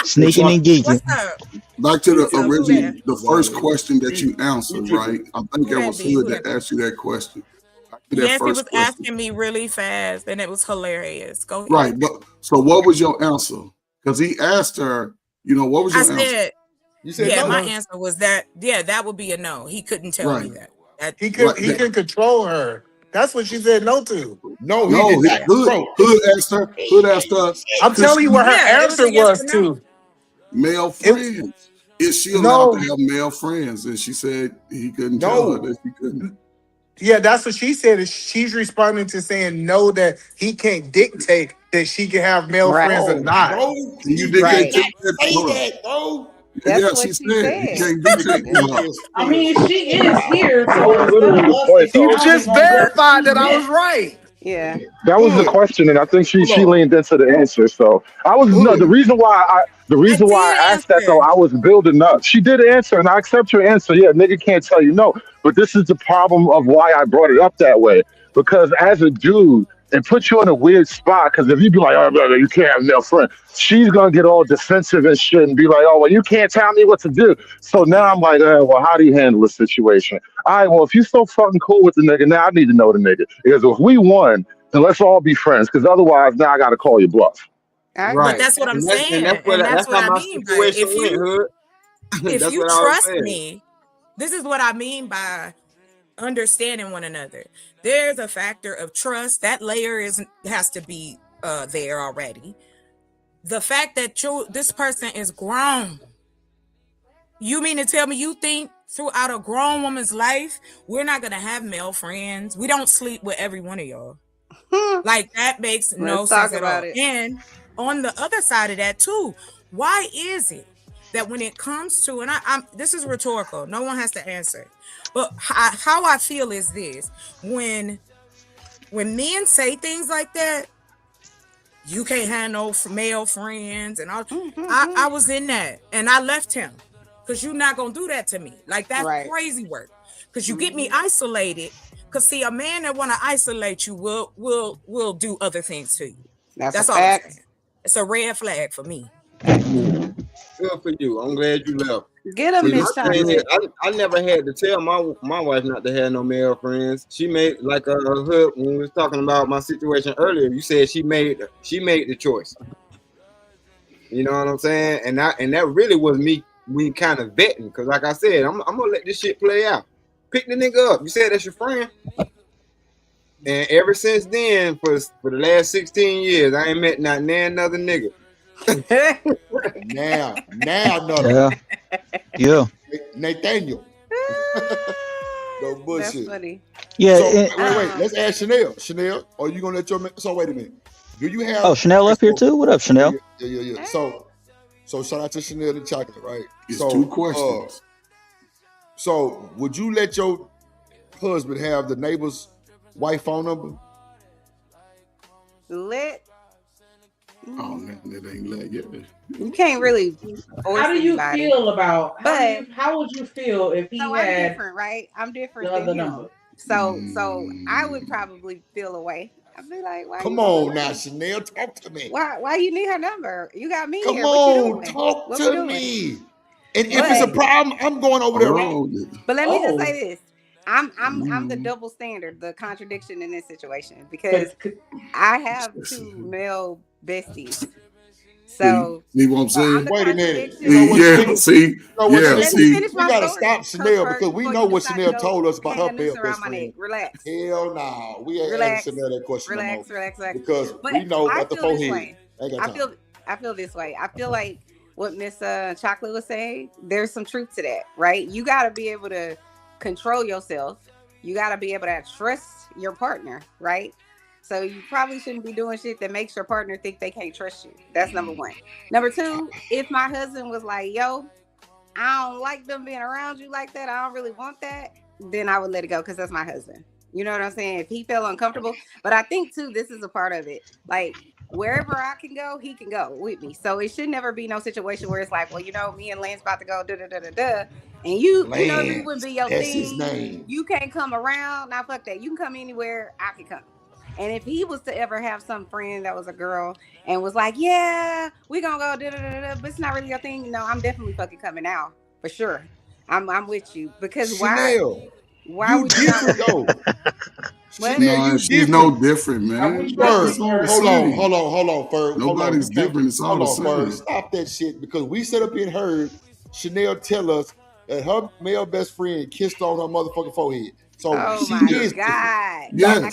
Sneaking and geeking. What's up? Back to the original, the first question that you answered, right? I think it was Hood that asked you that question. Yes, he was asking me really fast, and it was hilarious. Go ahead. Right, but so what was your answer? Because he asked her, what was your answer? You said yeah, no. my answer was that. Yeah, that would be a no. He couldn't tell me that. He could control her. That's what she said no to. No, he did not. Hood asked her. I'm telling you what her answer was to. Male friends. Is she allowed to have male friends? And she said he couldn't tell her that she couldn't. Yeah, that's what she said. She's responding to saying no, that he can't dictate that she can have male friends or not. Bro, you dictate that, bro. That's what she said. I mean, she is here. You just verified that I was right. Yeah. That was the question, and I think she leaned into the answer. So the reason why I asked that though, I was building up. She did answer, and I accept your answer. Yeah, nigga can't tell you no. But this is the problem of why I brought it up that way. Because as a dude, and put you in a weird spot. Because if you be like, oh, brother, you can't have a male friend, she's gonna get all defensive and shit and be like, oh, well, you can't tell me what to do. So now I'm like, well, how do you handle the situation? All right, well, if you're so fucking cool with the nigga, now I need to know the nigga. Because if we won, then let's all be friends. Because otherwise, now I got to call you bluff. Right. But that's what I'm saying. And that's what I mean by if you trust me, this is what I mean by understanding one another. There's a factor of trust. That layer has to be there already. The fact that this person is grown. You mean to tell me you think throughout a grown woman's life, we're not gonna have male friends? We don't sleep with every one of y'all. Like that makes no sense at all. And on the other side of that too, why is it that when it comes to, and I'm this is rhetorical, no one has to answer, but how I feel is this: when men say things like that, you can't have no male friends, and all. I was in that, and I left him because you're not gonna do that to me. Like that's crazy work. Because you get me isolated. Because see, a man that want to isolate you will do other things to you. That's all I'm saying. It's a red flag for me. Good for you. I'm glad you left. Get him, Miss Chocolate. I never had to tell my wife not to have no male friends. She made like a hood when we was talking about my situation earlier. You said she made the choice. You know what I'm saying? And that really was me kind of vetting, because like I said, I'm gonna let this shit play out. Pick the nigga up. You said that's your friend. And ever since then, for the last 16 years, I ain't met not another nigga. now another. Yeah. Nathaniel. No bullshit. That's funny. Yeah. So, wait. Let's ask Chanel. Chanel, are you gonna let your man? So wait a minute. Do you have? Oh, Chanel up here too. What up, Chanel? Yeah. Hey. So shout out to Chanel and Chocolate, right? It's 2 questions. So would you let your husband have the neighbor's wife phone number? Oh, that ain't let yet. You can't really force How do you anybody. feel about? But How would you feel if he so had? I'm different, right? I'm different the than other you. number? So I would probably feel away. I'd be like, why? Come on now, Chanel, talk to me. Why you need her number? You got me Come here. on, talk to me. And if it's a problem, I'm going over there. But let me just say this. I'm the double standard, the contradiction in this situation, because I have 2 male besties. So see what I'm saying? Wait a minute. See. We gotta stop Chanel, because we know what Chanel told us about her best friend. Relax. Hell nah. We ain't asking Chanel that question. Relax. Because we know at the forehead. I feel this way. I feel like what Miss Chocolate was saying, there's some truth to that, right? You got to be able to control yourself. You got to be able to trust your partner, right? So you probably shouldn't be doing shit that makes your partner think they can't trust you. That's number 1. Number 2, if my husband was like, yo, I don't like them being around you like that, I don't really want that, then I would let it go, because that's my husband. You know what I'm saying? If he felt uncomfortable. But I think too, this is a part of it. Like, wherever I can go, he can go with me. So it should never be no situation where it's like, well, me and Lance about to go and you know, you wouldn't be your that's thing. His name. You can't come around. Now fuck that. You can come anywhere. I can come. And if he was to ever have some friend that was a girl and was like, yeah, we gonna go but it's not really your thing, I'm definitely fucking coming out for sure. I'm with you, because Chanel, why would you go? Chanel, she's no different, man. Hold on, Ferg. Nobody's different. It's all the same. Stop that shit, because we set up and heard Chanel tell us that her male best friend kissed on her motherfucking forehead. So she is God. Yeah.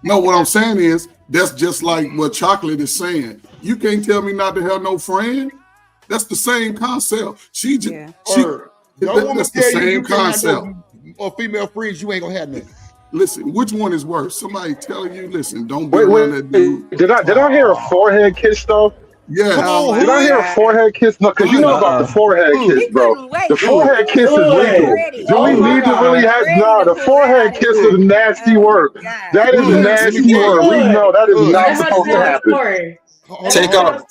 No, what I'm saying is that's just like what Chocolate is saying. You can't tell me not to have no friend. That's the same concept. That's the same concept. Or female friends, you ain't gonna have nothing. Listen, which one is worse? Somebody telling you, listen, don't be around that dude. Did I hear a forehead kiss though? Yeah. Did I hear a forehead kiss? No, because you know about the forehead kiss, bro. The forehead kiss is legal. Do we need to really have? No, the forehead kiss is nasty work. That is nasty work. We know that is not supposed to happen. Take off.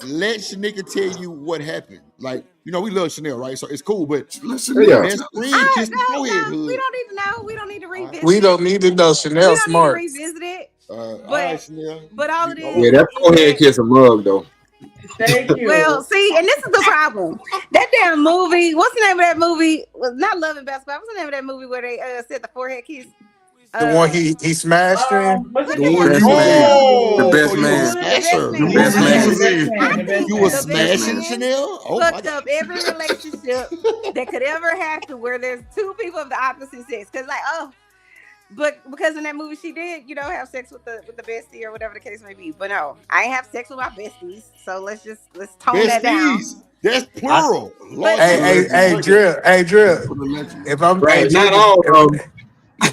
Let Shanika tell you what happened. Like, we love Chanel, right? So it's cool, but best friend kissed the forehead. We don't need to know. We don't need to revisit. We don't need to know. Chanel smart. Revisit it. But all it is, Yeah, that forehead kiss a mug though. Thank you. Well, see, and this is the problem. That damn movie. What's the name of that movie? Was not Love and Basketball. What's the name of that movie where they said the forehead kiss? The one he smashed in. The one you made. The best man. The best man. You were smashing Chanel? Fucked up every relationship that could ever happen where there's two people of the opposite sex. Cause like, but because in that movie she did, have sex with the bestie or whatever the case may be. But no, I ain't have sex with my besties. So let's tone that down. That's plural. Hey, Drip. If I'm right, not all.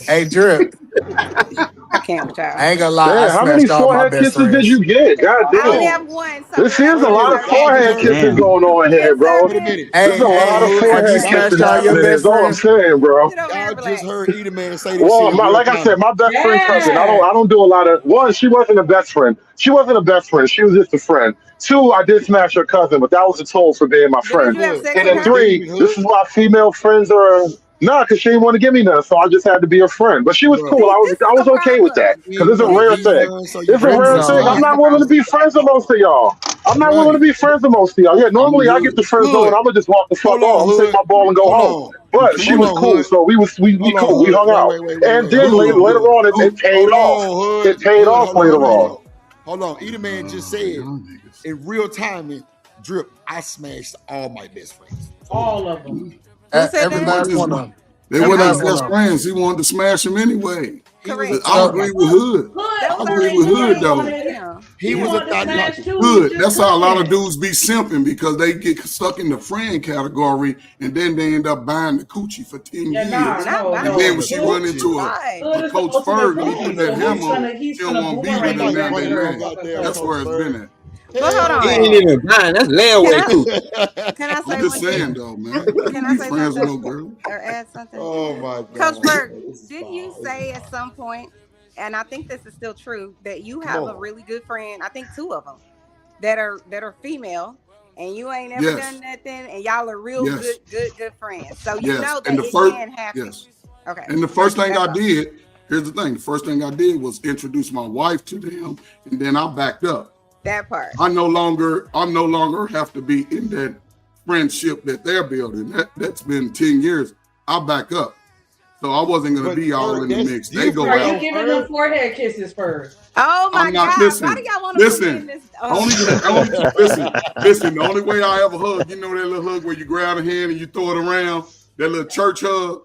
Hey, Drip. I can't with y'all. I ain't gonna lie. Yeah, how many forehead kisses did you get? God damn. I only have one. So this is a lot of forehead kissing going on here, bro. There's a lot of forehead kissing happening. That's all I'm saying, bro. Y'all just heard Edie Man say this. Well, like I said, my best friend cousin. I don't do a lot of. One, she wasn't a best friend. She was just a friend. Two, I did smash her cousin, but that was a toll for being my friend. And then three, this is why female friends are. Nah, because she didn't want to give me none, so I just had to be a friend. But she was cool. I was okay with that because it's a rare thing. It's a rare thing. I'm not willing to be friends with most of y'all. Yeah, normally I get the friend zone. I'm gonna just walk the fuck off. I'm gonna take my ball and go home. But she was cool, so we cool. We hung out, and then later on it paid off. It paid off later on. Hold on, Edie Man just said in real time, Drip, I smashed all my best friends. All of them. Every last one of them. They were not best friends. He wanted to smash him anyway. Correct. I agree with Hood. I agree with Hood though. He was a thought Hood. That's how a lot of dudes be simping because they get stuck in the friend category and then they end up buying the coochie for 10 years. And then when she run into a Coach Ferg, he put that hammer, she don't want to be with him now. That's where it's been at. But hold on. He ain't even buying. That's layaway coochie. Can I say I'm just saying though, man. Can I say friends with no something girl. or add something? Oh my God. Coach Berg, did you say at some point, and I think this is still true, that you have a really good friend? I think two of them that are female, and you ain't ever done nothing, and y'all are real good friends. So you know that it can happen. Yes. Okay. And the first thing I did, here's the thing: the first thing I did was introduce my wife to them, and then I backed up. That part. I no longer have to be in that friendship that they're building. That's been 10 years. I back up. So I wasn't gonna be all in the mix. They go Are out. you giving them forehead kisses first? Oh my God. Listen, why do y'all want to listen. Listen, the only way I ever hug, you know that little hug where you grab a hand and you throw it around, that little church hug,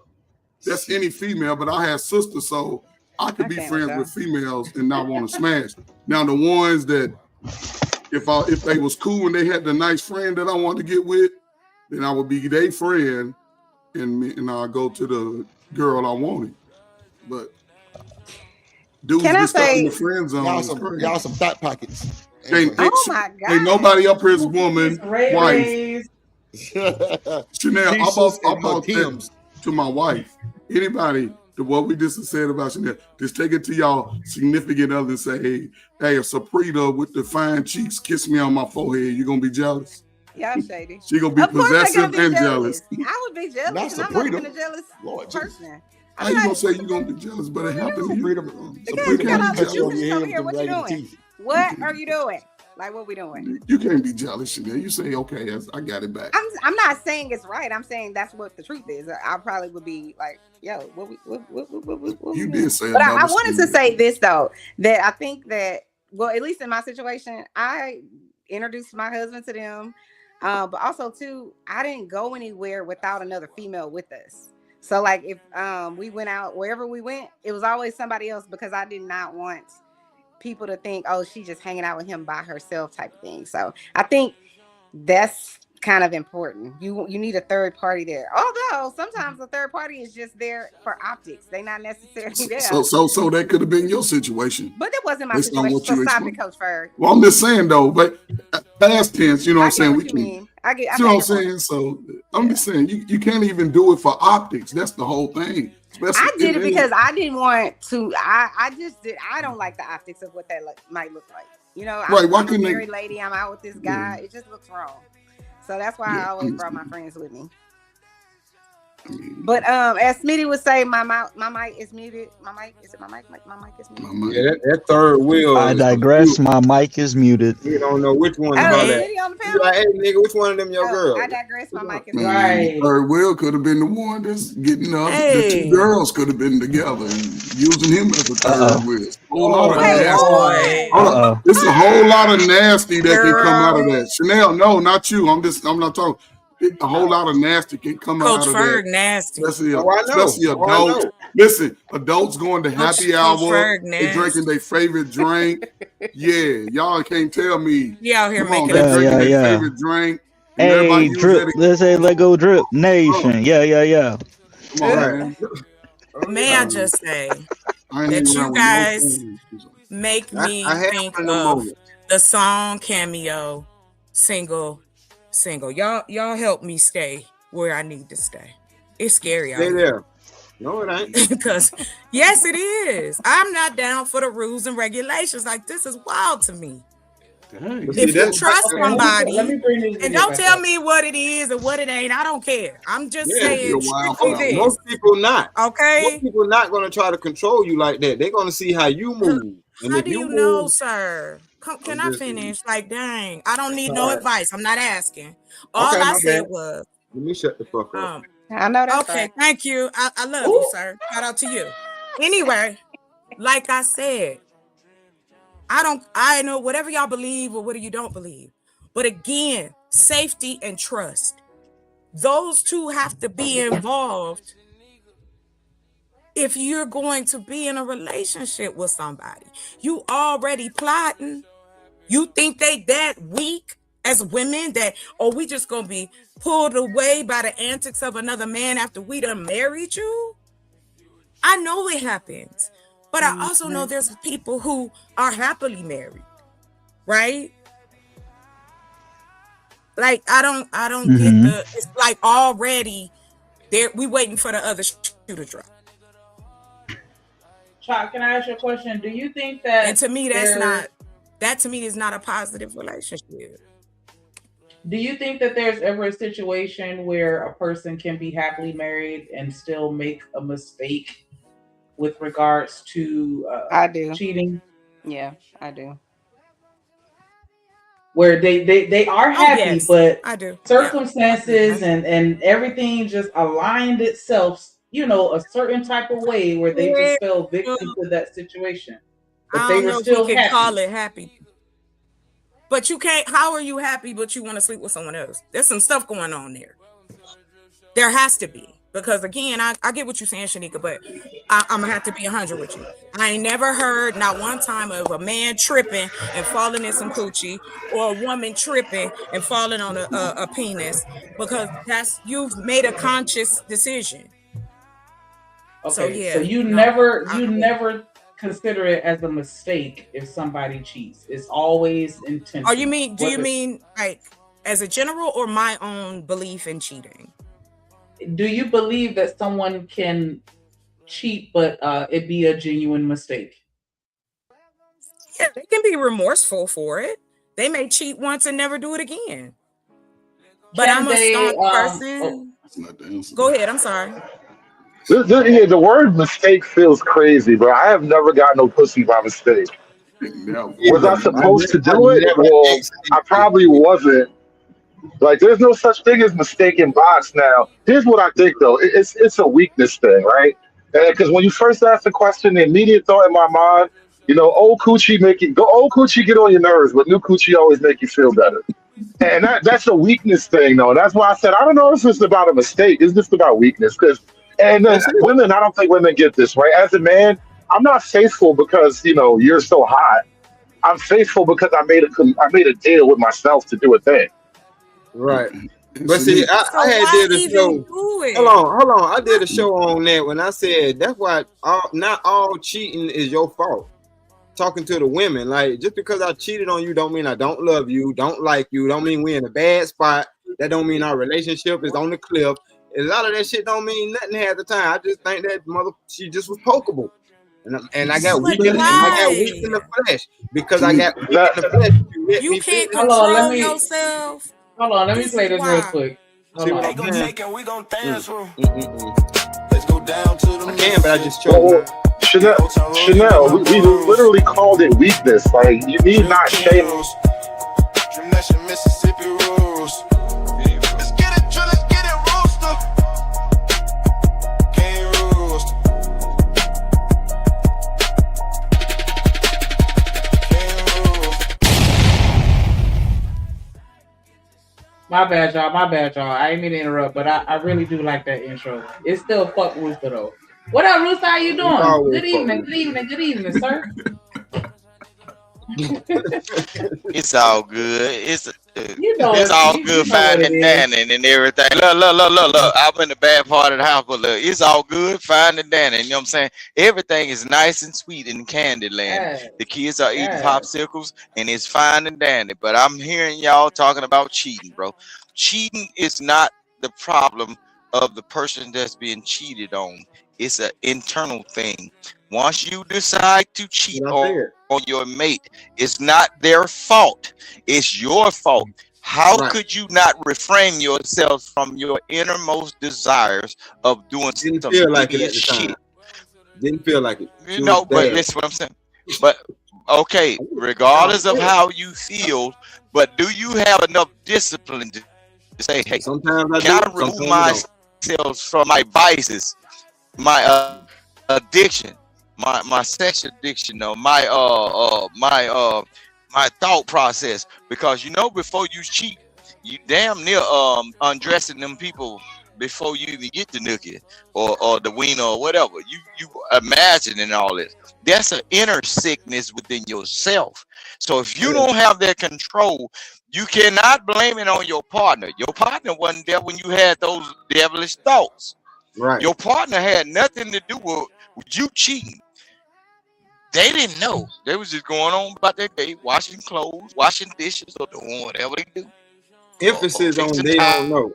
that's any female, but I have sisters, so I could be friends with females and not want to smash. Now the ones that if they was cool and they had the nice friend that I wanted to get with, then I would be their friend and I'll go to the girl I wanted. But dudes be stuck in the friend zone. Y'all some thought pockets. Ain't nobody up here is woman, wife. Chanel, I bought Tim's to my wife. Anybody, what we just said about Chanel, just take it to y'all significant other and say, hey, if Sabrina with the fine cheeks kiss me on my forehead, you gonna be jealous? Y'all shady. She gonna be possessive and jealous. I would be jealous. And I'm not even a jealous person. How you gonna say you gonna be jealous, but it happened to you? What are you doing? Like, what we doing? You can't be jealous, Chanel. You say, okay, I got it back. I'm not saying it's right. I'm saying that's what the truth is. I probably would be like, yo, what you did say. But I wanted to say this though, that I think that, well, at least in my situation, I introduced my husband to them, but also too, I didn't go anywhere without another female with us. So like if we went out wherever we went, it was always somebody else because I did not want people to think, oh, she's just hanging out with him by herself type of thing. So I think that's kind of important. You need a third party there. Although sometimes the third party is just there for optics. They're not necessarily there. So that could have been your situation. But that wasn't my situation. So stop it, Coach Ferg. Well, I'm just saying though, but past tense, you know what I'm saying? We can. I get you know what I'm saying? So I'm just saying you can't even do it for optics. That's the whole thing. I did it because I didn't want to. I just did. I don't like the optics of what that might look like. You know, I'm a married lady. I'm out with this guy. It just looks wrong. So that's why I always brought my friends with me. But as Smitty would say, my mic is muted. My mic is it my mic? My mic is muted. Yeah, that third wheel. I digress. My mic is muted. You don't know which one. Oh, About is that. Smitty on the panel? Like, hey, nigga, which one of them your girl? I digress. My mic is Man, Third wheel could have been the one that's getting up. The two girls could have been together and using him as a third wheel. Hold on. It's a whole lot of nasty that can come out of that. Chanel, no, not you. I'm not talking. A whole lot of nasty can come out of Ferg that. nasty. Especially adults. Listen, adults going to happy hour. They drinking their favorite drink. Yeah, y'all can't tell me. Yeah, out here Come on, making they drinking their favorite drink. and Hey, everybody use drip. that. Let's say Lego Drip Nation. Yeah. Come on, man. May I just say I ain't that hanging you around with no guys fools. make me I have think one of them of moments. the song Cameo, single. Y'all help me stay where I need to stay. It's scary out Stay here. there. No, it ain't. Because yes, it is. I'm not down for the rules and regulations. Like, this is wild to me. If you trust somebody, and don't tell me what it is and what it ain't, I don't care. I'm just saying strictly this. Most people not. Okay. Most people not gonna try to control you like that. They're gonna see how you move. And How if do you move, know, sir? Can I just- finish? Like, dang, I don't need no Alright. advice. I'm not asking. All Okay, I my said bad. was, Let me shut the fuck up. I know that's okay, right. thank you. I love you, sir. Shout out to you. Anyway, like I said, I know whatever y'all believe or whatever you don't believe. But again, safety and trust. Those two have to be involved if you're going to be in a relationship with somebody. You already plotting. You think they that weak as women that, oh, we just gonna be pulled away by the antics of another man after we done married you? I know it happens, but I also know there's people who are happily married, right? Like, I don't get the, it's like already there, we waiting for the other shoe to drop. Chuck, can I ask you a question? Do you think that, and to me, that to me is not a positive relationship. do you think that there's ever a situation where a person can be happily married and still make a mistake with regards to I do. cheating? Yeah, I do. Where they are happy, yes, but I do. circumstances and everything just aligned itself, a certain type of way where they just fell victim to that situation. But I they don't were know if still we can happy. call it happy. But you can't, how are you happy but you want to sleep with someone else? There's some stuff going on there. There has to be. Because again, I get what you're saying, Shanika, but I'm gonna have to be 100 with you. I ain't never heard not one time of a man tripping and falling in some coochie, or a woman tripping and falling on a penis, because you've made a conscious decision. Okay, So yeah, so you never consider it as a mistake if somebody cheats. It's always intentional. Oh, do you mean like as a general or my own belief in cheating? Do you believe that someone can cheat, but it be a genuine mistake? Yeah, they can be remorseful for it. They may cheat once and never do it again. But Can I'm a they, staunch person. Go ahead. I'm sorry. The word mistake feels crazy, but I have never got no pussy by mistake. Was I supposed to do it? Well, I probably wasn't. Like, there's no such thing as mistaken bots now. Here's what I think, though. It's a weakness thing, right? Because when you first asked the question, the immediate thought in my mind, old coochie get on your nerves, but new coochie always make you feel better. And that's a weakness thing, though. That's why I said, I don't know if it's about a mistake. It's just about weakness. Women, I don't think women get this, right? As a man, I'm not faithful because, you're so hot. I'm faithful because I made a deal with myself to do a thing. Right. But see, I had did a show. Hold on. I did a show on that when I said that's why not all cheating is your fault. Talking to the women, like, just because I cheated on you don't mean I don't love you, don't like you, don't mean we're in a bad spot. That don't mean our relationship is on the cliff. A lot of that shit don't mean nothing half the time. I just think that she just was pokeable. And I got weak in the flesh because I got weak in the flesh. You can't control yourself. Hold on, let me play this real quick. See what They I'm gon' saying? take it, we gon' dance through. Mm-mm-mm. Let's go down to the I can, but I just chose. Chanel, we literally called it weakness. Like, you need not shame. Mississippi rules. Let's get it, Trill, let's get it, roaster. King roaster. My bad, y'all. I ain't mean to interrupt, but I really do like that intro. It's still fuck Rooster though. What up, Rooster? How you doing? Good evening, sir. It's all good. It's You know it's it. all You good know what fine it and is. dining and everything. Look. I'm in the bad part of the house, but look, it's all good fine and dining. You know what I'm saying? Everything is nice and sweet in Candyland. Yes. The kids are eating Yes. popsicles and it's fine and dandy. But I'm hearing y'all talking about cheating, bro. Cheating is not the problem of the person that's being cheated on. It's an internal thing. Once you decide to cheat on your mate, it's not their fault. It's your fault. How could you not refrain yourself from your innermost desires of doing some feel like it idiot at the shit? time. Didn't feel like it. You know, but listen what I'm saying. But okay, regardless of how you feel, but do you have enough discipline to say, hey, sometimes I can do, I remove sometimes I myself from my vices, my addiction, my sex addiction, or my thought process? Because you know, before you cheat, you damn near undressing them people before you even get the nookie or the wiener or whatever. You imagining all this. That's an inner sickness within yourself. So if you don't have that control, you cannot blame it on your partner. Your partner wasn't there when you had those devilish thoughts. Right. Your partner had nothing to do with you cheating. They didn't know. They was just going on about their day, washing clothes, washing dishes, or doing whatever they do. Emphasis on they don't know.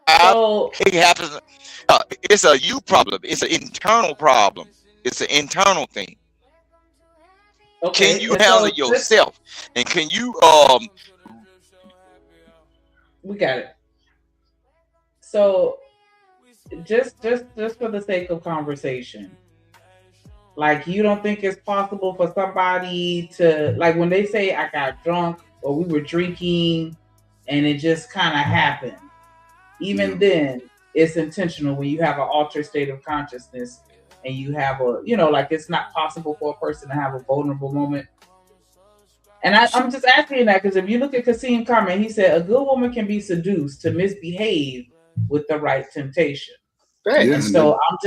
So it happens. It's a you problem. It's an internal problem. It's an internal thing. Okay, Can you and handle so yourself? And can you we got it. So just for the sake of conversation, like, you don't think it's possible for somebody to, like, when they say I got drunk or we were drinking and it just kind of happened, even then it's intentional when you have an altered state of consciousness and you have a, you know, like, it's not possible for a person to have a vulnerable moment. And I'm just asking that because if you look at Kasim comment, he said a good woman can be seduced to misbehave with the right temptation. Right. And so I'm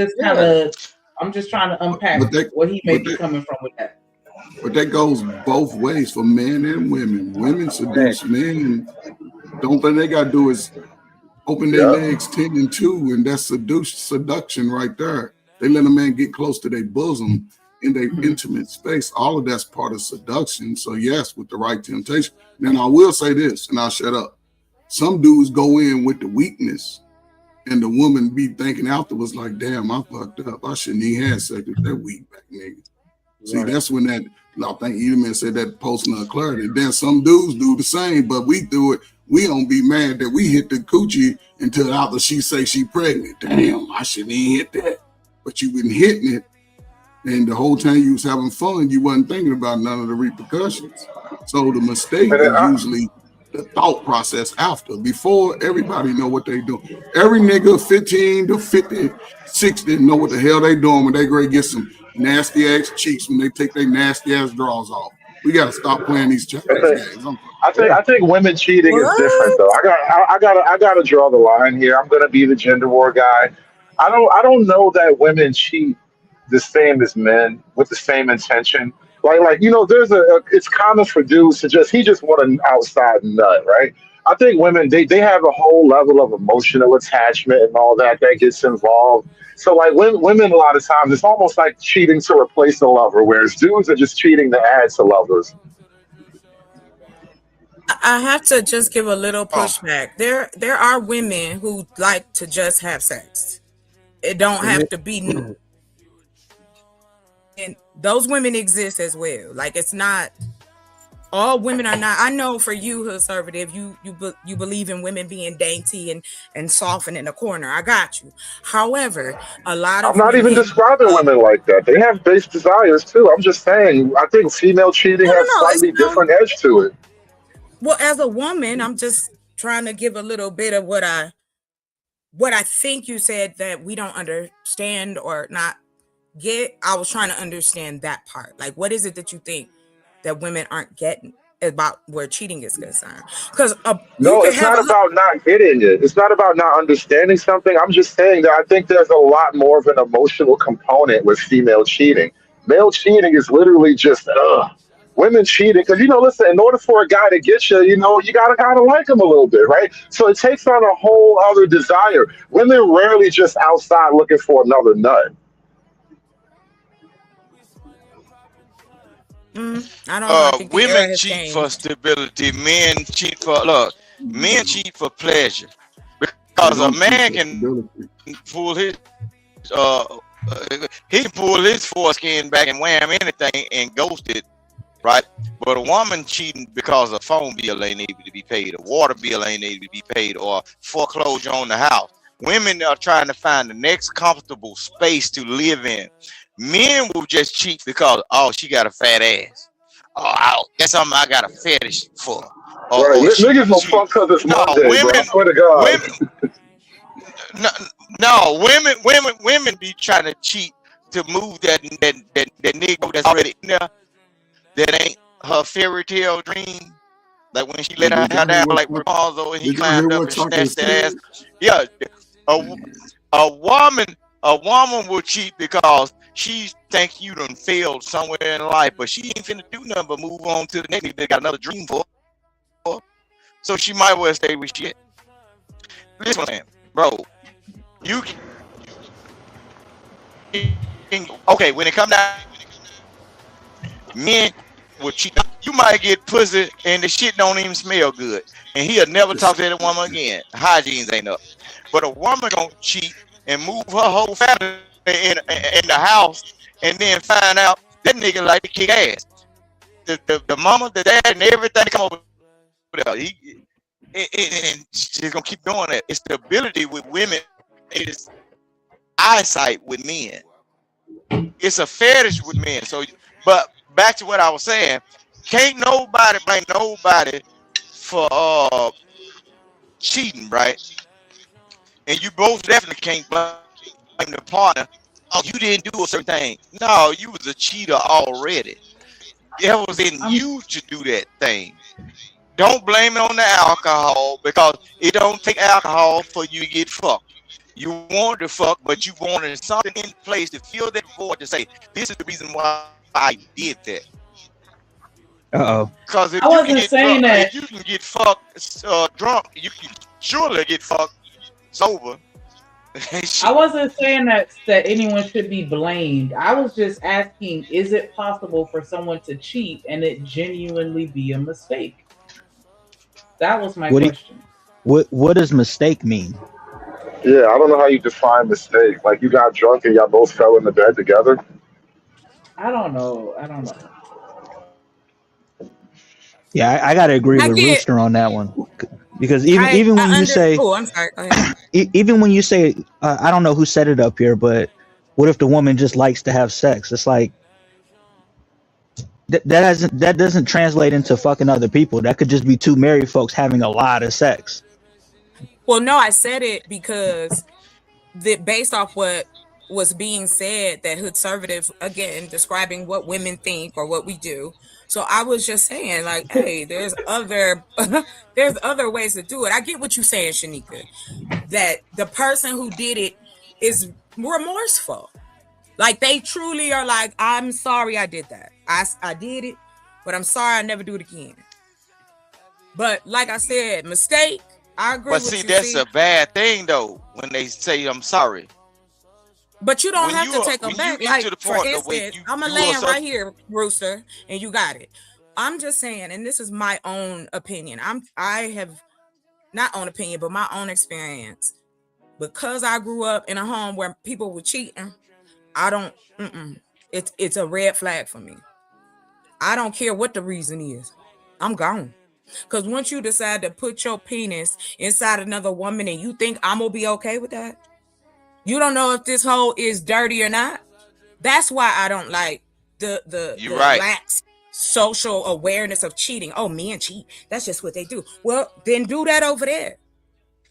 just trying to unpack what he may be coming from with that. But that goes both ways for men and women. Women seduce men. Don't think they got to do is open their legs 10 and 2, and that's seduction right there. They let a man get close to their bosom in their intimate space. All of that's part of seduction. So yes, with the right temptation. Then I will say this, and I'll shut up. Some dudes go in with the weakness, and the woman be thinking afterwards like, damn, I fucked up. I shouldn't even have sex with that weak back nigga. See, that's when that, I think Edelman said that posting of clarity. Then some dudes do the same, but we do it. We don't be mad that we hit the coochie until after she say she pregnant. Damn, I shouldn't even hit that. But you been hitting it, and the whole time you was having fun, you wasn't thinking about none of the repercussions. So the mistake is usually the thought process after. Before, everybody know what they do. Every nigga 15 to 50, 60 know what the hell they doing when they great get some nasty ass cheeks when they take their nasty ass drawers off. We gotta stop playing these games. I think women cheating is different though. I gotta draw the line here. I'm gonna be the gender war guy. I don't know that women cheat the same as men with the same intention. Like you know, there's it's common for dudes to he just want an outside nut, right? I think women they have a whole level of emotional attachment and all that gets involved. So like women a lot of times it's almost like cheating to replace a lover, whereas dudes are just cheating to add to lovers. I have to just give a little pushback. There are women who like to just have sex. It don't have to be, and those women exist as well. Like, it's not all women are not. I know for you, conservative, you believe in women being dainty and soft and in the corner. I got you. However, a lot of I'm not even women, describing women like that. They have base desires too. I'm just saying. I think female cheating has slightly different edge to it. well, as a woman, I'm just trying to give a little bit of what I think you said that we don't understand or not get. I was trying to understand that part. Like, what is it that you think that women aren't getting about where cheating is concerned? Because no, it's not about not getting it. It's not about not understanding something. I'm just saying that I think there's a lot more of an emotional component with female cheating. Male cheating is literally just women cheating because listen. In order for a guy to get you, you gotta kind of like him a little bit, right? So it takes on a whole other desire. Women rarely just outside looking for another nut. I don't know. I think Women cheat for stability. Men cheat for men cheat for pleasure. Because a man can pull his he can pull his foreskin back and wham anything and ghost it, right? But a woman cheating because a phone bill ain't able to be paid, a water bill ain't able to be paid, or foreclosure on the house. Women are trying to find the next comfortable space to live in. Men will just cheat because, she got a fat ass. That's something I got a fetish for. Right, niggas don't fuck because it's Monday, women, bro. I swear to God. Women be trying to cheat to move that nigga that's already in there. That ain't her fairy tale dream. Like when she let her hair down like Rapunzel and he climbed up and snatched that ass. Yeah, a woman will cheat because she thinks you done failed somewhere in life, but she ain't finna do nothing but move on to the next. They got another dream for her. So she might well stay with shit. Listen, man, bro, you okay, when it come down, men will cheat. You might get pussy and the shit don't even smell good, and he'll never talk to that woman again. Hygiene's ain't up. But a woman gonna cheat and move her whole family in the house, and then find out that nigga like to kick ass. The mama, the dad, and everything come over there. And she's gonna keep doing that. It's the ability with women. It's eyesight with men. It's a fetish with men. So, but back to what I was saying, can't nobody blame nobody for cheating, right? And you both definitely can't blame the partner. Oh, you didn't do a certain thing. No, you was a cheater already. It was in you to do that thing. Don't blame it on the alcohol, because it don't take alcohol for you to get fucked. You wanted to fuck, but you wanted something in place to fill that void to say, this is the reason why I did that. Because if you can get fucked drunk, you can surely get fucked sober. I wasn't saying that anyone should be blamed. I was just asking, is it possible for someone to cheat and it genuinely be a mistake? That was my question. What does mistake mean? Yeah, I don't know how you define mistake. Like, you got drunk and y'all both fell in the bed together? I don't know. Yeah, I gotta agree with Rooster on that one, because even when you say, I'm sorry. Go ahead. Even when you say, I don't know who set it up here, but what if the woman just likes to have sex? It's like that doesn't translate into fucking other people. That could just be two married folks having a lot of sex. Well, no, I said it because based off what was being said, that Hoodservative, again, describing what women think or what we do. So I was just saying, like, hey, there's other ways to do it. I get what you're saying, Shanika, that the person who did it is remorseful. Like, they truly are like, I'm sorry I did that. I did it, but I'm sorry I never do it again. But like I said, mistake, I agree with you. But see, that's a bad thing, though, when they say I'm sorry. But you don't have to take them back. Like, for instance, I'm going to land right here, Rooster, and you got it. I'm just saying, and this is my own opinion. I have not own opinion, but my own experience. Because I grew up in a home where people were cheating, I don't, it's a red flag for me. I don't care what the reason is. I'm gone. Because once you decide to put your penis inside another woman and you think I'm gonna be okay with that, you don't know if this hole is dirty or not. That's why I don't like the right. lax social awareness of cheating. Oh, men cheat. That's just what they do. Well, then do that over there.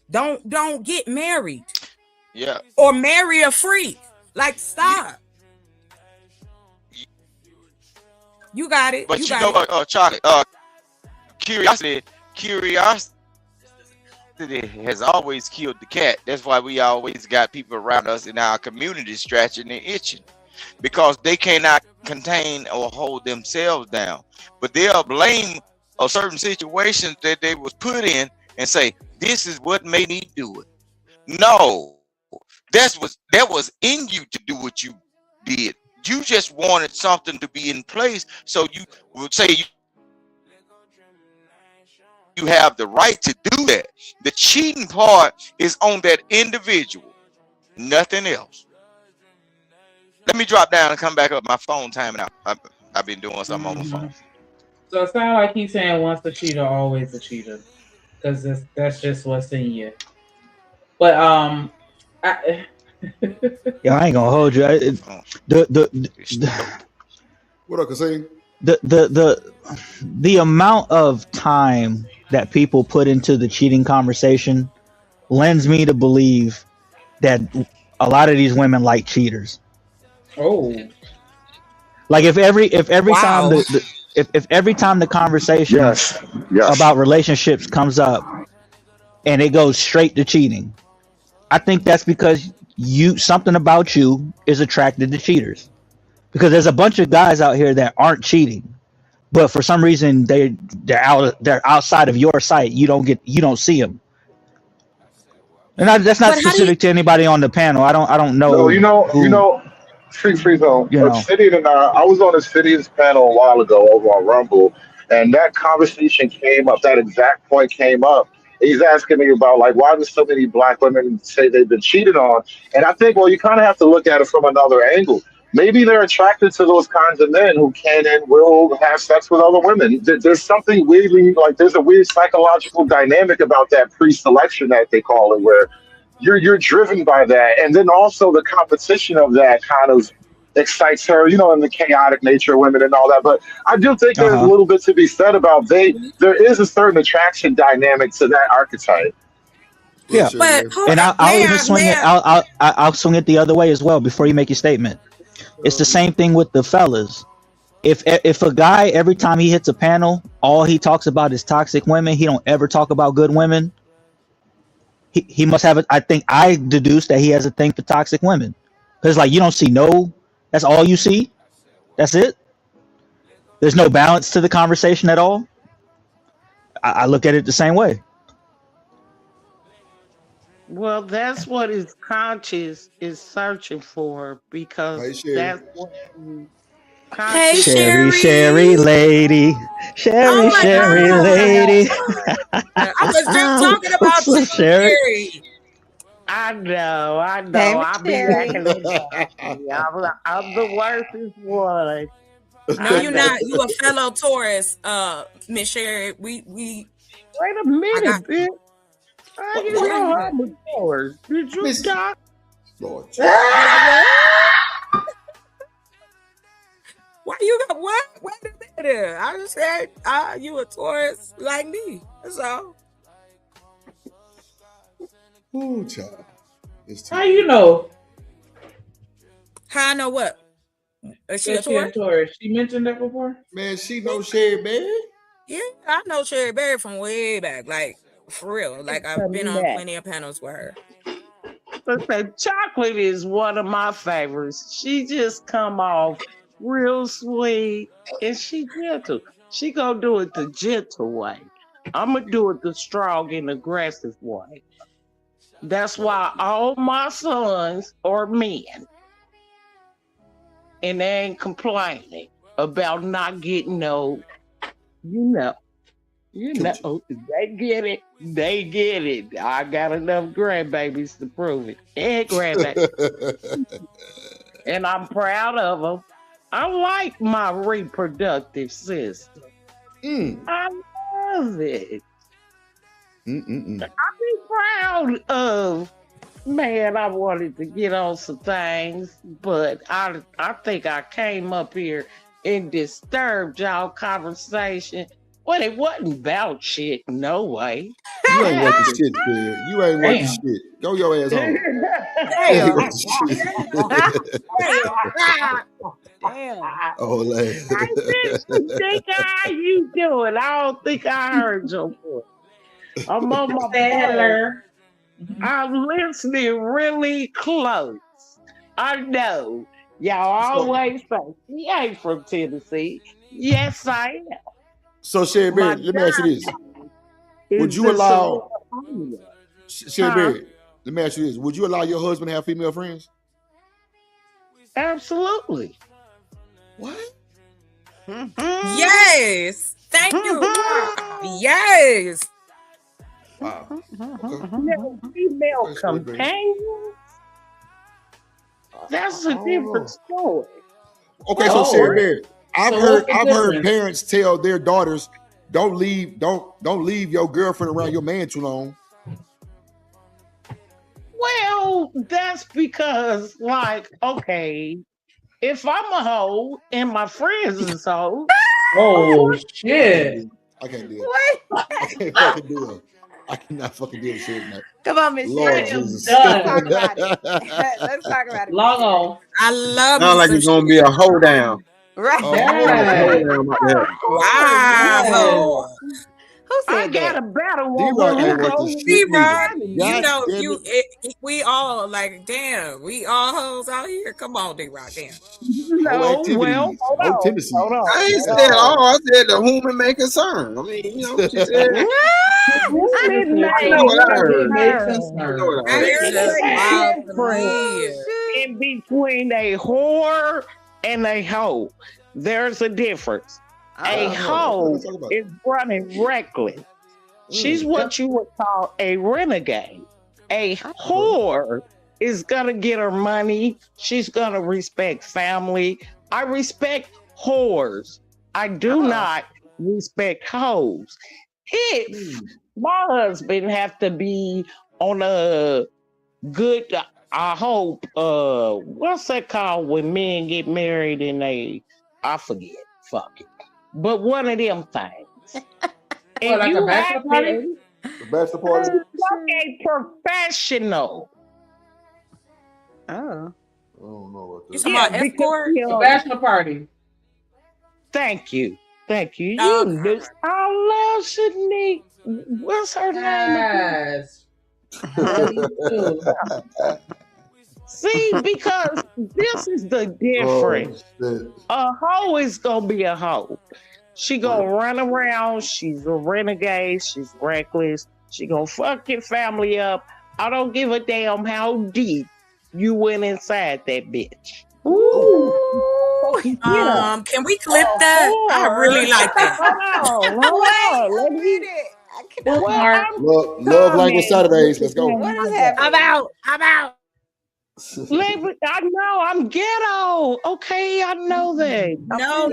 Don't get married. Yeah. Or marry a freak. Like, stop. You got it. But you know, Charlie, curiosity has always killed the cat. That's why we always got people around us in our community scratching and itching, because they cannot contain or hold themselves down. But they'll blame a certain situation that they was put in and say, this is what made me do it. No, that was in you to do what you did. You just wanted something to be in place, so you would say you have the right to do that. The cheating part is on that individual, nothing else. Let me drop down and come back up. My phone timing out. I've been doing something on my phone. So it sounds like he's saying once a cheater, always a cheater, because that's just what's in you. But Yeah, I ain't gonna hold you. What up, Kasim? The amount of time that people put into the cheating conversation lends me to believe that a lot of these women like cheaters. Oh, like if every Wow. time if every time the conversation about relationships comes up and it goes straight to cheating, I think that's because something about you is attracted to cheaters. Because there's a bunch of guys out here that aren't cheating, but for some reason they're outside of your sight. You don't see them. And that's not specific to anybody on the panel. I don't know. No, Free Zone. You know. Obsidian and I was on Obsidian's panel a while ago over on Rumble, and that conversation came up. That exact point came up. He's asking me about, like, why do so many black women say they've been cheated on? And I think, well, you kind of have to look at it from another angle. Maybe they're attracted to those kinds of men who can and will have sex with other women. There's something weirdly, like, there's a weird psychological dynamic about that pre-selection that they call it, where you're driven by that. And then also the competition of that kind of excites her, and the chaotic nature of women and all that. But I do think there's a little bit to be said about there is a certain attraction dynamic to that archetype. Yeah, and I'll even swing it. I'll swing it the other way as well. Before you make your statement, it's the same thing with the fellas. If a guy, every time he hits a panel, all he talks about is toxic women, he don't ever talk about good women. He must have it. I think I deduced that he has a thing for toxic women, because like you don't see that's all you see. That's it. There's no balance to the conversation at all. I look at it the same way. Well, that's what his conscience is searching for, because that's what Hey, Sherry lady. Oh my Sherry God. lady. I was just talking about you, Sherry. Sherry. I know. Hey, I be Sherry. acting I'm the worstest one. No, you're not. You a fellow Taurus, Miss Sherry. We Wait a minute, bitch. How you know I'm a Taurus? Did you stop? Lord. Why you got what? Wait a minute. I just said you a Taurus like me. That's all. Ooh, child. How you know? How I know what? Is she a That she a Taurus? Taurus? She mentioned that before? Man, she knows Sherry Berry. Yeah, I know Sherry Berry from way back. Like, for real. Like, I've been on plenty of panels with her. But the chocolate is one of my favorites. She just come off real sweet, and she gentle. She gonna do it the gentle way. I'm gonna do it the strong and aggressive way. That's why all my sons are men, and they ain't complaining about not getting no. They get it. They get it. I got enough grandbabies to prove it. And grandbabies. And I'm proud of them. I like my reproductive system. I love it. I be proud of. Man, I wanted to get on some things, but I think I came up here and disturbed y'all conversation. Well, it wasn't about shit, no way. You ain't worth the shit, Fred. You ain't worth the shit. Go your ass home. You ain't worth the shit. Damn. Oh, lad. I think how you doing? I don't think I heard your voice. I'm on my phone. I'm listening really close. I know y'all always say he ain't from Tennessee. Yes, I am. So, Sherry Berry, let me ask you this: would you allow Sherry Berry? Let me ask you this: would you allow your husband to have female friends? Absolutely. What? Yes. Thank you. Yes. Wow. Female companions? That's a different story. Okay, so Sherry Berry, I've heard parents tell their daughters, don't leave your girlfriend around your man too long. Well, that's because, like, okay, if I'm a hoe and my friends is hoes. Oh shit! I can't do it. What? I can't fucking do it. I cannot fucking deal with shit, man. Come on, Miss Lord Sherry. Jesus. Let's talk about it. Let's talk about it. Log on. I love Sound me like some it's gonna be a hold down. Right. Wow. Who said I got that? a better D-Rock one. ain't worth the shit D-Rock, neither. you God know, damn it. we all like, damn, we all hoes out here. Come on, D-Rock, damn. No, well, hold on. I ain't said all. I said the whom it may concern. I mean, you know, she said. I know what I heard. That is wild to me. In between a whore and a hoe, there's a difference. A hoe is running reckless. She's what you would call a renegade. A whore is gonna get her money. She's gonna respect family. I respect whores. I do not respect hoes. If my husband have to be on a good, I hope, what's that called when men get married and I forget, fuck it. But one of them things. What, like a bachelor party? The bachelor party? Like a professional. Oh. I don't know what You talking about escort? A bachelor party. Thank you. Thank you. Oh, You do. I love Shanique. What's her name? See, because this is the difference. A hoe is gonna be a hoe. She gonna run around. She's a renegade. She's reckless. She gonna fuck your family up. I don't give a damn how deep you went inside that bitch. Ooh. Can we clip that? I really like that. Hold on. Let me. Love Language Saturdays. Let's go. What is happening? I'm out. I know I'm ghetto. Okay, I know that. No.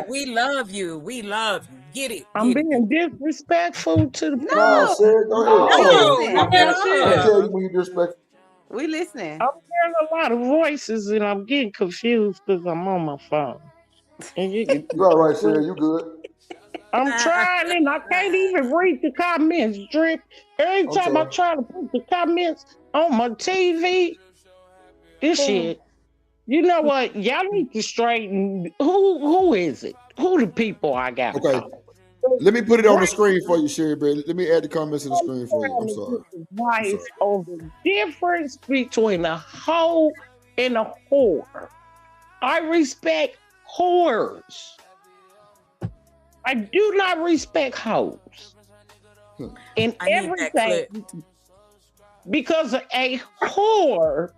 We love you. We love you. Get it. I'm being disrespectful to the No, sir, go ahead. I tell you when you disrespect. We listening. I'm hearing a lot of voices and I'm getting confused because I'm on my phone. And you all right, sir. You good? I'm trying and I can't even read the comments, Drip. Every time I try to put the comments on my TV, this shit. You know what? Y'all need to straighten. Who is it? Who the people I got? Okay. Let me put it on the screen for you, Sherry Berry. Let me add the comments to the screen for you. I'm sorry. Advice on the difference between a hoe and a whore. I respect whores. I do not respect hoes. In everything, because a whore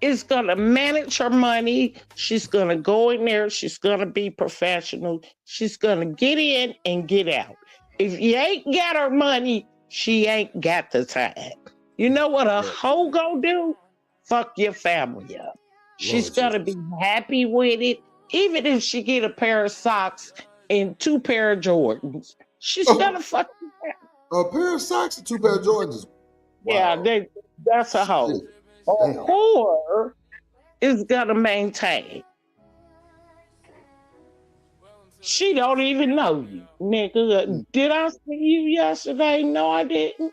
is gonna manage her money. She's gonna go in there. She's gonna be professional. She's gonna get in and get out. If you ain't got her money, she ain't got the time. You know what a hoe gonna do? Fuck your family up. She's gonna be happy with it. even if she get a pair of socks and 2 pair of Jordans, she's gonna fuck you back. A pair of socks and 2 pair of Jordans. Yeah, that's a hoe. A whore is gonna maintain. She don't even know you, nigga. Did I see you yesterday? No, I didn't.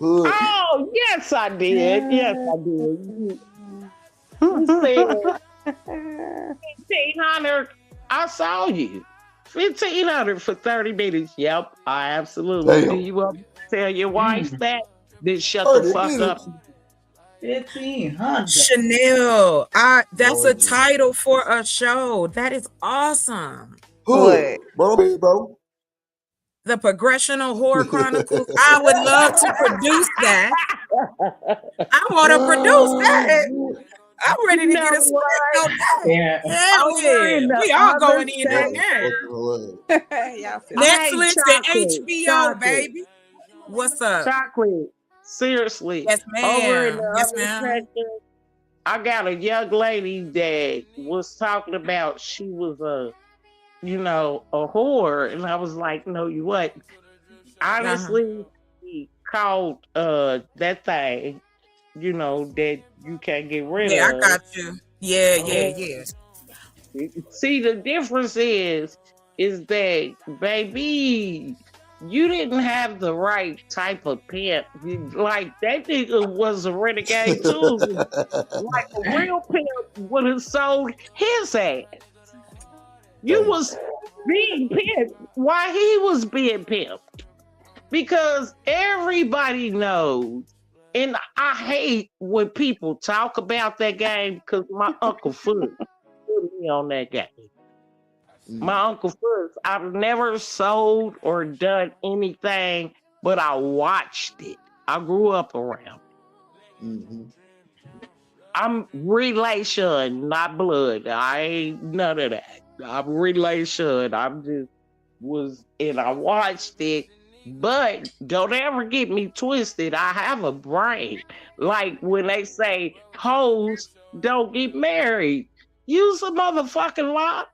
Oh, yes, I did. Yes, I did. You said 1,500. I saw you. 1,500 for 30 minutes. Yep, I absolutely. Damn. Do you want to tell your wife that? Then shut the fuck up. 1,500. Chanel, that's a title for a show. That is awesome. Hood, bro. The Progressional Horror Chronicles. I would love to produce that. I want to produce that. I'm ready to get a split on that. Yeah. Hell yeah. We all going in there now. Netflix and HBO, baby. What's up? Chocolate. Seriously. Yes, ma'am. Over in the Yes, other ma'am. section, I got a young lady that was talking about she was a whore, and I was like, no, you what? Honestly, he called that thing, that you can't get rid of. Yeah, I got you. Yeah. See, the difference is that, baby, you didn't have the right type of pimp. Like, that nigga was a renegade too. Like, a real pimp would have sold his ass. You was being pimped while he was being pimped. Because everybody knows, and I hate when people talk about that game because my Uncle Foot put me on that game. My Uncle Foot, I've never sold or done anything, but I watched it. I grew up around it. I'm relation, not blood. I ain't none of that. I'm relation. I watched it, but don't ever get me twisted. I have a brain. Like when they say hoes don't get married, use a motherfucking lock.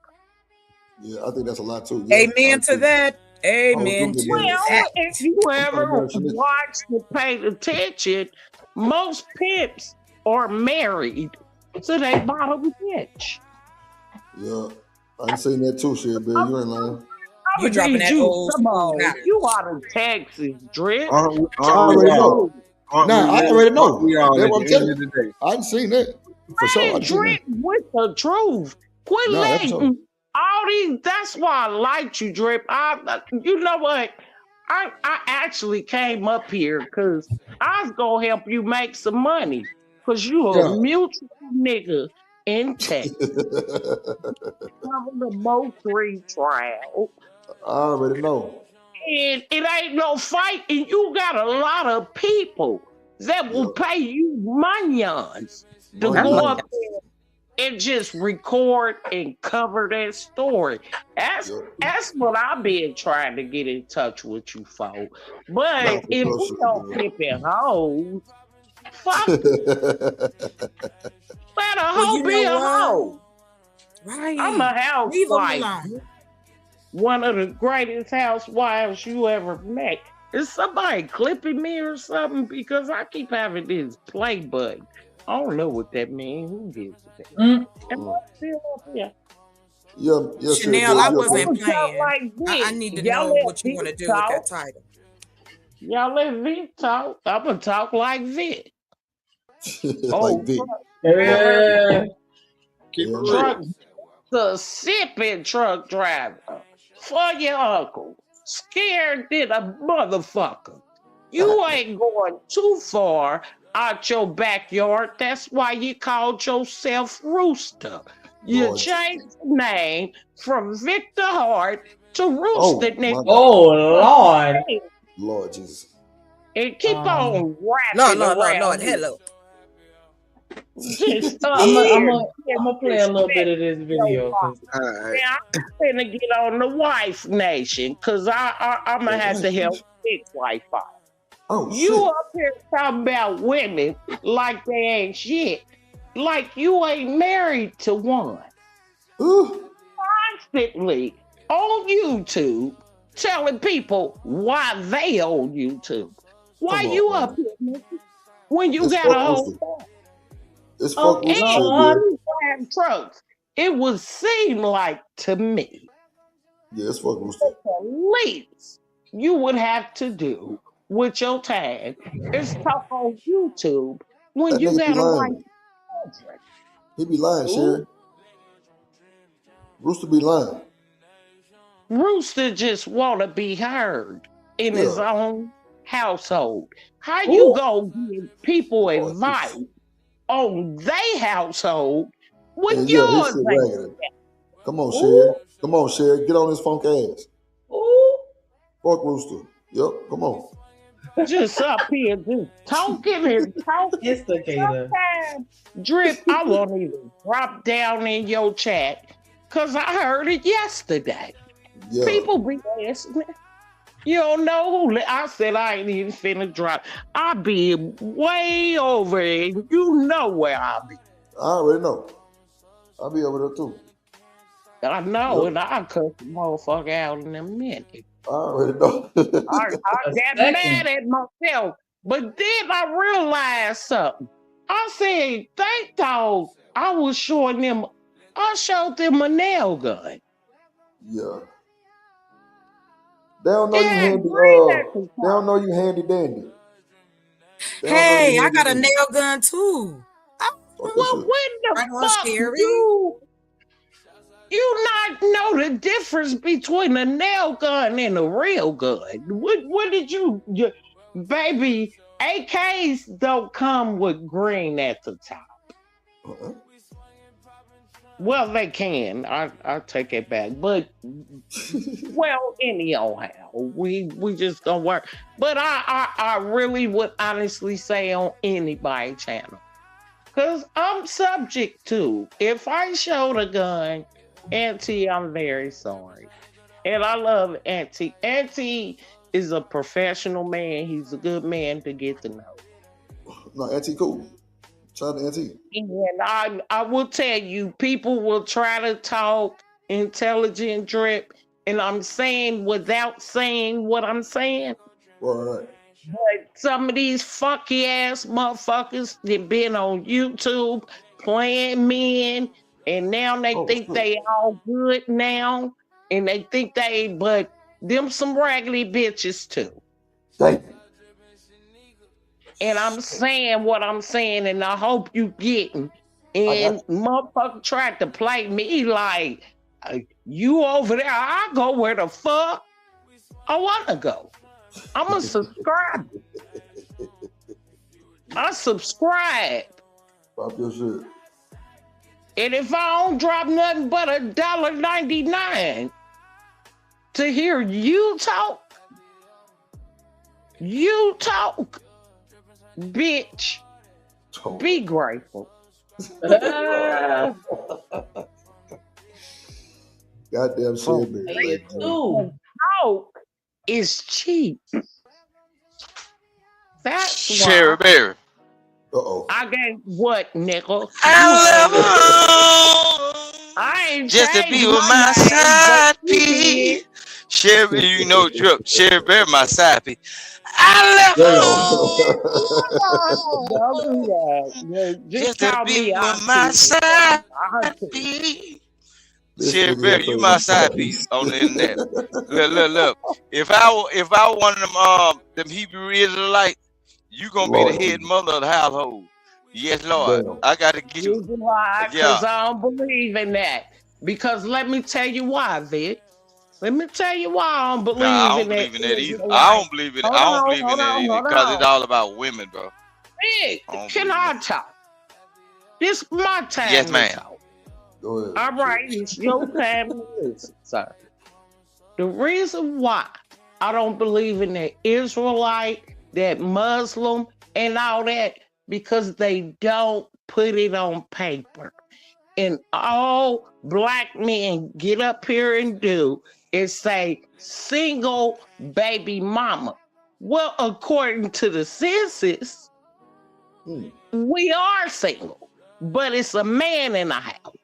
Yeah, I think that's a lot too. Yeah, Amen to that. Amen to Well, that. if you ever watched or paid attention, most pimps are married to their bottom bitch. Yeah, I seen that too, shit, baby. You ain't lying. You dropping that old Come on, now. you out of Texas, Drip. I already know. Nah, I already know. We all That's at what I'm the end telling of the you. day. I done seen that for sure. I Man, done seen that. Drip with the truth. Quit Nah, that's letting all these. That's why I liked you, Drip. You know what? I actually came up here because I was gonna help you make some money because you a mutual nigga in Texas. Cover the Moultrie trial. I already know. And it ain't no fight, and you got a lot of people that will pay you millions to go up there and just record and cover that story. That's what I've been trying to get in touch with you for. But if we don't flip it hoes, fuck let a hoe be a hoe. Right. I'm a Leave 'em housewife. alone. One of the greatest housewives you ever met. Is somebody clipping me or something? Because I keep having this play button. I don't know what that means. Who gives a damn? Am I still up here? Yeah, Chanel, I wasn't I'ma talk playing. like this. I need to Y'all know let what you Vic want to do talk. with that title. Y'all let Vic talk. I'm going to talk like Vic. Like Vic. Keep it Truck, real. the sipping truck driver for your uncle. Scared than a motherfucker. You ain't going too far out your backyard. That's why you called yourself Rooster. You Lord. changed the name from Victor Hart to Rooster. nigga. Lord. Lord Jesus. And keep on rapping Lord, around. hello. Just, I'm gonna play a little bit of this video. Yeah, I'm gonna get on the wife nation because I'm gonna have to help this wife out. Oh, you up here talking about women like they ain't shit. like you ain't married to one. Constantly on YouTube telling people why they on YouTube. Why Come on, you man. up here, nigga, when you It's got a fuck whole Rooster. It's fuck Rooster shit, and yeah. damn trucks? It would seem like to me Yeah, it's fuck Rooster. the least you would have to do with your tag is talk on YouTube when That you nigga be got a wife. lying. He be lying, Sherry. Rooster be lying. Rooster just want to be heard in his Yeah. own household. How you go give people Oh, advice on their household when And yeah, his yours shit ain't? raggedy. Come on, Sherry. Come on, Sherry. Get on this funk ass. Fuck Rooster. Yep, come on. Just up here, just talking and talking. Instigator. Sometimes, Drip, I won't even drop down in your chat because I heard it yesterday. Yeah. People be asking, you don't know who. I said I ain't even finna drop. I be way over it. You know where I be. I already know. I'll be over there too. I know, Yep. and I'll cut the motherfucker out in a minute. I already know. I got mad at myself, but then I realized something. I said, they thought I was showing them. I showed them a nail gun. Yeah. They don't know you Yeah, handy. They don't know you handy dandy. They don't know Hey, you I handy got a dandy. nail gun too. Fuck that Well, shit. when Right the on, fuck Sherry. you not know the difference between a nail gun and a real gun? What did you baby? AKs don't come with green at the top. Well, they can. I take it back, but well, anyhow, we just gonna work. But I really would honestly say on anybody channel, cause I'm subject to. If I showed a gun, Auntie, I'm very sorry, and I love Auntie. Auntie is a professional man. He's a good man to get to know. No, Auntie cool. Shout out to Auntie. And I will tell you, people will try to talk intelligent, Drip, and I'm saying without saying what I'm saying. Right. But some of these fucky ass motherfuckers that been on YouTube playing men, and now they think they all good now, and they think but them some raggedy bitches too. Thank you. And I'm saying what I'm saying, and I hope you getting. And motherfucker tried to play me like, you over there, I go where the fuck I want to go. I'm a subscriber. I subscribe. Pop your shit. And if I don't drop nothing but $1.99 to hear you talk, bitch, be grateful. Goddamn shit, Talk is cheap. That's Sherry why Berry. Uh-oh. I gave what, nigga? I ain't Just to be with my side piece. Sherry, you know, Drip. Sherry Berry, my side piece. I Don't do that. Just call to be me with my side piece. Sherry Berry, you my side piece on the internet. Look. If I were one of them Hebrew Israelites, you gonna be the head mother of the household. Yes, Lord. Damn. I gotta get you. Because I don't believe in that. Because let me tell you why, Vic. Let me tell you why I don't believe I don't in believe in that. that either. I don't believe in it. I don't believe in it either Hold because on. it's all about women, bro. Vic, can I talk? This is my time. Yes, to ma'am. talk. Go ahead. All right, it's your time to listen, sir. The reason why I don't believe in that Israelite, that Muslim, and all that, because they don't put it on paper. And all black men get up here and do is say single baby mama. Well, according to the census, we are single. but it's a man in the house.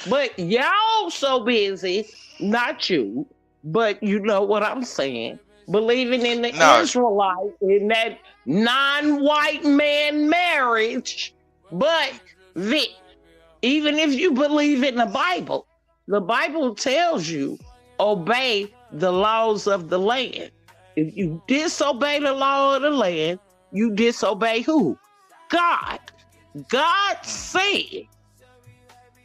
But y'all so busy, not you, but you know what I'm saying, believing in the Israelite, in that non-white man marriage. But even if you believe in the Bible tells you obey the laws of the land. If you disobey the law of the land, you disobey who? God. God said,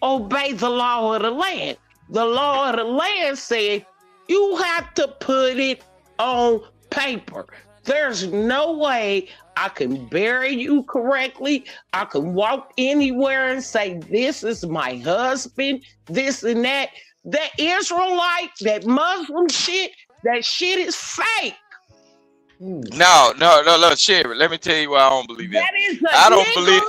obey the law of the land. The law of the land said, you have to put it on paper. There's no way I can bury you correctly. I can walk anywhere and say, this is my husband, this and that. The Israelite, that Muslim shit, that shit is fake. No, Sherry. Let me tell you why I don't believe in it. I don't believe.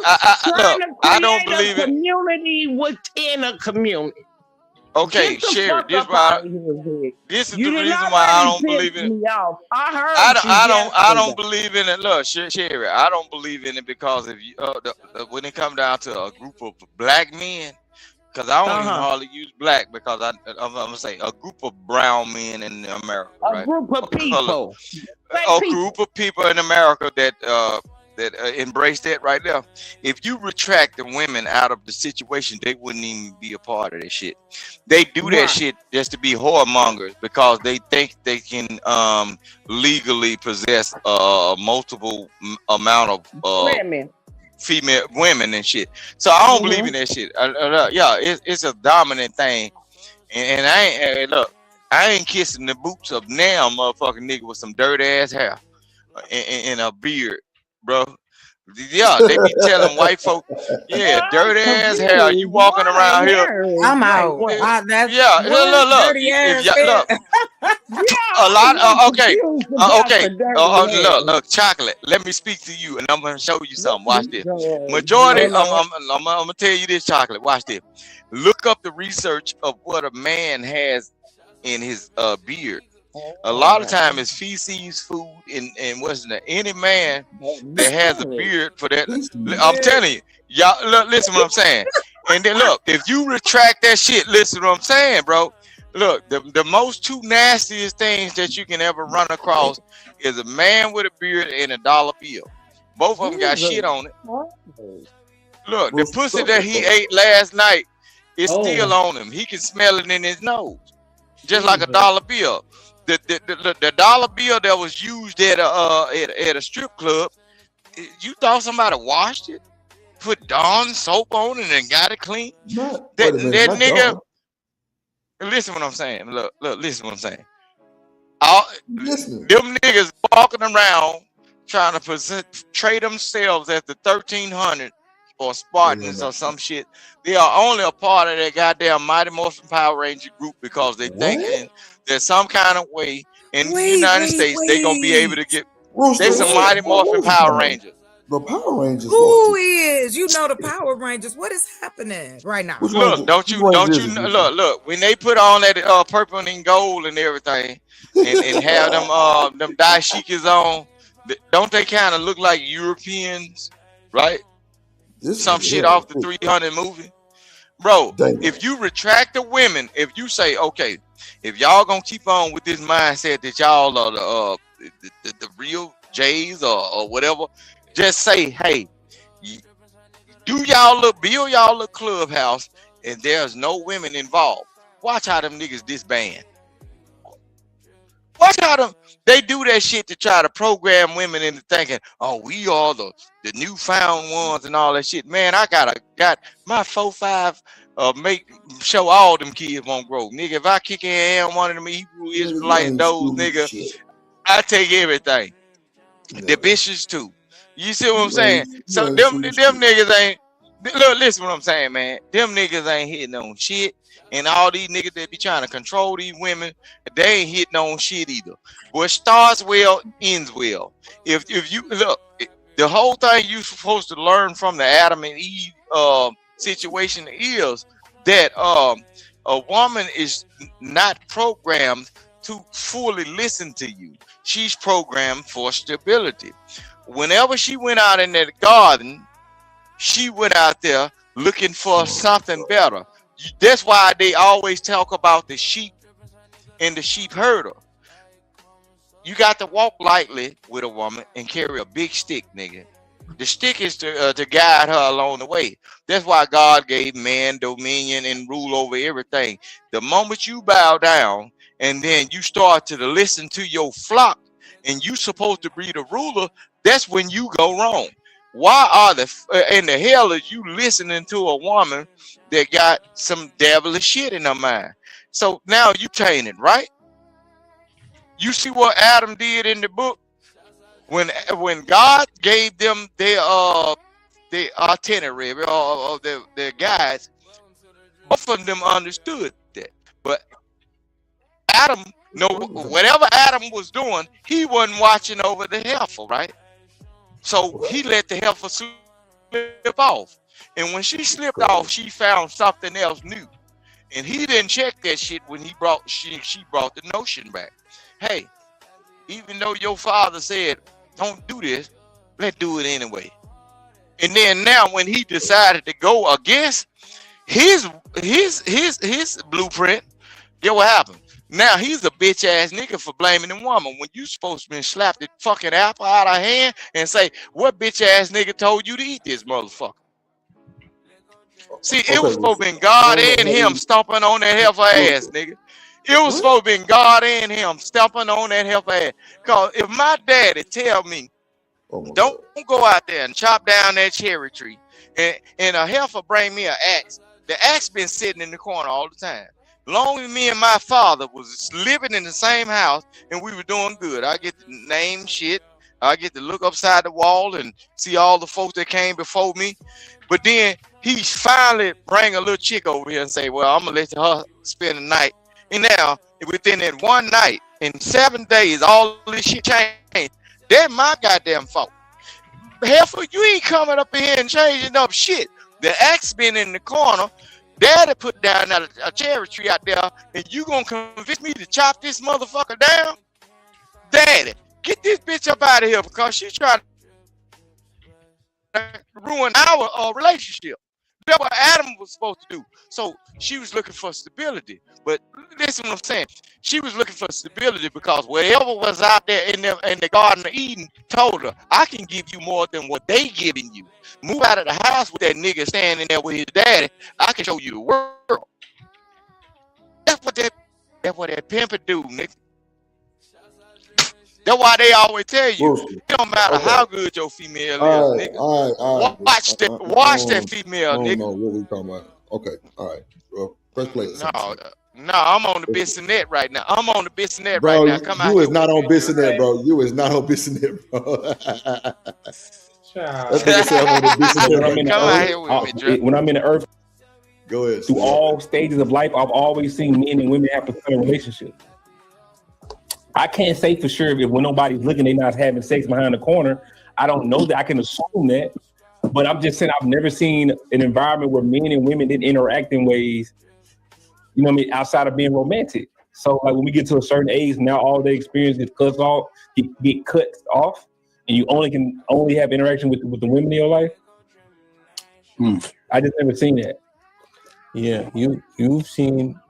I don't believe it. Community within a community. Okay, Sherry. This is the reason why I don't believe in it. I don't believe in it. Look, Sherry. I don't believe in it because if you when it comes down to a group of black men. Because I don't even hardly use black because I'm gonna say a group of brown men in America. A group of people. Group of people in America that embrace that right now. If you retract the women out of the situation, they wouldn't even be a part of that shit. They do that shit just to be whoremongers because they think they can legally possess multiple amount of female women and shit. So I don't believe in that shit. It's a dominant thing, and I ain't kissing the boots of now motherfucking nigga with some dirty ass hair and a beard, bro. Yeah, they be telling white folk, dirty ass hair. You walking around here? I'm out. Look. A lot. Look, chocolate. Let me speak to you, and I'm gonna show you something. Watch this. Majority. I'm gonna tell you this, chocolate. Watch this. Look up the research of what a man has in his beard. A lot of time it's feces, food, and wasn't there any man that has a beard for that? I'm telling you, y'all. Look, listen what I'm saying. And then look, if you retract that shit, listen what I'm saying, bro. Look, the most two nastiest things that you can ever run across is a man with a beard and a dollar bill. Both of them got shit on it. Look, the pussy that he ate last night is still on him. He can smell it in his nose, just like a dollar bill. The dollar bill that was used at a strip club, you thought somebody washed it, put Dawn soap on it, and got it clean? That nigga. Listen what I'm saying. Look, listen what I'm saying. Them niggas walking around trying to portray themselves as the 1300 or Spartans or some shit. They are only a part of that goddamn Mighty Morphin Power Ranger group because they thinking there's some kind of way in the United States they gonna be able to get. There's some Mighty Morphin Power Rangers. The Power Rangers. Who is? You know the Power Rangers. What is happening right now? Look, don't you look when they put on that purple and gold and everything, and have them dashikis on? Don't they kind of look like Europeans, right? Some shit off the 300 movie, bro. If you retract the women, if you say, okay, if y'all gonna keep on with this mindset that y'all are the real Jays or whatever, just say, hey, build y'all little clubhouse and there's no women involved. Watch how them niggas disband. Watch how they do that shit to try to program women into thinking, oh, we are the newfound ones and all that shit. Man, I got my 4-5 make show all them kids won't grow. Nigga, if I kick in hand one of them Hebrew Israelite those nigga, I take everything. The bitches too. You see what I'm saying? So them niggas ain't look, listen what I'm saying, man. Them niggas ain't hitting on shit. And all these niggas that be trying to control these women, they ain't hitting on shit either. What starts well, ends well. If you look, the whole thing you supposed to learn from the Adam and Eve situation is that a woman is not programmed to fully listen to you. She's programmed for stability. Whenever she went out in that garden she went out there looking for something better. That's why they always talk about the sheep and the sheep herder. You got to walk lightly with a woman and carry a big stick, nigga. The stick is to guide her along the way. That's why God gave man dominion and rule over everything. The moment you bow down and then you start to listen to your flock and you supposed to be the ruler, that's when you go wrong. Why are in the hell are you listening to a woman that got some devilish shit in her mind? So now you tainted, right? You see what Adam did in the book? When God gave them their itinerary or their guides, both of them understood that. But Adam, whatever Adam was doing, he wasn't watching over the heifer, right? So he let the heifer slip off. And when she slipped off, she found something else new. And he didn't check that shit when she brought the notion back. Hey, even though your father said, don't do this, let's do it anyway. And then now when he decided to go against his blueprint, get what happened? Now he's a bitch ass nigga for blaming the woman when you supposed to be slap the fucking apple out of her hand and say, what bitch ass nigga told you to eat this motherfucker? See, it was supposed to be God and him stomping on that heifer ass, nigga. It was supposed to be God and him stomping on that heifer ass. Cause if my daddy tell me, don't go out there and chop down that cherry tree, and a heifer bring me an axe, the axe been sitting in the corner all the time. Long as me and my father was living in the same house and we were doing good, I get to name shit. I get to look upside the wall and see all the folks that came before me. But then he finally bring a little chick over here and say, well, I'm gonna let her spend the night. And now, within that one night, in 7 days, all this shit changed. That's my goddamn fault. Heifer, you ain't coming up in here and changing up shit. The axe been in the corner. Daddy put down a cherry tree out there, and you gonna convince me to chop this motherfucker down? Daddy, get this bitch up out of here because she's trying to ruin our relationship. That's what Adam was supposed to do. So she was looking for stability. But listen what I'm saying. She was looking for stability because whatever was out there in the Garden of Eden told her, I can give you more than what they giving you. Move out of the house with that nigga standing there with his daddy. I can show you the world. That's what that pimper do, nigga. That's why they always tell you, it don't matter how good your female is, nigga. Watch that female, nigga. What we talking about? Okay, all right. Well, first place. No, I'm on the Bissonnet right now. I'm on the Bissonnet bro, right now. Come out you here. is not on Bissonnet, bro. You is not on Bissonnet, bro. That nigga said I'm on the Bissonnet right now. Come out here with me, Dre. When I'm in the earth, go ahead. Through all stages of life, I've always seen men and women have a relationship. I can't say for sure if when nobody's looking, they're not having sex behind the corner. I don't know that. I can assume that. But I'm just saying I've never seen an environment where men and women didn't interact in ways, you know what I mean, outside of being romantic. So like when we get to a certain age, now all the experience gets cut off, get cut off, and you can only have interaction with the women in your life. I just never seen that. Yeah, you've seen.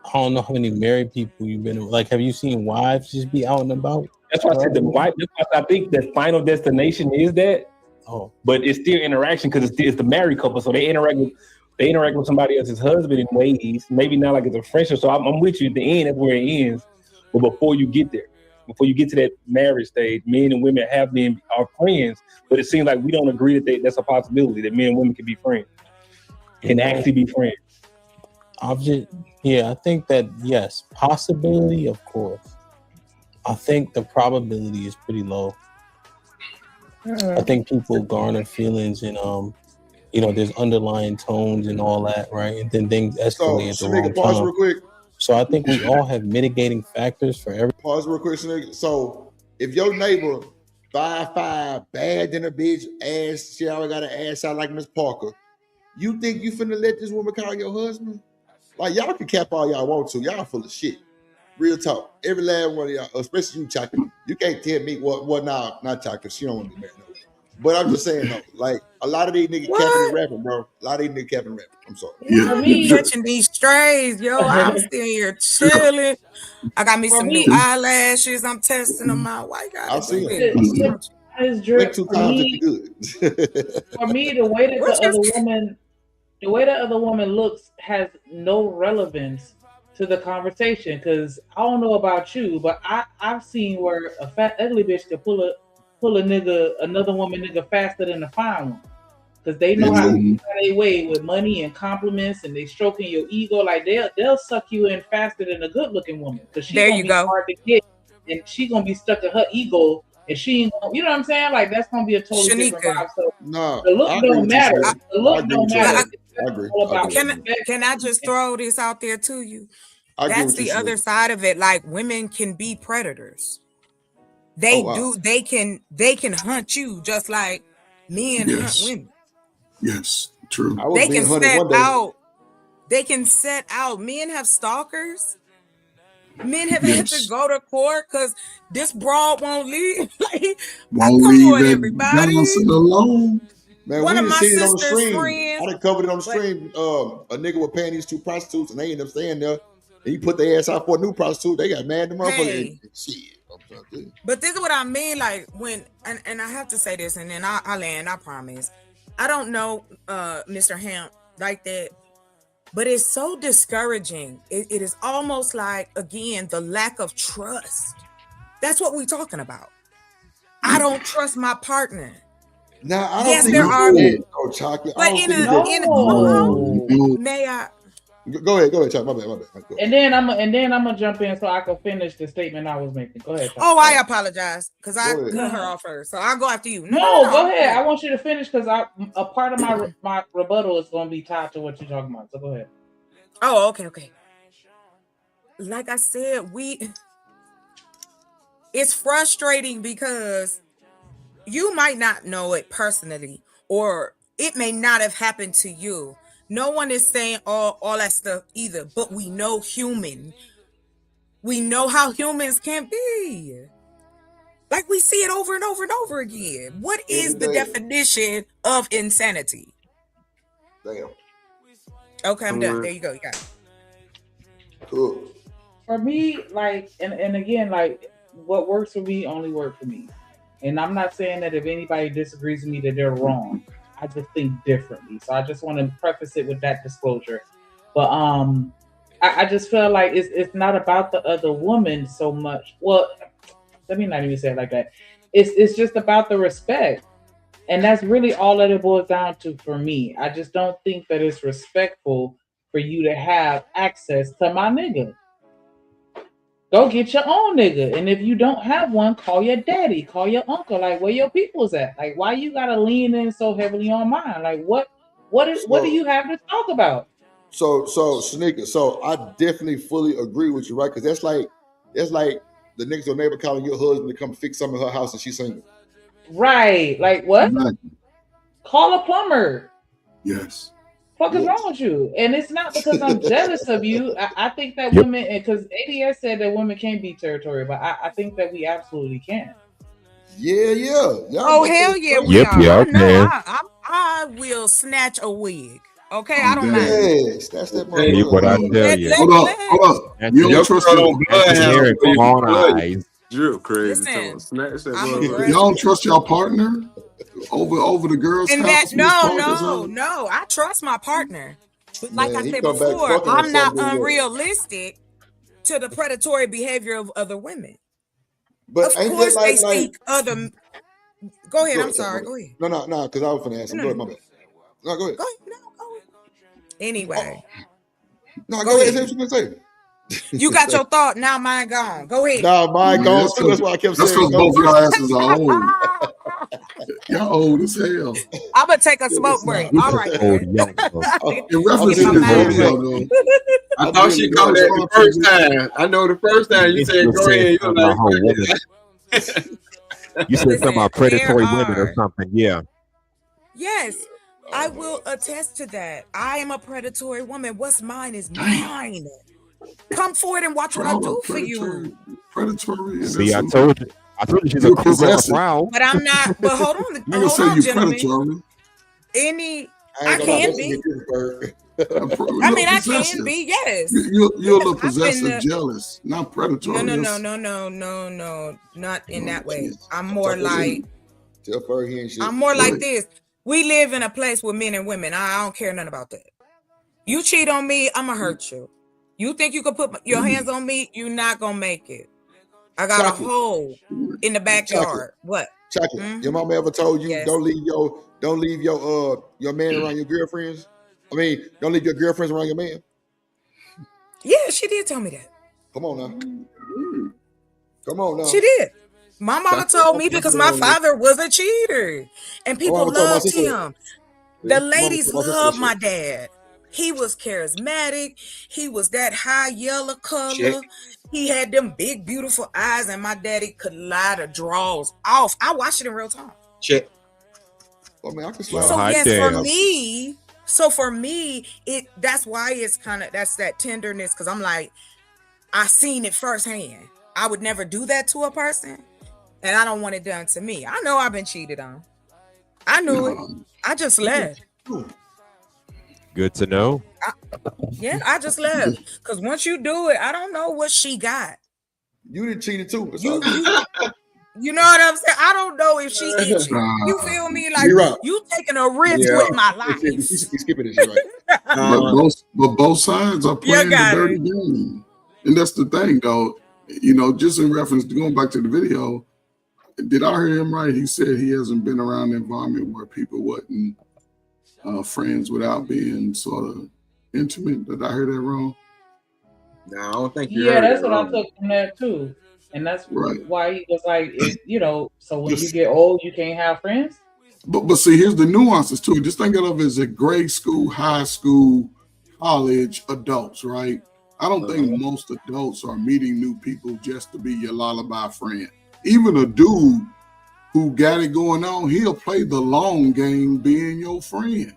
I don't know how many married people you've been like. Have you seen wives just be out and about? That's why I said the wife. I think the final destination is that. Oh, but it's still interaction because it's the married couple, so they interact with somebody else's husband in ways. Maybe not like it's a friendship. So I'm with you at the end. That's where it ends. But before you get there, before you get to that marriage stage, men and women are friends. But it seems like we don't agree that that's a possibility that men and women can be friends, can actually be friends. I think that yes, possibility, of course. I think the probability is pretty low. I think people garner feelings and there's underlying tones and all that, right? And then things escalate at the wrong pause time. real quick. So I think we all have mitigating factors for every. Pause real quick, Sneaker. So if your neighbor 5'5", bad than a bitch, ass, she always got an ass out like Miss Parker, you think you finna let this woman call your husband? Like, y'all can cap all y'all want to. Y'all full of shit. Real talk. Every last one of y'all, especially you, Chaka. You can't tell me what not Chaka. She don't want to be married. But I'm just saying though, like a lot of these niggas capping and rapping, bro. A lot of these niggas capping and rapping. I'm sorry. For me, catching these strays, yo, I'm still here chilling. I got me some new eyelashes. I'm testing them out. Why you got I've seen it. It's Blink 2 for times me, if you're good. for me, the way that the other woman looks has no relevance to the conversation. Because I don't know about you, but I've seen where a fat ugly bitch could pull another woman nigga faster than a fine one. Because they know how to get their way with money and compliments, and they stroking your ego. Like they'll suck you in faster than a good looking woman. Because she's There gonna you be go. hard to get, and she's gonna be stuck in her ego, and she ain't gonna, you know what I'm saying? Like that's gonna be a totally different Shanika. vibe. So No, the look I agree don't with you, matter. Shay. The I look agree don't with you. matter. I agree. All about Can I just throw this out there to you? I agree That's with you, the other Shay. side of it. Like women can be predators. They Oh, wow. they can hunt you just like men hunt Yes. women. Yes. True. I was They being can hunted set one day. out. They can set out. Men have stalkers. Men have had to Yes. go to court because this broad won't leave. Like, Won't come leave on, that everybody. Johnson alone. Man, One we of done my seen it on the sister's stream. friends. I done covered it on the But stream. A nigga was paying these 2 prostitutes and they ended up staying there. And he put their ass out for a new prostitute. They got mad at the motherfucker. hey, Shit. I'm trying to tell you. but this is what I mean. Like when, and I have to say this, and then I land. I promise. I don't know, Mr. Hamp like that, but it's so discouraging. It is almost like again the lack of trust. That's what we're talking about. I don't trust my partner. Now, I don't Yes, think there it's are, that, though, Chocolate. I but don't in think a it's that. hold on. No. May I? Go ahead, Chocolate. My bad. Go. And then I'm gonna jump in so I can finish the statement I was making. Go ahead. Oh, I apologize because I Go ahead. cut her off first. So I'll go after you. No, go ahead. I want you to finish because a part of my rebuttal is going to be tied to what you're talking about. So go ahead. Oh, okay. Like I said, it's frustrating because you might not know it personally, or it may not have happened to you. No one is saying all that stuff either, but we know we know how humans can be. Like we see it over and over and over again. What is the definition of insanity? Damn. Okay, I'm done. There you go. You got it. Cool. For me, like, and again, like, what works for me only works for me. And I'm not saying that if anybody disagrees with me that they're wrong. I just think differently. So I just want to preface it with that disclosure. But I just feel like it's not about the other woman so much. Well, let me not even say it like that. It's just about the respect. And that's really all that it boils down to for me. I just don't think that it's respectful for you to have access to my nigga. Go get your own nigga. And if you don't have one, call your daddy, call your uncle. Like, where your people's at? Like, why you gotta lean in so heavily on mine? Like, what do you have to talk about? So Shanika, so I definitely fully agree with you, right? Because that's like the next door neighbor calling your husband to come fix something in her house and she's single. Right. Like, what? Call a plumber. Yes. Fuck is wrong with you? And it's not because I'm jealous of you. I think that women, because ADS said that women can't be territorial, but I think that we absolutely can. Yeah. Oh, hell yeah, we are. I know I will snatch a wig. Okay, I don't mind. Yes, that's that Hey, what I tell you. Hold up. You don't trust Come on, eyes. You're crazy. Listen, Y'all don't trust your partner over the girl's and house? that no, I trust my partner. But like I said before, I'm not unrealistic to the predatory behavior of other women. But of course, they seek other. Go ahead. I'm sorry. Go ahead. No, because I was going to ask him. Go ahead, my bad. No, go ahead. Go ahead. Anyway. No, go ahead. Say what you going to say. You got your thought. Now mine gone. Go ahead. Now mine gone too. That's why I kept saying. That's because both y'all asses are old. Y'all old as hell. I'm gonna take a smoke break. All right. In reference to this, I thought she called that the first time. I know the first time you said go ahead. You're like, you said something about predatory women or something. Yeah. Yes, I will attest to that. I am a predatory woman. What's mine is mine. Come forward and watch what I do for you. Predatory. See, I told you. I told you she's a You're cougar on the possessive. prowl. But I'm not. But hold on, I ain't gonna say hold on, you gentlemen. predatory. I can be. I mean, I can be. Yes. You're a little Yes, I've been possessive, jealous, not predatory. No, not in that way. I'm more like Tell Ferg he ain't shit. I'm more like this. We live in a place with men and women. I don't care nothing about that. You cheat on me, I'ma hurt you. You think you can put your hands on me? You're not gonna make it. I got a hole in the backyard. What? Chocolate. Your mama ever told you don't leave your man around your girlfriends? I mean, don't leave your girlfriends around your man. Yeah, she did tell me that. Come on now. Come on now. She did. My mama told me because my father was a cheater and people loved him. The ladies loved my dad. He was charismatic. He was that high yellow color. Check. He had them big, beautiful eyes, and my daddy could lie the draws off. I watched it in real time. Check. I mean, I can So yes, for me, that's why it's that's that tenderness, because I'm like, I seen it firsthand. I would never do that to a person, and I don't want it done to me. I know I've been cheated on. I knew it. I just left. Good to know. I just left. Because once you do it, I don't know what she got. You done cheated too. You know what I'm saying? I don't know if she itchy. You feel me? Like you taking a risk with my life. He's skipping this, right? But both sides are playing the dirty game. And that's the thing, though. You know, just in reference to going back to the video, did I hear him right? He said he hasn't been around an environment where people wasn't friends without being sort of intimate. Did I hear that wrong? No, I don't think you Yeah, heard that's it what I wrong. took from that too. And that's Right. why he was like, so when you get old, you can't have friends? But see, here's the nuances to it. Just think of it as a grade school, high school, college adults, right? I don't think most adults are meeting new people just to be your lullaby friend. Even a dude who got it going on, he'll play the long game being your friend.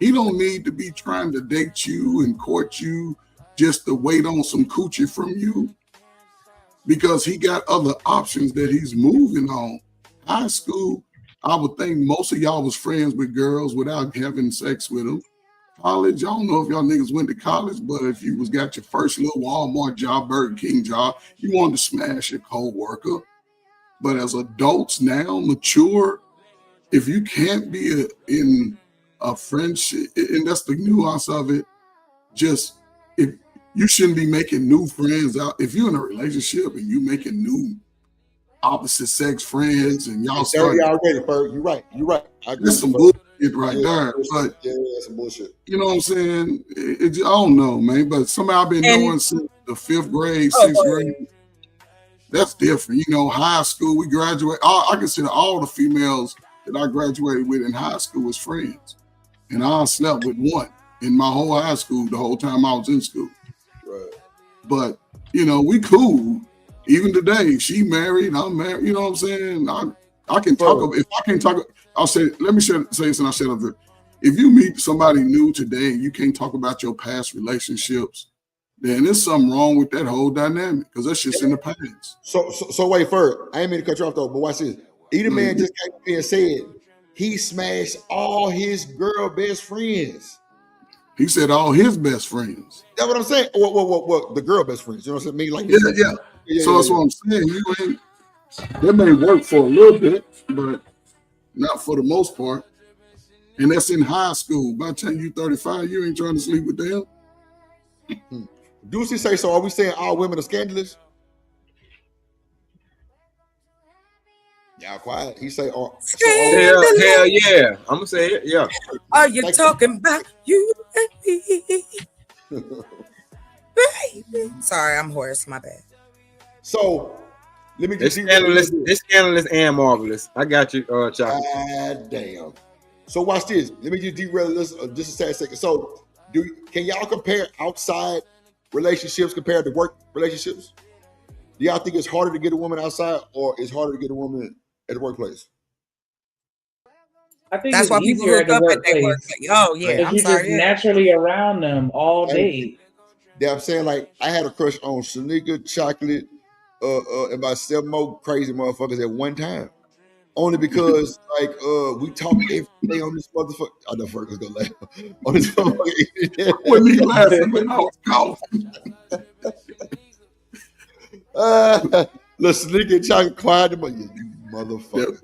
He don't need to be trying to date you and court you just to wait on some coochie from you, because he got other options that he's moving on. High school, I would think most of y'all was friends with girls without having sex with them. College, I don't know if y'all niggas went to college, but if you got your first little Walmart job, Burger King job, you wanted to smash your co-worker. But as adults now, mature, if you can't be in a friendship, and that's the nuance of it, just if you shouldn't be making new friends out. If you're in a relationship and you making new opposite sex friends and y'all start, already, Ferg. You're right. I agree. there's some bullshit right there. But that's some bullshit. you know what I'm saying? I don't know, man. But somehow I've been knowing since the 5th grade, 6th grade. That's different. You know, high school, we graduate. I consider all the females that I graduated with in high school as friends. And I slept with one in my whole high school the whole time I was in school. Right. But, you know, we cool. Even today, she married, I'm married. You know what I'm saying? I can talk. If I can talk, I'll say, let me say this and I'll shut up there. If you meet somebody new today and you can't talk about your past relationships, then there's something wrong with that whole dynamic, because that's just in the past. So wait, Ferg. I ain't mean to cut you off though, but watch this. Either man just came in and said he smashed all his girl best friends. He said all his best friends. That's what I'm saying. What the girl best friends? You know what I'm saying? Me like Yeah. So that's what I'm saying. You ain't. That may work for a little bit, but not for the most part. And that's in high school. By the time you 35, you ain't trying to sleep with them. Deucey say so. Are we saying all women are scandalous? Y'all quiet. He say, hell yeah. I'm gonna say it. Yeah. Are you talking about you and me? Baby. Sorry, I'm hoarse. My bad. So let me It's just scandalous and marvelous. I got you, Chocolate. God damn. So watch this. Let me just derail this just a second. So can y'all compare outside relationships compared to work relationships? Do y'all think it's harder to get a woman outside or it's harder to get a woman at the workplace? I think That's it's why people easier hook at the up at their workplace. workplace. Oh yeah, Because I'm you're sorry. just Yeah. naturally around them all day. Yeah, I'm saying, like, I had a crush on Shanika, Chocolate, about 7 more crazy motherfuckers at one time. Only because like we talk every day on this motherfucker. I know Fergus gonna laugh on this motherfucker. When he laughing when I was coughing. Listen, nigga, chocolate quiet, but you motherfucker.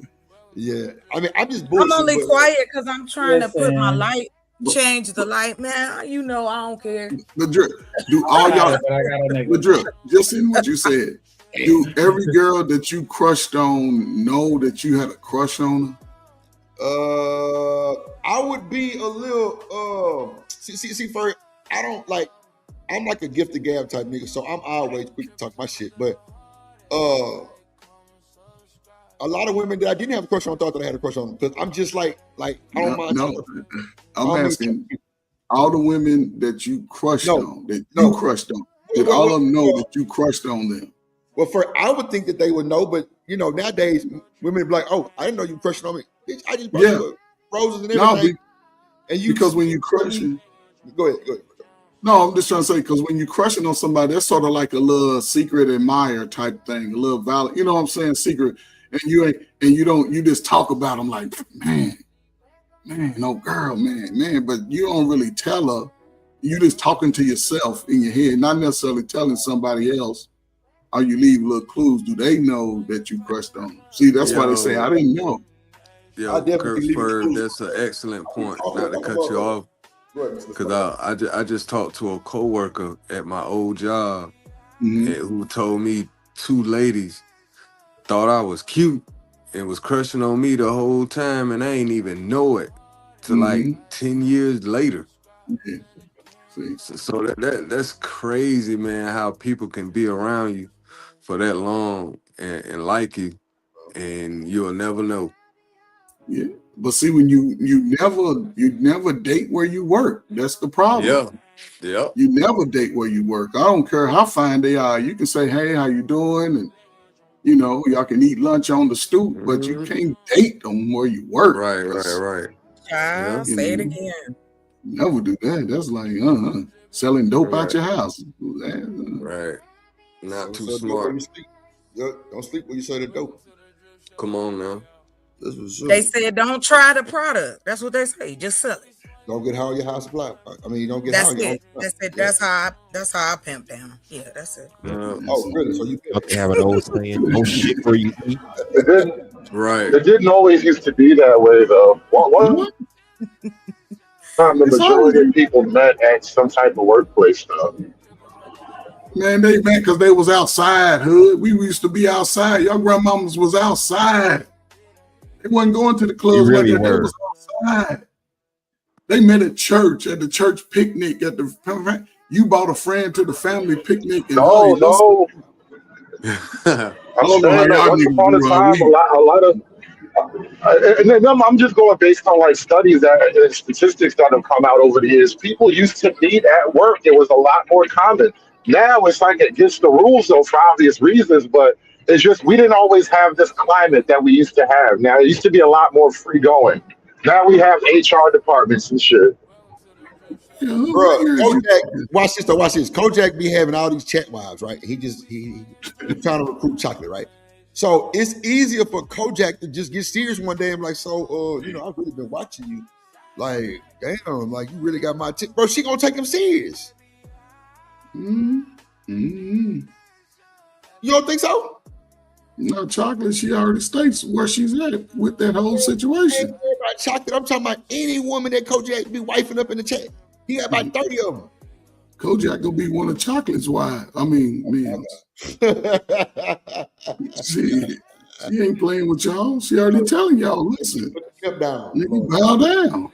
Yeah, I mean, I'm just bullshit. I'm only quiet because I'm trying to put my Listen. light, change the light, man. You know I don't care. Ladrip, do all y'all, Ladrip, just in what you said, do every girl that you crushed on know that you had a crush on her? I would be a little see for I don't like I'm like a gift the gab type nigga, so I'm always quick to talk my shit. But a lot of women that I didn't have a crush on thought that I had a crush on because I'm just like I don't mind. No, I'm asking all the women that you crushed on, that you crushed on, did all of them know that you crushed on them? Well, I would think that they would know, but you know, nowadays women be like, "Oh, I didn't know you crushed on me, bitch. I just brought you roses and everything." And you because when you crushing, go ahead. No, I'm just trying to say because when you crushing on somebody, that's sort of like a little secret admire type thing, a little valid. You know what I'm saying? Secret, and you just talk about them like, man, no girl, man, but you don't really tell her. You just talking to yourself in your head, not necessarily telling somebody else. Or you leave little clues. Do they know that you crushed on them? See, that's why they say I didn't know. Yeah, Kurt, that's an excellent point. Not to cut you off, because I just talked to a coworker at my old job who told me 2 ladies thought I was cute and was crushing on me the whole time, and I ain't even know it till like 10 years later. Yeah. So that's crazy, man. How people can be around you for that long and like you, and you'll never know. Yeah, but see, when you never date where you work. That's the problem. Yeah. You never date where you work. I don't care how fine they are. You can say, "Hey, how you doing?" And you know, y'all can eat lunch on the stoop, but you can't date them where you work. Right. Child, say it again. Never do that. That's like selling dope out your house. Right. Not too So smart. don't sleep when you say the dope. Come on now. That's what's up. They said don't try the product. That's what they say. Just sell it. Don't get high on your house supply. I mean, you don't get That's high on your it. That's it. That's how I pimp down. Yeah, that's it. Oh, really? So you They have an old saying, "No shit where you eat." Right. It didn't always used to be that way, though. What? The majority of people met at some type of workplace, though. Man, they met because they was outside, hood. We used to be outside. Your grandmamas was outside. They wasn't going to the clubs You really like that. They were. was outside. They met at church, at the church picnic, you bought a friend to the family picnic. And No. I'm saying that once upon a time, a lot of and then I'm just going based on like studies and statistics that have come out over the years. People used to meet at work. It was a lot more common. Now it's like against the rules, though, for obvious reasons. But it's just we didn't always have this climate that we used to have. Now it used to be a lot more free going. Now we have HR departments and shit. Bro, Kojak, watch this. Kojak be having all these chat wives, right? He trying to recruit Chocolate, right? So it's easier for Kojak to just get serious one day and like, so I've really been watching you. Like, damn, like you really got my attention. Bro, she gonna take him serious. You don't think so? No, Chocolate, she already states where she's at with that whole situation. Chocolate, I'm talking about any woman that Kojak be wifing up in the chat. He got about 30 of them. Kojak gonna be one of Chocolate's wives. I mean, man. She ain't playing with y'all. She already telling y'all, listen, nigga, bow down.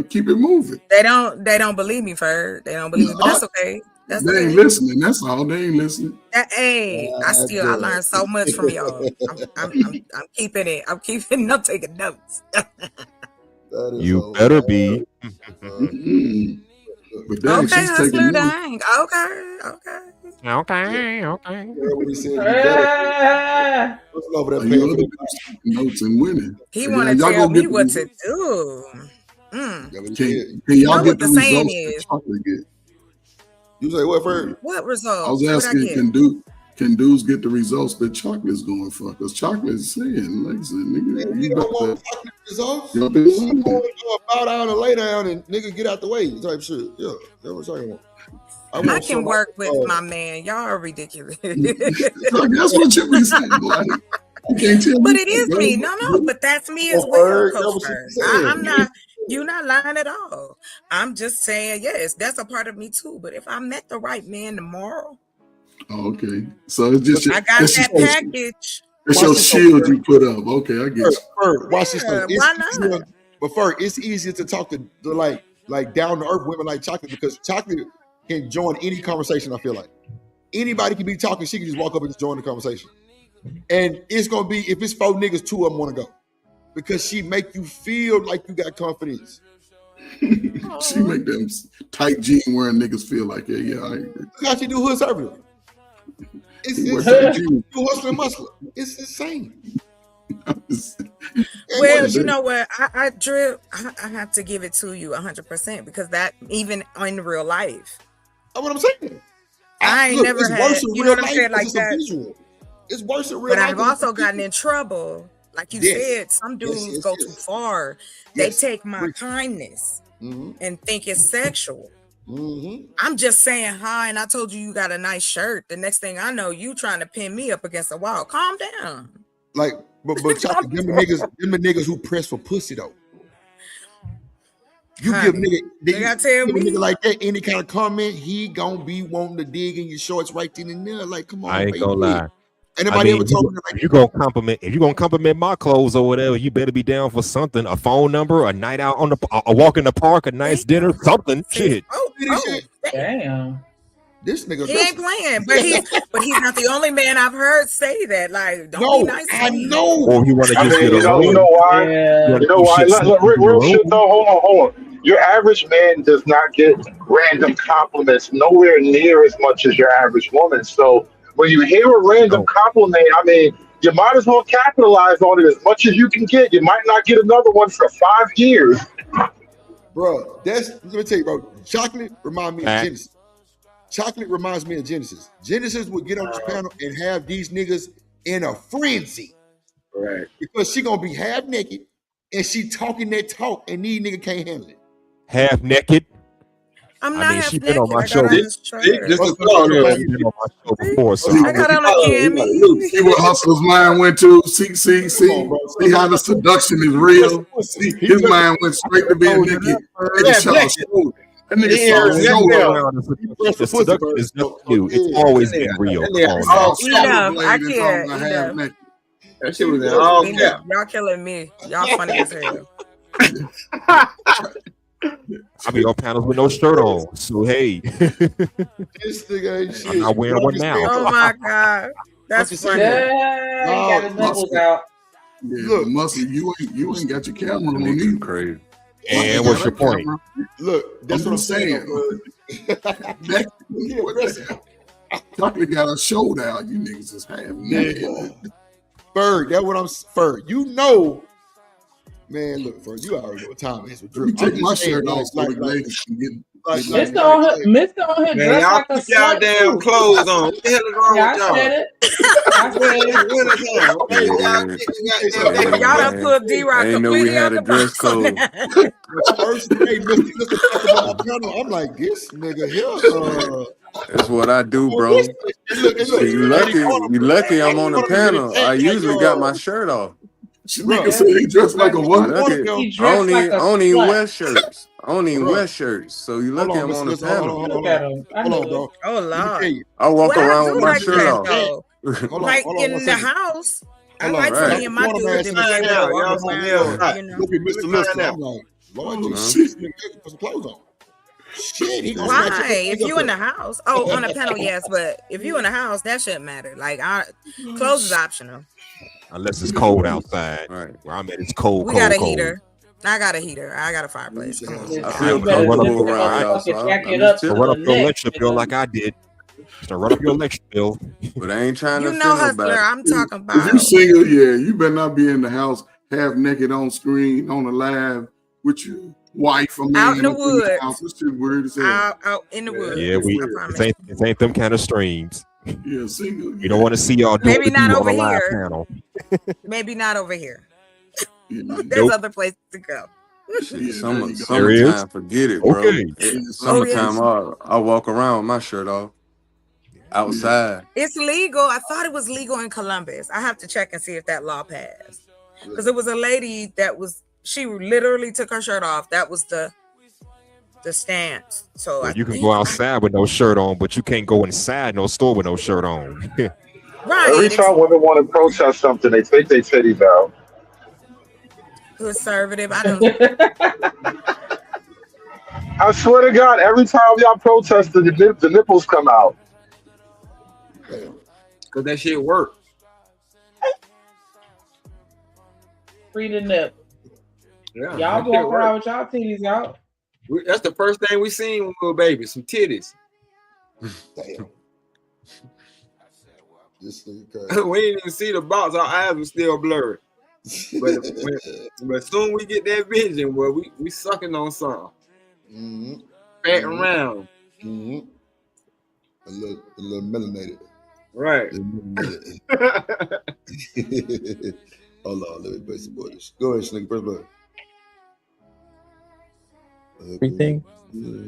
Keep it moving. They don't believe me, Ferg. They don't believe me, but that's okay. That's They ain't okay. listening. That's all. They ain't listening. Hey, I learned so much from y'all. I'm keeping it. I'm taking notes. You better be. But dang, Okay, she's hustler taking notes. dang. Okay. What he said, what's over Oh, there you paying other dudes taking notes and winning. He So, want to y'all tell go me get what the to do. Can You y'all know get what the the saying results that is. Chocolate get? You say what, Ferg? What I results? was What I asking, get? can dudes get the results that Chocolate's going for? Because Chocolate's saying, like, nigga, you don't want chocolate results. She going to bow down and lay down and nigga get out the way type shit. Yeah, that's what I'm saying. I can work with my man. Y'all are ridiculous. That's what you be saying, like, you can't tell but me it is me. No, but that's me as well, Coach Bird. I'm not. You're not lying at all. I'm just saying, yes, that's a part of me too. But if I met the right man tomorrow, okay. So it's just I got that package. It's your shield you put up. Okay, I get you. Watch this thing. Why not? But first, it's easier to talk to like down to earth women like Chocolate because Chocolate can join any conversation. I feel like anybody can be talking. She can just walk up and just join the conversation. And it's gonna be if it's 4 niggas, 2 of them want to go because she make you feel like you got confidence. She make them tight jean wearing niggas feel like yeah. I agree. Look how she do hood service. It's hustling muscle. It's insane. Well, you know what? I have to give it to you 100% because that even in real life. That's what I'm saying. I ain't never had, you know what I'm saying, like that. It's worse in real life. But I've also gotten in trouble. Like you said, some dudes go too far. They take my kindness and think it's sexual. I'm just saying hi, and I told you got a nice shirt. The next thing I know, you trying to pin me up against a wall. Calm down. Like, but Chocolate, them the niggas who press for pussy though. You give nigga like that any kind of comment, he gonna be wanting to dig in your shorts right then and there. Like, come on, I ain't gonna lie. Anybody ever told me like if you gonna compliment my clothes or whatever, you better be down for something. A phone number, a night out on a walk in the park, a nice dinner, something. Shit. Damn. This nigga he ain't playing, but he's not the only man I've heard say that. Like, don't be nice. I know. Or you want to just you know why? Yeah. You know why? Real shit though. Hold on. Your average man does not get random compliments nowhere near as much as your average woman. So when you hear a random compliment, I mean, you might as well capitalize on it as much as you can get. You might not get another one for 5 years. Bro, let me tell you, bro. Chocolate reminds me of Genesis. Chocolate reminds me of Genesis. Genesis would get on this panel and have these niggas in a frenzy. Right. Because she gonna be half naked and she talking that talk and these niggas can't handle it. Half naked. I'm not she been on my show. This is the She been on my show before. So I got on a cami. See what Hustler's mind went to. See how the seduction is real. His mind went straight to being naked. That nigga the seduction is not you. It's always been real. I can't. That shit was in all cap. Y'all killing me. Y'all funny as hell. I be on panels with no shirt on. So hey, this nigga ain't shit. I'm not wearing one now. Oh my god, that's funny. Yeah, he got his knuckles out. Yeah, look, Muscle, you ain't got your camera on you. Crazy. And what's your point? Look, that's what I'm saying. Chocolate got a show down. You niggas is half naked. Bird, that's what I'm. Bird, you know. Man, look, Bird, you already know what time it is. Let me take my shirt off so the ladies can get. Mr. on here dressed like a y'all damn clothes on. What the hell is wrong with y'all? I said it. Y'all done put D-Rock completely out the dress code. First day, Mr. I'm like, this nigga here. That's what I do, bro. You lucky I'm on the panel. I usually got my shirt off. Nigga said he dressed like a what? I don't even wear shirts. I don't even wear shirts. So you lucky I'm on the panel. Hold on, bro. Oh Lord. I walk around with my shirt off. Like in the house. I like to be in my dude to be able to walk around. Look at Mr. Lister. I'm like, Lord Jesus, put some clothes on. Shit, why? If you in the house, on a panel, yes, but if you in the house, that shouldn't matter. Like, clothes is optional. Unless it's cold outside. Right. Where I'm at, it's cold. We got a heater. I got a heater. I got a fireplace. Come on. I feel comfortable around y'all. So run up your electric bill like I did. So run up your electric bill. But I ain't trying to offend nobody. Hustler, I'm talking about. If you single, you better not be in the house half naked on screen on the live with your wife or man out in the woods. This shit weird as hell. Out in the woods. Yeah, it ain't them kind of streams. Yeah, single. You don't want to see y'all do Maybe it not on over a live here. panel. Maybe not over here. There's Nope. other places to go. Shit, There is. summertime, forget it, bro. Okay. Summertime, I walk around with my shirt off outside. It's legal. I thought it was legal in Columbus. I have to check and see if that law passed. Because it was a lady she literally took her shirt off. That was the stance. So Well, you can go outside with no shirt on, but you can't go inside no store with no shirt on. Every time women want to protest something, they take their titties out. Conservative. I don't. I swear to God, every time y'all protest, the nipples come out. Cause that shit work. Free the nip. Yeah, Y'all that shit walk work. around with y'all titties out. That's the first thing we seen when we were babies, some titties. Damn. This nigga crazy. We didn't even see the box. Our eyes were still blurry. But soon we get that vision, boy, we sucking on something. Mm-hmm. Fat and round. Mm-hmm. A little melanated. Right. Hold on, let me play some borders. Go ahead, Sneaky. First blood. Everything.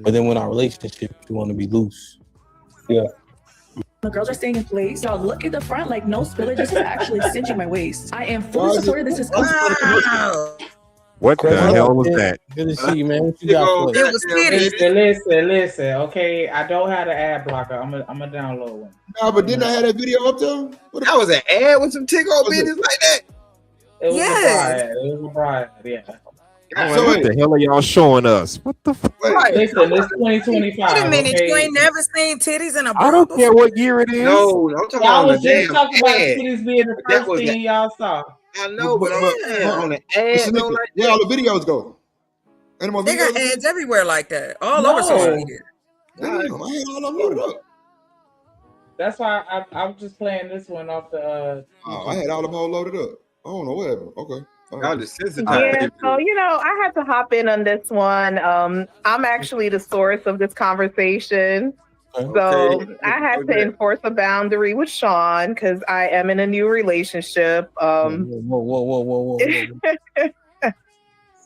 But then when our relationship, we want to be loose. Yeah. The girls are staying in place. Y'all look at the front, like no spillage. This is actually cinching my waist. I am fully supportive. This is What the hell was that? Good to see you, man. What you got for us? It was Listen. Okay, I don't have the ad blocker. I'm gonna download one. No, but didn't I have that video up there? That was an ad with some tickle business like that. It was Yes. a bride. Yeah. So what the hell are y'all showing us? What the fuck? Listen, it's 2025. Wait a minute, okay? you ain't never seen titties in a I don't bra care before? what year it is. No, I'm talking Y'all about was the just damn talking about ad. titties being the That first was thing y'all saw. I know, but I'm saying on the ad, no, like where all the videos go? Any more They got videos? ads everywhere like that, all over social media. Damn, I had all them loaded up. That's why I'm just playing this one off the. Oh, I had all them all loaded up. I don't know what happened. Okay. Y'all just sensitive. Yeah, so I had to hop in on this one. I'm actually the source of this conversation. So I had to enforce a boundary with Sean because I am in a new relationship. Whoa.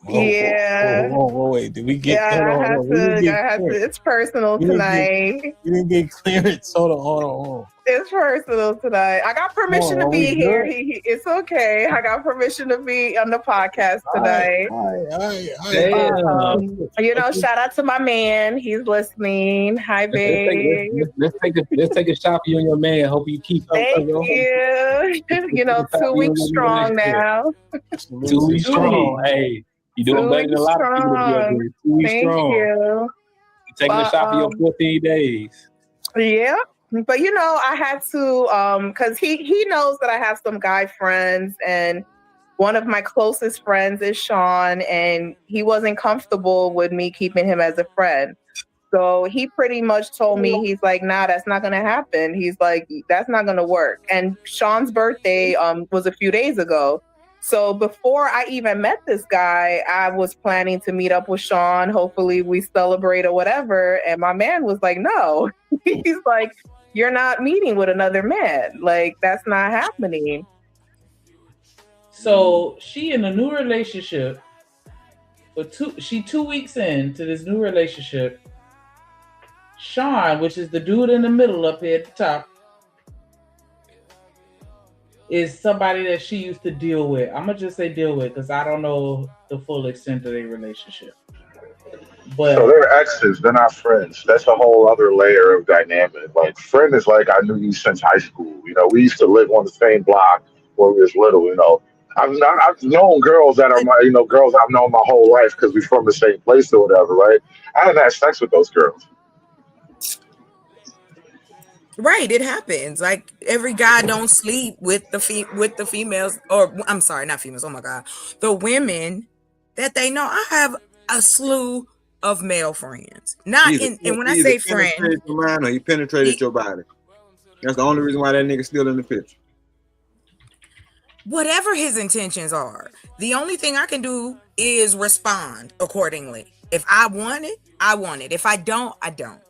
Yeah. Whoa, wait. Did we get? Yeah, I hold on. had to. It's personal tonight. You didn't get clearance. Hold on. It's personal tonight. I got permission to are be we here. good? It's okay. I got permission to be on the podcast tonight. Shout out to my man. He's listening. Hi, babe. Let's take a shot for you and your man. Hope you keep up. Thank you. 2 weeks strong now. 2 weeks strong. Hey, you doing 2 better than a lot of people. strong. 2 weeks Thank strong. you. Taking a shot for your 14 days. Yeah. But I had to because he knows that I have some guy friends, and one of my closest friends is Sean, and he wasn't comfortable with me keeping him as a friend. So he pretty much told me, he's like, nah, that's not gonna happen. He's like, that's not gonna work. And Sean's birthday was a few days ago. So before I even met this guy, I was planning to meet up with Sean. Hopefully we celebrate or whatever. And my man was like, no. He's like, you're not meeting with another man. Like, that's not happening. So she in a new relationship. She 2 weeks into this new relationship. Sean, which is the dude in the middle up here at the top, is somebody that she used to deal with. I'm gonna just say deal with because I don't know the full extent of their relationship. But so they're exes, they're not friends. That's a whole other layer of dynamic. Like friend is like I knew you since high school. We used to live on the same block when we was little. I've known girls that are my girls I've known my whole life because we're from the same place or whatever, right? I haven't had sex with those girls. Right, it happens. Like every guy don't sleep with the females, or I'm sorry, not females. Oh my God, the women that they know. I have a slew of male friends. And when I say friend, your mind or he penetrated your body. That's the only reason why that nigga's still in the picture. Whatever his intentions are, the only thing I can do is respond accordingly. If I want it, I want it. If I don't, I don't.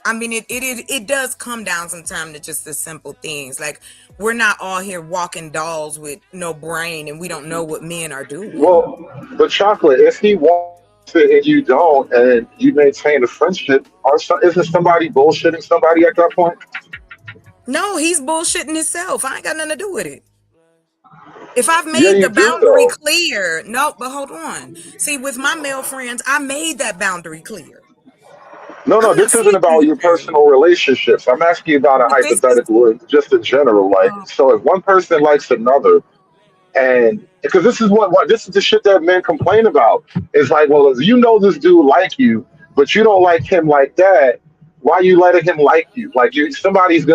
I mean, it does come down sometimes to just the simple things. Like, we're not all here walking dolls with no brain, and we don't know what men are doing. Well, but Chocolate, if he wants it and you don't, and you maintain a friendship, isn't somebody bullshitting somebody at that point? No, he's bullshitting himself. I ain't got nothing to do with it. If I've made Yeah, the you do, boundary though. clear, no, but hold on. See, with my male friends, I made that boundary clear. No, this isn't about your personal relationships. I'm asking you about a But this is hypothetical, just in general. Like, so if one person likes another, and because this is what this is the shit that men complain about. It's like, well, if you know this dude like you, but you don't like him like that, why you letting him like you? Like, somebody's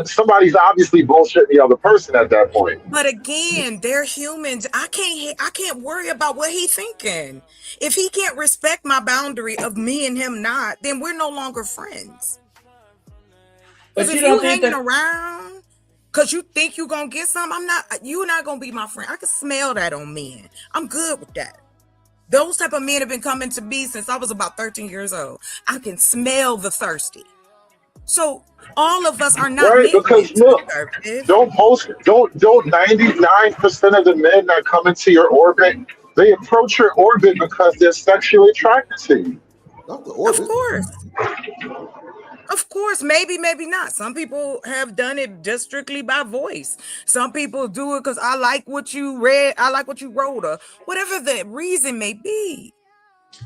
obviously bullshitting the other person at that point. But again, they're humans. I can't worry about what he's thinking. If he can't respect my boundary of me and him not, then we're no longer friends. But Because you if don't you think hanging that around because you think you're gonna get something, you're not gonna be my friend. I can smell that on men. I'm good with that. Those type of men have been coming to me since I was about 13 years old. I can smell the thirsty. So all of us are not Right, meant because to be look, conservative. don't 99% of the men that come into your orbit, they approach your orbit because they're sexually attracted to you. Not the Of orbit. course. Of course, maybe not. Some people have done it just strictly by voice. Some people do it because I like what you read, I like what you wrote, or whatever the reason may be.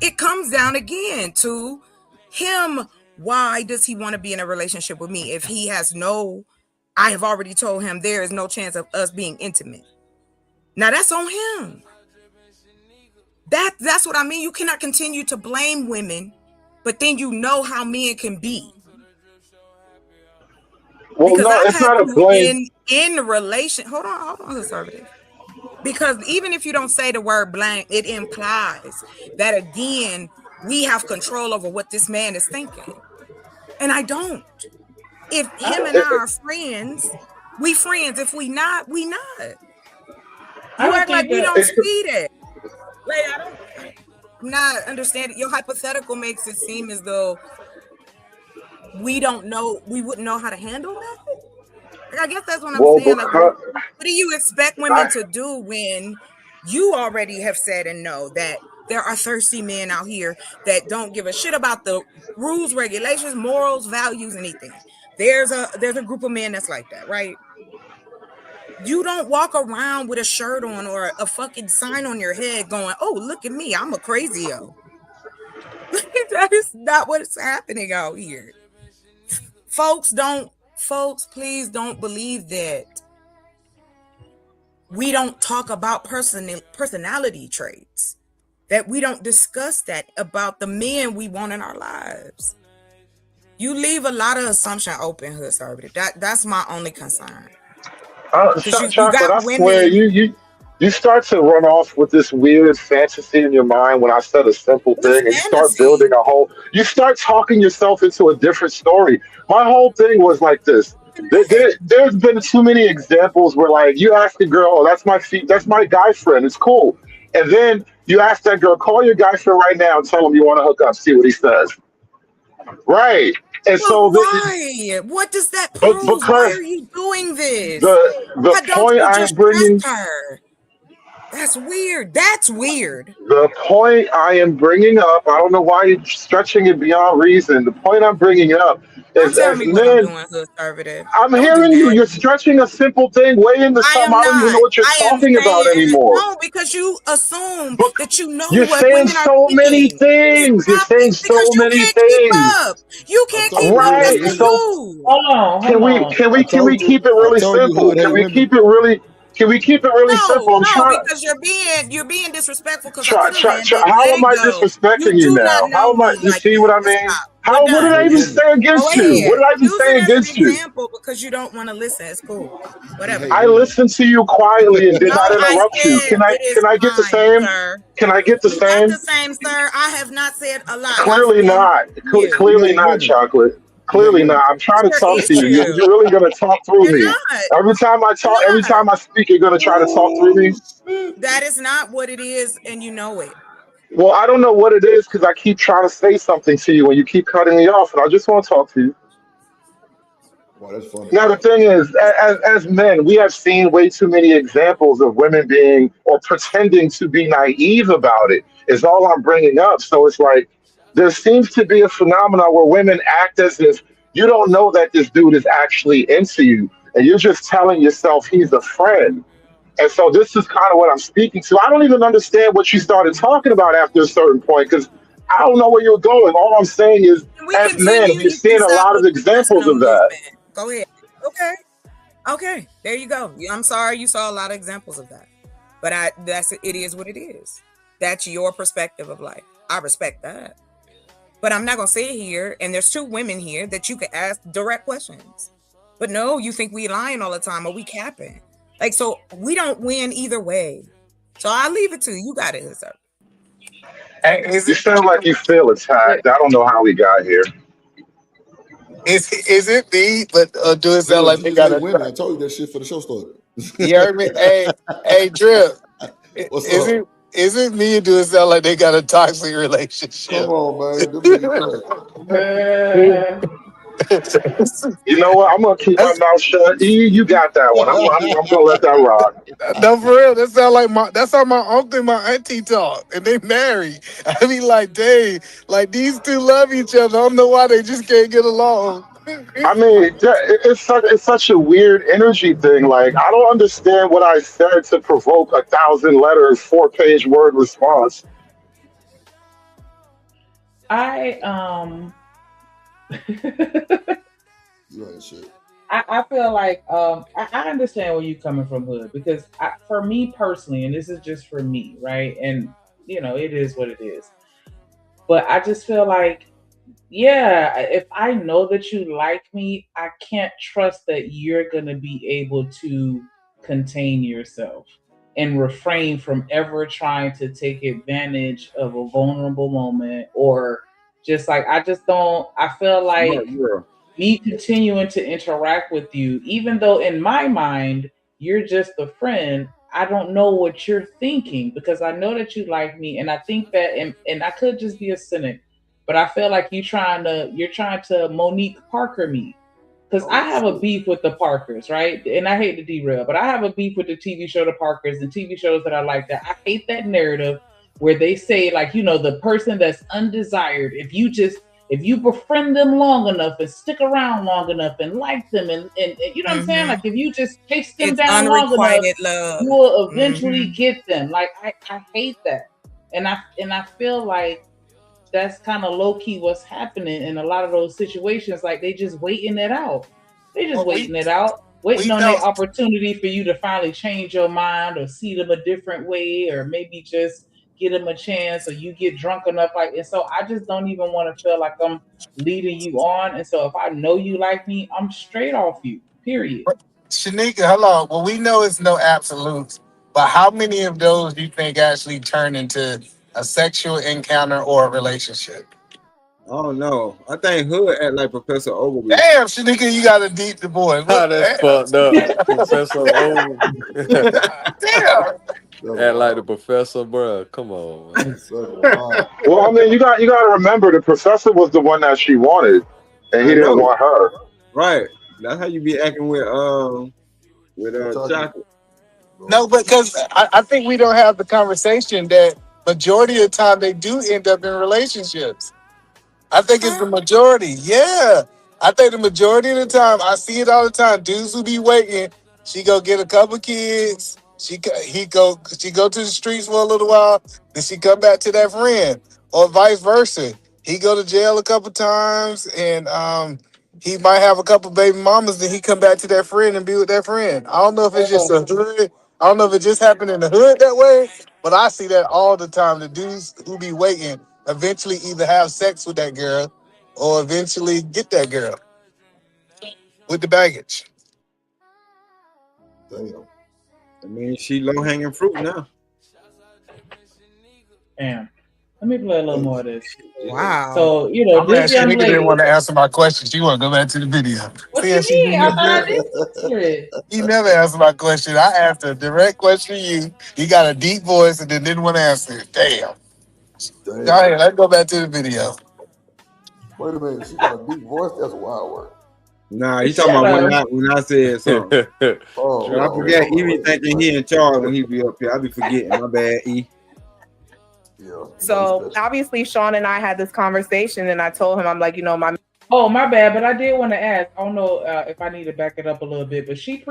It comes down again to him. Why does he want to be in a relationship with me if he has I have already told him there is no chance of us being intimate. Now that's on him. That's what I mean. You cannot continue to blame women, but then you know how men can be. Well, Because no, I've it's had not a to blame. in relation. Hold on, conservative. Because even if you don't say the word blame, it implies that again we have control over what this man is thinking, and I don't. If him and I are friends, we friends. If we not, we not. You act like we don't see that. Like I'm not understanding. Your hypothetical makes it seem as though we don't know, we wouldn't know how to handle that. Like, I guess that's what I'm saying. Like, what do you expect women to do when you already have said and know that there are thirsty men out here that don't give a shit about the rules, regulations, morals, values, anything? There's a group of men that's like that, right? You don't walk around with a shirt on or a fucking sign on your head going, "Oh, look at me, I'm a crazy-o." That is not what's happening out here. Folks, please don't believe that we don't talk about personality traits, that we don't discuss that about the men we want in our lives. You leave a lot of assumption open, Hood Conservative. That's my only concern. Chocolate, I swear, you start to run off with this weird fantasy in your mind when I said a simple thing, and you start building you start talking yourself into a different story. My whole thing was like this. There's been too many examples where, like, you ask a girl, "Oh, that's my guy friend, it's cool," and then you ask that girl, "Call your guy friend right now and tell him you want to hook up, see what he says." Right. And so why? What does that prove? Why are you doing this? The point I'm bringing. That's weird. That's weird. The point I am bringing up, I don't know why you're stretching it beyond reason. The point I'm bringing up is, as men, I'm hearing you. You're stretching a simple thing way into something I don't even know what you're talking about anymore. No, because you assume that you know you're what saying women so are many things. You're saying so many things. You can't keep up. Right. That's So can we keep it really simple? Can we keep it really? Can we keep it really simple? Because you're being disrespectful. How am I disrespecting you now? How am I? You see what I mean? What did I even say against you? What did I even say against you? Example, because you don't want to listen. It's cool. Whatever. I listened to you quietly and did not interrupt you. Can I get the same? Sir. Can I get the same? Not the same, sir. I have not said a lot. Clearly not. Clearly not, Chocolate. Clearly not. I'm trying to talk to you. You're really gonna talk through me. Every time I speak, you're gonna try to talk through me. That is not what it is, and you know it. Well, I don't know what it is because I keep trying to say something to you and you keep cutting me off, and I just want to talk to you. Wow, that's funny. Now the thing is, as men, we have seen way too many examples of women being or pretending to be naive about it. Is all I'm bringing up. So it's like there seems to be a phenomenon where women act as if you don't know that this dude is actually into you, and you're just telling yourself he's a friend. And so this is kind of what I'm speaking to. I don't even understand what you started talking about after a certain point because I don't know where you're going. All I'm saying is, as men, we've seen a lot of examples of that. Go ahead. Okay. There you go. I'm sorry you saw a lot of examples of that. But it is what it is. That's your perspective of life. I respect that. But I'm not gonna sit here and there's two women here that you can ask direct questions. But no, you think we lying all the time or we capping. Like, so we don't win either way. So I'll leave it to you. You got it, sir. You sound like you feel attacked. I don't know how we got here. Is it me? But do it sound like they got a women? I told you that shit for the show started. You heard me? Hey, Drip. What's is up? it me or do it sound like they got a toxic relationship? Come on, man. Them niggas You know what? I'm gonna keep my mouth shut. You got that one. I'm gonna let that rock. No, for real. That's how my uncle and my auntie talk, and they married. I mean, like, dang, like these two love each other. I don't know why they just can't get along. I mean, it's such a weird energy thing. Like, I don't understand what I said to provoke 1,000 letters, 4-page word response. I feel like I understand where you're coming from, Hood, because for me personally, and this is just for me, right? And you know, it is what it is. But I just feel like, yeah, if I know that you like me, I can't trust that you're gonna be able to contain yourself and refrain from ever trying to take advantage of a vulnerable moment, or just like I feel like me continuing to interact with you, even though in my mind you're just a friend, I don't know what you're thinking because I know that you like me, and I think that, and I could just be a cynic, but I feel like you're trying to Monique Parker me, because I have a beef with the Parkers, right? And I hate to derail, but I have a beef with the TV show The Parkers and TV shows that I like that. I hate that narrative where they say, like, you know, the person that's undesired, if you befriend them long enough and stick around long enough and like them and you know what I'm saying? Like, if you just chase them down long enough, love. you will eventually get them. Like, I hate that. And I feel like that's kind of low key what's happening in a lot of those situations. Like, they just waiting it out. They just waiting on their opportunity for you to finally change your mind or see them a different way, or maybe just get them a chance, or you get drunk enough. Like, and so I just don't even want to feel like I'm leading you on. And so if I know you like me, I'm straight off you, period. Shanika, hello. Well, we know it's no absolutes, but how many of those do you think actually turn into a sexual encounter or a relationship? Oh no, I think Hood act like Professor Ogilvy. Damn, Shanika, you got to deep the boy. Oh, that's fucked up. Professor Ogilvy. Damn. Act like the professor, bro. Come on, man. Well, I mean, you got to remember the professor was the one that she wanted, and he didn't want her. Right. That's how you be acting with chocolate. No, because I think we don't have the conversation that majority of the time they do end up in relationships. I think it's the majority. Yeah. I think the majority of the time, I see it all the time. Dudes who be waiting, she go get a couple kids. She go to the streets for a little while, then she come back to that friend, or vice versa. He go to jail a couple times, and he might have a couple baby mamas, then he come back to that friend and be with that friend. I don't know if it's just a hood. I don't know if it just happened in the hood that way, but I see that all the time. The dudes who be waiting eventually either have sex with that girl or eventually get that girl with the baggage. Damn. I mean, she low hanging fruit now. Damn. Let me play a little more of this. Wow. So, you know, this young lady didn't want to answer my question. She want to go back to the video. What you mean? I thought I did answer it. You never answered my question. I asked a direct question to you. You got a deep voice and then didn't want to answer it. Damn. Go ahead. Let's go back to the video. Wait a minute. She got a deep voice. That's a wild word. Nah, he talking about when I said something. I forget. He be thinking he in charge when he be up here. I be forgetting. My bad, E. Yeah. So obviously, Sean and I had this conversation, and I told him, I'm like, my. Oh, my bad. But I did want to ask. I don't know if I need to back it up a little bit, but she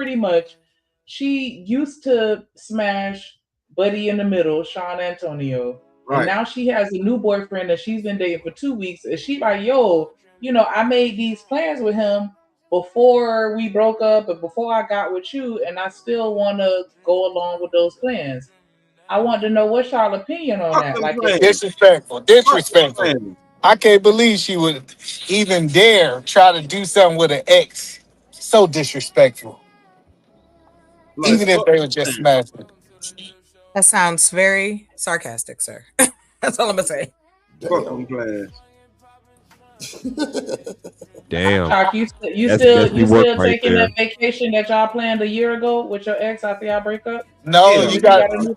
used to smash Buddy in the Middle, Sean Antonio. Right. And now she has a new boyfriend that she's been dating for 2 weeks. And she like, yo, I made these plans with him before we broke up and before I got with you, and I still want to go along with those plans. I want to know what's y'all opinion on that. Like, Disrespectful. I can't believe she would even dare try to do something with an ex. So disrespectful. Even if they were just smashing. That sounds very sarcastic, sir. That's all I'm gonna say. Fuck them plans. Damn. Chuck, you still taking that vacation that y'all planned a year ago with your ex after y'all break up? No, Yeah. you got to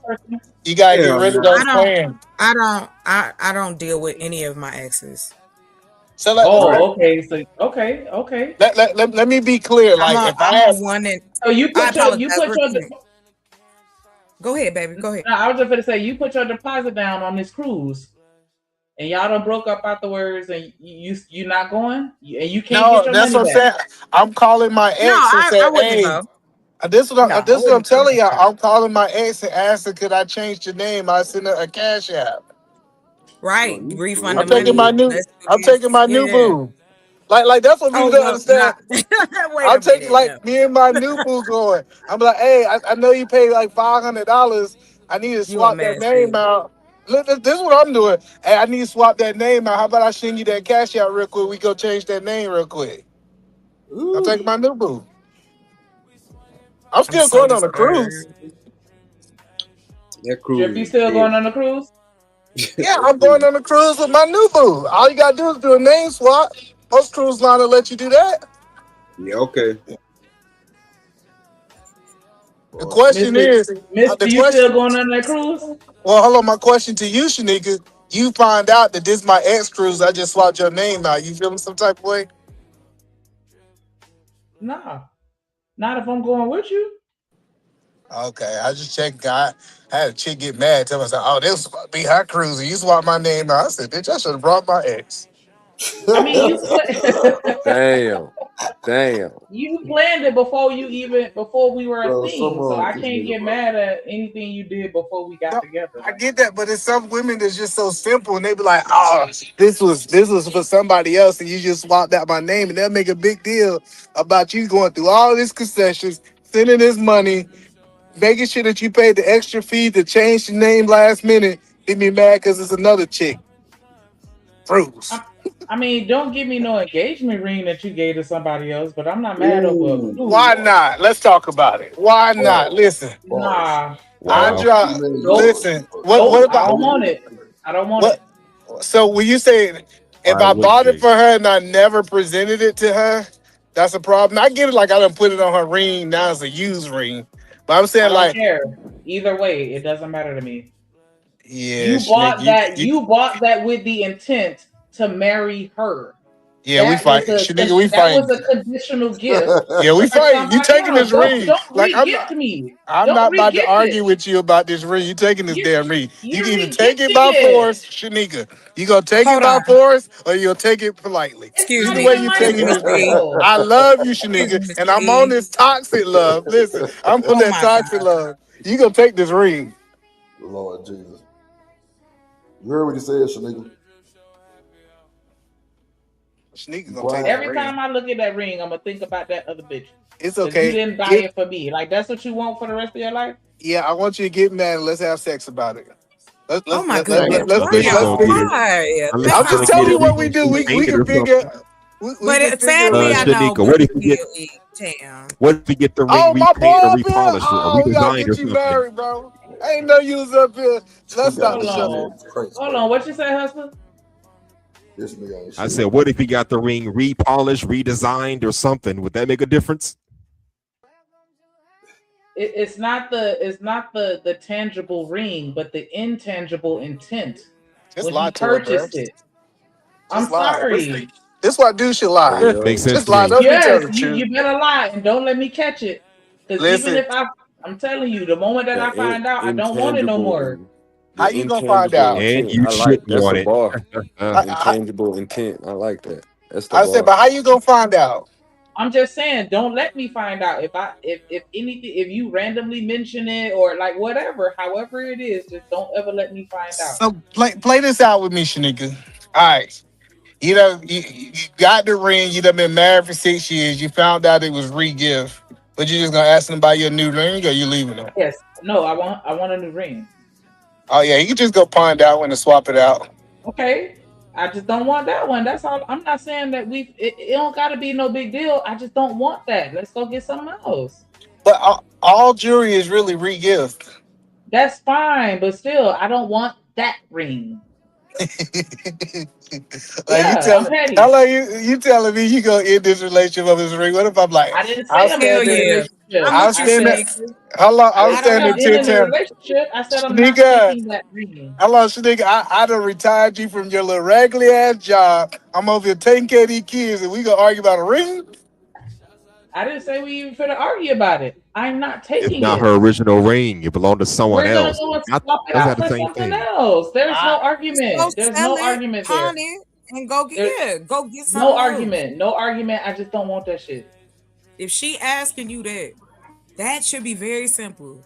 get rid of those plans. I don't deal with any of my exes. So okay. So okay. Let me be clear. Like if I have one that so you put your go ahead, baby. Go ahead. No, I was just going to say you put your deposit down on this cruise, and y'all done broke up afterwards, and you not going, and you can't get your that's money what I'm back. saying. I'm calling my ex and saying, "Hey, this is what I'm telling y'all. I'm calling my ex and asking, could I change the name? I send her a cash app. Right, refund. I'm taking my new boo. Like that's what people don't understand. I'm taking me and my new boo going. I'm like, hey, I know you paid like $500. I need to swap that name out. Look, this is what I'm doing. Hey, I need to swap that name out. How about I send you that cash out real quick? We go change that name real quick. I'm taking my new boo. I'm still going on a cruise. That cruise. Jeff, you still going on the cruise? Yeah, I'm going on a cruise with my new boo. All you gotta do is do a name swap. Most cruise line will let you do that. Yeah, okay. The question is, you still going on that cruise? Well, hold on. My question to you, Shanika, you find out that this is my ex cruise. I just swapped your name out. You feeling some type of way? Nah, not if I'm going with you. Okay, I just checked. I had a chick get mad. Tell me, "Oh, this was supposed to be her cruise. And you swapped my name out." I said, "Bitch, I should have brought my ex." I mean, Damn. You planned it before we were a thing, so I can't get mad at anything you did before we got together. I get that, but it's some women that's just so simple, and they be like, "Oh, this was for somebody else, and you just swapped out my name," and they'll make a big deal about you going through all these concessions, sending this money, making sure that you paid the extra fee to change the name last minute. They be mad because it's another chick. Bruce. I mean, don't give me no engagement ring that you gave to somebody else, but I'm not mad over. Why not? Let's talk about it. Why not? Listen. Nah. Listen. What about? I don't want it. I don't want it. So when you say if I bought it for her and I never presented it to her, that's a problem. I get it. Like I done put it on her ring. Now it's a used ring. But I'm saying I don't care. Either way, it doesn't matter to me. Yeah. You bought that with the intent to marry her. Yeah, we fight. Nigga, we fight. That was a conditional gift. Yeah, we fight. You taking this ring? Don't re-gift me. I'm not about to argue with you about this ring. You taking this damn ring? You can either take it by force, Shanika. You gonna take it by force, or you'll take it politely. Excuse Either me. way, you taking this ring. I love you, Shanika, and I'm on this toxic love. Listen, I'm on that toxic love. You gonna take this ring? Lord Jesus. You heard what he said, Shanika. Every time I look at that ring, I'm gonna think about that other bitch. It's okay. You didn't buy it for me. Like that's what you want for the rest of your life. Yeah, I want you to get mad and let's have sex about it. Oh my goodness! I'm just telling you what we do. We can figure. But sadly, I know. What if we get the ring repainted or repolished or redesigned or something? Married, bro. I ain't know you was up here. Let's stop the show. Hold on, what you say, husband? I said, what if he got the ring repolished, redesigned, or something? Would that make a difference? It's not the tangible ring, but the intangible intent when he purchased it. I'm sorry. This is why dudes should lie. Yeah, makes sense Just to lie. me. Don't be telling Yes, the you truth. better lie and don't let me catch it. Because even Listen, if I'm telling you, the moment that I find out, I don't want it no more. how you gonna find out? And intent. you I should like that's want the it. bar. I Intangible intent. I like that. That's the I said, bar. but how you gonna find out? I'm just saying, don't let me find out. If anything, if you randomly mention it or like whatever, however it is, just don't ever let me find out. So play this out with me, Shanika. All right. You know, you got the ring. You done been married for 6 years. You found out it was re-gift, but you just gonna ask them to buy you a new ring, or you leaving them? Yes. No, I want a new ring. Oh yeah, you can just go pawn that one and swap it out. Okay. I just don't want that one. That's all. I'm not saying that it don't gotta be no big deal. I just don't want that. Let's go get something else. But all jewelry is really re-gift. That's fine, but still, I don't want that ring. Like I'm petty. how long you telling me you gonna end this relationship of this ring? What if I'm like, I didn't say I'll I'm stand in a there. relationship. I'll stand there. How long? I I'll didn't say stand there I'm till in a time. relationship. I said I'm not Shanika, taking that ring. how long, Shanika? I done retired you from your little raggedy ass job. I'm over here taking care of these kids, and we gonna argue about a ring? I didn't say we even finna argue about it. I'm not It's taking not it. her original ring. It belonged to someone We're gonna else. go and Not, swap it that's out not the for same something thing. else. There's no Go argument. There's sell no it, argument there. pawn it, and go get go get something. No else. argument. No argument. I just don't want that shit. If she asking you that should be very simple.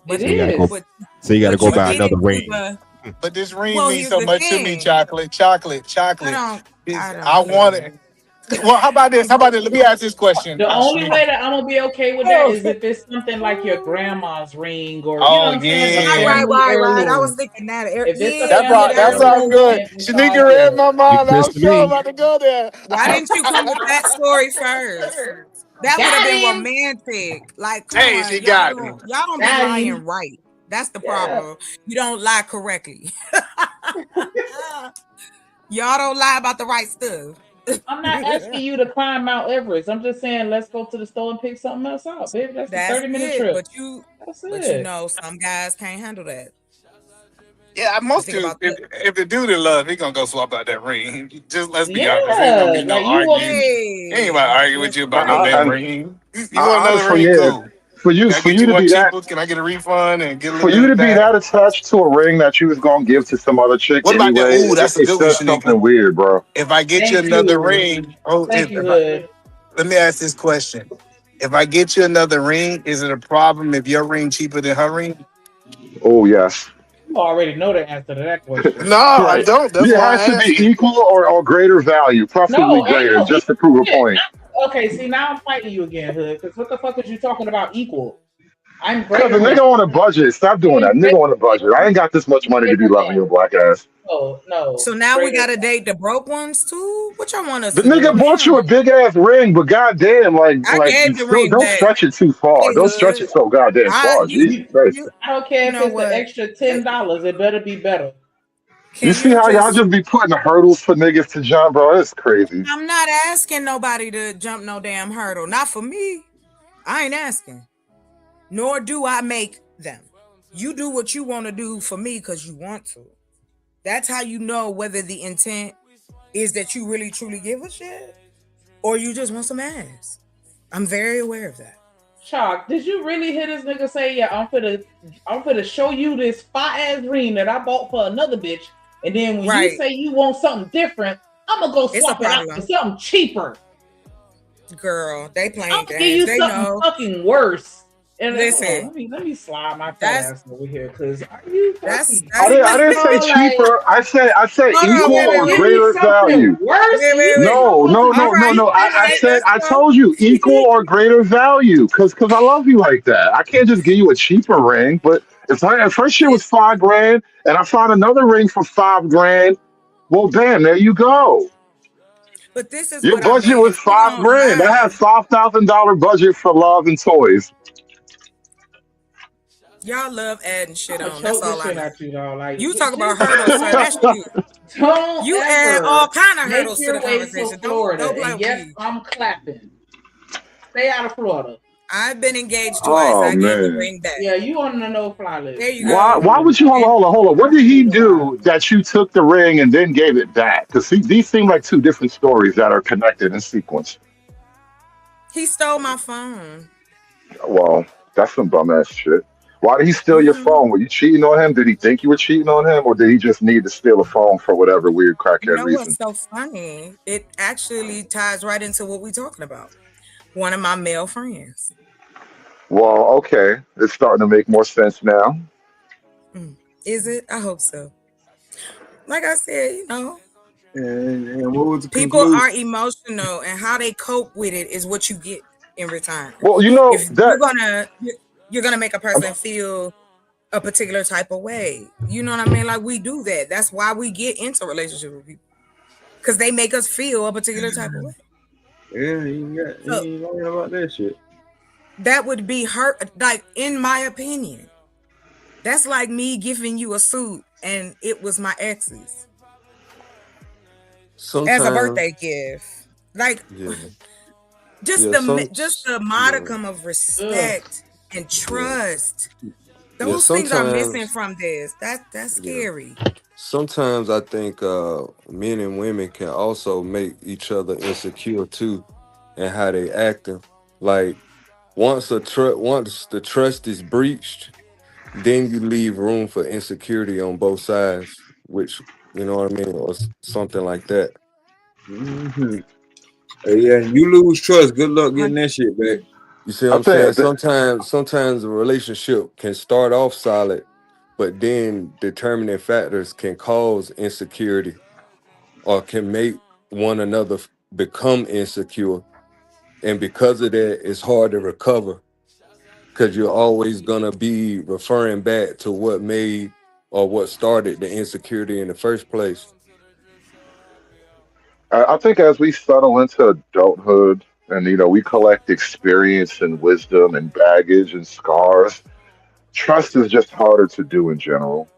It So you gotta go. is. So you gotta But go you buy get another into ring. But this ring Well, means here's so the much to me. thing. Chocolate. I I want it. Well, how about this? Let me ask this question. The only Shanika. way that I'm gonna be okay with that is if it's something like your grandma's ring or you know Oh what I'm saying, a yeah. family Right. I heirloom. was thinking that. If it's a That family sounds heirloom, good. then it's all Shanika read good. my mind. I Makes was sense to sure me. about to go there. Why didn't you come with that story first? That would have Got been him. romantic. Like, come Hey, on, she got me. y'all don't be Got lying him. right. That's the Yeah. problem. You don't lie correctly. Y'all don't lie about the right stuff. I'm not asking you to climb Mount Everest. I'm just saying let's go to the store and pick something else out, baby. That's a 30-minute trip. But That's you it. know, some guys can't handle that. Yeah, most Think dudes, about if the dude in love, he gonna go swap out that ring. Just let's be Yeah, honest. Ain't gonna be no like you want arguing. Ain't anybody arguing with you about no I, damn and ring. You want another honestly, ring? yeah. Cool. For Can I you get you to one be that cheaper? Can I get a refund and get a for little you bit to be back? that attached to a ring that you was gonna give to some other chick What about that? anyway, Ooh, that's a it good one, says something Shanika. weird, bro. If I get you Thank another you. ring, Thank you, Hood. let me ask this question. If I get you another ring, is it a problem if your ring cheaper than her ring? Oh yes. You already know the answer to that question. No, I Right. don't. That's It why has I to be asked it. equal or greater value, preferably No, ain't greater, no just to prove a shit. point. Okay, see now I'm fighting you again, Hood. Because what the fuck is you talking about equal? I'm Cause greater a than. nigga on a budget, stop doing that. Nigga on a budget. I ain't got this much money to be loving your black ass. No. So now we Greater. gotta date the broke ones too. What y'all want us The to do? nigga bought you a big ass ring, but goddamn, I gave the ring don't back. stretch it too far. Hey, Don't stretch Hood. it so goddamn far. Jesus Christ. I don't care You if know it's what? an extra $10. It better be better. You see how y'all just be putting hurdles for niggas to jump, bro? It's crazy. I'm not asking nobody to jump no damn hurdle. Not for me. I ain't asking. Nor do I make them. You do what you want to do for me because you want to. That's how you know whether the intent is that you really truly give a shit or you just want some ass. I'm very aware of that. Chalk, did you really hear this nigga say, yeah, I'm finna show you this fire ass ring that I bought for another bitch, and then when you say you want something different, I'm gonna go It's a swap it out problem. for something cheaper. Girl, they playing I'm gonna give games. you They something know. fucking worse. And Listen. let me slide my fat ass over here, cause are you fucking? I didn't say cheaper. I said equal or greater value. No. I told you equal or greater value because I love you like that. I can't just give you a cheaper ring. But if first shit was $5,000 and I found another ring for $5,000, well, damn, there you go. But this is Your what I budget mean. was $5,000. I had $5,000 budget for love and toys. Y'all love adding shit I'ma on. choke That's this all I shit know. at you, though. Like You talk about hurdles, sir. That's you. Don't You ever add all kind of make hurdles to your the way conversation. to Florida, Don't play and with yes, me. I'm clapping. Stay out of Florida. I've been engaged twice. Oh I gave the man. ring back. Yeah, you on the no-fly list. There you Why go. why would you hold on? What did he do that you took the ring and then gave it back? Because these seem like two different stories that are connected in sequence. He stole my phone. Well, that's some bum ass shit. Why did he steal your phone? Were you cheating on him? Did he think you were cheating on him, or did he just need to steal a phone for whatever weird You crackhead know reason? what's so funny? It actually ties right into what we're talking about. One of my male friends. Well, okay, it's starting to make more sense now. Is it? I hope so. Like I said, you know, And what was the people conclusion? are emotional, and how they cope with it is what you get in return. Well, you know If that. you're gonna make a person feel a particular type of way, you know what I mean? Like we do that. That's why we get into relationships with people, because they make us feel a particular type of way. Yeah, you ain't lying about that shit. That would be hurt. Like in my opinion, that's like me giving you a suit and it was my ex's as a Sometimes, birthday gift. Like yeah, just yeah, the modicum of respect and trust. Those things are missing sometimes, from this. That's scary. sometimes I think men and women can also make each other insecure too, and how they acting. Like once the trust is breached, then you leave room for insecurity on both sides, which you know what I mean, or something like that. Yeah, you lose trust. Good luck getting that shit back. You see what I'm saying? Sometimes a relationship can start off solid, but then determining factors can cause insecurity or can make one another become insecure. And because of that, it's hard to recover because you're always gonna be referring back to what made or what started the insecurity in the first place. I think as we settle into adulthood and we collect experience and wisdom and baggage and scars, trust is just harder to do in general.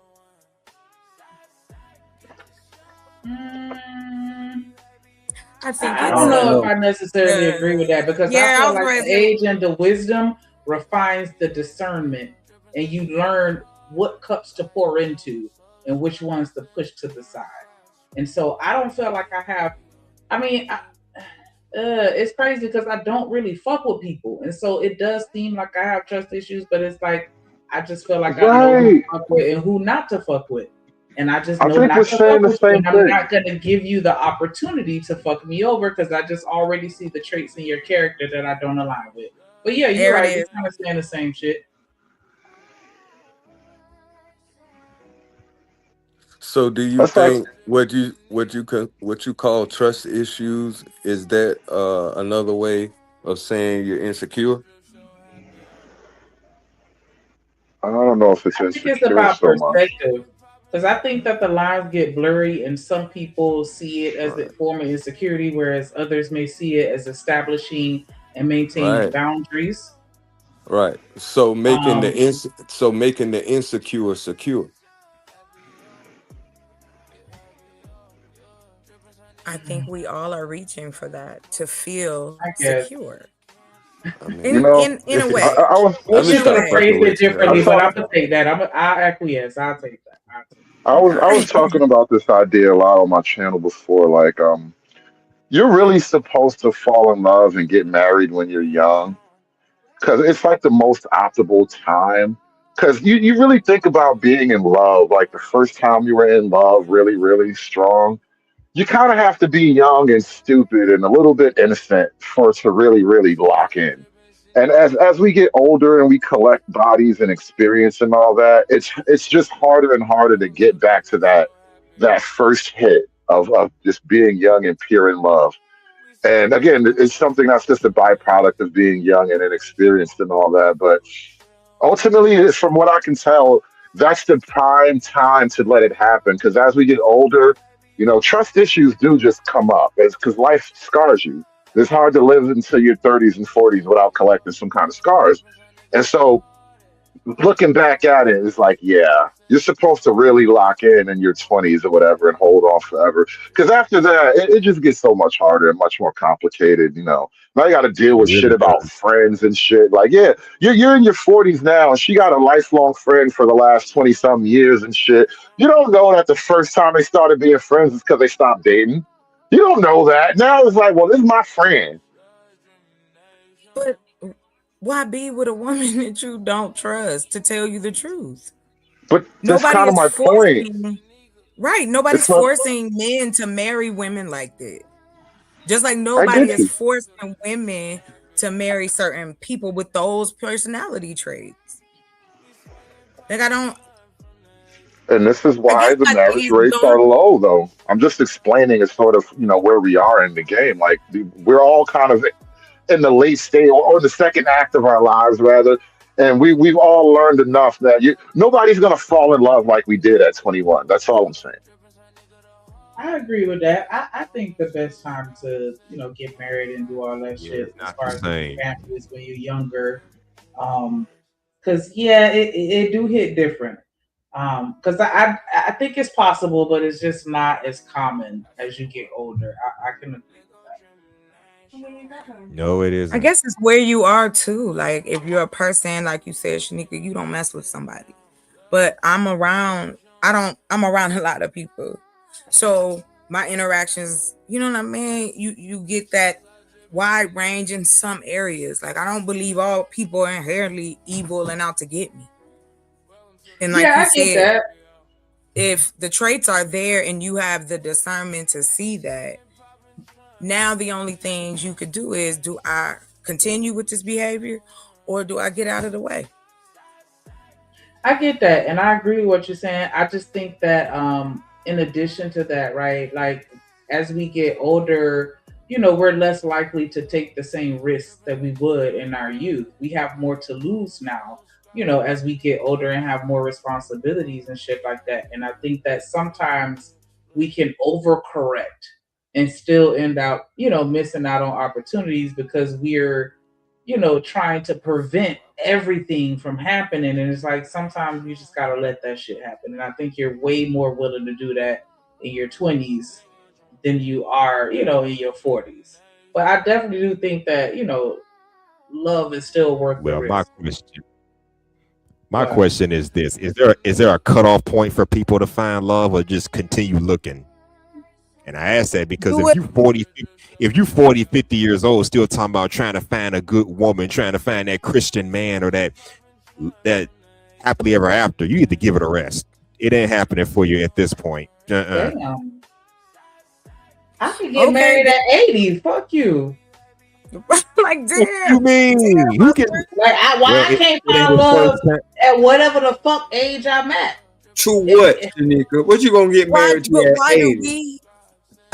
I think I don't know if I necessarily agree with that, because Yeah, I I feel was like raised the age and the wisdom refines the discernment, and you learn what cups to pour into and which ones to push to the side. And so I don't feel like I have. I mean, it's crazy because I don't really fuck with people, and so it does seem like I have trust issues. But it's like I just feel like I know who to Right. fuck with and who not to fuck with. And I just I know think not we're to fuck saying the with you, same and I'm thing. not gonna give you the opportunity to fuck me over because I just already see the traits in your character that I don't align with. But yeah, you're There it right. We're is. kind of saying the same shit. So do you That's like think what you call trust issues is that another way of saying you're insecure? I don't know if it's I think it's insecure about so much. perspective. Because I think that the lines get blurry, and some people see it as a form of insecurity, whereas others may see it as establishing and maintaining Right. boundaries. Right. So making Um, the insecure secure. I think we all are reaching for that, to feel I guess. secure. I mean, In a way. I was We're just gonna fucking phrase it with you. differently, I but thought- I'm gonna take that. I'll acquiesce. I'll take that. I was talking about this idea a lot on my channel before. Like, you're really supposed to fall in love and get married when you're young, because it's like the most optimal time. Because you really think about being in love, like the first time you were in love, really, really strong. You kind of have to be young and stupid and a little bit innocent for it to really, really lock in. And as we get older and we collect bodies and experience and all that, it's just harder and harder to get back to that first hit of just being young and pure in love. And again, it's something that's just a byproduct of being young and inexperienced and all that. But ultimately, from what I can tell, that's the prime time to let it happen. Because as we get older, trust issues do just come up. It's because life scars you. It's hard to live until your 30s and 40s without collecting some kind of scars. And so looking back at it, it's like, yeah, you're supposed to really lock in your 20s or whatever and hold on forever. Because after that, it just gets so much harder and much more complicated. Now you got to deal with shit about friends and shit. Like, yeah, you're in your 40s now, and she got a lifelong friend for the last 20 some years and shit. You don't know that the first time they started being friends is because they stopped dating. You don't know that. Now it's like, well, this is my friend. But why be with a woman that you don't trust to tell you the truth? But that's kind of my point. Right. Nobody's forcing men to marry women like that. Just like nobody is forcing women to marry certain people with those personality traits. Like, I don't. And this is why the marriage rates are low, though. I'm just explaining it's sort of, where we are in the game. Like, we're all kind of in the late stage or the second act of our lives, rather. And we've all learned enough that nobody's going to fall in love like we did at 21. That's all I'm saying. I agree with that. I think the best time to, get married and do all that shit as far as families when you're younger. Because, it do hit different. Because I think it's possible, but it's just not as common as you get older. I can agree with that. No, it isn't. I guess it's where you are too. Like, if you're a person, like you said, Shanika, you don't mess with somebody. But I'm around a lot of people. So my interactions, you know what I mean? You get that wide range in some areas. Like, I don't believe all people are inherently evil and out to get me. And like you said, if the traits are there and you have the discernment to see that, now the only things you could do is, do I continue with this behavior or do I get out of the way? I get that. And I agree with what you're saying. I just think that in addition to that, right, like as we get older, we're less likely to take the same risks that we would in our youth. We have more to lose now, as we get older and have more responsibilities and shit like that. And I think that sometimes we can overcorrect and still end up, missing out on opportunities because we're, trying to prevent everything from happening. And it's like, sometimes you just got to let that shit happen. And I think you're way more willing to do that in your 20s than you are, in your 40s. But I definitely do think that, love is still worth the risk. My question is this: is there a cutoff point for people to find love, or just continue looking? And I ask that because if you're 40, 50 years old, still talking about trying to find a good woman, trying to find that Christian man or that happily ever after, you need to give it a rest. It ain't happening for you at this point. Damn. I could get married at 80. Fuck you. Like, damn. What you mean? I can't find love at whatever the fuck age I'm at? To what, Shanika? What you gonna get married to at 80?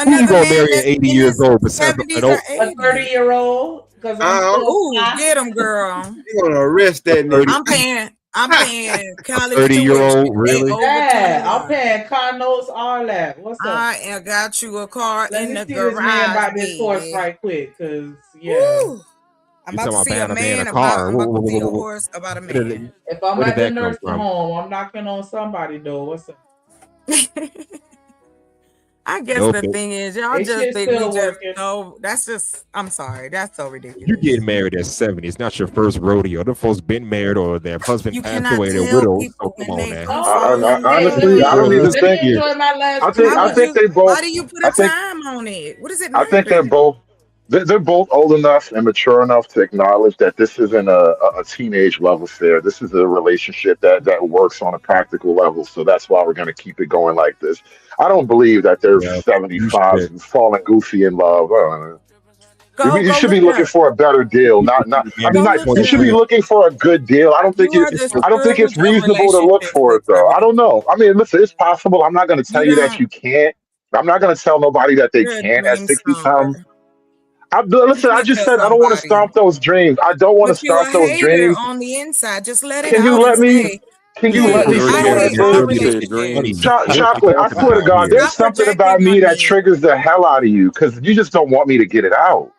Who you gonna marry at 80 years old? A 30-year-old? Because get him, girl. You gonna arrest that nigga? I'm paying college 30-year-old, really? Yeah, I'm paying car notes, all that. What's up? I got you a car in the garage. Man about this horse right quick, cause I'm about to see a man about to see a horse about a man. If I'm at the nursing home, I'm knocking on somebody's door. What's up? I guess the thing is, y'all just think we just know. That's just, I'm sorry, that's so ridiculous. You getting married at 70. It's not your first rodeo. The folks been married or their husband passed away, they're widows. So come on, man. Honestly, I don't even think you. I think they both. Why do you put a time on it? What does it matter? I think they're both old enough and mature enough to acknowledge that this isn't a teenage love affair. This is a relationship that works on a practical level. So that's why we're going to keep it going like this. I don't believe that they're 75 and falling goofy in love. You should be looking for a better deal. You should be looking for a good deal. I don't think it's reasonable to look for it though. I don't know. I mean, listen, it's possible. I'm not going to tell you that you can't. I'm not going to tell nobody that they can't at 60-something. Listen, I just said I don't want to stop those dreams. I don't want to stop those dreams. On the inside, just let it. Can you let me Chocolate, I swear to God, there's something about me that triggers the hell out of you because you just don't want me to get it out.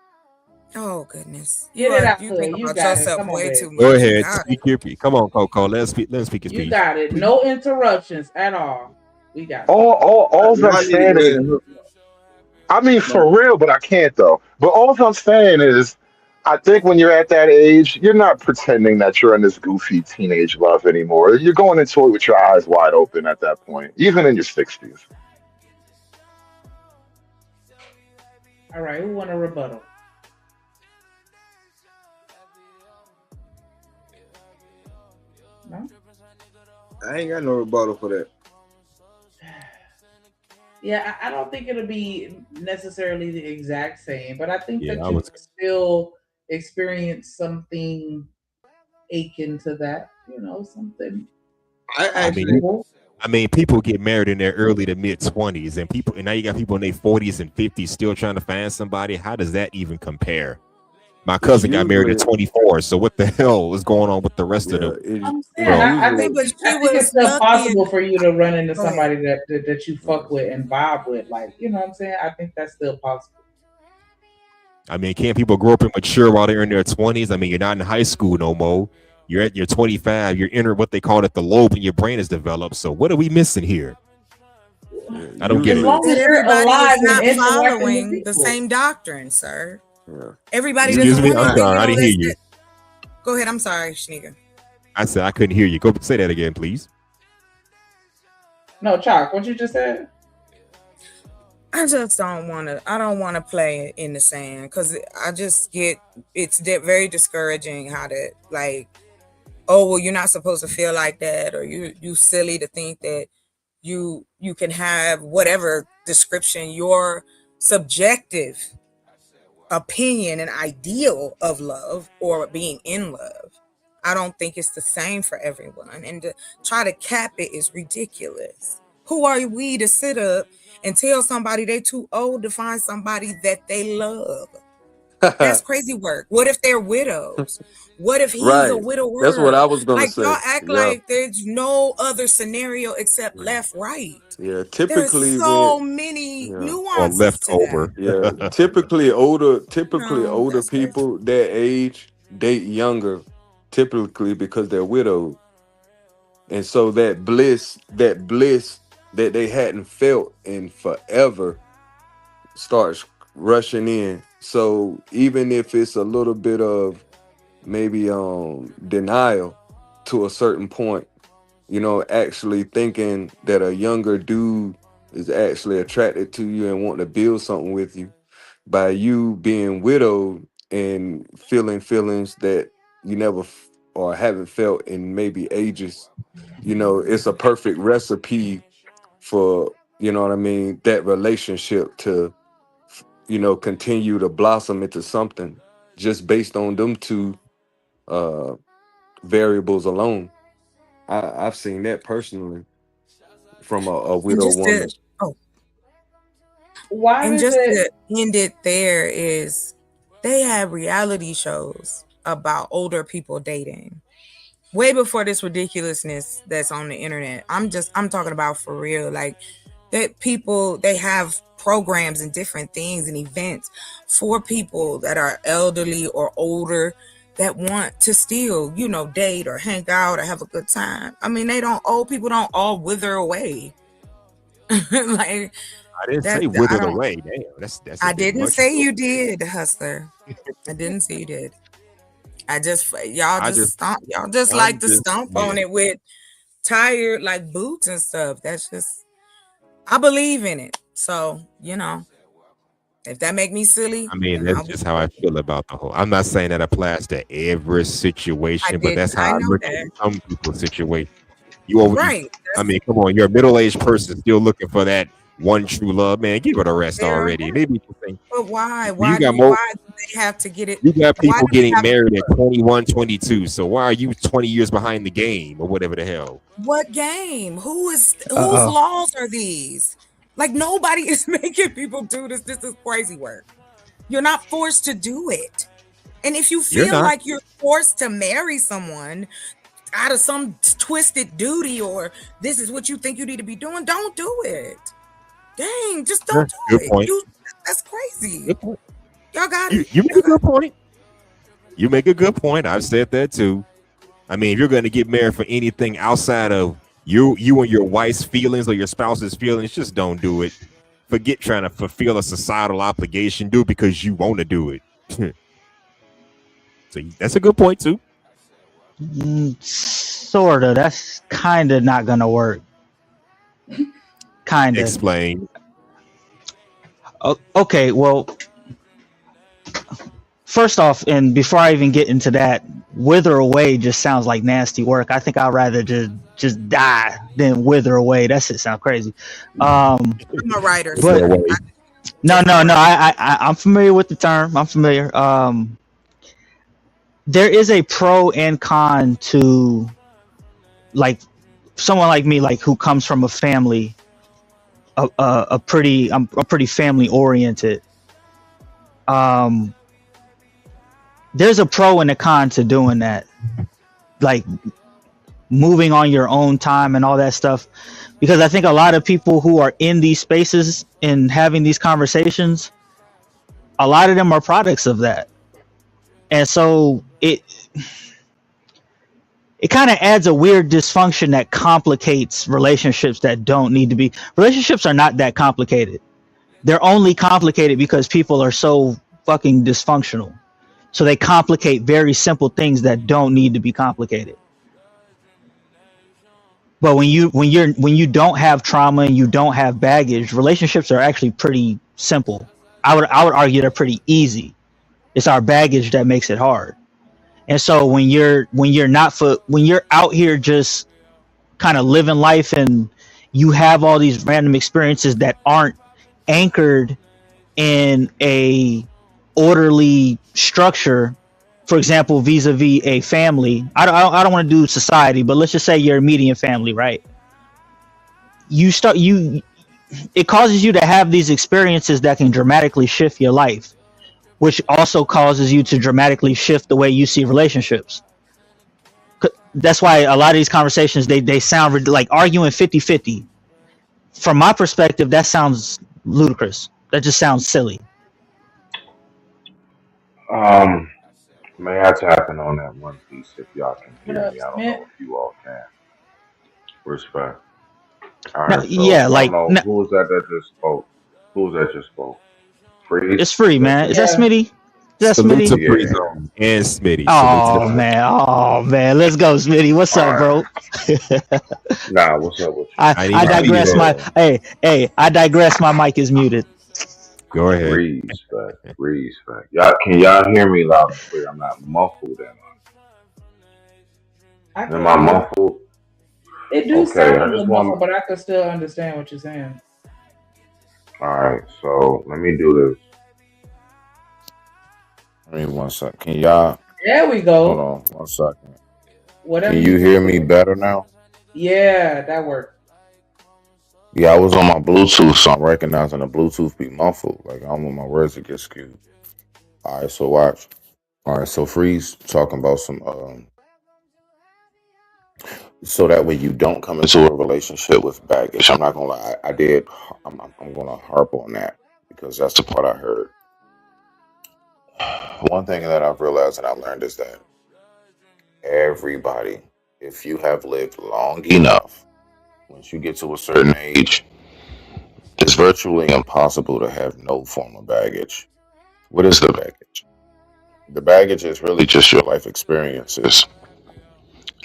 Oh goodness. Get it out You there. think You about got it. yourself Come on, way babe. too much. Go You ahead, got it. speak your piece. Come on, Coco. Let him speak his You piece. got it. No interruptions at all. We got it. All I'm I need to saying go is, ahead and hook up. I mean, for real, but I can't though. But all I'm saying is, I think when you're at that age, you're not pretending that you're in this goofy teenage love anymore. You're going into it with your eyes wide open at that point, even in your 60s. All right. Who want a rebuttal? No? I ain't got no rebuttal for that. Yeah, I don't think it'll be necessarily the exact same, but I think Yeah, that I you was. still experience something akin to that. You know, something. I mean, people get married in their early to mid 20s, and now you got people in their 40s and 50s still trying to find somebody. How does that even compare? My cousin got married at 24, so what the hell is going on with the rest of them? I'm saying, I think it's still possible for you to run into somebody that you fuck with and vibe with. Like, you know what I'm saying? I think that's still possible. I mean, can't people grow up and mature while they're in their 20s? I mean, you're not in high school no more. You're at your 25. You're in what they call it, the lobe in your brain is developed. So what are we missing here? I don't get it. As long as you're Everybody alive is not and interacting with following the people. same doctrine, sir. Yeah. Everybody Excuse doesn't me. want I'm to. sorry. I didn't hear you. Go ahead. I'm sorry, Shaniga. I said I couldn't hear you. Go say that again, please. No, Chalk, what you just said? I just don't want to. I don't want to play in the sand because I just get it's very discouraging how that like, oh well, you're not supposed to feel like that, or you silly to think that you can have whatever description your subjective opinion and ideal of love or being in love. I don't think it's the same for everyone, and to try to cap it is ridiculous. Who are we to sit up and tell somebody they too old to find somebody that they love? That's crazy work. What if they're widows? What if he's a Right. widower? That's what I was gonna Like say. y'all act Yeah. like there's no other scenario except left, right. Yeah. There's Typically so when many Or nuances left to that. over. yeah, typically older No, that's crazy. people that age date younger, typically because they're widowed. And so that bliss that they hadn't felt in forever starts rushing in. So even if it's a little bit of maybe denial to a certain point, you know, actually thinking that a younger dude is actually attracted to you and wanting to build something with you, by you being widowed and feeling feelings that you never or haven't felt in maybe ages, you know, it's a perfect recipe for, you know what I mean, that relationship to, you know, continue to blossom into something just based on them two variables alone. I've seen that personally from a And widow just woman. Why and does just it? to end it there is they have reality shows about older people dating way before this ridiculousness that's on the internet. I'm talking about for real, like that people, they have programs and different things and events for people that are elderly or older that want to still, you know, date or hang out or have a good time. I mean, old people don't all wither away. Like I didn't that, say I withered don't. away. Damn, that's a I bit didn't much. say you did, Hustler. I didn't say you did. Y'all just like to stomp on it with tired like boots and stuff. That's just, I believe in it. So, you know, if that make me silly, I mean, then that's just how I feel about the whole. I'm not saying that applies to every situation, but that's how I know look that. at some people's situation. You over, Right. I mean, come on, you're a middle-aged person still looking for that one true love, man. Give it a rest Fair already. enough. Maybe you think But why? you Why got do more. why do they have to get it? You got Why people do they getting have married at 21, 22. So why are you 20 years behind the game or whatever the hell? what game? Whose Uh-oh. laws are these? Like nobody is making people do this. This is crazy work. You're not forced to do it. And if you You're feel not. like you're forced to marry someone out of some twisted duty or this is what you think you need to be doing, don't do it. Dang, just don't do Good it. point. That's crazy. Good point. Y'all got it. You make a good point. You make a good point. I've said that too. I mean, if you're going to get married for anything outside of you and your wife's feelings or your spouse's feelings, just don't do it. Forget trying to fulfill a societal obligation. Do it because you want to do it. So that's a good point too. Sort of. That's kind of not gonna work. Kind of. Explain. Okay. Well, first off, and before I even get into that, wither away just sounds like nasty work. I think I'd rather just die than wither away. That shit sounds crazy. I'm a writer. But no. I'm familiar with the term. I'm familiar. There is a pro and con to, like, someone like me, like, who comes from a family, I'm pretty family oriented. There's a pro and a con to doing that, like moving on your own time and all that stuff, because I think a lot of people who are in these spaces and having these conversations, a lot of them are products of that. And so it kind of adds a weird dysfunction that complicates relationships that don't need to be. Relationships are not that complicated. They're only complicated because people are so fucking dysfunctional. So they complicate very simple things that don't need to be complicated. But when you don't have trauma and you don't have baggage, relationships are actually pretty simple. I would argue they're pretty easy. It's our baggage that makes it hard. And so when you're out here just kind of living life and you have all these random experiences that aren't anchored in a orderly structure, for example, vis-a-vis a family. I don't want to do society, but let's just say you're a median family, right? It causes you to have these experiences that can dramatically shift your life, which also causes you to dramatically shift the way you see relationships. That's why a lot of these conversations, they sound like arguing 50-50. From my perspective, that sounds ludicrous. That just sounds silly. May I tap in on that one piece if y'all can hear me? I don't know if you all can. Respect. All right. No, yeah, like who was that just spoke? Who was that just spoke? Free? It's free, man. Is that Smitty? Is that Salute to Smitty? Free Zone and Smitty. Oh man, let's go, Smitty. What's up, bro? Nah, what's up with you? I digress. I digress. My mic is muted. Go ahead. Respect. Can y'all hear me loud and clear? I'm not muffled, am I muffled? It do Okay, sound I a little just want. muffled, but I can still understand what you're saying. All right, so let me do this. Give me 1 second. Can y'all? There we go. Hold on 1 second. Whatever. Can you hear me better now? Yeah, that worked. Yeah, I was on my Bluetooth, so I'm recognizing the Bluetooth be muffled. Like I don't want my words to get skewed. All right, so watch. All right, so Freeze talking about some so that way you don't come into a relationship with baggage. I'm not gonna lie, I'm gonna harp on that because that's the part I heard. One thing that I've realized and I've learned is that everybody, if you have lived long enough, once you get to a certain age, it's virtually impossible to have no form of baggage. What is the baggage? The baggage is really just your life experiences.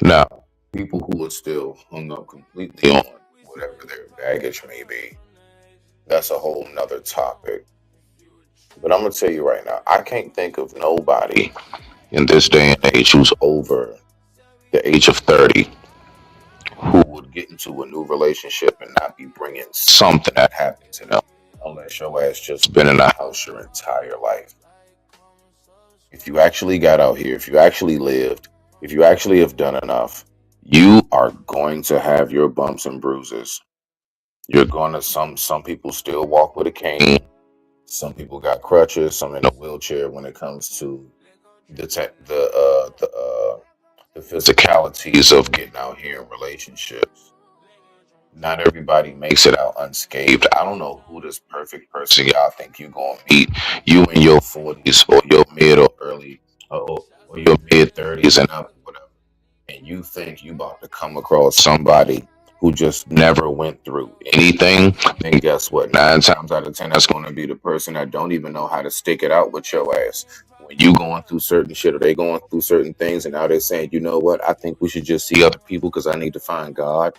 Now, people who are still hung up completely on whatever their baggage may be, that's a whole nother topic. But I'm going to tell you right now, I can't think of nobody in this day and age who's over the age of 30 who would get into a new relationship and not be bringing something that happened to them unless your ass just been in a house your entire life. If you actually got out here, if you actually lived, if you actually have done enough, you are going to have your bumps and bruises. You're going to, some people still walk with a cane. Some people got crutches, some in a wheelchair when it comes to the physicalities of getting out here in relationships. Not everybody makes it out unscathed. I don't know who this perfect person y'all think you gonna meet. You in your 40s or your mid or early or your mid 30s and up, whatever. And you think you about to come across somebody who just never went through anything, then guess what? 9 times out of 10, that's gonna be the person that don't even know how to stick it out with your ass. When you going through certain shit or they going through certain things and now they're saying, you know what, I think we should just see other people because I need to find God.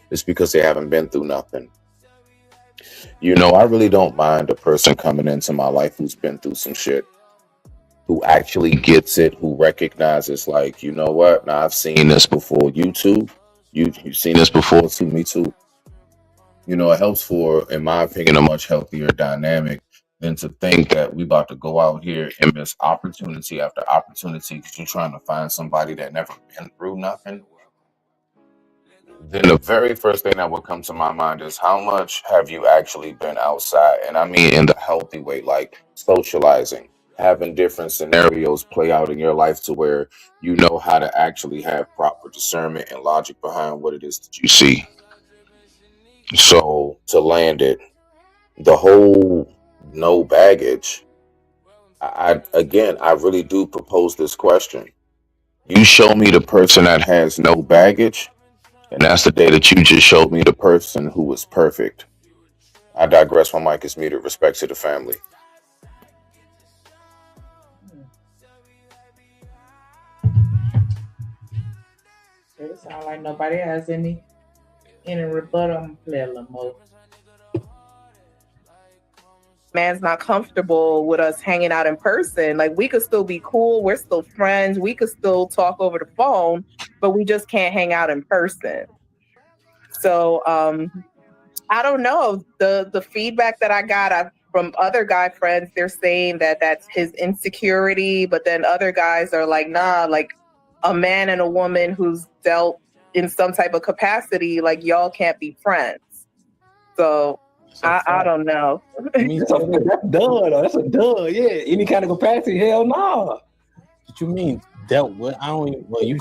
It's because they haven't been through nothing. You know, I really don't mind a person coming into my life who's been through some shit, who actually gets it, who recognizes, like, you know what? Now I've seen this before. You too. You've seen this before too. Me too. You know, it helps for, in my opinion, a much healthier dynamic than to think that we about to go out here and miss opportunity after opportunity because you're trying to find somebody that never been through nothing. Then the very first thing that would come to my mind is how much have you actually been outside? And I mean in the healthy way, like socializing, having different scenarios play out in your life to where you know how to actually have proper discernment and logic behind what it is that you see. So to land it, the whole no baggage, I really do propose this question. You show me the person that has no baggage, and that's the day that you just showed me the person who was perfect. I digress. My mic is muted. Respect to the family. It sounds like nobody has any rebuttal. I'm play a little more. Man's not comfortable with us hanging out in person. Like, we could still be cool. We're still friends. We could still talk over the phone, but we just can't hang out in person. So I don't know. The feedback that I got from other guy friends, they're saying that that's his insecurity, but then other guys are like, nah, like a man and a woman who's dealt in some type of capacity, like y'all can't be friends. So I don't know. That's done. That's a done. Yeah, any kind of capacity, hell no. What you mean dealt with? I don't even. Well, you.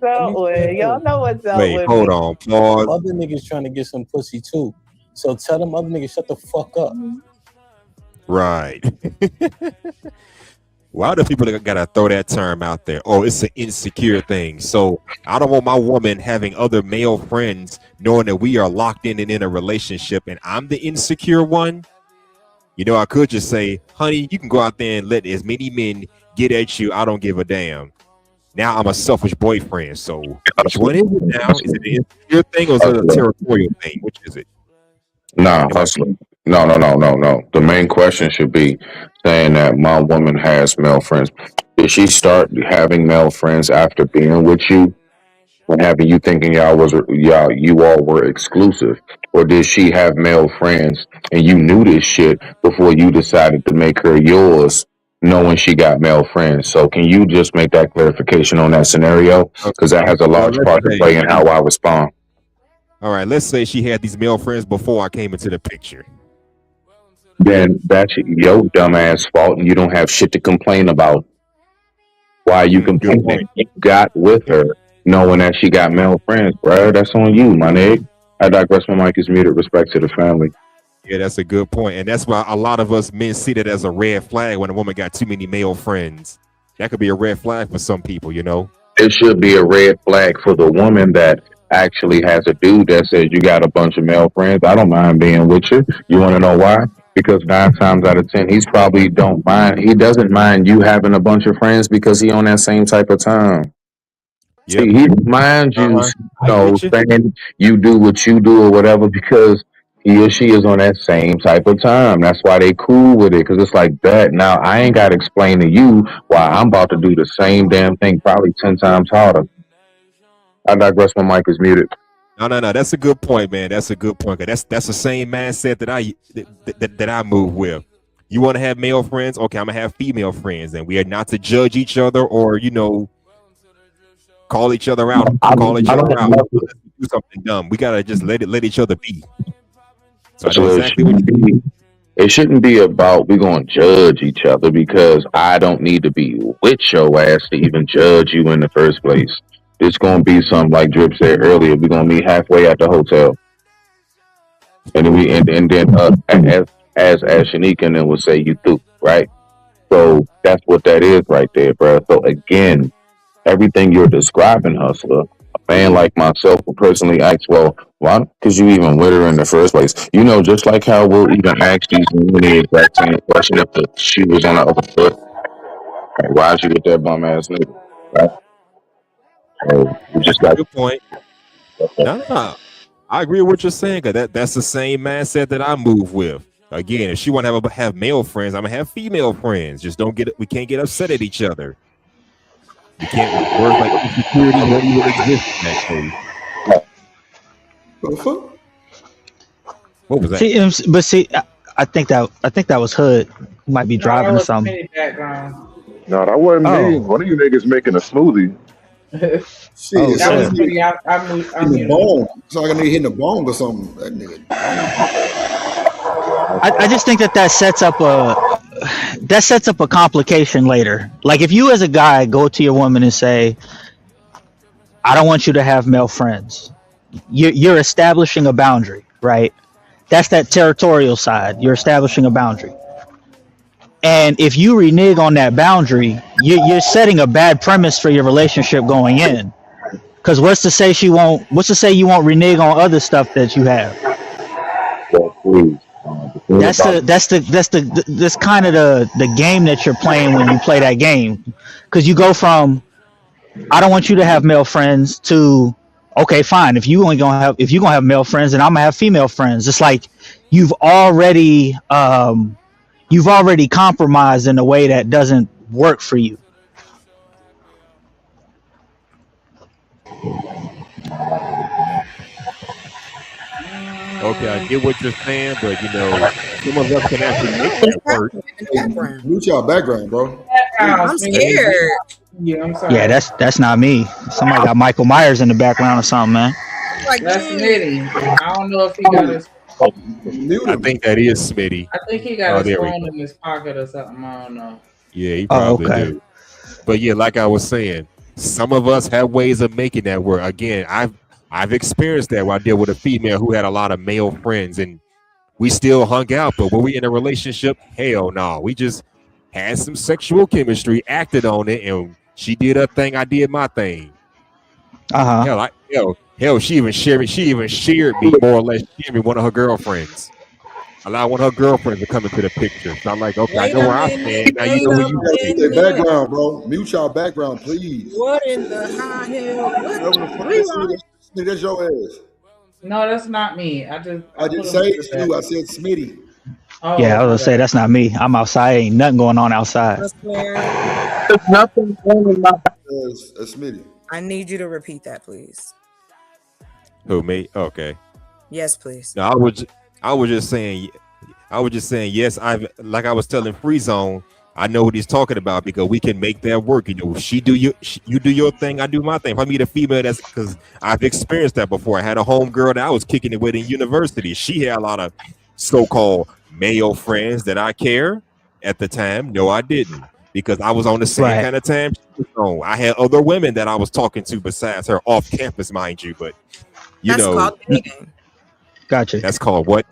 Dealt with. Y'all know what's dealt with. Wait, hold on. Pause. Other niggas trying to get some pussy too. So tell them other niggas shut the fuck up. Right. Why do people gotta throw that term out there? Oh, it's an insecure thing. So I don't want my woman having other male friends knowing that we are locked in and in a relationship and I'm the insecure one. You know, I could just say, honey, you can go out there and let as many men get at you. I don't give a damn. Now I'm a selfish boyfriend. So which one is it now? Is it an insecure thing or is it a territorial thing? Which is it? Nah, hustling. No. The main question should be saying that my woman has male friends. Did she start having male friends after being with you and having you thinking you all were exclusive? Or did she have male friends and you knew this shit before you decided to make her yours, knowing she got male friends? So can you just make that clarification on that scenario? Because that has a large part to play in how I respond. All right, let's say she had these male friends before I came into the picture. Then that's your dumbass fault and you don't have shit to complain about. Why you complaining? You got with her knowing that she got male friends, bro. That's on you, my nigga. I digress. My mic is muted. Respect to the family. Yeah, that's a good point. And that's why a lot of us men see that as a red flag when a woman got too many male friends. That could be a red flag for some people, you know? It should be a red flag for the woman that actually has a dude that says you got a bunch of male friends. I don't mind being with you. You want to know why? Because 9 times out of 10, he doesn't mind you having a bunch of friends because he on that same type of time. Yep. See, he minds you, saying you do what you do or whatever because he or she is on that same type of time. That's why they cool with it, because it's like that. Now, I ain't got to explain to you why I'm about to do the same damn thing, probably 10 times harder. I digress. My mic is muted. No. That's a good point, man. That's a good point. That's the same mindset that I move with. You want to have male friends? Okay, I'm gonna have female friends, and we are not to judge each other or call each other out. Do something dumb. We gotta just let each other be. So it shouldn't be about we gonna judge each other because I don't need to be with your ass to even judge you in the first place. it's gonna be something like Drip said earlier. We're gonna meet halfway at the hotel, and then as Shanika and then will say you through, right? So that's what that is right there, bro. So again, everything you're describing, Hustler, a man like myself will personally ask, well, why? Because you even with her in the first place. You know, just like how we'll even ask these women the exact same question if the shoe was on the other foot. Like, why is you with that bum ass nigga? Right? So we just got good point. No, I agree with what you're saying, because that's the same mindset that I move with. Again, if she want to have male friends, I'm gonna have female friends. Just we can't get upset at each other. You can't work like insecurity won't even exist in that case. What was that? See, I think that was Hood. He might be driving or something. No, that wasn't me. One of you niggas making a smoothie. Shit, That was pretty. I'm in the bone. It's like a nigga hitting the bone or something. That nigga. I just think that sets up a complication later. Like if you as a guy go to your woman and say, I don't want you to have male friends, you're establishing a boundary, right? That's that territorial side. You're establishing a boundary. And if you renege on that boundary, you're setting a bad premise for your relationship going in. Because what's to say you won't renege on other stuff that you have? That's kind of the game that you're playing when you play that game. Because you go from, I don't want you to have male friends, to, okay, fine. If you're gonna have male friends, then I'm gonna have female friends. It's like you've already compromised in a way that doesn't work for you. Okay, I get what you're saying, but some of us can actually make that work. Mute y'all background, bro. I'm scared. Yeah, I'm sorry. Yeah, that's not me. Somebody got Michael Myers in the background or something, man. That's Smitty. I don't know if he got his. I think that is Smitty. I think he got his there we phone go. in his pocket or something. I don't know. Yeah, he probably do. But yeah, like I was saying, some of us have ways of making that work. Again, I've experienced that where I deal with a female who had a lot of male friends and we still hung out, but when we in a relationship, hell no. We just had some sexual chemistry, acted on it, and she did her thing, I did my thing. Hell, she even shared me more or less. She shared me one of her girlfriends. Allowed one of her girlfriends to come into the picture. So I'm like, okay, I know where I stand. Now you know where you Mute stand. their background, bro. Mute y'all background, please. What in the high hell? That's your ass. No, that's not me. I didn't say it's you. I said Smitty. Oh, Yeah, I was gonna say that's not me. I'm outside. Ain't nothing going on outside. There's nothing going in my That's Smitty. I need you to repeat that, please. Who, me? Okay. Yes, please. No, I was just saying, yes, like I was telling Free Zone, I know what he's talking about because we can make that work. You do your thing, I do my thing. If I meet a female, that's because I've experienced that before. I had a homegirl that I was kicking it with in university. She had a lot of so-called male friends that I care at the time. No, I didn't, because I was on the same kind of time she was on. I had other women that I was talking to besides her off campus, mind you, but That's called dating. Gotcha. That's called what?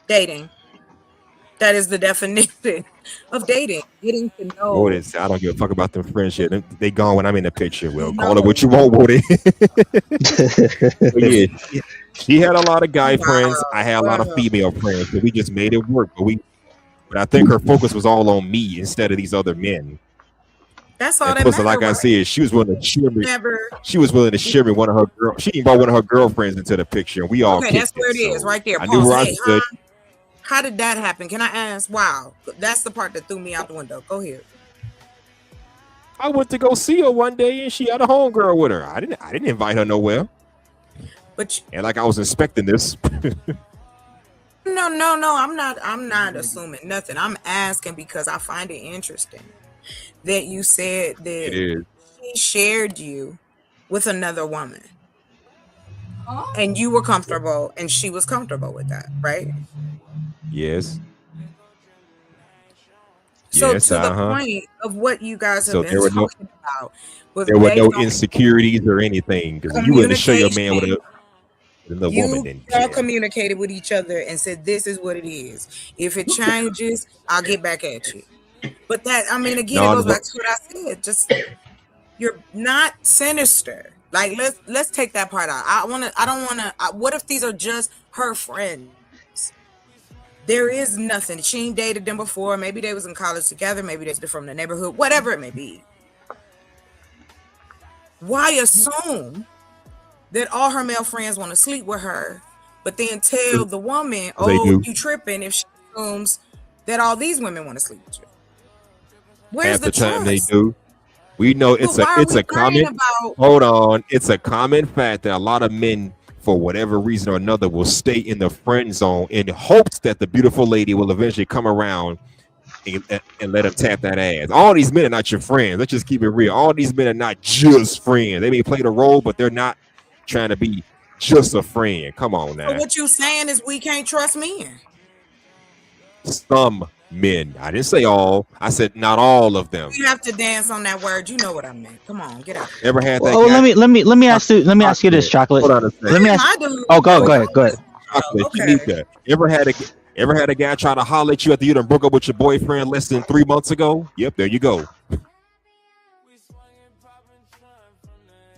Dating. That is the definition of dating. Getting to know. Oh, I don't give a fuck about them friendship. They gone when I'm in the picture. Well, call it what you want, Woody. Yeah, she had a lot of guy friends. I had a lot of female friends, so we just made it work. But I think her focus was all on me instead of these other men. That's all And that plus, matters. like I said, she was willing to share me. Never. She was willing to share me one of her girl. She brought one of her girlfriends into the picture, and we all. Okay, that's kicked where it it, is, so right there. I knew where I Pause. stood. How did that happen? Can I ask? Wow, that's the part that threw me out the window. Go ahead. I went to go see her one day, and she had a homegirl with her. I didn't invite her nowhere. And like I was inspecting this. No. I'm not assuming nothing. I'm asking because I find it interesting that you said that It is. he shared you with another woman. And you were comfortable and she was comfortable with that, right? Yes. So Yes, to the uh-huh. point of what you guys have So been there were no talking about, was there were no based on insecurities or anything. Because you wouldn't show your man with communication. a woman, You then all yeah. communicated with each other and said, "This is what it is. If it changes, I'll get back at you." But that, I mean, again, it No, goes no, back to what I said. Just you're not sinister. Like let's take that part out. I don't wanna. What if these are just her friends? There is nothing. She ain't dated them before. Maybe they was in college together. Maybe they're from the neighborhood. Whatever it may be. Why assume that all her male friends want to sleep with her, but then tell the woman, they "Oh, do. you tripping," if she assumes that all these women want to sleep with you? Where's Half the the time they trust? do. We know But it's why are a we common. lying about? Hold on, it's a common fact that a lot of men, for whatever reason or another, will stay in the friend zone in hopes that the beautiful lady will eventually come around and let them tap that ass. All these men are not your friends. Let's just keep it real. All these men are not just friends. They may play the role, but they're not trying to be just a friend. Come on So now. what you saying is we can't trust men? Some men. I didn't say all. I said not all of them. We have to dance on that word. You know what I meant. Come on, get out. Ever had that Oh, guy? let me ask you this, Chocolate. Hold on a second. Let me ask. Oh, go ahead. Chocolate, you need that. Ever had a guy try to holler at you after you done broke up with your boyfriend less than 3 months ago? Yep, there you go.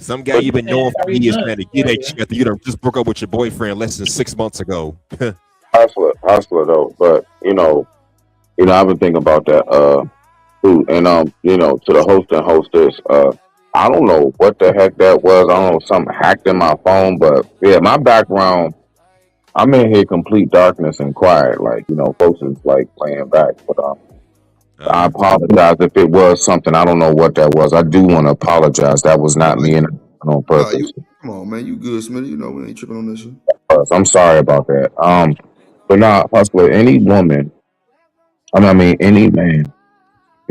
Some guy you've been knowing for years trying to get at you after you done just broke up with your boyfriend less than 6 months ago. Hustler though. But I've been thinking about that too. And to the host and hostess, I don't know what the heck that was. I don't know, something hacked in my phone, but yeah, my background, I'm in here complete darkness and quiet. Like, folks is like playing back. But I apologize if it was something. I don't know what that was. I do want to apologize. That was not me on purpose. Come on, man. You good, Smitty. We ain't tripping on this shit. I'm sorry about that. But now, Hustler, any woman, any man,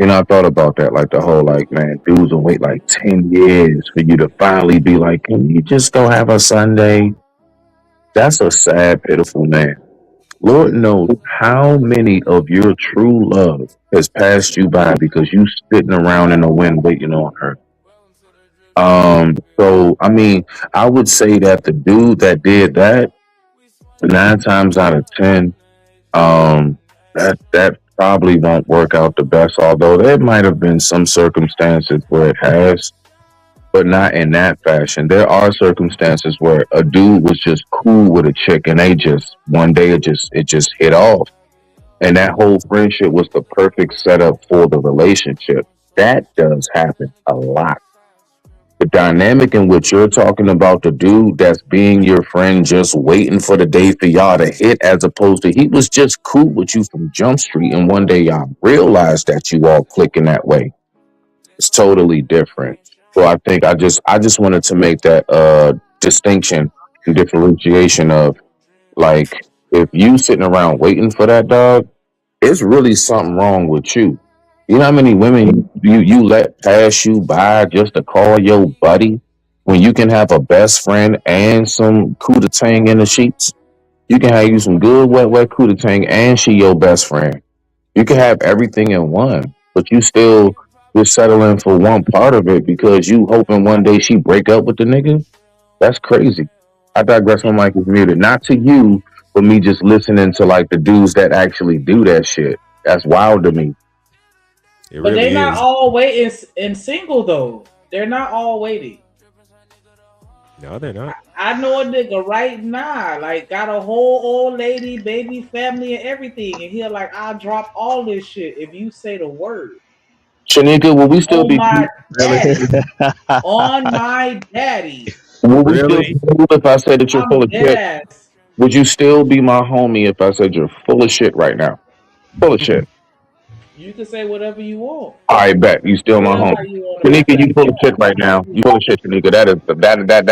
I thought about that, like the whole, like, man, dudes will wait like 10 years for you to finally be like, can you just go have a Sunday? That's a sad, pitiful man. Lord knows how many of your true love has passed you by because you sitting around in the wind waiting on her. So, I would say that the dude that did that, 9 times out of 10, that probably won't work out the best, although there might have been some circumstances where it has, but not in that fashion. There are circumstances where a dude was just cool with a chick and they just, one day it just hit off. And that whole friendship was the perfect setup for the relationship. That does happen a lot. The dynamic in which you're talking about, the dude that's being your friend, just waiting for the day for y'all to hit, as opposed to he was just cool with you from Jump Street, and one day y'all realized that you all click in that way. It's totally different. So I think I just wanted to make that distinction and differentiation of, like, if you sitting around waiting for that dog, it's really something wrong with you. You know how many women you let pass you by just to call your buddy when you can have a best friend and some Kuda Tang in the sheets? You can have you some good wet Kuda Tang and she your best friend. You can have everything in one, but you're settling for one part of it because you hoping one day she break up with the nigga. That's crazy. I digress. My mic is muted. Not to you, but me just listening to like the dudes that actually do that shit. That's wild to me. It But really they're not is. all waiting and single though. They're not all waiting. No, they're not. I know a nigga right now, like got a whole old lady, baby, family, and everything, and he'll like, I'll drop all this shit if you say the word. Shanika, will we still On be my daddy. really? On my daddy. Will we Really? still be cool if I say that you're I'm full of shit? dead ass. Would you still be my homie if I said you're full of shit right now? Full of shit. You can say whatever you want. I bet you still my Feel homie. how you want to Shanika, you full of shit right now. You full of shit, Shanika. That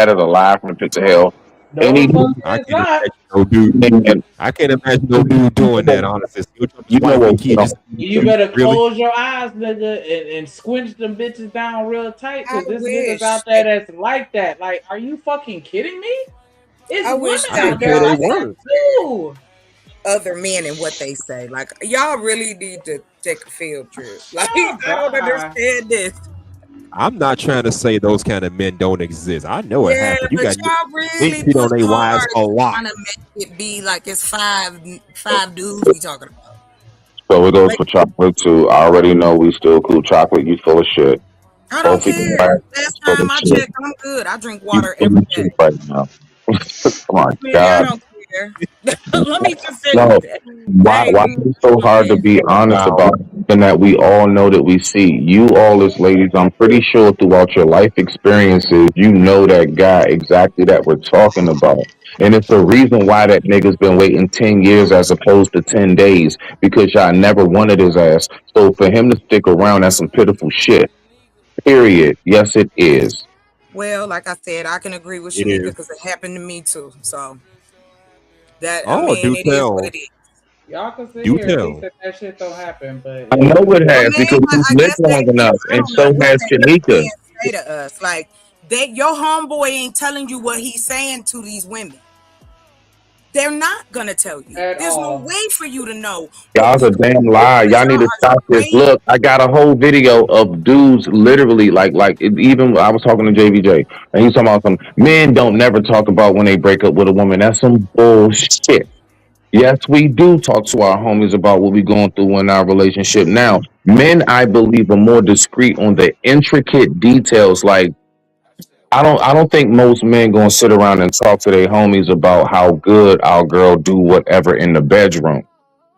is a lie from the pits of hell. No, Any I can't imagine no dude. I can't imagine no dude doing that. Honestly, you know what? You better Really? close your eyes, nigga, and squinch them bitches down real tight, I because this wish. nigga's out there that's like that. Like, are you fucking kidding me? It's I women wish I out didn't there say they like that weren't. too. other men and what they say. Like, y'all really need to take a field trip. Like, I don't understand this. I'm not trying to say those kind of men don't exist. I know it Yeah, happened. You but got y'all really cheat on push their wives hard a lot. trying to make it be like it's five dudes we talking about. So it goes for chocolate too. I already know we still cool. Chocolate, you full of shit. I don't Both of you care. guys Last full time of I shit. checked, I'm good. I drink You water full every of day. shit right now. Oh my Man, I God. don't care. Let me just say No. that. Why is it so hard to be honest about something that we all know that we see? You all as ladies, I'm pretty sure throughout your life experiences, you know that guy exactly that we're talking about. And it's the reason why that nigga's been waiting 10 years as opposed to 10 days, because y'all never wanted his ass. So for him to stick around, that's some pitiful shit. Period. Yes, it is. Well, like I said, I can agree with It Shanika is. because it happened to me too. So that I Oh, mean, do it is what tell. it is. Y'all can sit Do here and tell. think that shit don't happen, but I know it Well, has man, because but he's I lived guess they long enough, I and don't know so what has they Janika. men say to us. Like that your homeboy ain't telling you what he's saying to these women. They're not gonna tell you. at There's no all. way for you to know. Y'all's a damn lie. Y'all need to stop this. Look, I got a whole video of dudes literally even I was talking to JVJ and he's talking about some men don't never talk about when they break up with a woman. That's some bullshit. Yes, we do talk to our homies about what we're going through in our relationship. Now, men, I believe, are more discreet on the intricate details. Like, I don't think most men gonna sit around and talk to their homies about how good our girl do whatever in the bedroom.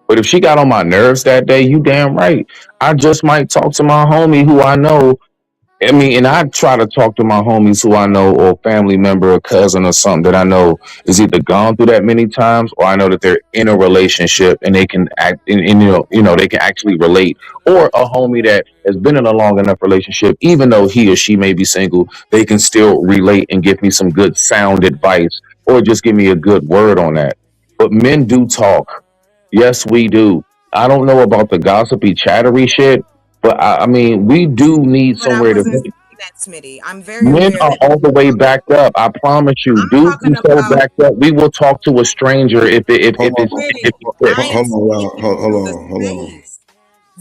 But if she got on my nerves that day, you damn right. I just might talk to my homie who I know. I mean, and I try to talk to my homies who I know, or family member, or cousin, or something that I know is either gone through that many times, or I know that they're in a relationship and they can act, and they can actually relate, or a homie that has been in a long enough relationship, even though he or she may be single, they can still relate and give me some good sound advice, or just give me a good word on that. But men do talk. Yes, we do. I don't know about the gossipy, chattery shit, but I mean, we do need But I somewhere to wasn't vent. saying that, Smitty. I'm very Men aware are that all the way backed up. I promise you. Dudes be so backed up. We will talk to a stranger if it's Smitty, I am Hold on, speaking hold to the on, hold on. space.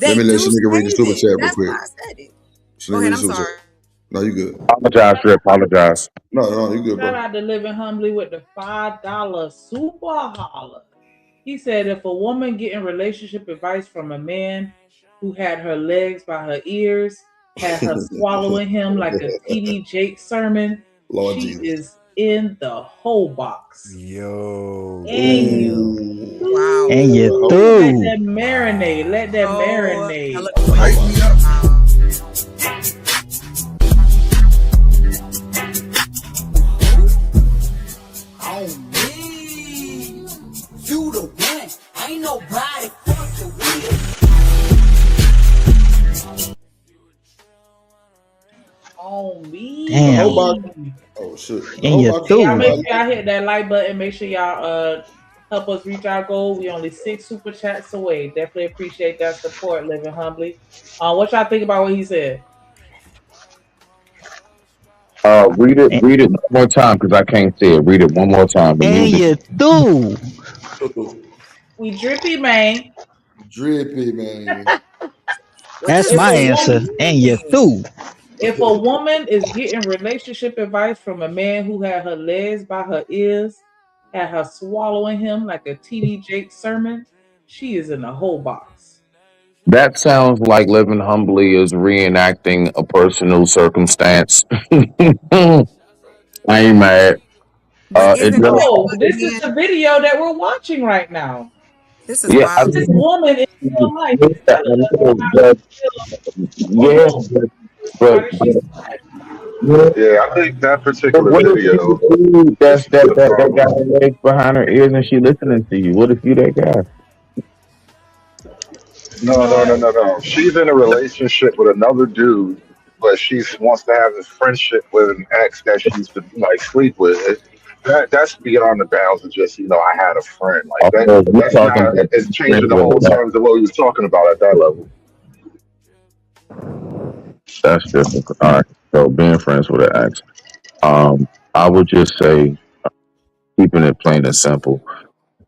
Let They me let do Shanika read the say super that. chat real That's quick. why I said it. Shanika Go read ahead. the I'm super sorry. chat. No, you good. Apologize, Trip. Apologize. No, you good, Shout bro. out to Living Humbly with the $5 super holler. He said if a woman getting relationship advice from a man who had her legs by her ears, had her swallowing him like a TD Jake sermon, Lord she Jesus. is in the whole box. Yo. And you. Wow. And you Let through. that marinate. Let that marinate. On me, you the one. Ain't nobody fucking with. On me. Damn. Oh shit. And you Y'all through. make sure y'all hit that like button. Make sure y'all help us reach our goal. We only 6 super chats away. Definitely appreciate that support, Living Humbly. What y'all think about what he said? Read it one more time because I can't see it. Read it one more time. The And music. you through. We drippy, man. Drippy, man. That's my answer. And you through. If a woman is getting relationship advice from a man who had her legs by her ears, had her swallowing him like a TD Jake sermon, she is in the whole box. That sounds like Living Humbly is reenacting a personal circumstance. I ain't mad. It does. No, this is the video that we're watching right now. This is Yeah, I wild. This mean, woman in real life is yeah, telling us Yeah, I think that but particular what if video. you the dude This is the that got problem. her legs behind her ears and she listening to you? What if you that guy? No. She's in a relationship with another dude, but she wants to have this friendship with an ex that she used to like sleep with. That's beyond the bounds of just I had a friend like that. Oh, we That's talking not. about It's changing the whole terms of what we was talking about at that level. that's different. All right. So being friends with an ex. I would just say, keeping it plain and simple.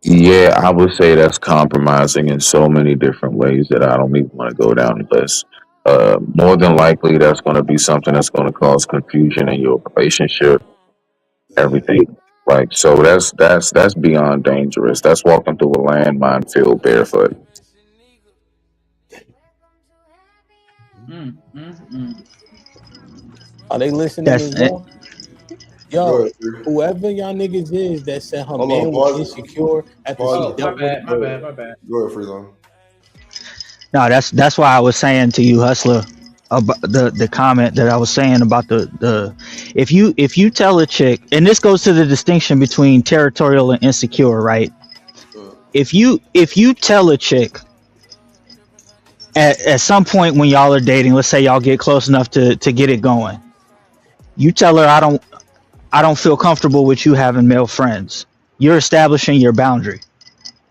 Yeah, I would say that's compromising in so many different ways that I don't even want to go down the list. More than likely, that's going to be something that's going to cause confusion in your relationship. Everything, like, so that's beyond dangerous. That's walking through a landmine field barefoot. Are they listening That's as it. well? Yo, whoever y'all niggas is that said her man was insecure after she dealt with it. Go ahead, Freezone. No, that's why I was saying to you, Hustler, about the comment that I was saying about the if you tell a chick, and this goes to the distinction between territorial and insecure, right? If you tell a chick at some point when y'all are dating, let's say y'all get close enough to get it going, you tell her I don't feel comfortable with you having male friends. You're establishing your boundary.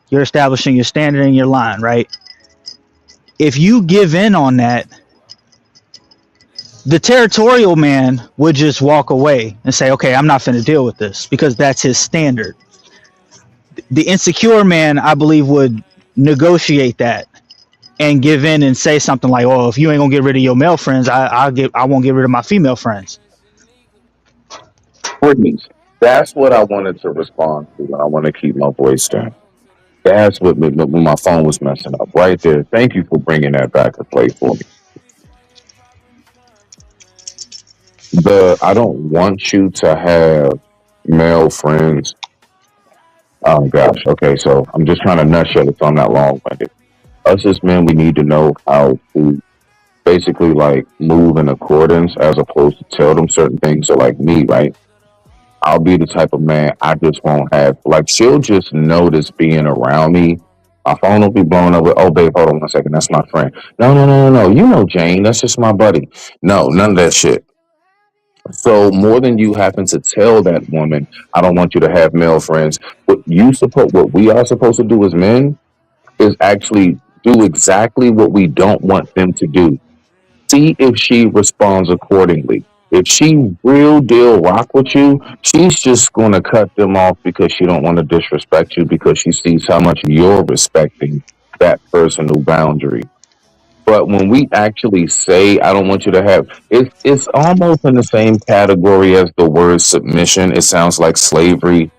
You're establishing your standard and your line, right? If you give in on that, the territorial man would just walk away and say, okay, I'm not finna deal with this, because that's his standard. The insecure man, I believe, would negotiate that and give in and say something like, oh, if you ain't gonna get rid of your male friends, I won't get rid of my female friends. Please. That's what I wanted to respond to, and I want to keep my voice down. That's what when my phone was messing up right there. Thank you for bringing that back to play for me. I don't want you to have male friends. Oh gosh. Okay, so I'm just trying to nutshell it so I'm not long-winded. Us as men, we need to know how to basically like move in accordance as opposed to tell them certain things. So like me, right? I'll be the type of man I just won't have. Like, she'll just notice being around me. My phone will be blown up with, oh, babe, hold on 1 second. That's my friend. No. You know Jane. That's just my buddy. No, none of that shit. So more than you happen to tell that woman, I don't want you to have male friends. What we are supposed to do as men is actually do exactly what we don't want them to do. See if she responds accordingly. If she real deal rock with you, she's just going to cut them off because she don't want to disrespect you, because she sees how much you're respecting that personal boundary. But when we actually say, I don't want you to have, it's almost in the same category as the word submission. It sounds like slavery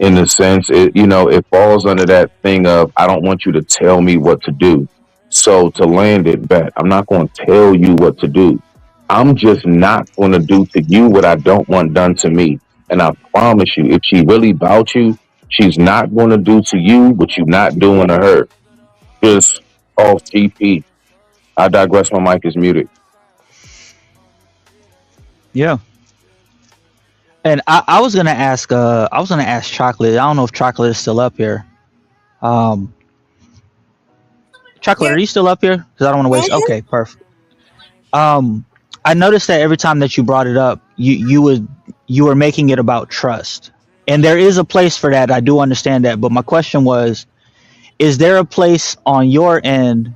in the sense, it falls under that thing of, I don't want you to tell me what to do. So to land it back, I'm not going to tell you what to do. I'm just not going to do to you what I don't want done to me. And I promise you, if she really about you, she's not going to do to you what you're not doing to her. Just off GP. I digress. My mic is muted. Yeah. And I was gonna ask Chocolate. I don't know if Chocolate is still up here. Chocolate, are you still up here? Because I don't want to waste. Okay, perfect. I noticed that every time that you brought it up, you were making it about trust, and there is a place for that. I do understand that, but my question was, is there a place on your end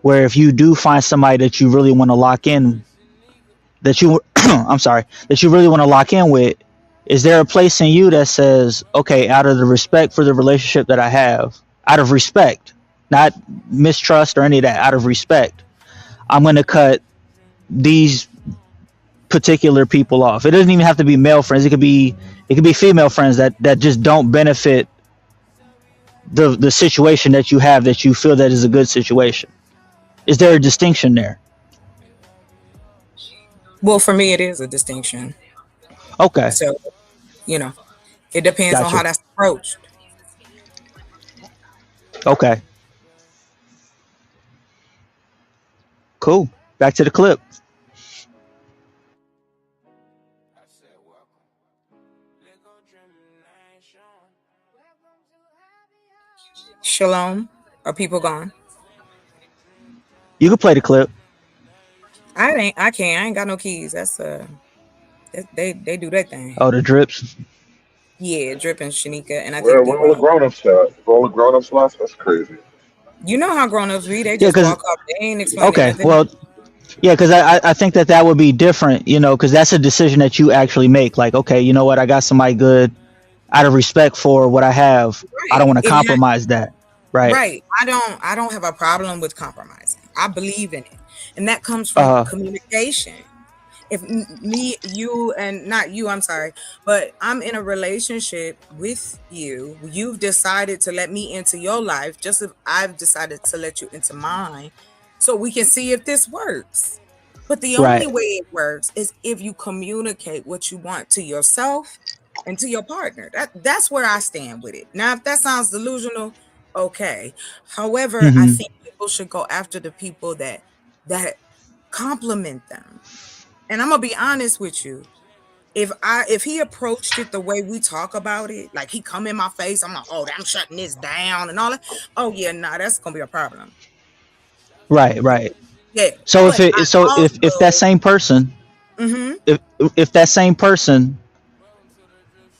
where if you do find somebody that you really want to lock in, that you that you really want to lock in with, is there a place in you that says, okay, out of the respect for the relationship that I have, out of respect, not mistrust or any of that, out of respect, I'm going to cut these particular people off? It doesn't even have to be male friends. It could be female friends that just don't benefit the situation that you have, that you feel that is a good situation. Is there a distinction there? Well, for me, it is a distinction. Okay. So, it depends on how that's approached. Okay. Cool. Back to the clip. Shalom. Are people gone? You can play the clip. I can't. I ain't got no keys. That's they do that thing. Oh, the drips. Yeah, Drip and Shanika, and I Well, think when all the grown-ups lost, that's crazy. you know how grown-ups be. They just walk up. They ain't explaining Okay, nothing. well, yeah, because I think that would be different, because that's a decision that you actually make. Like, okay, you know what, I got somebody good. out of respect for what I have, I don't want to compromise that. Right. Right. I don't have a problem with compromising. I believe in it. And that comes from communication. If me, you, and not you, I'm sorry, but I'm in a relationship with you, you've decided to let me into your life, just as I've decided to let you into mine, so we can see if this works. But the only way it works is if you communicate what you want to yourself and to your partner. That's where I stand with it. Now, if that sounds delusional, okay. However, I think people should go after the people that compliment them. And I'm gonna be honest with you. If he approached it the way we talk about it, like he come in my face, I'm like, oh, I'm shutting this down and all that. Oh yeah, nah, that's gonna be a problem. Right. Yeah. So if that same person, if that same person,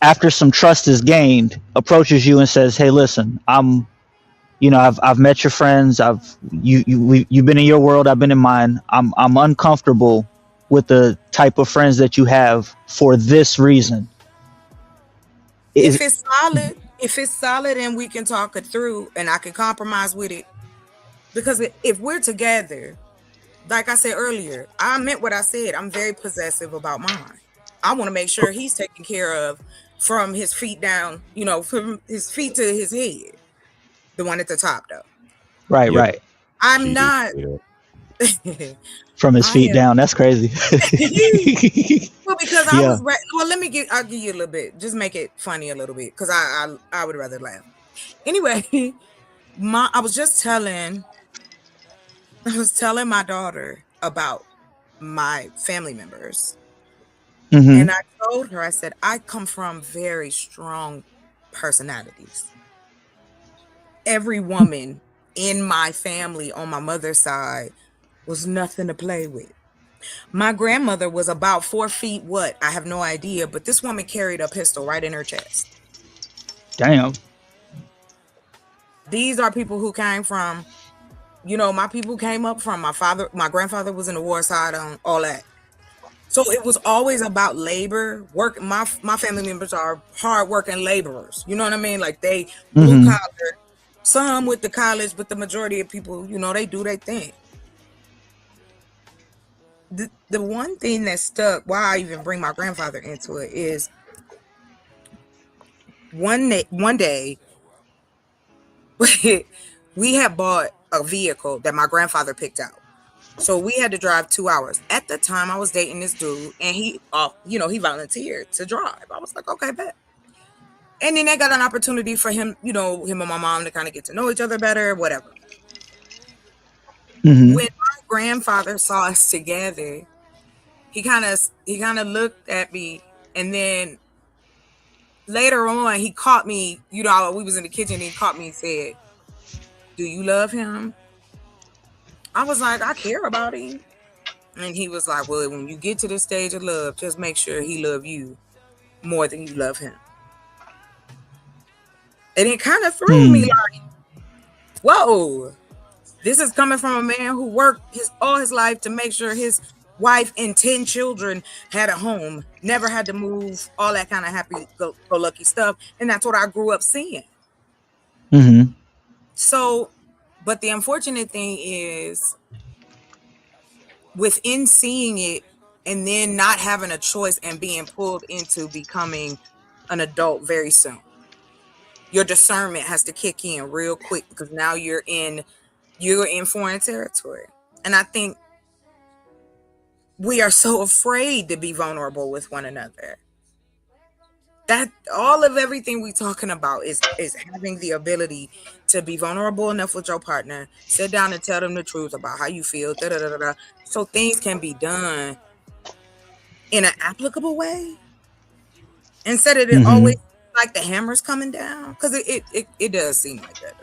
after some trust is gained, approaches you and says, "Hey, listen, I've met your friends. You've been in your world. I've been in mine. I'm uncomfortable with the type of friends that you have for this reason." If it's solid and we can talk it through and I can compromise with it, because if we're together, like I said earlier, I meant what I said. I'm very possessive about mine. I want to make sure he's taken care of from his feet down, from his feet to his head. The one at the top, though. Right. I'm not. From his feet down. That's crazy. Well, because I'll give you a little bit. Just make it funny a little bit, because I would rather laugh. Anyway, I was telling my daughter about my family members. And I told her, I said, I come from very strong personalities. Every woman in my family on my mother's side was nothing to play with. My grandmother was about 4 feet what? I have no idea, but this woman carried a pistol right in her chest. Damn. These are people who came from, my people came up from my grandfather was in the war side on all that. So it was always about labor, work. My family members are hardworking laborers. You know what I mean? Like they blue collar, some with the college, but the majority of people, they do their thing. The one thing that stuck, why I even bring my grandfather into it, is one day we had bought a vehicle that my grandfather picked out. So we had to drive 2 hours. At the time, I was dating this dude, and he volunteered to drive. I was like, okay, bet. And then I got an opportunity for him, him and my mom to kind of get to know each other better, whatever. When my grandfather saw us together, he kind of looked at me, and then later on, he caught me. We was in the kitchen, and he caught me and said, "Do you love him?" I was like, I care about him. And he was like, well, when you get to this stage of love, just make sure he love you more than you love him. And it kind of threw me like, whoa, this is coming from a man who worked all his life to make sure his wife and 10 children had a home, never had to move, all that kind of happy-go-lucky stuff. And that's what I grew up seeing. So, but the unfortunate thing is, within seeing it and then not having a choice and being pulled into becoming an adult very soon, your discernment has to kick in real quick, because now you're in foreign territory. And I think we are so afraid to be vulnerable with one another. That everything we're talking about is having the ability to be vulnerable enough with your partner, sit down and tell them the truth about how you feel, so things can be done in an applicable way, instead of it always like the hammer's coming down, because it does seem like that.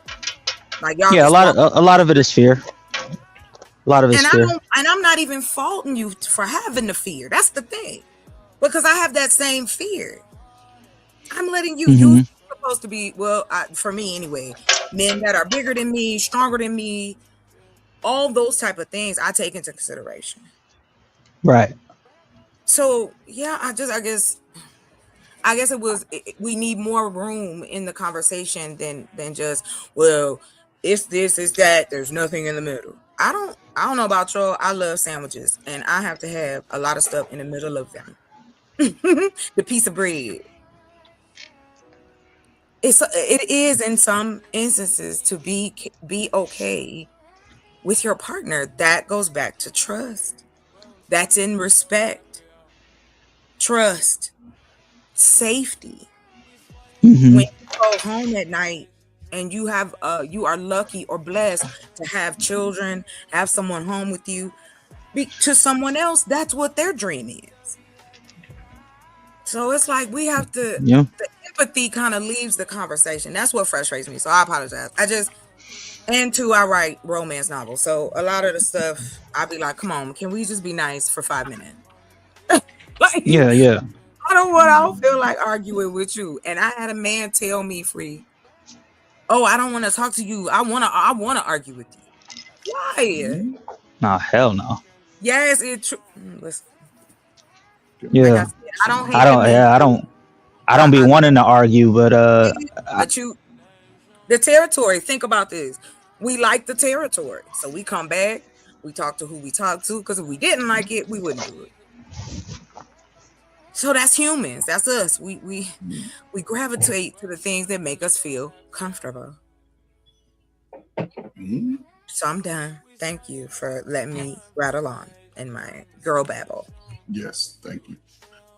Like y'all, a lot of it is fear. A lot of it is fear. And I'm not even faulting you for having the fear. That's the thing, because I have that same fear. I'm letting you, you're supposed to be, for me anyway, men that are bigger than me, stronger than me, all those type of things I take into consideration. Right. So, yeah, I guess I guess we need more room in the conversation than just, well, it's this, it's that. There's nothing in the middle. I don't know about y'all. I love sandwiches, and I have to have a lot of stuff in the middle of them. The piece of bread. It is in some instances to be okay with your partner. That goes back to trust. That's in respect, trust, safety. Mhm. When you go home at night and you are lucky or blessed to have children, have someone home with you, to someone else, that's what their dream is. So it's like we have to, Yeah. the empathy kind of leaves the conversation. That's what frustrates me. So I apologize. And two, I write romance novels. So a lot of the stuff, I'll be like, come on, can we just be nice for 5 minutes? Like, Yeah. I don't feel like arguing with you. And I had a man tell me, Free, oh, I don't want to talk to you. I want to argue with you. Why? Nah, hell no. Yes, it's true. Listen, Yeah. like I said, I don't hate the man. Yeah, I don't be wanting to argue, but the territory, think about this. We like the territory. So we come back, we talk to who we talk to, because if we didn't like it, we wouldn't do it. So that's humans. That's us. We gravitate to the things that make us feel comfortable. So I'm done. Thank you for letting me rattle on in my girl babble. Yes, thank you.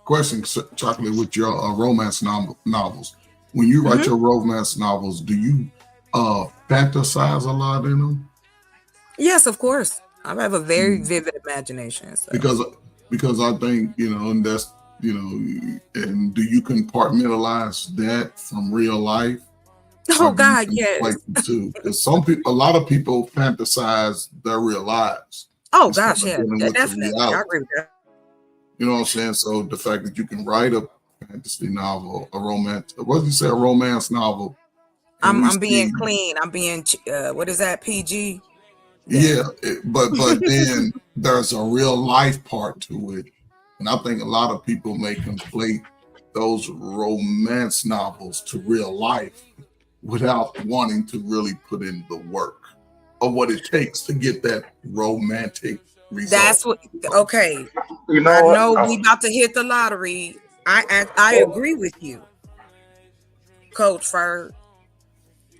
Question, Chocolate, with your romance novels. When you write your romance novels, do you fantasize a lot in them? Yes, of course. I have a very vivid imagination. So. Because I think, and that's, and do you compartmentalize that from real life? Oh God, yes. Like too, because a lot of people fantasize their real lives. Oh gosh, yeah, definitely. I agree with that. You know what I'm saying? So the fact that you can write a fantasy novel, a romance novel. I'm being clean. I'm being what is that, PG? Yeah, but then there's a real life part to it, and I think a lot of people may conflate those romance novels to real life without wanting to really put in the work of what it takes to get that romantic result. That's what. Okay, You know I what? know we about to hit the lottery. I agree with you, Coach Ferg.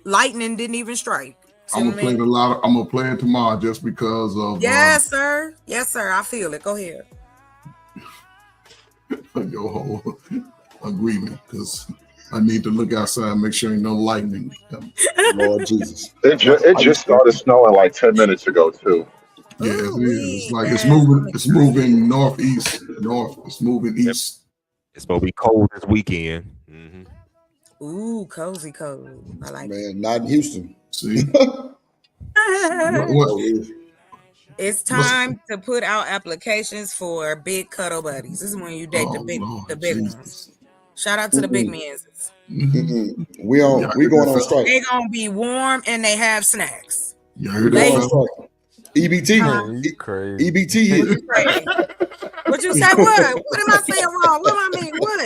Lightning didn't even strike. I'm gonna play it tomorrow just because of Yes, sir. Yes, sir. I feel it. Go ahead. your whole agreement, because I need to look outside and make sure ain't no lightning coming. Lord Jesus. It just started snowing like 10 minutes ago too. Yeah, it is. It's like it's moving northeast. It's moving east. It's gonna be cold this weekend. Ooh, cozy cold. I like it. Not in Houston. See? It's time to put out applications for big cuddle buddies. This is when you date the big ones. Shout out to the big men. We going on strike. They gonna be warm and they have snacks. You heard that? EBT. What you say? What? What am I saying wrong? What do I mean? What?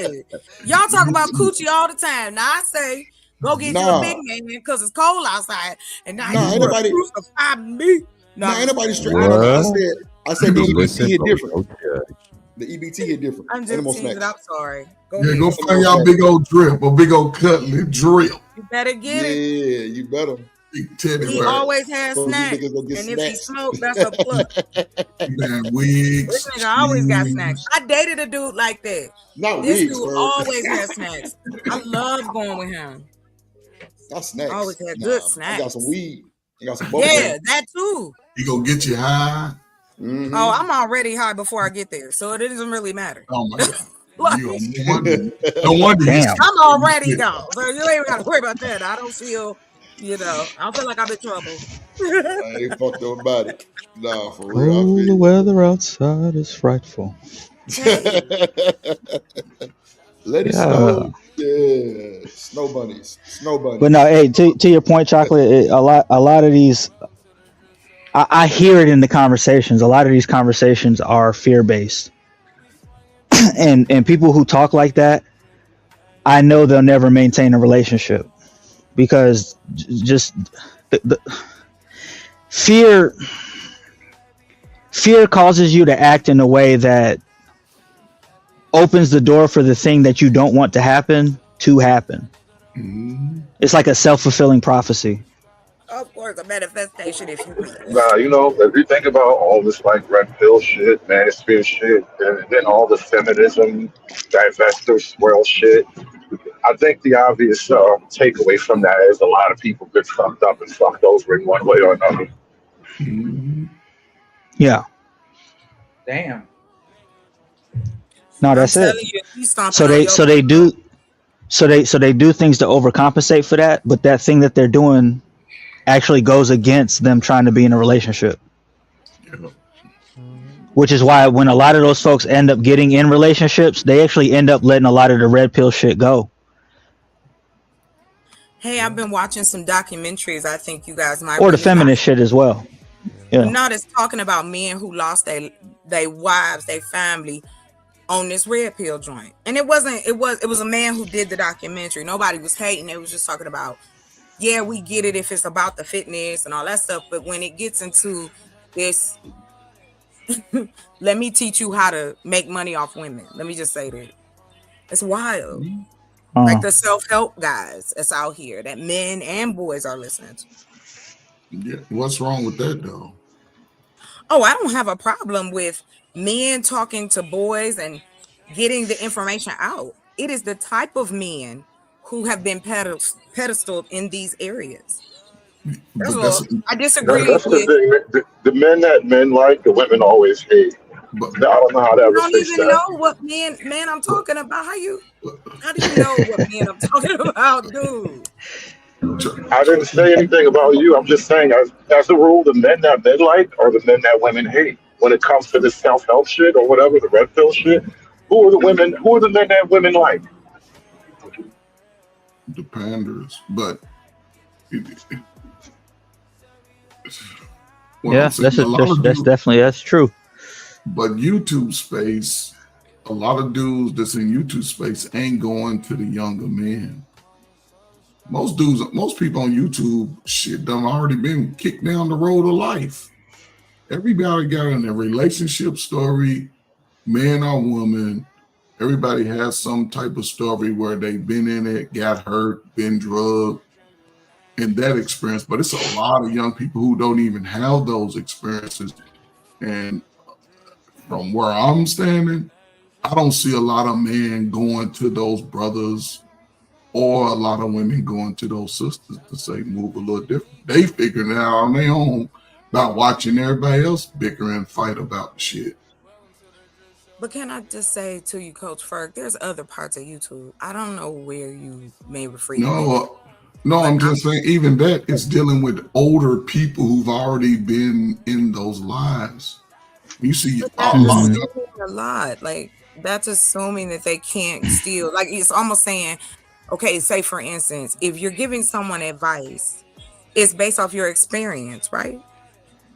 Y'all talk about coochie all the time. Now I say go get you a big man because it's cold outside, and now you crucify me. Ain't nobody straight. I said the EBT hit different. The EBT hit different. I'm just teasing. I'm sorry. Go find y'all big old drip or big old cutlet drip. You better get it. Yeah, you better. He always has snacks, and if he smokes, that's a plus. This nigga always got snacks. I dated a dude like that. This dude always has snacks. I love going with him. Got snacks. Always had good snacks. I got some weed. I got some that too. He gonna get you high. Mm-hmm. Oh, I'm already high before I get there, so it doesn't really matter. Oh my god. No wonder. I'm already gone, so you ain't gotta worry about that. I don't feel, I don't feel like I'm in trouble. I ain't fucked up about it. Nah, for real. Oh, the weather outside is frightful. Let it snow. Yeah, snow bunnies. But no, hey, to your point, Chocolate. A lot of these, I hear it in the conversations. A lot of these conversations are fear based, and people who talk like that I know they'll never maintain a relationship because just the fear causes you to act in a way that opens the door for the thing that you don't want to happen. It's like a self-fulfilling prophecy. Of course, a manifestation, if you will. Nah, you know, if you think about all this like red pill shit, manosphere shit, and then all the feminism, divestor swirl shit, I think the obvious takeaway from that is a lot of people get fucked up and fucked over in one way or another. Yeah. Damn. No, that's it. You stomping So on they your- so they do things to overcompensate for that, but that thing that they're doing actually goes against them trying to be in a relationship. Which is why when a lot of those folks end up getting in relationships, they actually end up letting a lot of the red pill shit go. Hey, I've been watching some documentaries. I think you guys might. Or the really feminist shit as well. Yeah. No, it's talking about men who lost their wives, their family on this red pill joint. And it was a man who did the documentary. Nobody was hating. It was just talking about, yeah, we get it if it's about the fitness and all that stuff. But when it gets into this, let me teach you how to make money off women. Let me just say that. It's wild. Like the self-help guys that's out here that men and boys are listening to. Yeah. What's wrong with that though? Oh, I don't have a problem with men talking to boys and getting the information out. It is the type of men who have been pedestaled in these areas. That's all. I disagree That's with. the thing. The men that men like, the women always hate. But I don't know how that You don't relates even to know what man I'm talking about. How do you know what men I'm talking about, dude? I didn't say anything about you. I'm just saying, as a rule, the men that men like are the men that women hate. When it comes to this self-help shit or whatever, the red pill shit, who are the women? Who are the men that women like? The panders, but Yeah, that's true. But YouTube space, a lot of dudes that's in YouTube space ain't going to the younger men. Most people on YouTube shit done already been kicked down the road of life. Everybody got in a relationship story, man or woman. Everybody has some type of story where they've been in it, got hurt, been drugged, and that experience. But it's a lot of young people who don't even have those experiences. And from where I'm standing, I don't see a lot of men going to those brothers or a lot of women going to those sisters to say move a little different. They figuring it out on their own by watching everybody else bicker and fight about shit. But can I just say to you, Coach Ferg, there's other parts of YouTube. I don't know where you may refer to. No, I'm just saying even that is dealing with older people who've already been in those lives. You see a lot. Like that's assuming that they can't steal. Like it's almost saying, okay, say for instance, if you're giving someone advice, it's based off your experience, right?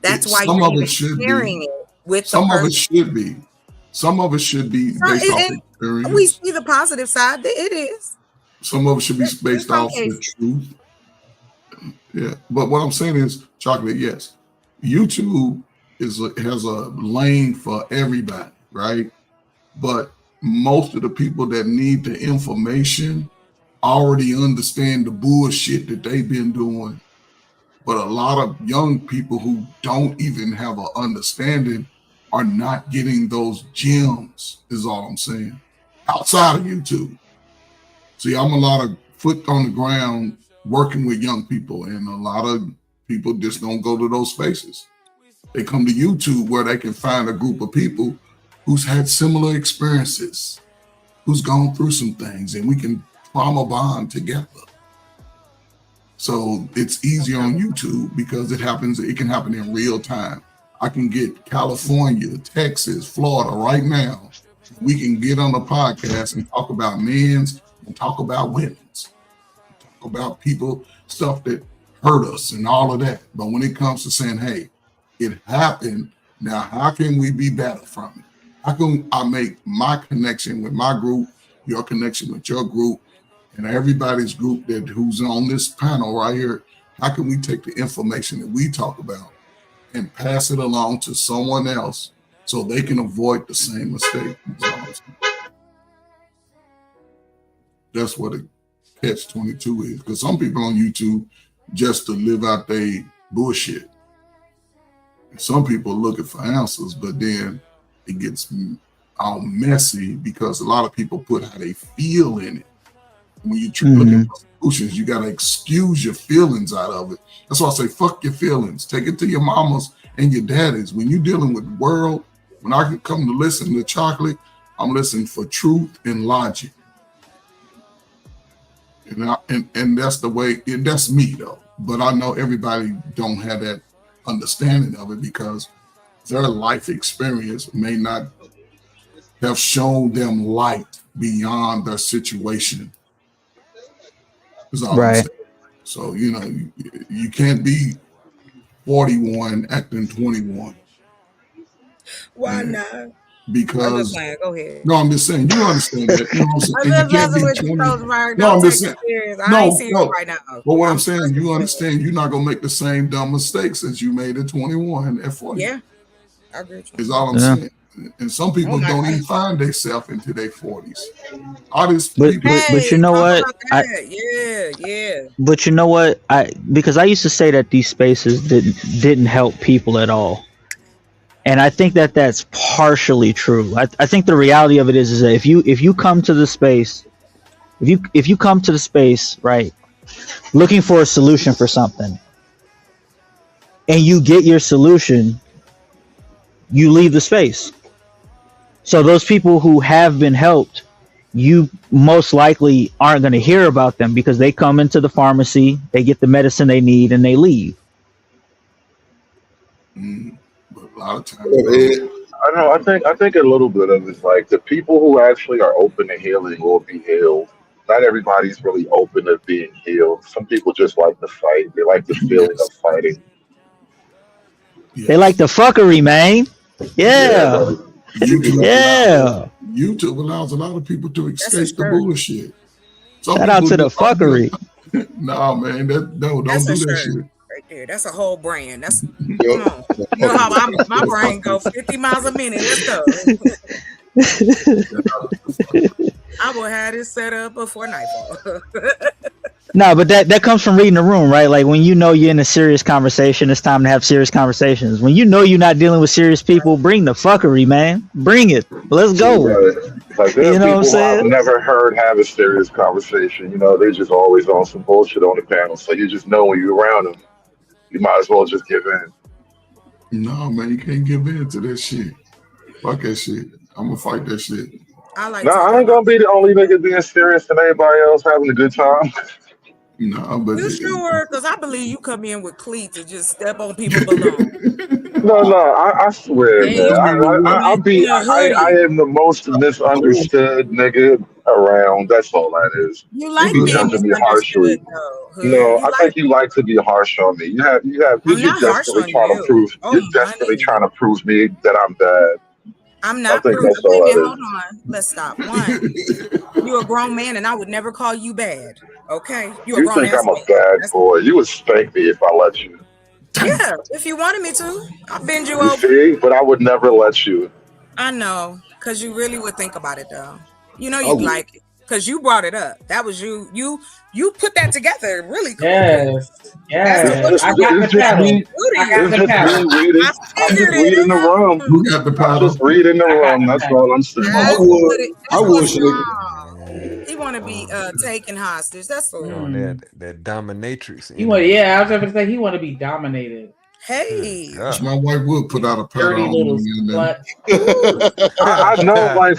That's why some you're of even it should sharing be. it with Some the of it person. should be. Some of it should be based off And experience. we see the positive side. It is. Some of it should be based some off the cases. truth. Yeah, but what I'm saying is, Chocolate, yes, YouTube has a lane for everybody, right? But most of the people that need the information already understand the bullshit that they've been doing. But a lot of young people who don't even have an understanding are not getting those gems, is all I'm saying, outside of YouTube. See, I'm a lot of foot on the ground working with young people, and a lot of people just don't go to those spaces. They come to YouTube where they can find a group of people who's had similar experiences, who's gone through some things, and we can trauma bond together. So it's easier on YouTube because it can happen in real time. I can get California, Texas, Florida right now. We can get on a podcast and talk about men's and talk about women's, talk about people, stuff that hurt us and all of that. But when it comes to saying, hey, it happened, now how can we be better from it? How can I make my connection with my group, your connection with your group, And everybody's group that who's on this panel right here, how can we take the information that we talk about and pass it along to someone else so they can avoid the same mistake? That's what a catch-22 is. Because some people on YouTube just to live out their bullshit. And some people looking for answers, but then it gets all messy because a lot of people put how they feel in it. When you're looking for solutions, you got to excuse your feelings out of it. That's why I say, fuck your feelings. Take it to your mamas and your daddies. When you're dealing with the world, when I can come to listen to Chocolate, I'm listening for truth and logic. And that's the way, and that's me though. But I know everybody don't have that understanding of it because their life experience may not have shown them light beyond their situation. Right. So, you know, you can't be 41 acting 21. Why not? Because I'm just playing. Go ahead. No, I'm just saying you understand that. You know what I'm saying? I'm You just can't messing be with you, 20. Rosemary. No, I'm Don't just take saying. it serious. I ain't serious right now. But what I'm saying, you understand you're not gonna make the same dumb mistakes as you made at 21 at 40. Yeah, I agree with you. Is all I'm saying. And some people don't even find themselves into their 40s. Artists, But you know what? Yeah. But you know what? Because I used to say that these spaces didn't help people at all, and I think that that's partially true. I think the reality of it is that if you come to the space, if you come to the space right, looking for a solution for something, and you get your solution, you leave the space. So those people who have been helped, you most likely aren't going to hear about them because they come into the pharmacy, they get the medicine they need, and they leave. But a lot of times, I don't know. I think a little bit of it's like the people who actually are open to healing will be healed. Not everybody's really open to being healed. Some people just like the fight. They like the feeling of fighting. They like the fuckery, man. Yeah. YouTube allows a lot of people to escape the bullshit. Shout out to the fuckery. Nah, man, don't do that shit. Right there. That's a whole brand. That's come on. You know how my brain go 50 miles a minute. Let's go. I will have this set up before nightfall. No, but that comes from reading the room, right? Like when you know you're in a serious conversation, it's time to have serious conversations. When you know you're not dealing with serious people, bring the fuckery, man. Bring it. Let's go. Right. Like there are You know what I'm people I've saying? never heard have a serious conversation. You know, they're just always on some bullshit on the panel. So you just know when you're around them, you might as well just give in. No, man, you can't give in to that shit. Fuck that shit. I'm gonna fight that shit. I ain't gonna be the only nigga being serious and everybody else having a good time. No, but You sure? Because I believe you come in with cleats and just step on people below. No, I swear, man. I am the most misunderstood nigga around. That's all that is. You like People being judging me harshly. No, I think you like to be harsh on me. You're desperately trying to prove. You're desperately trying to prove me that I'm bad. I'm not. I think that's all that Hold on. Let's stop. One, you're a grown man, and I would never call you bad. Okay, you're a You grown think ass I'm a man. bad boy? You would spank me if I let you. Yeah, if you wanted me to, I'll bend you You over. see, but I would never let you. I know, because you really would think about it, though. You know I you'd would. like it, because you brought it up. That was you. You put that together really cool. Yes. It's I got the paddle. I got the paddle. I'm just reading the room. Who got the I'm paddle? just reading the room. That's all I'm saying. He want to be taken hostage. That's all. That dominatrix. He want, yeah, I was going to say he want to be dominated. Hey, My wife would put out a paddle Dirty on little me and then. I know, like,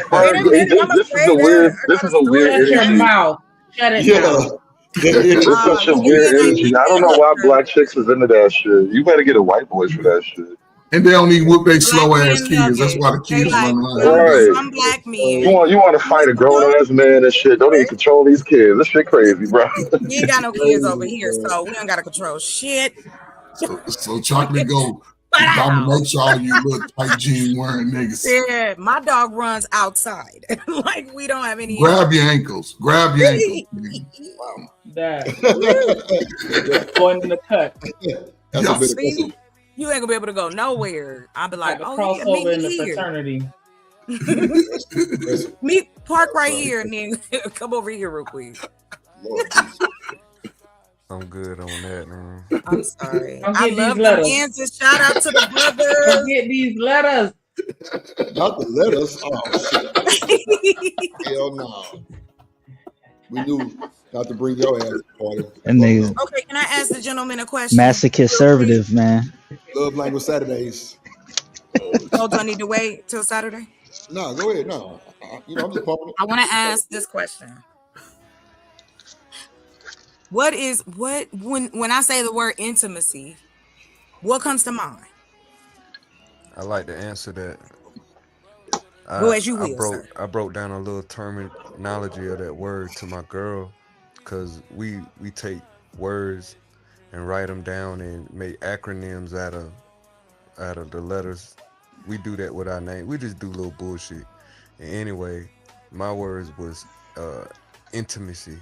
this is a weird Shut your energy. mouth. Shut it down. It's such a weird energy. I don't know why black chicks is into that shit. You better get a white boy for that shit. And they don't even whoop their slow ass kids. That's why the kids run around. Right. Some black men. You want to fight a grown ass man and shit. Don't even control these kids. This shit crazy, bro. We ain't got no kids over here, so we don't got to control shit. So Chocolate go Dominate all you little tight jean wearing niggas. Yeah, my dog runs outside. Like we don't have any. Grab your ankles. Grab your ankles. That going in the cut. See, you ain't gonna be able to go nowhere. I'll be like, oh, yeah, crossover meet in me the here. fraternity. Meet park right here and then come over here real quick. I'm good on that, man. I'm sorry. Come I get love these the letters. answers. Shout out to the Come brothers. get these letters. Not the letters. Oh shit. Hell no. We knew not to bring your ass to the party. And niggas Okay, can I ask the gentleman a question? masochist conservative, man. Love language Saturdays. Oh, do I need to wait till Saturday? No, go ahead. No, I'm just popping it. I want to ask this question. When I say the word intimacy, what comes to mind? I like to answer that. Go as you will, sir. I broke down a little terminology of that word to my girl, because we take words and write them down and make acronyms out of the letters. We do that with our name. We just do little bullshit. And anyway, my words was intimacy.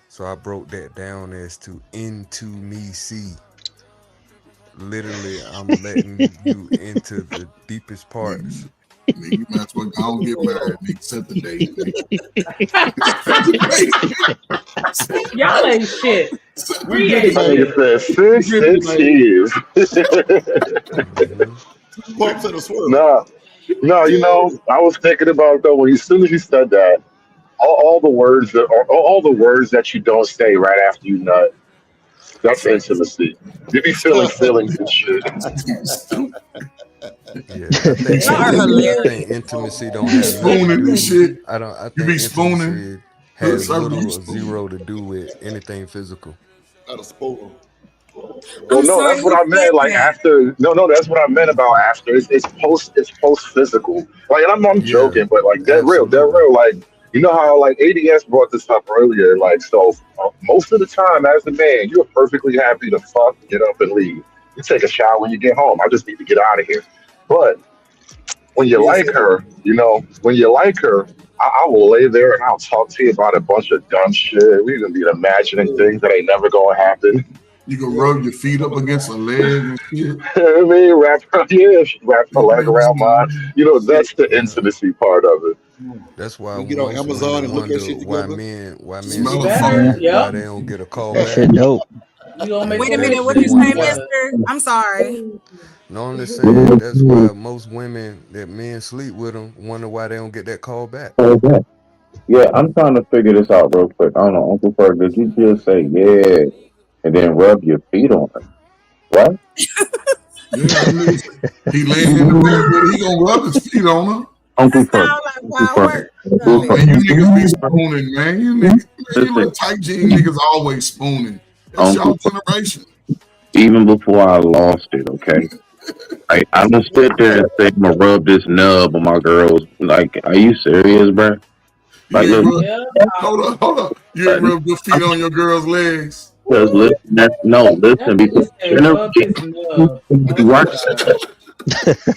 So I broke that down as to into me see. Literally, I'm letting you into the deepest parts. Nigga, you might as well go and get married. Nigga, set the date. Y'all ain't shit. We ain't Nigga shit. said 6 years. No, you know, I was thinking about though as soon as you said that, all the words that you don't say right after you nut. That's intimacy. You be feeling feelings and shit. Yeah, I think intimacy don't have spooning and shit. I think You be spooning. has little or zero to do with anything physical. Not a spoon. Well, no, that's what I meant. Like after, no, that's what I meant about after. It's post physical. Like, and I'm joking, but like they're real. Like, you know how like ADS brought this up earlier. Like, so most of the time as a man, you're perfectly happy to fuck, get up, and leave. You take a shower when you get home. I just need to get out of here. But when you like her, I will lay there and I'll talk to you about a bunch of dumb shit. We're gonna be imagining things that ain't never gonna happen. You can rub your feet up against a leg and shit. I mean, she wrapped her leg around mine. You know, that's the intimacy part of it. That's why we get on Amazon and look at shit why together. men why they don't get a call That back. shit dope. Wait a minute, what you say, mister? I'm sorry. No, I'm just saying that's why most women that men sleep with them wonder why they don't get that call back. Yeah, I'm trying to figure this out real quick. I don't know, Uncle Ferg, did you just say yeah and then rub your feet on it? What? Yeah, I mean, he laying in the bed, but he gonna rub his feet on her. Uncle Ferg. Man, you niggas be spooning, man. You little tight jean niggas always spooning. That's y'all generation. Even before I lost it, okay? I'm gonna sit there and say I'm gonna rub this nub on my girls. Like, are you serious, bro? Like, look, Hold up. You ain't rubbed your feet on your girl's legs. because listen, because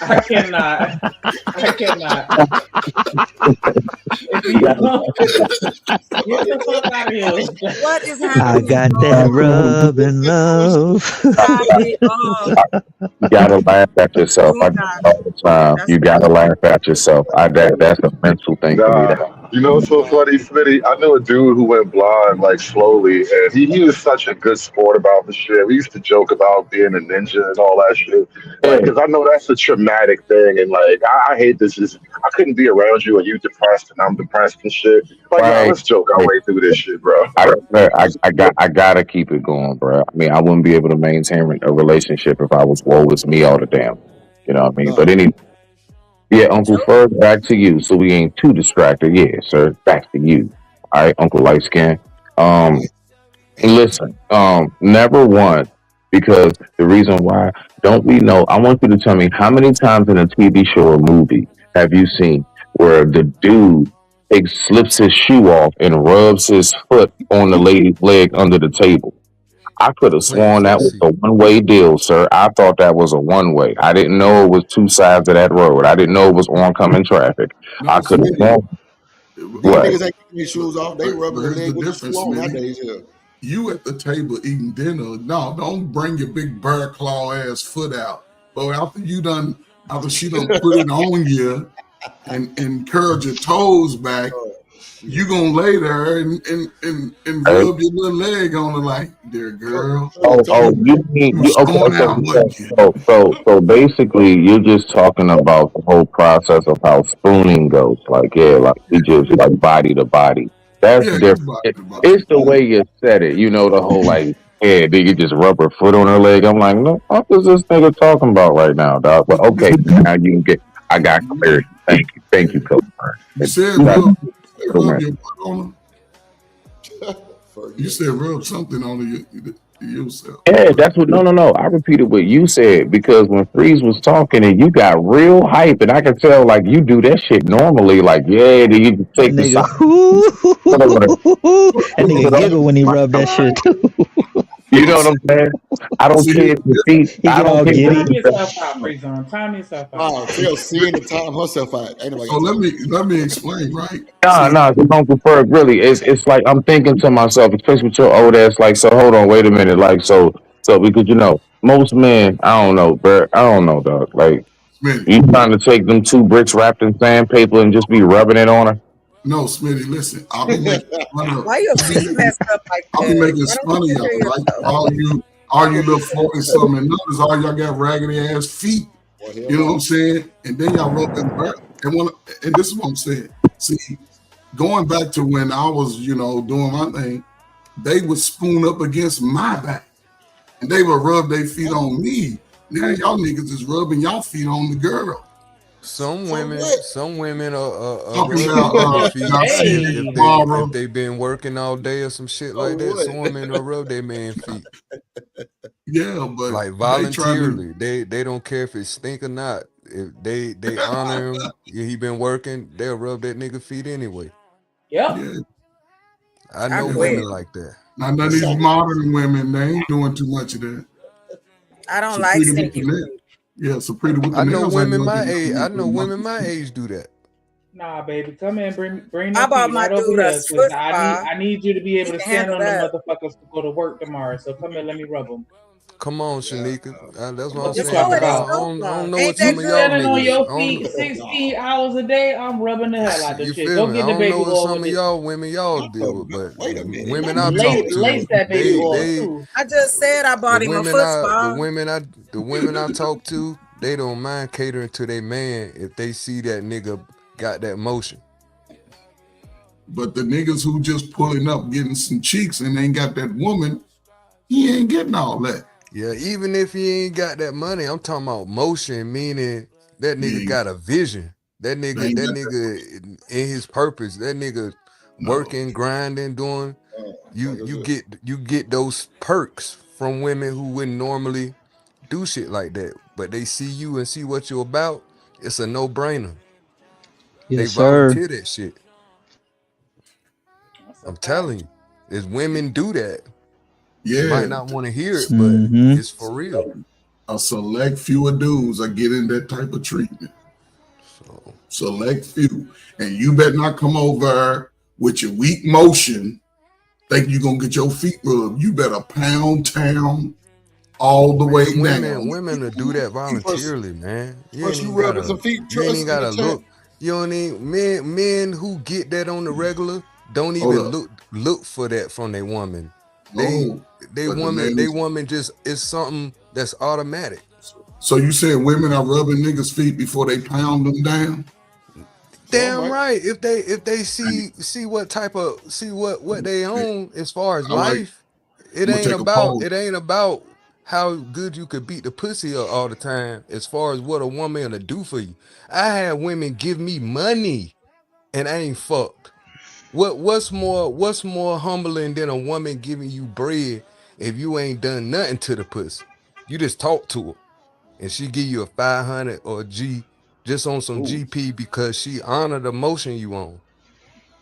I cannot. Get the fuck out of here. What is I happening? got that rub and love. you gotta laugh at yourself. I do it all the time. You gotta laugh at yourself. That's a mental thing for me. You know what's so funny, Smitty? I knew a dude who went blind like slowly, and he was such a good sport about the shit. We used to joke about being a ninja and all that shit, because I know that's a traumatic thing, and like I hate this. I couldn't be around you and you depressed and I'm depressed and shit. Like, Right. let's joke our way through this shit, bro. I gotta keep it going, bro. I mean, I wouldn't be able to maintain a relationship if I was woe with me all the damn. You know what I mean? But yeah, Uncle Ferg, back to you. So we ain't too distracted. Yeah, sir, back to you. All right, Uncle Lightskin. Listen, never one, because the reason why, don't we know, I want you to tell me how many times in a TV show or movie have you seen where the dude slips his shoe off and rubs his foot on the lady's leg under the table? I could have sworn that was See, a one-way deal, sir. I thought that was a one-way. I didn't know it was two sides of that road. I didn't know it was oncoming traffic. I No, could have Smitty. sworn. These What? niggas ain't taking their shoes off. They But rubbing their here's leg the with the shoe difference, on Smitty. nowadays. Yeah. You at the table eating dinner. No, don't bring your big bear claw ass foot out. But after she done put it on you and curled your toes back, you gonna lay there and Hey. rub your little leg on her like, dear girl. Oh, you mean You you okay? storm out, wasn't you? So basically, you're just talking about the whole process of how spooning goes. Like, yeah, like we just like body to body. That's Yeah, different. It's the way you said it. You know, the whole like, yeah, did you just rub her foot on her leg? I'm like, no, what is this nigga talking about right now, dog? But okay, now you get. I got clarity. Thank you, Coach. You said You got- rub Cool, your man. foot on her. You said rub something on yourself. Yeah, that's what. No. I repeated what you said because when Freeze was talking and you got real hype, and I could tell like you do that shit normally. Like, yeah, do you That take the nigga, side? that nigga giggle when he rubbed that shit too. You know what I'm saying? I don't care if your feet. He I get all don't care. giddy. Time yourself out, Free Zone. Time yourself out. Oh, Phil seeing the time herself out. Ain't nobody So got let me explain, right? Nah, Uncle Ferg, really, it's like I'm thinking to myself, especially with your old ass, like, so hold on, wait a minute, like, so because most men, I don't know, bro, I don't know, dog, like, you trying to take them two bricks wrapped in sandpaper and just be rubbing it on her? No, Smitty, listen, I'll be making fun of Why your feet messed up like that? I'll be making Why don't fun of you y'all, take care of right? yourself? All you little 40-something and others, all y'all got raggedy ass feet. You know what I'm saying? And then y'all rub them back. And this is what I'm saying. See, going back to when I was, doing my thing, they would spoon up against my back. And they would rub their feet on me. Now y'all niggas is rubbing y'all feet on the girl. Some women are Talking rubbing about their feet y'all seen it tomorrow. if they've been working all day or some shit like that. Some women will rub their man feet. Yeah, but Like they voluntarily, they don't care if it stink or not. If they honor him, he been working, they'll rub that nigga feet anyway. Yep. Yeah. I know women like that. Now none of these modern women, they ain't doing too much of that. I don't like stinky feet. Yeah, Saprita with the I know nails. women my age. I know women my age do that. Nah, baby, come in, bring I that bought feet my right over dude a here. 'Cause foot spa. I need you to be able He to can stand handle on the that. motherfuckers to go to work tomorrow. So come here, let me rub them. Come on, Shanika. That's what I'm Just saying. do it, I it's don't know what You some of y'all standing on niggas. your I don't feet 16 hours a day, I'm rubbing the hell out of You shit. feel Go me? get I the don't baby know what oil some with of it. y'all women y'all deal with, but women I Lace, talk to, lace that baby oil they too. I just said I bought him a foot spa. the women I talk to, they don't mind catering to their man if they see that nigga got that motion. But the niggas who just pulling up getting some cheeks and ain't got that woman, he ain't getting all that. Yeah, even if he ain't got that money, I'm talking about motion, meaning that nigga got a vision. That nigga in his purpose. That nigga working, grinding, doing. You get those perks from women who wouldn't normally do shit like that, but they see you and see what you're about. It's a no-brainer. They Yes, sir. volunteer that shit. I'm telling you, is women do that. Yeah. You might not want to hear it, but Mm-hmm. it's for real. A select few of dudes are getting that type of treatment. Select few. And you better not come over with your weak motion thinking you're going to get your feet rubbed. You better pound town all the way down. Women will do that voluntarily, man. You ain't you even rubbing gotta, some feet, you ain't trust even gotta in the chat. look. You know what I mean? Men who get that on the regular don't Hold even up. look for that from their woman. No, They but the man is- woman just is something that's automatic. So you saying women are rubbing niggas' feet before they pound them down? Damn right. If they see what they own as far as All right. life, it I'ma ain't take a about how good you could beat the pussy up all the time as far as what a woman will do for you. I had women give me money and I ain't fucked. What's more humbling than a woman giving you bread if you ain't done nothing to the pussy? You just talk to her and she give you a 500 or a G just on some GP because she honor the motion you on.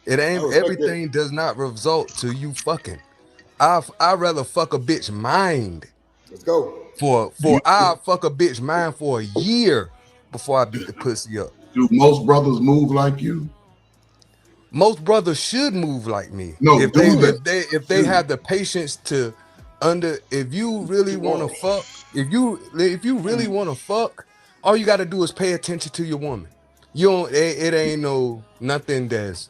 It ain't respect everything does not result to you fucking. I'd rather fuck a bitch mind. Let's go. I'll fuck a bitch mind for a year before I beat the pussy up. Do most brothers move like you? Most brothers should move like me. No, if they have the patience to if you really want to fuck, if you really want to fuck, all you got to do is pay attention to your woman. You don't. It ain't nothing that's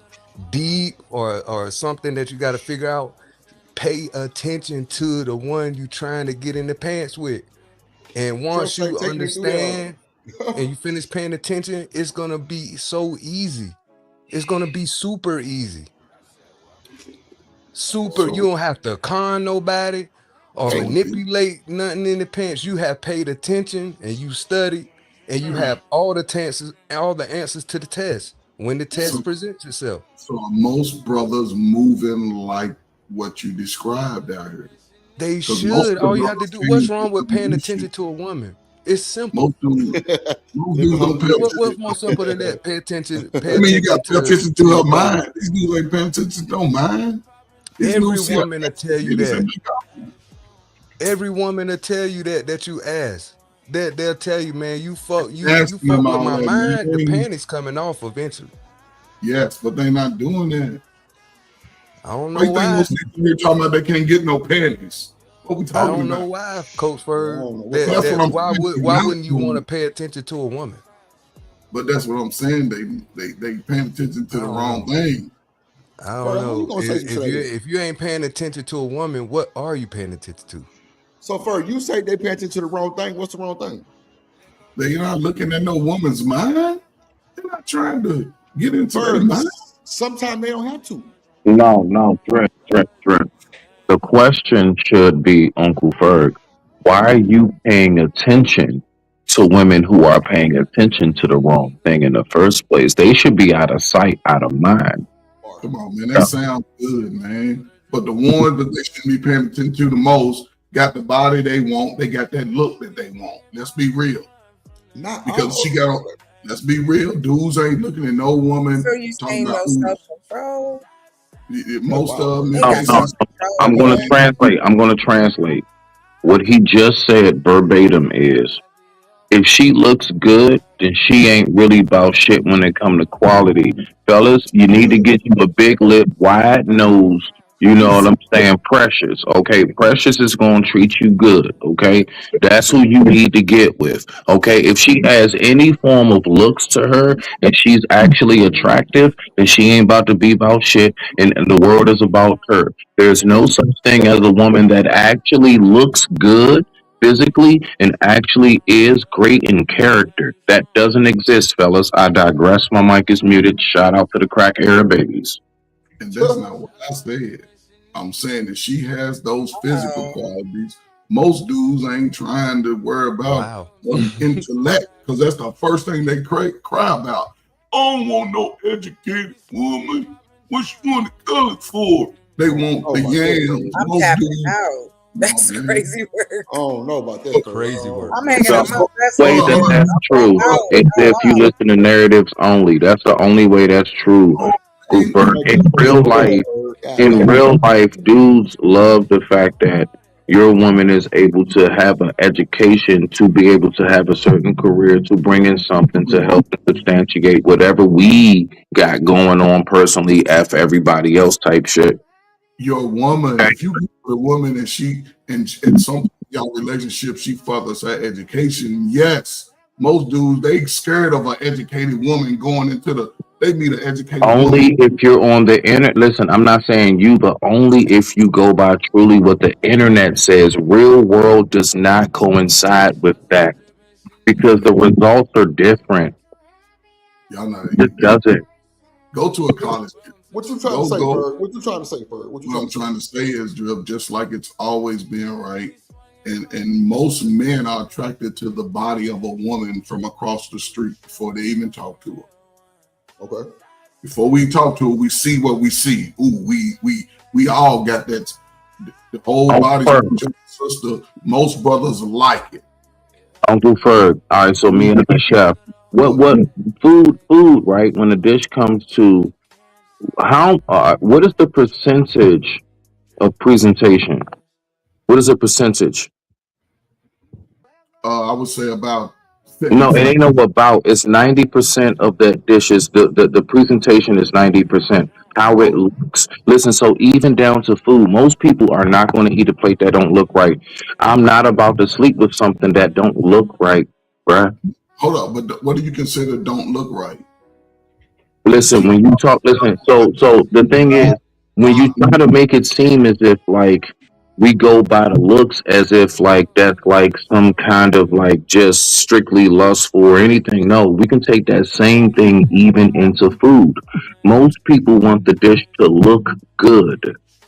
deep or something that you got to figure out. Pay attention to the one you trying to get in the pants with, and once you understand and you finish paying attention, it's gonna be so easy. It's gonna be super easy. You don't have to con nobody or manipulate nothing in the pants. You have paid attention and you studied and you have all the answers to the test when the test presents itself. So are most brothers moving like what you described out here? They should. All you have to do. What's wrong with paying attention to a woman? It's simple. Most dudes don't pay attention. What's more simple than that? Pay attention. You got to pay attention to her mind. These dudes ain't paying attention to her mind. Every woman will tell you that. Every woman will tell you that you ask. They'll tell you, man, you fuck with my mind. The panties coming off eventually. Yes, but they're not doing that. I don't know why. Most people here talking about they can't get no panties. What we talking about? I don't know why, Coach Ferg. Why wouldn't you want to pay attention to a woman? But that's what I'm saying. They paying attention to the wrong thing. I don't know. If you ain't paying attention to a woman, what are you paying attention to? So, Ferg, you say they pay attention to the wrong thing. What's the wrong thing? They're not looking at no woman's mind. They're not trying to get into her mind. Sometimes they don't have to. No, threat. The question should be, Uncle Ferg, why are you paying attention to women who are paying attention to the wrong thing in the first place? They should be out of sight, out of mind. Come on, man. That sounds good, man. But the ones that they should be paying attention to the most got the body they want. They got that look that they want. Let's be real. Let's be real. Dudes ain't looking at no woman. So you saying no self-control? Most of them. I'm going to translate. What he just said verbatim is, if she looks good, then she ain't really about shit when it come to quality. Fellas, you need to get you a big lip, wide nose. You know what I'm saying? Precious. Okay, Precious is going to treat you good. Okay, that's who you need to get with. Okay, if she has any form of looks to her and she's actually attractive, then she ain't about to be about shit, and the world is about her. There's no such thing as a woman that actually looks good physically and actually is great in character. That doesn't exist, fellas. I digress. My mic is muted. Shout out to the crack era babies. And that's not what I said. I'm saying that she has those physical qualities. Most dudes ain't trying to worry about intellect, because that's the first thing they cry about. I don't want no educated woman. What you want to college for? They want the yams. I'm tapping out. That's crazy work. I don't know about that. Crazy work. I'm hanging out my best Way that's true. If you listen to narratives only, that's the only way that's true. In real life, dudes love the fact that your woman is able to have an education, to be able to have a certain career, to bring in something to help substantiate whatever we got going on personally, F everybody else type shit. Your woman, if you get a woman and she in some y'all relationship, she furthers her education. Yes, most dudes they scared of an educated woman going into they need an educated only woman. If you're on the internet. Listen, I'm not saying you, but only if you go by truly what the internet says. Real world does not coincide with that because the results are different. Y'all not. It doesn't. Go to a college. What you trying to say, Ferg? What you trying to say, Ferg? What I'm trying to say is, Drip, just like it's always been, right? And most men are attracted to the body of a woman from across the street before they even talk to her. Okay. Before we talk to her, we see what we see. Ooh, we all got that. The whole body of your sister. Most brothers like it. Uncle Ferg. All right, so me and the chef. What food, right? When the dish comes to what is the percentage of presentation? What is a percentage? I would say about No, it ain't no about. It's 90% of that dishes. The presentation is 90%. How it looks. Listen, so even down to food, most people are not going to eat a plate that don't look right. I'm not about to sleep with something that don't look right, bruh. Hold up, but what do you consider don't look right? Listen, when you talk, listen. So the thing is, when you try to make it seem as if like we go by the looks, as if like that's like some kind of like just strictly lustful or anything. No, we can take that same thing even into food. Most people want the dish to look good.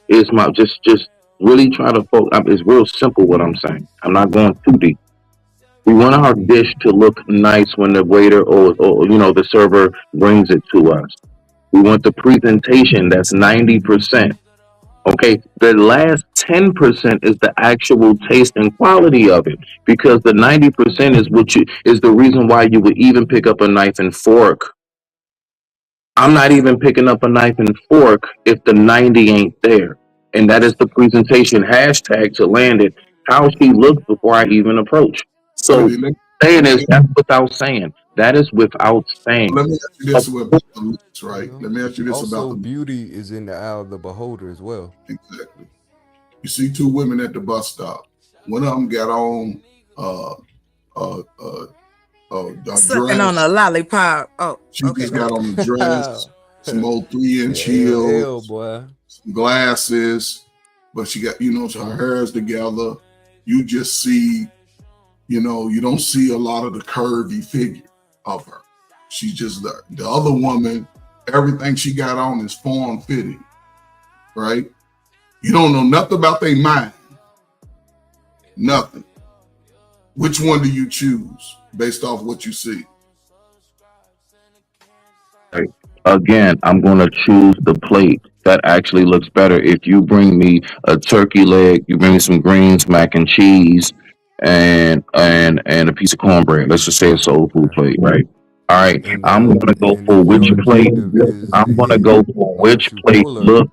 It's my just really try to focus. It's real simple what I'm saying. I'm not going too deep. We want our dish to look nice when the waiter or the server brings it to us. We want the presentation that's 90%. Okay, the last 10% is the actual taste and quality of it, because the 90% is the reason why you would even pick up a knife and fork. I'm not even picking up a knife and fork if the 90 ain't there, and that is the presentation. Hashtag to land it. How she looks before I even approach. So saying is that's without saying. That is without saying. Let me ask you this about the looks, right? Let me ask you this Also, about the beauty is in the eye of the beholder as well. exactly. You see two women at the bus stop. One of them got on a Sucking on dress. a lollipop. Oh, She okay. just go got ahead. on a dress, some old 3-inch Yeah, heels, boy. some glasses, but she got, so her hair is together. You just see, you don't see a lot of the curvy figure of her. She's just the other woman, everything she got on is form fitting, right? You don't know nothing about their mind. Nothing. Which one do you choose based off what you see? Right. Again, I'm going to choose the plate that actually looks better. If you bring me a turkey leg, you bring me some greens, mac and cheese, and a piece of cornbread. Let's just say a soul food plate, right? All right. I'm going to go for which plate. I'm going to go for which plate look.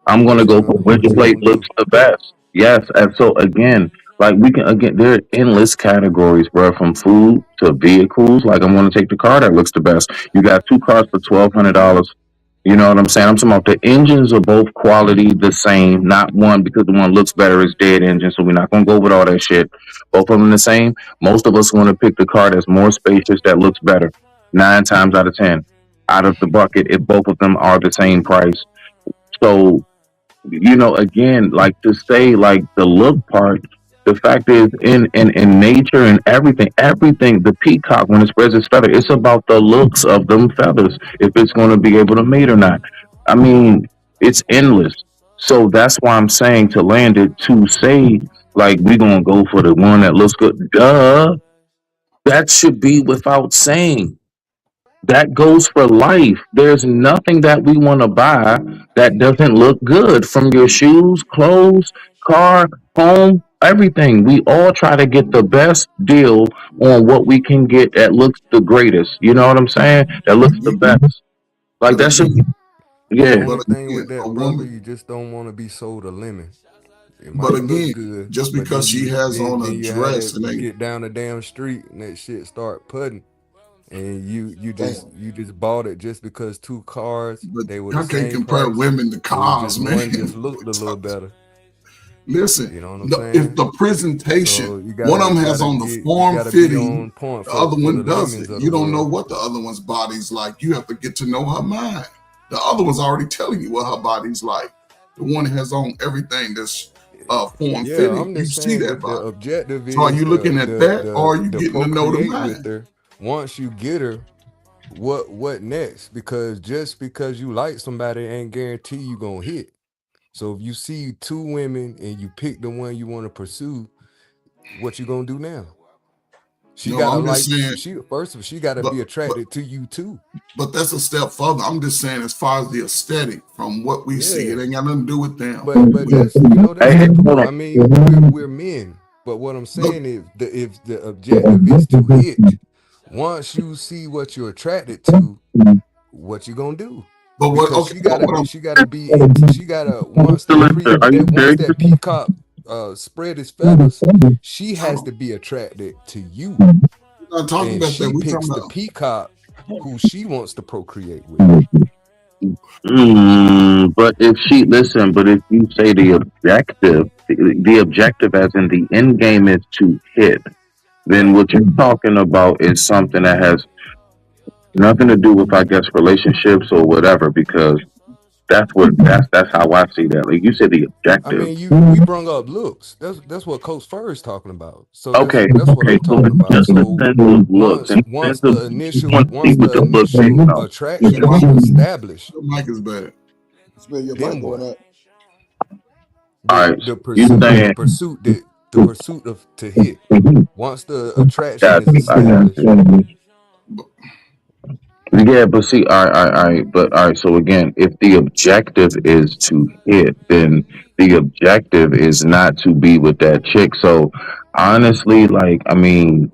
I'm going to go for which plate looks the best. Yes. And so again, like there are endless categories, bro, from food to vehicles. Like I'm going to take the car that looks the best. You got two cars for $1,200. You know what I'm saying? I'm talking about the engines are both quality the same, not one because the one looks better is dead engine. So we're not going to go with all that shit. Both of them the same. Most of us want to pick the car that's more spacious, that looks better. 9 times out of 10 out of the bucket, if both of them are the same price. So, again, like to say like the look part, the fact is in nature and everything, the peacock, when it spreads its feather, it's about the looks of them feathers, if it's going to be able to mate or not. I mean, it's endless. So that's why I'm saying to land it, to say like we're going to go for the one that looks good. Duh. That should be without saying. That goes for life. There's nothing that we want to buy that doesn't look good, from your shoes, clothes, car, home, everything. We all try to get the best deal on what we can get that looks the greatest. You know what I'm saying? That looks the best. Like that should be, The yeah. only thing with that, brother, you just don't want to be sold a lemon. It might But again, look good, just but because then she has on a then you dress and you they get down the damn street and that shit start putting, and you just bought it just because 2 cars they were the I can't same compare price. women to It was cars, just man. one just looked a little better. Listen, You know what I'm saying? if the presentation, So you one of them gotta has on the you form gotta be fitting, on point the other for the one doesn't. lemons of You the don't know world. what the other one's body's like. You have to get to know her mind. The other one's already telling you what her body's like. The one that has on everything that's form Yeah, fitting. I'm You just see saying that the body. objective So are is you looking at that, or are you the getting to know the procreate with mind? her. Once you get her, what next? Because just because you like somebody ain't guarantee you gonna hit. So if you see 2 women and you pick the one you want to pursue, what you gonna do now? She No, gotta I'm just like saying. she first of all, she gotta But be but attracted to you too. but that's a step further. I'm just saying, as far as the aesthetic, from what we see, Yeah. it ain't got nothing to do with them. But that's that's Hey, typical. hold I on. mean, we're men. But what I'm saying is if the objective is to hit, once you see what you're attracted to, what you gonna do? But what? Because Okay, she gotta once that peacock spread his feathers, she has to be attracted to you, we're not talking and about she that. We're picks talking the about peacock who she wants to procreate with. But if you say the objective as in the end game is to hit, then what you're talking about is something that has nothing to do with, I guess, relationships or whatever, because that's how I see that. Like you said, the I objective. mean, we brung up looks. That's what Coach Fur is talking about. So that's Okay, what I'm so talking about. just So looks and once you the initial want to see what the look based on. attraction is established, your mic is bad. Smell your then mic what? going up. All right, The you saying pursuit of to hit. Once the attraction got is you, I got established, you. Yeah, but see, all right. So again, if the objective is to hit, then the objective is not to be with that chick. So honestly, like, I mean,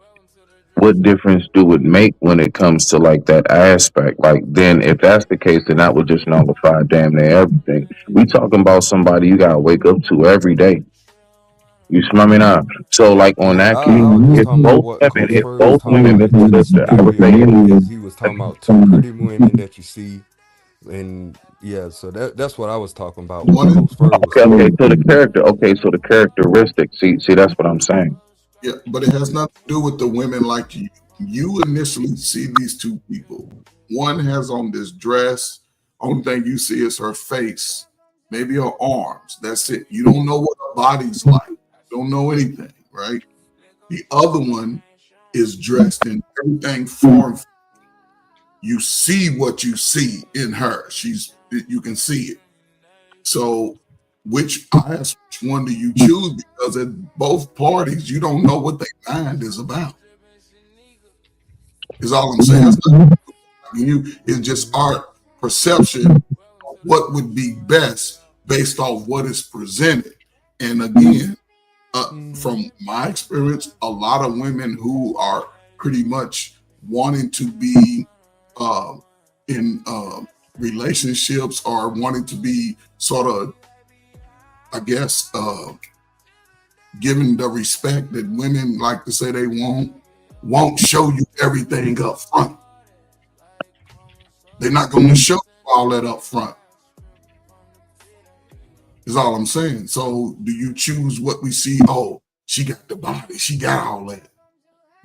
what difference do it make when it comes to like that aspect? Like, then if that's the case, then that would just nullify damn near everything. We talking about somebody you gotta wake up to every day. You smell me now? So like on yeah, that I case, was just if talking about what Coach Fur was talking about into the listen, I would say superiority is he was talking about two pretty women that you see, and yeah, so that's what I was talking about. What Coach Fur was okay, so the character, so the characteristics, see, that's what I'm saying. Yeah, but it has nothing to do with the women like you. You initially see these two people. One has on this dress. Only thing you see is her face, maybe her arms. That's it. You don't know what her body's like. You don't know anything, right? The other one is dressed in everything form. You see what you see in her. You can see it. So I ask which one do you choose, because at both parties you don't know what their mind is about. Is all I'm saying. It's just our perception of what would be best based off what is presented. And again, from my experience, a lot of women who are pretty much wanting to be in relationships or wanting to be sort of, I guess, given the respect that women like to say they won't show you everything up front. They're not going to show you all that up front. Is all I'm saying. So do you choose what we see? Oh, she got the body, she got all that.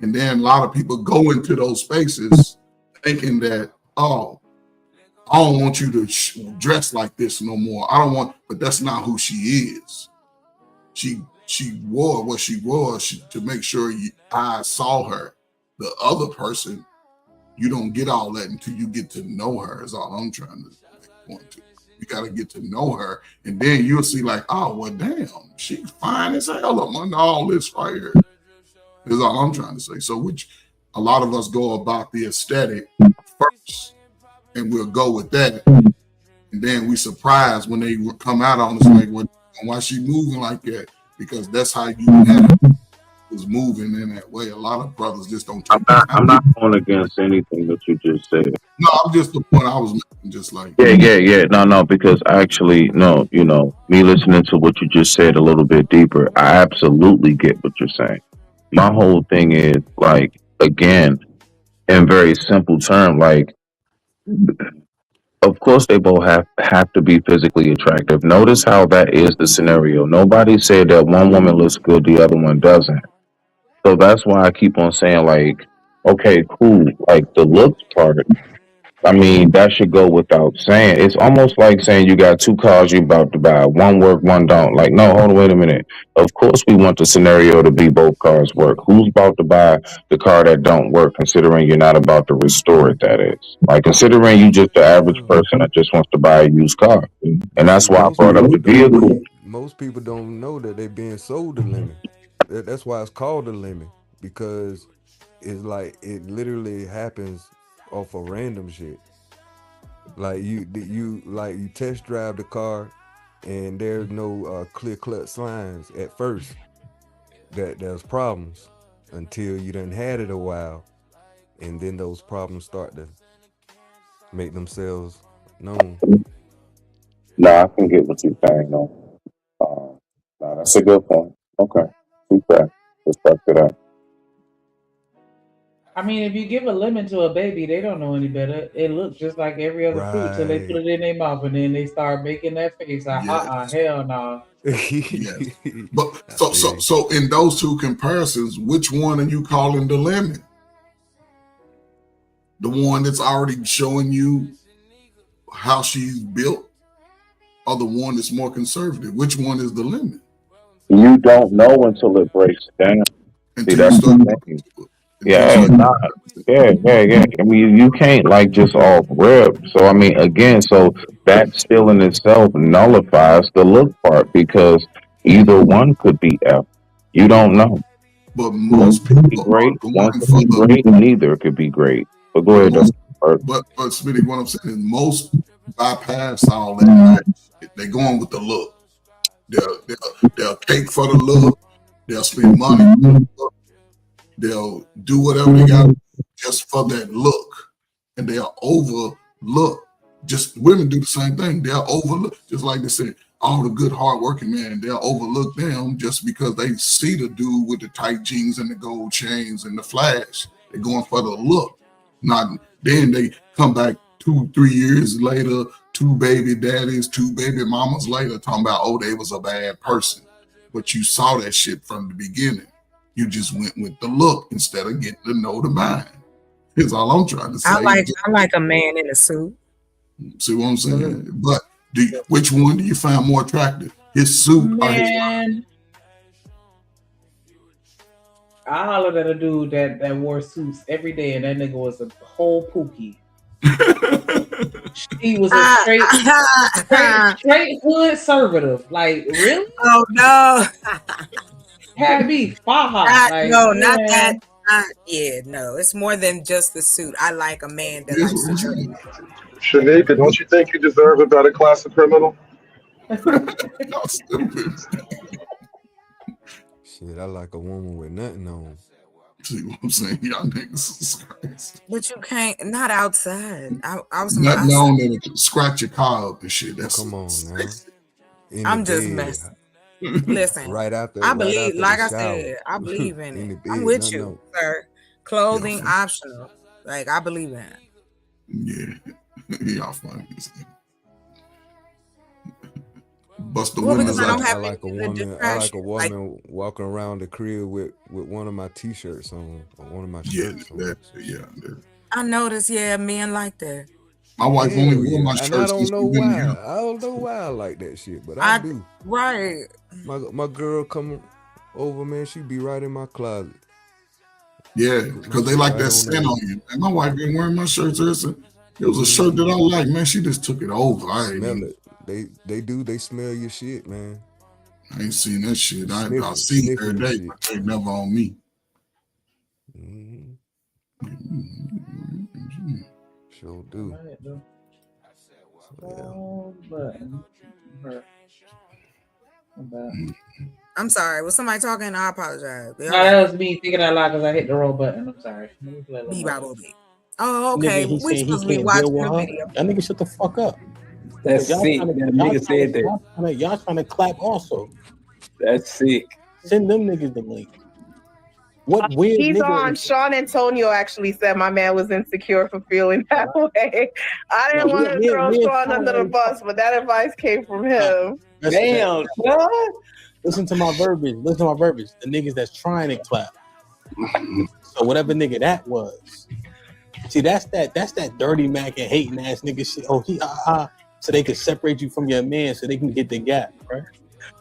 And then a lot of people go into those spaces thinking that, oh, I don't want you to dress like this no more. I don't want, but that's not who she is. She wore what she wore to make sure I saw her. The other person, you don't get all that until you get to know her, is all I'm trying to point to. You got to get to know her, and then you'll see like, oh, well, damn, she's fine as hell among all this right here. Is all I'm trying to say. So a lot of us go about the aesthetic first, and we'll go with that. And then we surprised when they come out on us like, well, why she moving like that? Because that's how you was moving in that way. A lot of brothers just don't take I'm not going against anything that you just said. No, I'm just the point I was making, just like Yeah. No, because actually, no, me listening to what you just said a little bit deeper, I absolutely get what you're saying. My whole thing is like, again, in very simple term, like, of course they both have to be physically attractive. Notice how that is the scenario. Nobody said that one woman looks good, the other one doesn't. So that's why I keep on saying, like, okay, cool. Like the looks part, I mean, that should go without saying. It's almost like saying you got two cars you about to buy. One work, one don't. Like, no, hold on, wait a minute. Of course we want the scenario to be both cars work. Who's about to buy the car that don't work, considering you're not about to restore it, that is? Like, considering you just the average person that just wants to buy a used car. And that's why I brought up the vehicle. Most people don't know that they're being sold a lemon. That's why it's called a lemon, because it's like it literally happens off of random shit. Like you test drive the car, and there's no clear cut signs at first that there's problems until you done had it a while, and then those problems start to make themselves known. No, I can get what you're saying. No, no, that's a good point. Okay, too bad. Respect to that. I mean, if you give a lemon to a baby, they don't know any better. It looks just like every other fruit till they put it in their mouth, and then they start making that face. Like, hell no. Yeah. But so in those two comparisons, which one are you calling the lemon? The one that's already showing you how she's built, or the one that's more conservative? Which one is the lemon? You don't know until it breaks down. See, that's the thing. Yeah, yeah. I mean, you can't like just off rip. So I mean, again, so that still in itself nullifies the look part because either one could be F. You don't know. But most people be great. One could be great. Neither could be great. But go ahead. But Smitty, what I'm saying is most bypass all that. They're going with the look. They'll cake for the look. They'll spend money for the look. They'll do whatever they got just for that look, and they'll overlook. Just women do the same thing. They'll overlook, just like they said, all the good, hardworking men. They'll overlook them just because they see the dude with the tight jeans and the gold chains and the flash. They're going for the look. Not then they come back 2-3 years later, 2 baby daddies, 2 baby mamas later, talking about, oh, they was a bad person, but you saw that shit from the beginning. You just went with the look instead of getting to know the mind. That's all I'm trying to say. I like a man in a suit. See what I'm saying? But which one do you find more attractive? His suit or his Man, I hollered at a dude that wore suits every day, and that nigga was a whole pookie. He was a straight hood conservative. Like, really? Oh no. Had me faja. Like, no, man. not that. No. It's more than just the suit. I like a man that likes to drink. Shanika, don't you think you deserve a better class of criminal? Y'all stupid. Shit, I like a woman with nothing on. See what I'm saying? Y'all niggas is crazy. But you can't, not outside. I was Not known that it can scratch your car up and shit. That's come on now. I'm just messing. Listen, right after, I believe, right after like the I shower. said, I believe in In the it. I'm bed, with no, you, no. sir. Clothing optional. Like, I believe in it. Yeah. Y'all funny. Bust the Well, women's because I don't out. have I like a anything to woman. I like a distract woman walking around the crib with one of my t-shirts on, or one of my shirts on. I noticed, men like that. My wife Yeah, only wore my and I shirts don't since know we've been why. together. I don't know why I like that shit, but I do. Right. My girl come over, man. She be right in my closet. Yeah, because they like Right that on scent there. on you. And my wife been wearing my shirts. It was a shirt that I like, man. She just took it over. I ain't Smell even, it. They smell your shit, man. I ain't seen that shit. I Sniffing- see it sniffing every the day, but they never on me. Sure do. I'm sorry. Was somebody talking? I apologize. No, that was me thinking out loud because I hit the wrong button. I'm sorry. Let me play a little Be more. Bible be. Oh, okay. Nigga, he We saying he supposed to be can't watching deal with the her. video. That nigga shut the fuck up. That's Y'all sick. trying to- That y'all nigga trying said to- that. Y'all trying to clap also. That's sick. Send them niggas the link. What weird He's nigga? on. Sean Antonio actually said my man was insecure for feeling that way. I didn't No, want to me- throw me and Sean Sean under the already bus, but that advice came from him. Damn, listen to my verbiage. Listen to my verbiage. The niggas that's trying to clap. So whatever nigga that was. See, that's that dirty Mac and hating ass nigga shit. Oh, so they can separate you from your man, so they can get the gap, right?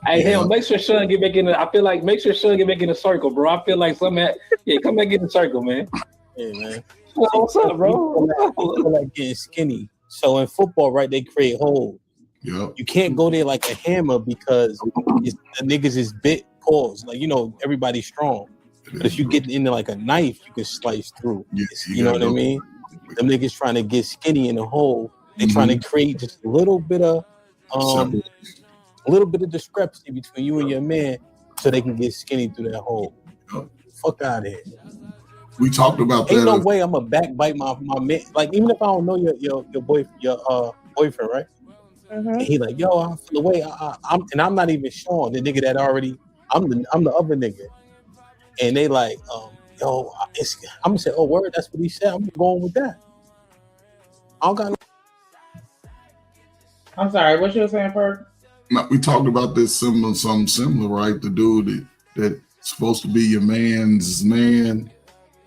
Hey, hell, make sure Sean get back in the. I feel like make sure Sean get back in the circle, bro. I feel like come back in the circle, man. Yeah, man. What's up, bro? People like getting skinny. So in football, right, they create holes. Yep. You can't go there like a hammer because the niggas is bit paws. Like, everybody's strong. But if you get into like a knife, you can slice through. Yes, You know what I mean? Them niggas trying to get skinny in the hole. They trying to create just a little bit of discrepancy between you and your man so they can get skinny through that hole. Fuck out of here. We talked about Ain't that. no way I'm gonna backbite my man. Like, even if I don't know your boy, your boyfriend, right? And he like, yo, I feel the way. I'm not even Sean, the nigga that already. I'm the other nigga. And they like, yo, I'm gonna say, oh word, that's what he said. I'm going with that. I don't got. I'm sorry, what you were saying, Ferg? No, we talked about this something similar, right? The dude that's supposed to be your man's man,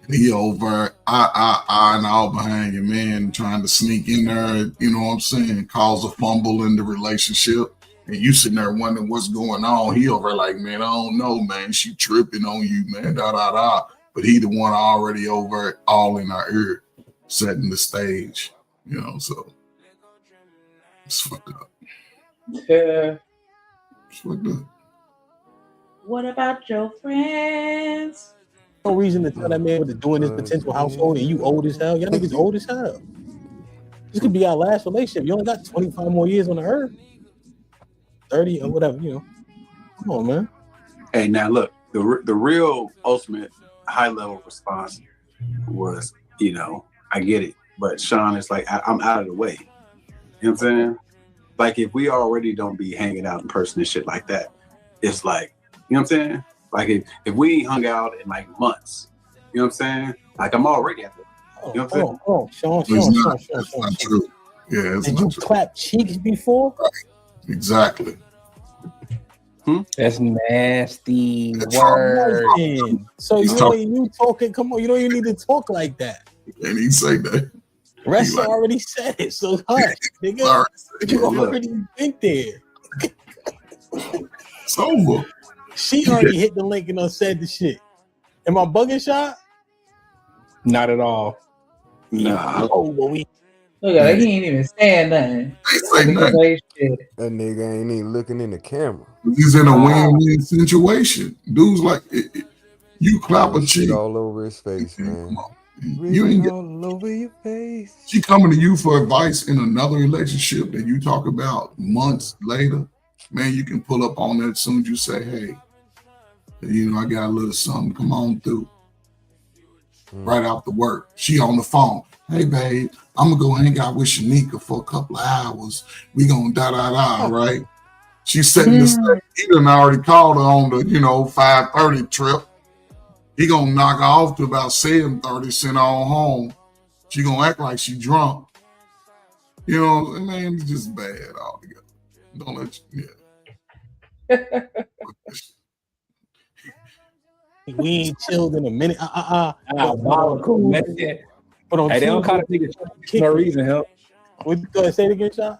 and he over and all behind your man, trying to sneak in there. You know what I'm saying? Cause a fumble in the relationship, and you sitting there wondering what's going on. He over like, man, I don't know, man. She tripping on you, man. Da da da. But he the one already over all in our ear, setting the stage. You know, so it's fucked up. Yeah. It's fucked up. What about your friends? No reason to tell that man what to do in his potential household, and you old as hell. Y'all niggas old as hell. This could be our last relationship. You only got 25 more years on the earth. 30 or whatever, you know. Come on, man. Hey, now look, the real ultimate high level response was, you know, I get it, but Sean is like, I'm out of the way. You know what I'm saying? Like, if we already don't be hanging out in person and shit like that, it's like, you know what I'm saying? Like, if we ain't hung out in like months, you know what I'm saying? Like, I'm already at the, you know what I'm saying? Sean. That's not true. Yeah, it's Did not you true. clap cheeks before? Exactly. That's nasty That's word. So you talking? Come on, you don't even need to talk like that. And he say that. Rest already said it, so hush, nigga. You already been there. It's over. She already hit the link and done said the shit. Am I bugging, shot? Not at all. Nah. Oh, but we. Look at he ain't even saying nothing. Say That nigga ain't even looking in the camera. He's in a win-win situation. Dude's like, you clap a cheek. All over his face, man. You ain't get, all over your face. she coming to you for advice in another relationship that you talk about months later. Man, you can pull up on that as soon as you say, hey, you know, I got a little something. Come on through. Right after work. She on the phone. Hey, babe, I'm going to go hang out with Shanika for a couple of hours. We going to da-da-da, right? She's setting the stage. He done already called her on the, 5:30 trip. He going to knock her off to about 7:30, send her on home. She going to act like she drunk. You know, man, it's just bad altogether. Don't let you, We ain't chilled in a minute. Cool. Hey, they don't call a nigga for no reason, help. What you gonna say it again, Sean?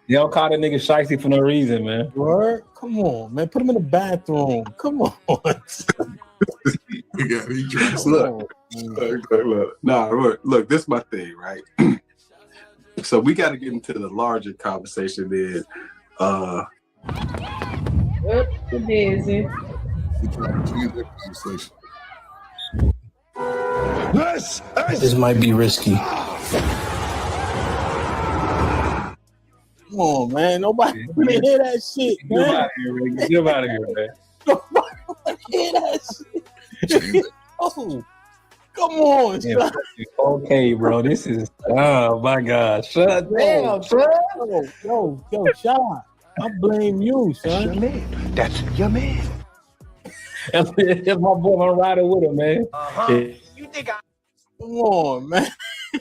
They don't call a nigga shiesty for no reason, man. Word? Come on, man. Put him in the bathroom. Come on. Look, this is my thing, right? So we got to get into the larger conversation then. Too busy. This might be risky. Come on, man. Nobody want to hear that shit, man. Get out of here, man. Get out of here, man. Nobody want to hear that shit. Oh, come on, Yeah, son. okay, bro. This is oh my God. Shut down, son. Yo, Sean. I blame you, son. That's your man. That's my boy. I'm riding with him, man. You think Come on, man.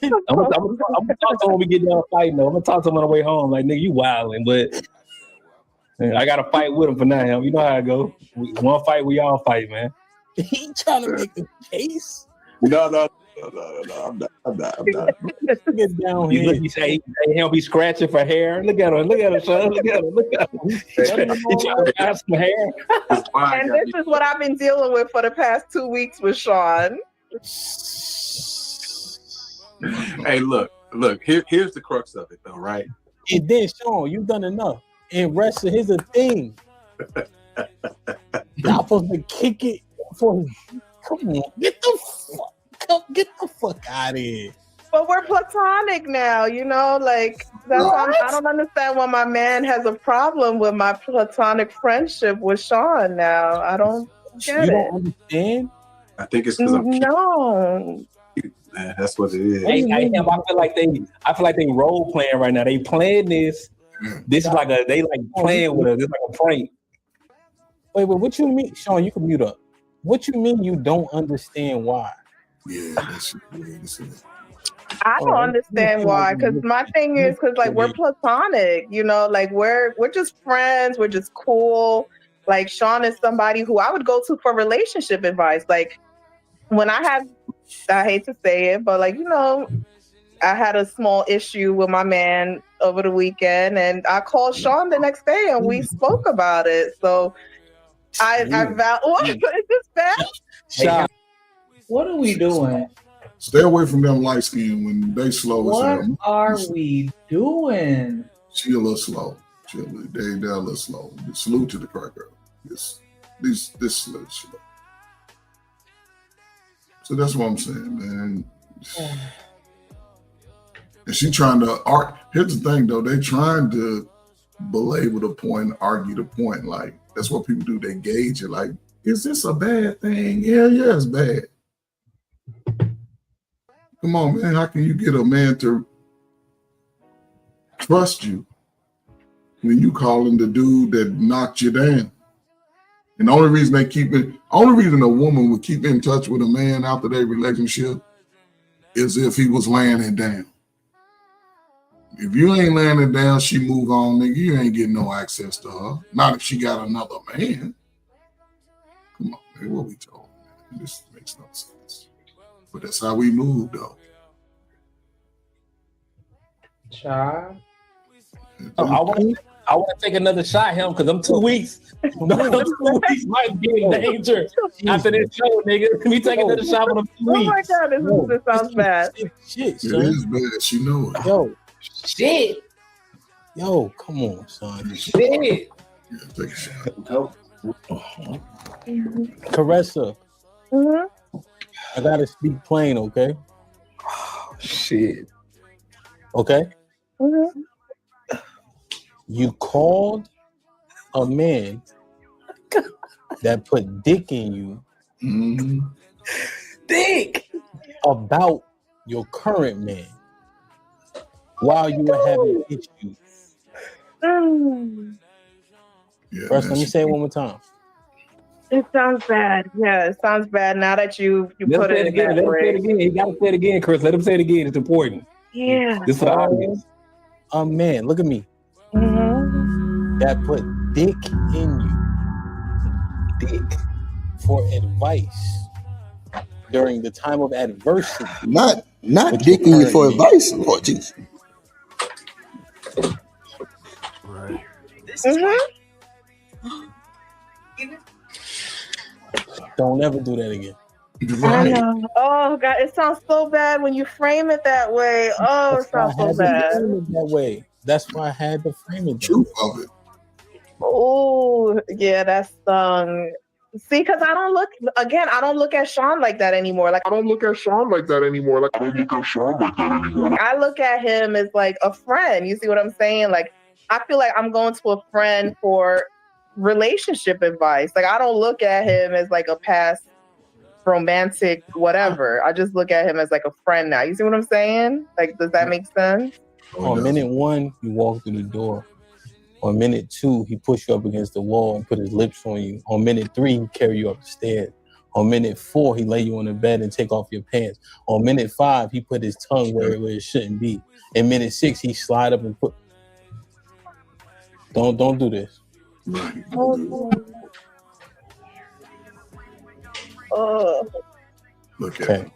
I'm gonna talk to him when we get done fighting, though. I'm gonna talk to him on the way home. Like, nigga, you wilding, but man, I gotta fight with him for now. You know how it go. One fight, we all fight, man. He trying to make a case. No. I'm not. Get down You here. look, he say he'll be scratching for hair. Look at him, son. Look at him. He trying to grab some hair. And this is what I've been dealing with for the past 2 weeks with Sean. Hey, look. Here's the crux of it, though, right? And then, Sean, you done enough. And wrestling, here's the thing. Y'all supposed to kick it for him. Come on, get the fuck out of here. But we're platonic now, like that's I don't understand why my man has a problem with my platonic friendship with Sean now. I don't get You it. don't understand? I think it's because I'm No. man. That's what it is. I feel like they role playing right now. They playing this. This is like they playing with us. It's like a prank. Wait, what you mean, Sean? You can mute up. What you mean you don't understand why? Yeah, that's it. I don't understand why, because my thing is because like we're platonic, you know, like we're just friends, we're just cool. Like Sean is somebody who I would go to for relationship advice. Like when I hate to say it, but like, you know, I had a small issue with my man over the weekend and I called Sean the next day and we spoke about it. So what? Is this bad? What are we doing? Stay away from them light skin when they slow as hell. What are we doing? She a little slow. They're a little slow. Salute to the crack girl. This slow. So that's what I'm saying, man. And she trying to here's the thing though, they trying to belabor the point, argue the point. Like that's what people do. They gauge it. Like, is this a bad thing? Yeah, it's bad. Come on, man. How can you get a man to trust you when you calling the dude that knocked you down? And the only reason a woman would keep in touch with a man after their relationship is if he was laying it down. If you ain't laying it down, she move on, nigga. You ain't getting no access to her. Not if she got another man. Come on, man. What we told, man? This makes no sense. But that's how we move, though. Child. I want to take another shot, him, because I'm 2 weeks. Them 2 weeks might be in danger after this show, nigga. Can we take another shot on them 2 weeks? Oh my God, this sounds bad. Shit, It son. is bad. She know it. Yo, shit. Yo, come on, son. Shit. Yeah, take a shot. Caressa, I gotta speak plain, okay? Shit. Okay? You called a man that put dick in you. Dick about your current man while you were having issues. First, let me say it one more time. It sounds bad. Yeah, it sounds bad now that you put it again. in Let that him say it way. again. He got to say it again, Chris. Let him say it again. It's important. Yeah. This is for the audience. A man, look at me. That put dick in you. Dick for advice during the time of adversity. Not dicking you for advice, Lord Jesus. Right. Don't ever do that again. I know. Oh God, it sounds so bad when you frame it that way. Oh, it sounds so bad. That way. That's why I had to frame it. Truth of it. Oh, yeah, that's see, because I don't look at Sean like that anymore. Like I look at him as like a friend. You see what I'm saying? Like I feel like I'm going to a friend for relationship advice. Like I don't look at him as like a past romantic whatever. I just look at him as like a friend now. You see what I'm saying? Like, does that make sense? On minute 1, you walk through the door. On minute 2, he pushed you up against the wall and put his lips on you. On minute 3, he carry you up the stairs. On minute 4, he lay you on the bed and take off your pants. On minute 5, he put his tongue where it shouldn't be. In minute 6, he slide up and put. Don't do this. Okay.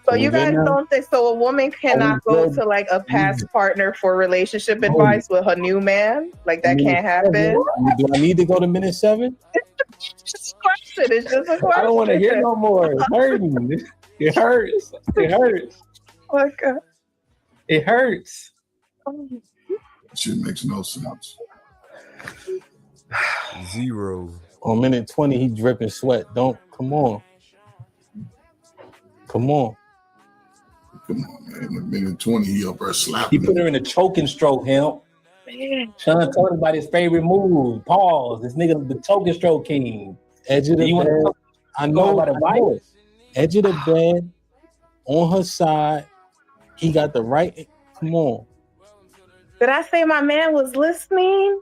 So you guys don't think so? A woman cannot go to like a past partner for relationship advice with her new man? Like that can't happen? Do I need to go to minute 7? It's just a question. It's just a question. I don't want to hear no more. It's hurting. It hurts. It hurts. Oh my God. It hurts. Shit makes no sense. 0. On minute 20, he dripping sweat. Come on. Come on, man. In minute 20, he up there slapping. He put her in a choking stroke, him. Sean told him about his favorite move. Pause. This nigga, the choking stroke king. Edge of the bed. I know about advice. Edge of the bed. on her side. He got the right. Come on. Did I say my man was listening?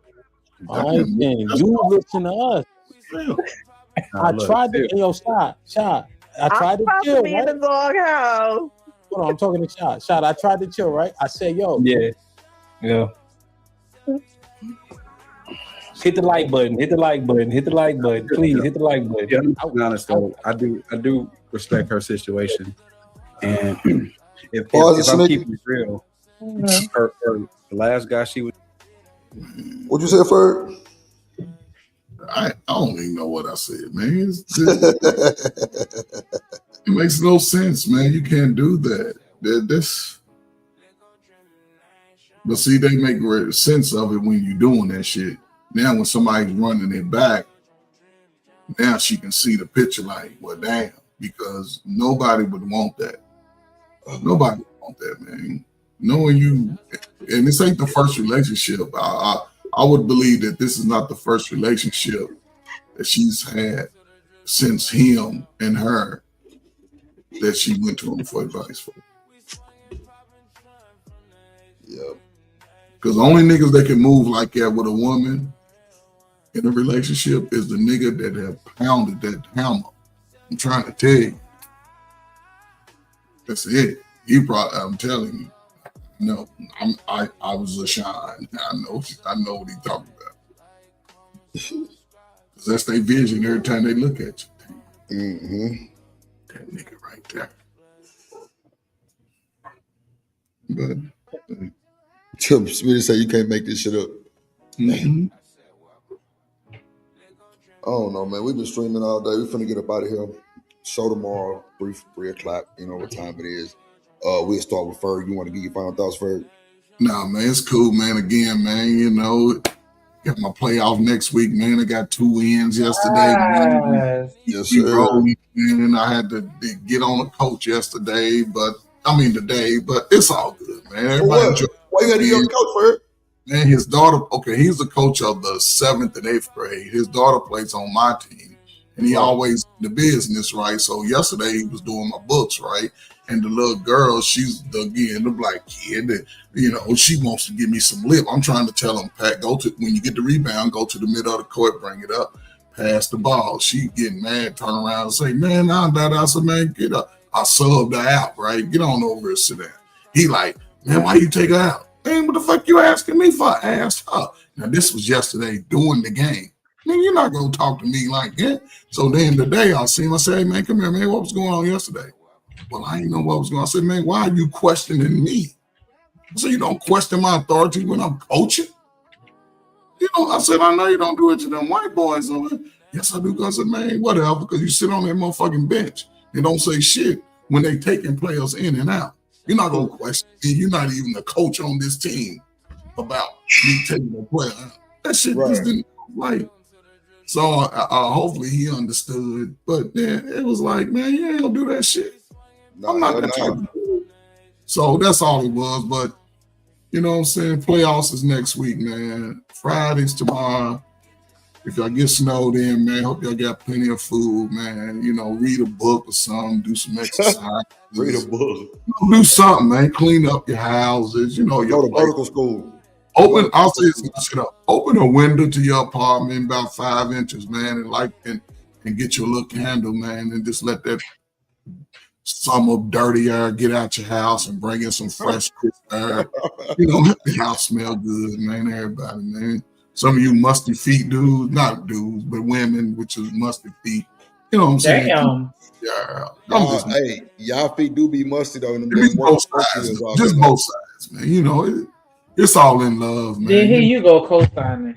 All right, then you listen to us. I tried to, Shot. I tried to I'm chill, supposed to be in right? the doghouse. Hold on, I'm talking to Shot. Shot, I tried to chill, right? I said, yo. Yeah. Hit the like button. Hit the like button. Hit the like button. Please hit the like button. Yeah, to be honest though, I do respect her situation, and if I'm keeping it real, her the last guy she was. What'd you say, Ferg? I don't even know what I said, man. It makes no sense, man. You can't do that. But see, they make sense of it when you're doing that shit. Now, when somebody's running it back, now she can see the picture like, well, damn, because nobody would want that. Nobody would want that, man. Knowing you, and this ain't the first relationship. I would believe that this is not the first relationship that she's had since him and her that she went to him for advice for. Yep. Because the only niggas that can move like that with a woman in a relationship is the nigga that have pounded that hammer. I'm trying to tell you. That's it. I'm telling you. No, I was a shine. I know what he talking about. Because that's their vision every time they look at you. Mm-hmm. That nigga right there. But Tim Smitty said you can't make this shit up. Mm-hmm. I don't know, man. We've been streaming all day. We finna get up out of here. Show tomorrow, 3 o'clock. You know what time it is. We'll start with Ferg. You want to give your final thoughts, Ferg? Nah, man, it's cool, man. Again, man, you know, got my playoff next week, man. I got 2 wins yesterday, man. Yes, sir. Rolled, man. I had to get on a coach yesterday, today, but it's all good, man. Everybody why you gotta be on the coach, Ferg? Man, his daughter, he's the coach of the 7th and 8th grade. His daughter plays on my team, and he always in the business, right? So yesterday he was doing my books, right? And the little girl, she's the black kid that, you know, she wants to give me some lip. I'm trying to tell him, Pat, when you get the rebound, go to the middle of the court, bring it up, pass the ball. She getting mad, turn around and say, man, I said, man, get up. I subbed her out, right? Get on over and sit down. He like, man, why you take her out? Man, what the fuck you asking me for? I asked her. Now, this was yesterday during the game. Man, you're not going to talk to me like that. So then today I see him, I say, hey, man, come here, man. What was going on yesterday? Well, I didn't know what was going on. I said, man, why are you questioning me? So you don't question my authority when I'm coaching? You know, I said, I know you don't do it to them white boys. Yes, I do. I said, man, whatever, because you sit on that motherfucking bench and don't say shit when they taking players in and out. You're not going to question me. You're not even the coach on this team about me taking a player out. That shit just didn't like. So hopefully he understood. But yeah, it was like, man, you ain't going to do that shit. I'm not that type of dude. So that's all it was. But you know what I'm saying? Playoffs is next week, man. Friday's tomorrow. If y'all get snowed in, man, hope y'all got plenty of food, man. You know, read a book or something, do some exercise. Read a book. Do something, man. Clean up your houses. You know, go to vertical school. I'll say this shit up. Open a window to your apartment about 5 inches, man, and get your little candle, man, and just let that summer dirty air get out your house and bring in some fresh air. You know, let the house smell good, man. Everybody, man. Some of you musty feet dudes, not dudes, but women, which is musty feet. You know what I'm saying? Damn. Yeah. Hey, y'all feet do be musty though. Both sides, just both sides, man. You know, it's all in love, man. Then here you go co-signing.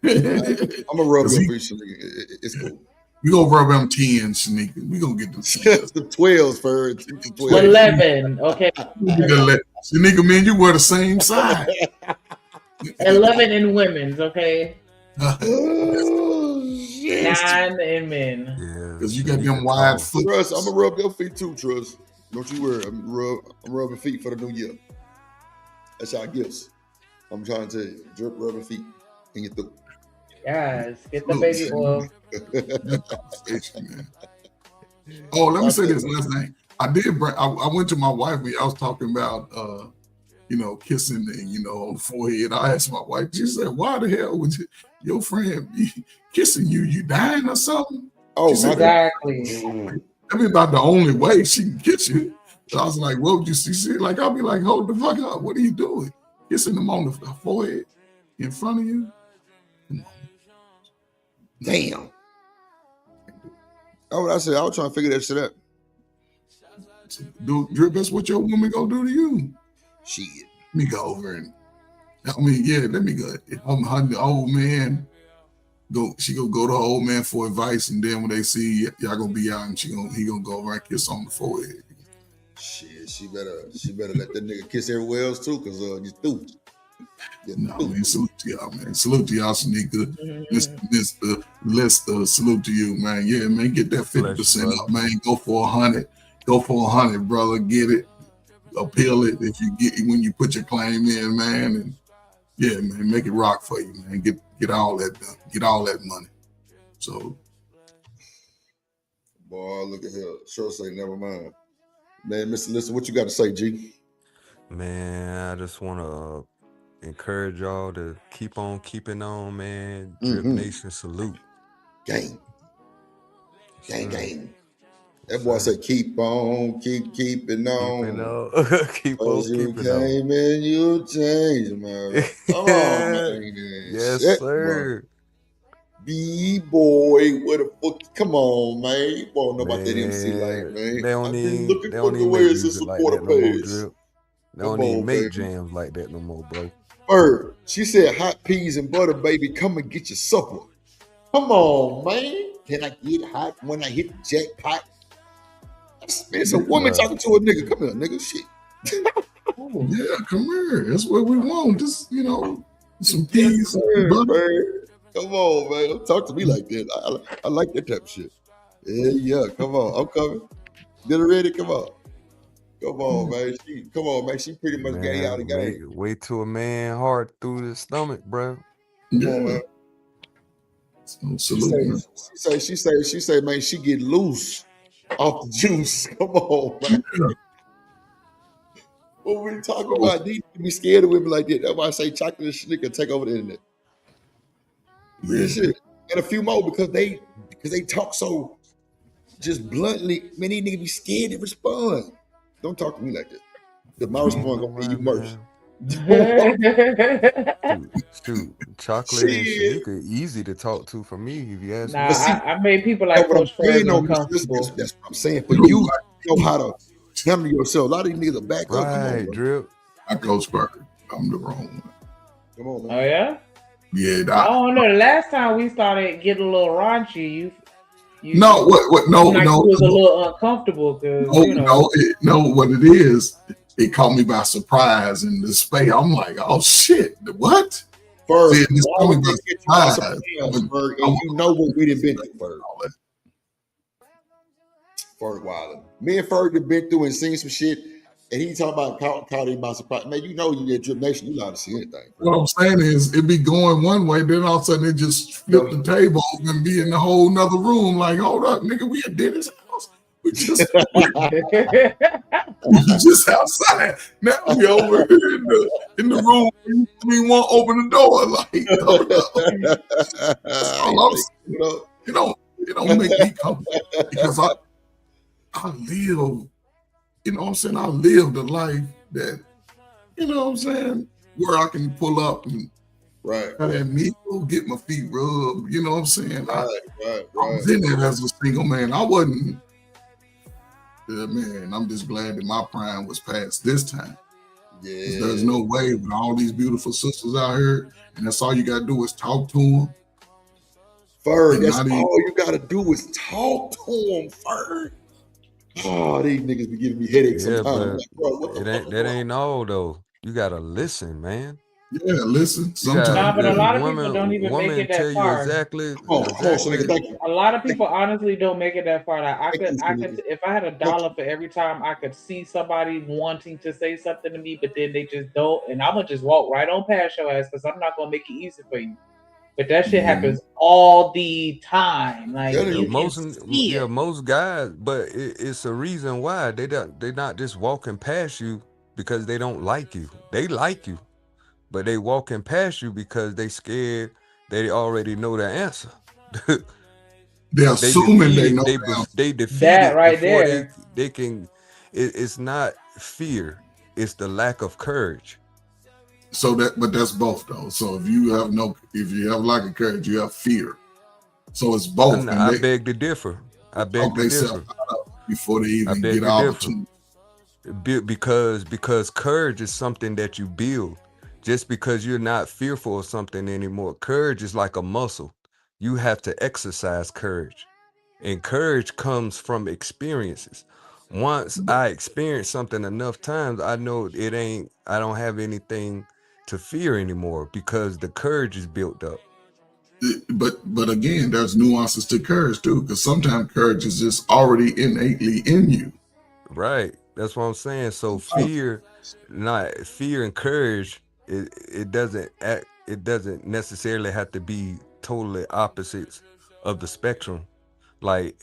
I'm a rub your feet, it's cool. We gonna rub them 10s, Shanika. We gonna get them 10s. The 12s first. 11. Okay. Shanika, man, you wear the same size. 11 in women's, okay? Oh, 9 in men. Because you got them wide foot. Trust, I'm gonna rub your feet too, Trust. Don't you worry. I'm rubbing feet for the new year. That's our gifts. I'm trying to tell you. Drip rubbing feet and you through. Guys, get the baby oil. Oh, let me say this last thing. I did. I went to my wife. I was talking about, kissing and on the forehead. I asked my wife. She said, "Why the hell would your friend be kissing you? You dying or something?" Oh, she said, exactly. That'd be about the only way she can kiss you. So I was like, "What would you see?" Like I'll be like, "Hold the fuck up! What are you doing? Kissing them on the forehead in front of you?" Damn. Oh, what I said. I was trying to figure that shit out. Drip, that's what your woman gonna do to you. Shit. Let me go over and let me go. The old man she gonna go to her old man for advice, and then when they see y'all gonna be out, and he gonna go over and kiss on the forehead. Shit, she better let that nigga kiss everywhere else too, cause you through. Man, salute to y'all, man. Salute to y'all, Shanika. Mr. Lester, salute to you, man. Yeah, man, get that 50% up, man. Go for 100. Go for 100, brother. Get it. Appeal it if you get when you put your claim in, man. And yeah, man, make it rock for you, man. Get all that done. Get all that money. So, boy, look at here. Sure say never mind. Man, Mr. Listen, what you got to say, G? Man, I just want to encourage y'all to keep on keeping on, man. Drip Nation salute. Gang. That boy said, keep on, keeping on. Keep on you keeping came and you changed, man. Come on, man. Yes, Shit, sir. B-boy, what the fuck? Come on, man. You won't know about that MC life, man. They don't I've been even, looking they for don't the even make ways to music like support that a no more, page. Drip. They Come don't even on, make baby. jams like that no more, bro. Bird, she said, hot peas and butter, baby. Come and get your supper. Come on, man. Can I get hot when I hit the jackpot? It's a woman talking to a nigga. Come here, nigga. Shit. yeah, come here. That's what we want. Just, some peas and butter. Man. Come on, man. Don't talk to me like that. I like that type of shit. Yeah. Come on. I'm coming. Get her ready. Come on. Come on, man. She pretty much got out of the game. Wait till a man heart through the stomach, bro. Come on, man. She say, man, she get loose off the juice. Come on, man. What we talking about? These people be scared of women like that. That's why I say chocolate and Snicker take over the internet. Real shit. And a few more because they talk so just bluntly. Man, these niggas be scared to respond. Don't talk to me like that. Because my response gonna be you worse. Shoot, chocolate and Shanika easy to talk to for me if you ask me. I made people like Coach Spurs uncomfortable. That's what I'm saying. For you know how to handle yourself. A lot of these niggas are back up. Come on, bro. Drip. I go Spurs. I'm the wrong one. Come on, man. Oh yeah? Yeah. I don't know. The last time we started getting a little raunchy, you no, what? No, like no. You was a little uncomfortable because what it is. It caught me by surprise in the space. I'm like, oh shit, what? First, and you know what we done been through, Ferg Wilder. Me and Ferg have been through and seen some shit, and he talking about caught him by surprise. Man, you know you at Drip Nation, you allowed to see anything. What I'm saying is, it be going one way, then all of a sudden it just flip the table and be in a whole nother room. Like, hold up, nigga, we at Dennis' house. We just outside. Now we over here in the room. We won't open the door. Like, hold up. That's all I'm saying. It don't make me comfortable because I live, you know what I'm saying? I live the life that, you know what I'm saying, where I can pull up and have that meal, get my feet rubbed, you know what I'm saying? I was in there as a single man. I wasn't. Man, I'm just glad that my prime was past this time. Yeah. There's no way with all these beautiful sisters out here, and that's all you gotta do is talk to them. Ferg, that's all you gotta do is talk to them, Ferg. Oh, these niggas be giving me headaches sometimes. But that ain't all though. You gotta listen, man. Yeah, listen. Sometimes, but a lot of people don't even make it that far. Exactly. A lot of people honestly don't make it that far. Like I could, if I had $1 for every time I could see somebody wanting to say something to me, but then they just don't, and I'm gonna just walk right on past your ass because I'm not gonna make it easy for you. But that shit happens all the time. Like you can see it. Most guys, but it's a reason why they not just walking past you because they don't like you. They like you, but they walking past you because they scared. They already know the answer. They're assuming they know they defeat that it right before there. they can. It's not fear; it's the lack of courage. So but that's both though. So if you have lack of courage, you have fear. So it's both. I beg to differ. I beg to differ. Before they even get opportunity. Because courage is something that you build. Just because you're not fearful of something anymore, courage is like a muscle. You have to exercise courage, and courage comes from experiences. Once I experience something enough times, I know I don't have anything to fear anymore because the courage is built up. But again, there's nuances to courage too, because sometimes courage is just already innately in you. Right. That's what I'm saying. So fear and courage, it doesn't necessarily have to be totally opposites of the spectrum. Like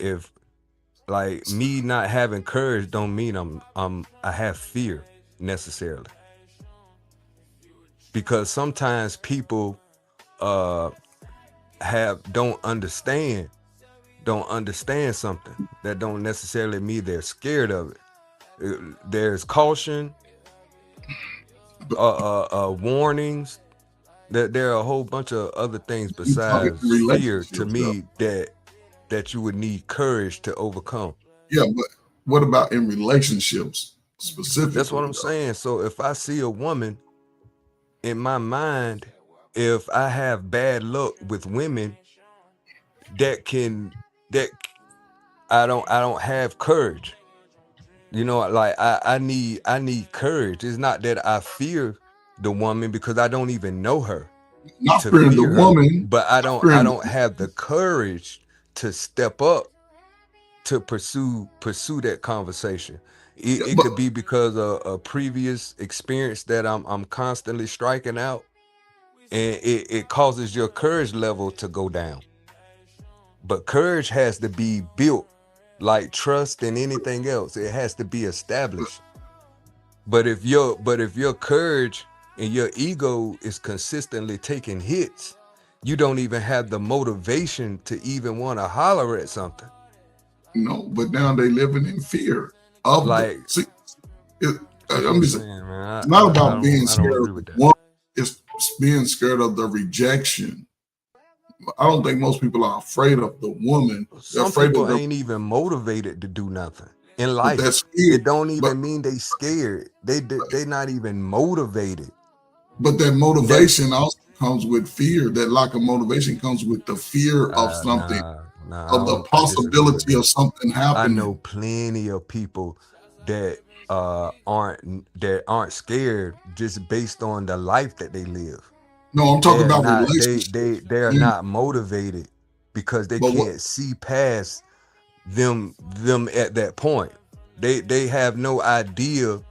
me not having courage don't mean I have fear necessarily. Because sometimes people don't understand something. That don't necessarily mean they're scared of it. There's caution, warnings. There are a whole bunch of other things besides fear to me that you would need courage to overcome. Yeah, but what about in relationships specifically? That's what I'm saying. So if I see a woman, in my mind, if I have bad luck with women, I don't have courage. You know, like I need courage. It's not that I fear the woman because I don't even know her. Not fearing the woman, but I don't have the courage to step up to pursue that conversation. It could be because of a previous experience that I'm constantly striking out, and it causes your courage level to go down. But courage has to be built. Like trust and anything else, it has to be established. But if your courage and your ego is consistently taking hits, you don't even have the motivation to even want to holler at something. No, but now they living in fear of I'm just saying, man, it's not about being scared of one, it's being scared of the rejection. I don't think most people are afraid of the woman. Some people ain't even motivated to do nothing in life. It don't even mean they scared. They not even motivated. But that motivation also comes with fear. That lack of motivation comes with the fear of something, of the possibility of something happening. I know plenty of people that aren't scared just based on the life that they live. No, I'm talking about relationships. They're not motivated because they can't see past them at that point. They have no idea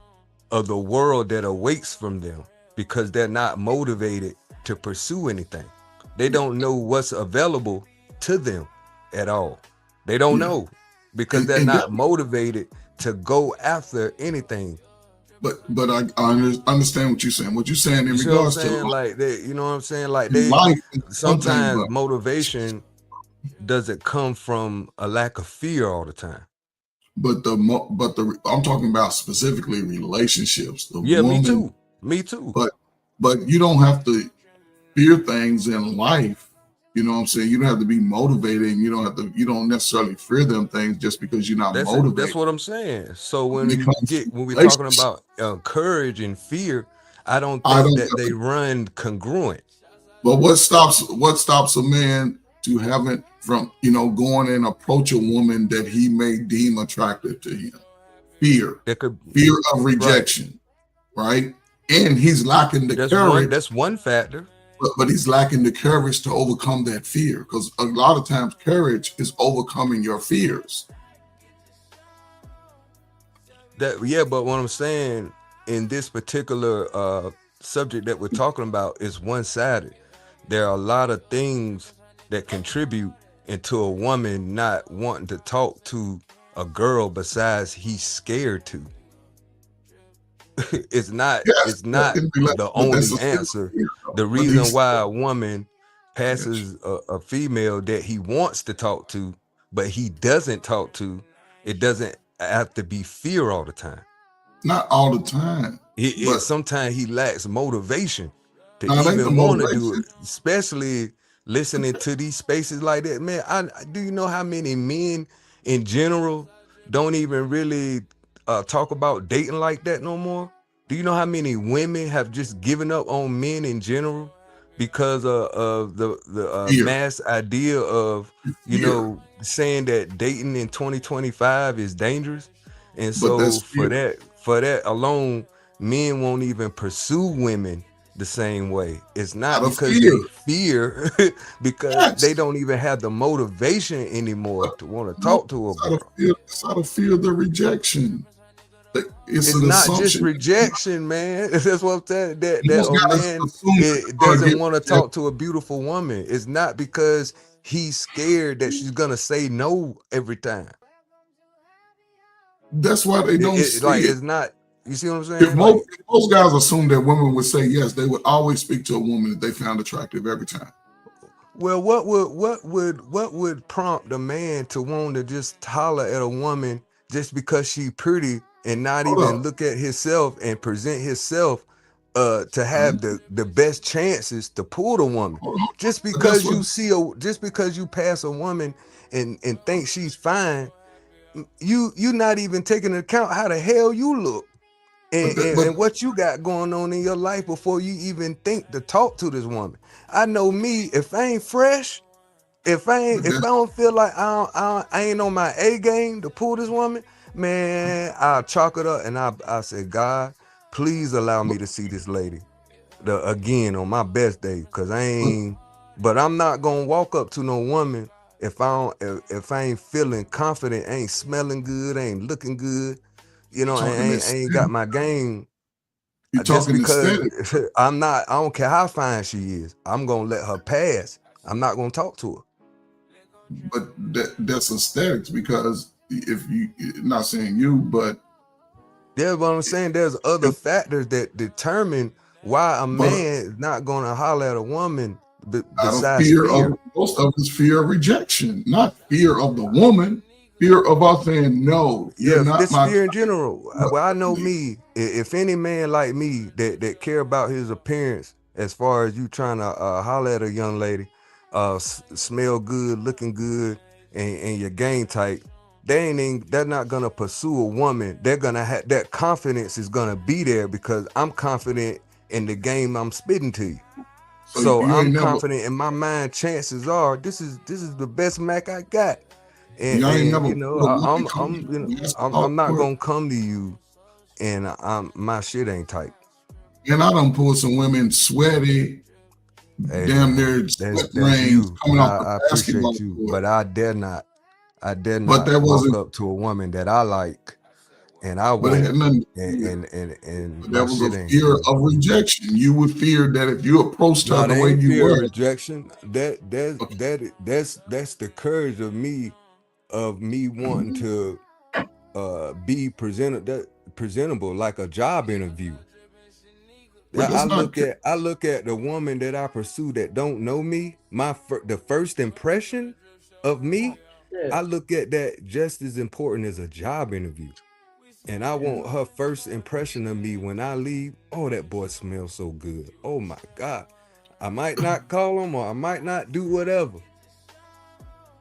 of the world that awaits from them because they're not motivated to pursue anything. They don't know what's available to them at all. They don't know because they're not motivated to go after anything. But I understand what you're saying. What you're saying in regards to like you know what I'm saying? Like sometimes motivation doesn't come from a lack of fear all the time. But I'm talking about specifically relationships. Me too. But you don't have to fear things in life. You know what I'm saying? You don't have to be motivated, and you don't necessarily fear them things just because you're not motivated. That's what I'm saying. So when we're talking about courage and fear, I don't think that they run congruent. But what stops a man from going and approach a woman that he may deem attractive to him? Fear of rejection, right? And he's lacking the courage. That's one factor. But he's lacking the courage to overcome that fear, because a lot of times courage is overcoming your fears. But what I'm saying in this particular subject that we're talking about is one-sided. there are a lot of things that contribute into a woman not wanting to talk to a girl besides he's scared to. It's not the only answer. The reason why a woman passes a female that he wants to talk to, but he doesn't talk to, it doesn't have to be fear all the time. Not all the time. Sometimes he lacks motivation to even want to do it, especially listening to these spaces like that. Man, do you know how many men in general don't even really talk about dating like that no more? Do you know how many women have just given up on men in general because of the mass idea of, you know, saying that dating in 2025 is dangerous? And so for that alone, men won't even pursue women the same way. It's not because they fear, because they don't even have the motivation anymore to want to talk to a girl. It's out of fear of the rejection. It's not just rejection, man. That's what I'm saying. That a man doesn't want to talk to a beautiful woman. It's not because he's scared that she's gonna say no every time. That's why they don't see it. It's not. You see what I'm saying? If most guys assume that women would say yes, they would always speak to a woman that they found attractive every time. Well, what would prompt a man to want to just holler at a woman just because she's pretty and not even look at himself and present himself to have the best chances to pull the woman? Just because just because you pass a woman and think she's fine, you're not even taking into account how the hell you look and what you got going on in your life before you even think to talk to this woman. I know me, if I ain't fresh, if I don't feel like I ain't on my A game to pull this woman, man, I'll chalk it up and I say, God, please allow me to see this lady again on my best day, because but I'm not gonna walk up to no woman if I ain't feeling confident, ain't smelling good, ain't looking good, you know, I ain't got my game. Just because I don't care how fine she is, I'm gonna let her pass. I'm not gonna talk to her. But that's aesthetics, because if you, not saying you, but that's what I'm saying. There's other factors that determine why a man is not gonna holler at a woman besides fear. Most of it's fear of rejection, not fear of the woman. Fear of us saying no. This fear in general. Well, I know me. If any man like me that care about his appearance, as far as you trying to holler at a young lady, smell good, looking good, and your game tight, they're not gonna pursue a woman. They're gonna have that confidence is gonna be there because I'm confident in the game I'm spitting to you. So I'm confident in my mind. Chances are this is the best Mac I got. And you know, I'm not gonna come to you and my shit ain't tight. And I done pulled some women sweaty, damn near sweat rains coming off the basketball court. But I dare not walk up to a woman that I like and I want and that was a fear of rejection. You would fear that if you approached her the way you were. Rejection. That's the courage of me wanting to be presentable like a job interview. I look at the woman that I pursue that don't know me, the first impression of me, I look at that just as important as a job interview. And I want her first impression of me when I leave. Oh, that boy smells so good. Oh my God. I might not call him or I might not do whatever.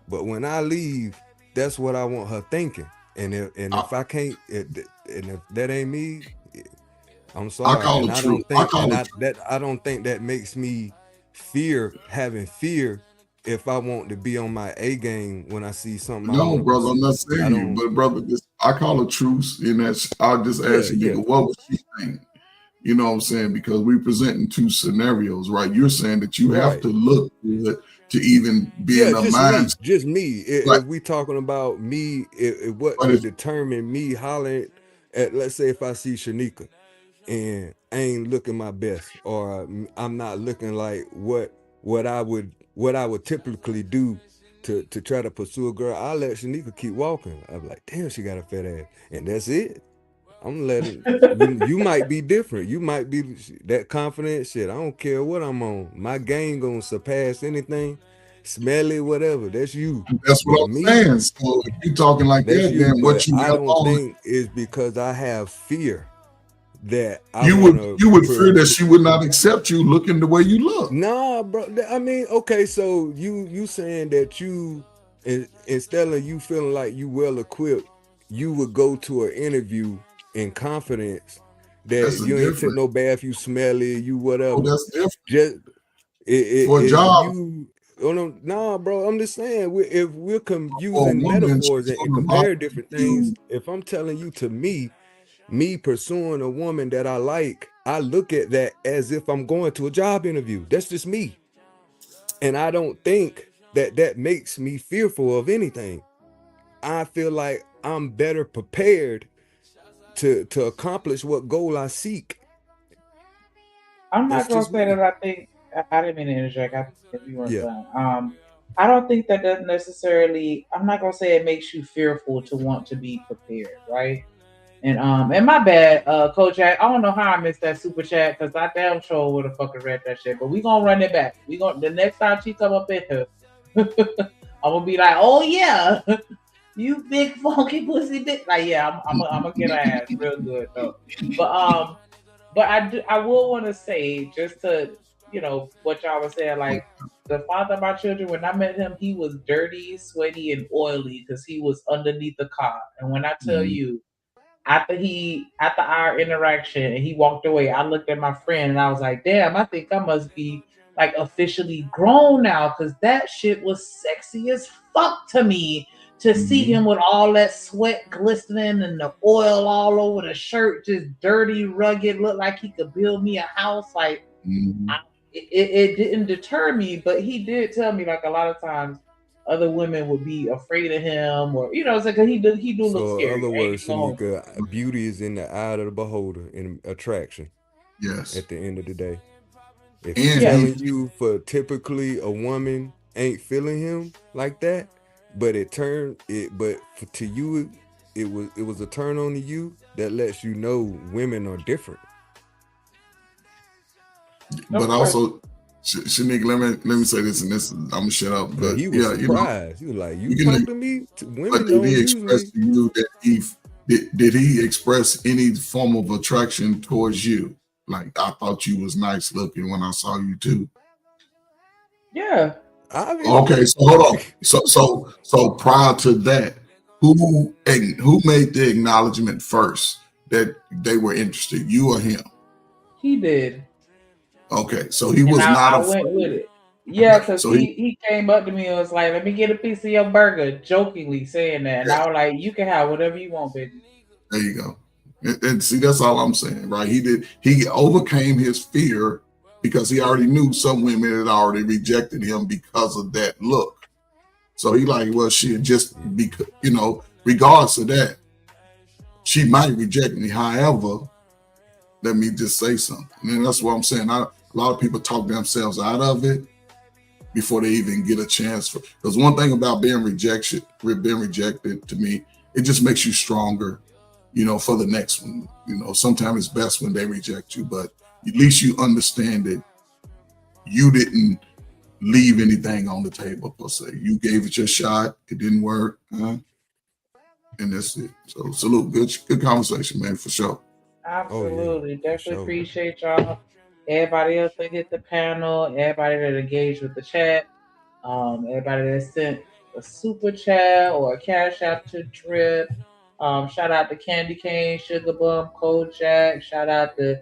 But when I leave, that's what I want her thinking. And if I can't, and if that ain't me, I'm sorry. I don't think that makes me having fear if I want to be on my A game when I see something. No, brother, I'm not saying you, but brother, I call it truce. And I'll just ask you, what was she saying? You know what I'm saying? Because we presenting two scenarios, right? You're saying that you have to look good to even be in a mind. Just me. If we talking about me, what would determine me hollering at, let's say if I see Shanika and I ain't looking my best, or I'm not looking like what what I would typically do to try to pursue a girl, I'll let Shanika keep walking. I'm like, damn, she got a fat ass, and that's it. I'm letting you might be different. You might be that confident shit. I don't care what I'm on. My game gonna surpass anything. Smelly, whatever. That's you. That's what I'm saying. So if you talking like That's that, you, then what but you I have don't on, think it's because I have fear that you would fear that she would not accept you looking the way you look. Nah, bro. I mean, okay, so you saying that you instead of you feeling like you well equipped, you would go to an interview in confidence that you ain't take no bath, you smelly, you whatever. Oh, that's different. Just For a job. Nah, bro. I'm just saying, if we're using woman, metaphors she's and talking compare about different you. things, if I'm telling you to me pursuing a woman that I like, I look at that as if I'm going to a job interview. That's just me. And I don't think that makes me fearful of anything. I feel like I'm better prepared to accomplish what goal I seek. I'm not That's gonna just say me. that I think I didn't mean to interject. If you weren't Yeah. done. I don't think that doesn't necessarily. I'm not gonna say it makes you fearful to want to be prepared, right? And my bad, Coach Jack. I don't know how I missed that super chat because I damn sure would have fucking read that shit. But we gonna run it back. We gonna the next time she come up in here, I'm gonna be like, oh yeah, you big funky pussy bitch. Like yeah, I'm gonna get her ass real good though. But I will want to say just to what y'all was saying, like the father of my children, when I met him, he was dirty, sweaty, and oily because he was underneath the car. And when I tell you, after our interaction and he walked away, I looked at my friend and I was like, damn, I think I must be like officially grown now because that shit was sexy as fuck to me. To see him with all that sweat glistening and the oil all over the shirt, just dirty, rugged, looked like he could build me a house. Like it didn't deter me, but he did tell me like a lot of times other women would be afraid of him, or it's like he do look scary. In other words, Shanika, beauty is in the eye of the beholder and attraction. Yes. At the end of the day, if he's telling you for typically a woman ain't feeling him like that, but to you it was a turn on to you that lets you know women are different. But also, Shanika, let me say this, and this I'm gonna shut up. But he was surprised. He was like, "You talk to me? Women but did he express to you that did he express any form of attraction towards you? Like, I thought you was nice looking when I saw you too. Yeah. Okay, so hold on. So prior to that, who made the acknowledgement first that they were interested? You or him? He did. Okay, so he was not afraid. I went with it. Yeah, because he came up to me and was like, "Let me get a piece of your burger," jokingly saying that, and I was like, "You can have whatever you want, baby." There you go. And see, that's all I'm saying, right? He overcame his fear because he already knew some women had already rejected him because of that look. So he like, well, she just because regardless of that, she might reject me. However, let me just say something. And that's what I'm saying. A lot of people talk themselves out of it before they even get a chance. Because one thing about being rejected to me, it just makes you stronger, for the next one. Sometimes it's best when they reject you, but at least you understand that you didn't leave anything on the table per se. You gave it your shot. It didn't work. And that's it. So salute. Good conversation, man, for sure. Absolutely. Definitely appreciate y'all. Everybody else that hit the panel, everybody that engaged with the chat, everybody that sent a super chat or a cash out to Drip. Shout out to Candy Cane, Sugar Bum, Kojak. Shout out to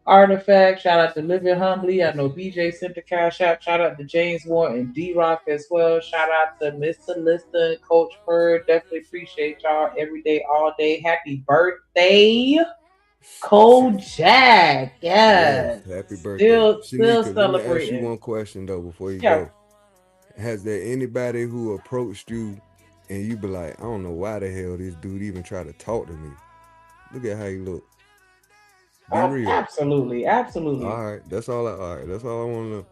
Artifact. Shout out to Living Humbly. I know BJ sent the cash out. Shout out to James Moore and D-Rock as well. Shout out to Mr. Lista and Coach Bird. Definitely appreciate y'all every day, all day. Happy birthday, Kojak. Yes. Happy birthday. Still Shanika, celebrating. let me ask you one question though before you go. Has there anybody who approached you and you be like, I don't know why the hell this dude even tried to talk to me? Look at how he look. Be real. Absolutely. All right. That's all I want to know.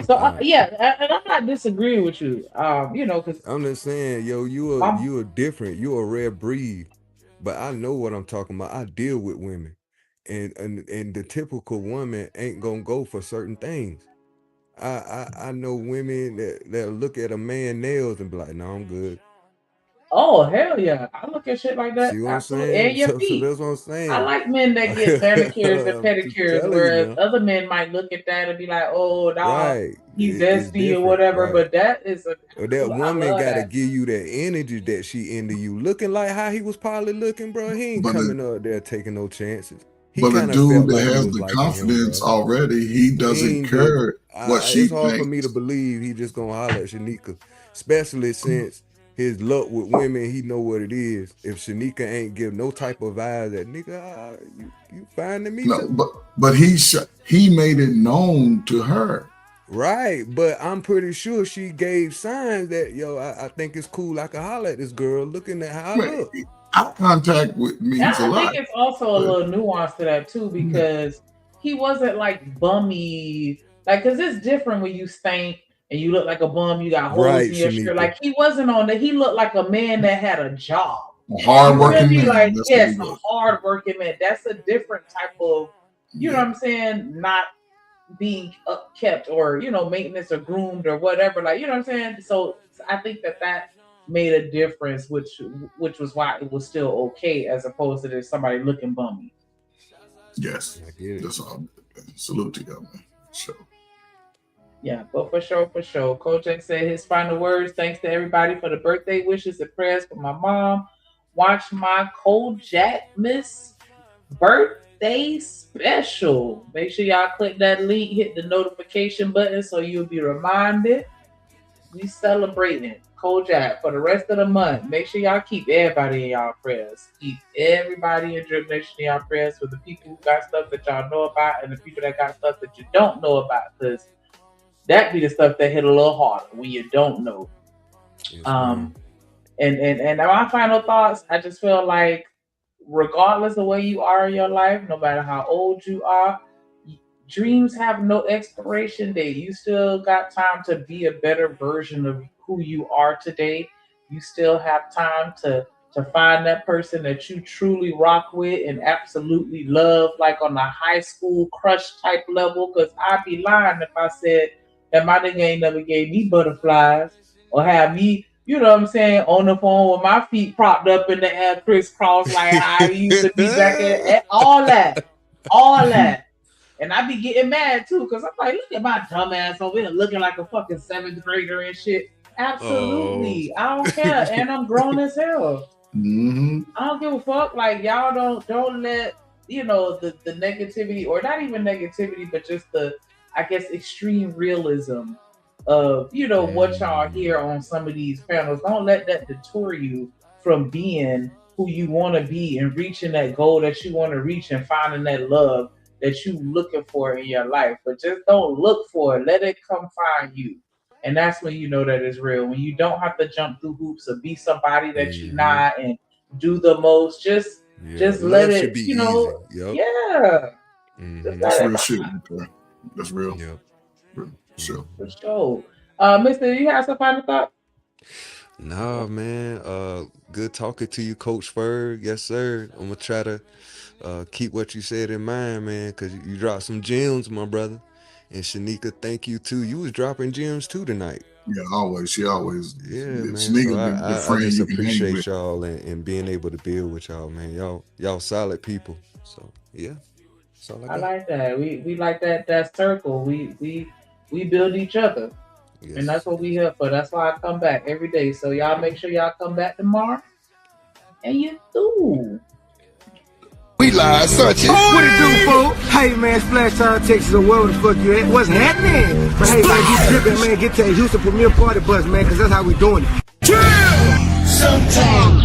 So yeah, and I'm not disagreeing with you. You know, because I'm just saying, yo, you are different. You a rare breed. But I know what I'm talking about. I deal with women, and the typical woman ain't gonna go for certain things. I know women that look at a man nails and be like, no, I'm good. oh hell yeah, I look at shit like that. See what I'm Absolutely, saying? and your So feet. that's what I'm saying. I like men that get manicures and I'm pedicures, telling you whereas now. other men might look at that and be like, "Oh, dog, Right. he's It's zesty or different. whatever." Right. But that is a Or that I woman love gotta that. give you that energy that she into you. Looking like how he was probably looking, bro. He ain't But coming up there taking no chances. He But a kind of dude felt that like you has was the liking him, confidence bro. already, he doesn't ain't just. care what she It's hard for me thinks. to believe he just gonna holler at Shanika, especially since his luck with women. He know what it is. If Shanika ain't give no type of vibes that nigga, you fine to me No, too. but he made it known to her. Right, but I'm pretty sure she gave signs that, yo, I think it's cool. I can holler at this girl looking at how I look. Eye contact with means a I lot. think it's also a little nuance to that too, because he wasn't like bummy, like because it's different when you stink and you look like a bum, you got holes Right, in your shirt. Shanika. Like he wasn't on that. He looked like a man that had a job. A hard-working You feel me? man. Like That's yes, what a he was. hard-working man. That's a different type of, you know what I'm saying? Not being upkept or maintenance or groomed or whatever. Like you know what I'm saying. So I think that made a difference, which was why it was still okay as opposed to there's somebody looking bummy. Yes, that's all. Salute to y'all, man. Sure. Yeah, but for sure. Kojak said his final words. Thanks to everybody for the birthday wishes and prayers for my mom. Watch my Kojak Miss birthday special. Make sure y'all click that link, hit the notification button so you'll be reminded. We celebrating Kojak for the rest of the month. Make sure y'all keep everybody in y'all prayers. Keep everybody in Drip Nation in y'all prayers for the people who got stuff that y'all know about and the people that got stuff that you don't know about, because that be the stuff that hit a little harder when you don't know. And my final thoughts, I just feel like regardless of where you are in your life, no matter how old you are, dreams have no expiration date. You still got time to be a better version of who you are today. You still have time to find that person that you truly rock with and absolutely love, like on a high school crush type level. Because I'd be lying if I said that my nigga ain't never gave me butterflies or have me, you know what I'm saying, on the phone with my feet propped up in the air, crisscross, like I used to be back at all that. And I be getting mad too, because I'm like, look at my dumb ass over here looking like a fucking 7th grader and shit. Absolutely. I don't care. And I'm grown as hell. Mm-hmm. I don't give a fuck. Like y'all don't let, the negativity, or not even negativity, but just the, I guess, extreme realism of, what y'all hear on some of these panels. Don't let that deter you from being who you want to be and reaching that goal that you want to reach and finding that love that you looking for in your life. But just don't look for it. Let it come find you. And that's when you know that it's real. When you don't have to jump through hoops or be somebody that you're not and do the most. Just let it, easy. Yep. Yeah. That's real shit. That's real. Yep. Sure. For sure. Mister, you have some final thought? Nah, man. Good talking to you, Coach Ferg. Yes, sir. I'm gonna try to keep what you said in mind, man, because you dropped some gems, my brother. And Shanika, thank you too. You was dropping gems too tonight. Yeah, always. She always. Yeah, man. Shanika, So the friend I just you can hang appreciate with. y'all and being able to build with y'all, man. Y'all solid people. So yeah. That's all I like that. We like that circle. We build each other. Yes. And that's what we here for. That's why I come back every day. So y'all make sure y'all come back tomorrow. And you do. We live, such it. What it do, fool? Hey, man, Splash Town, Texas, or wherever the fuck you at. What's happening? But hey, man, you tripping, man. Get to the Houston Premier Party Bus, man, because that's how we doing it. Sometimes.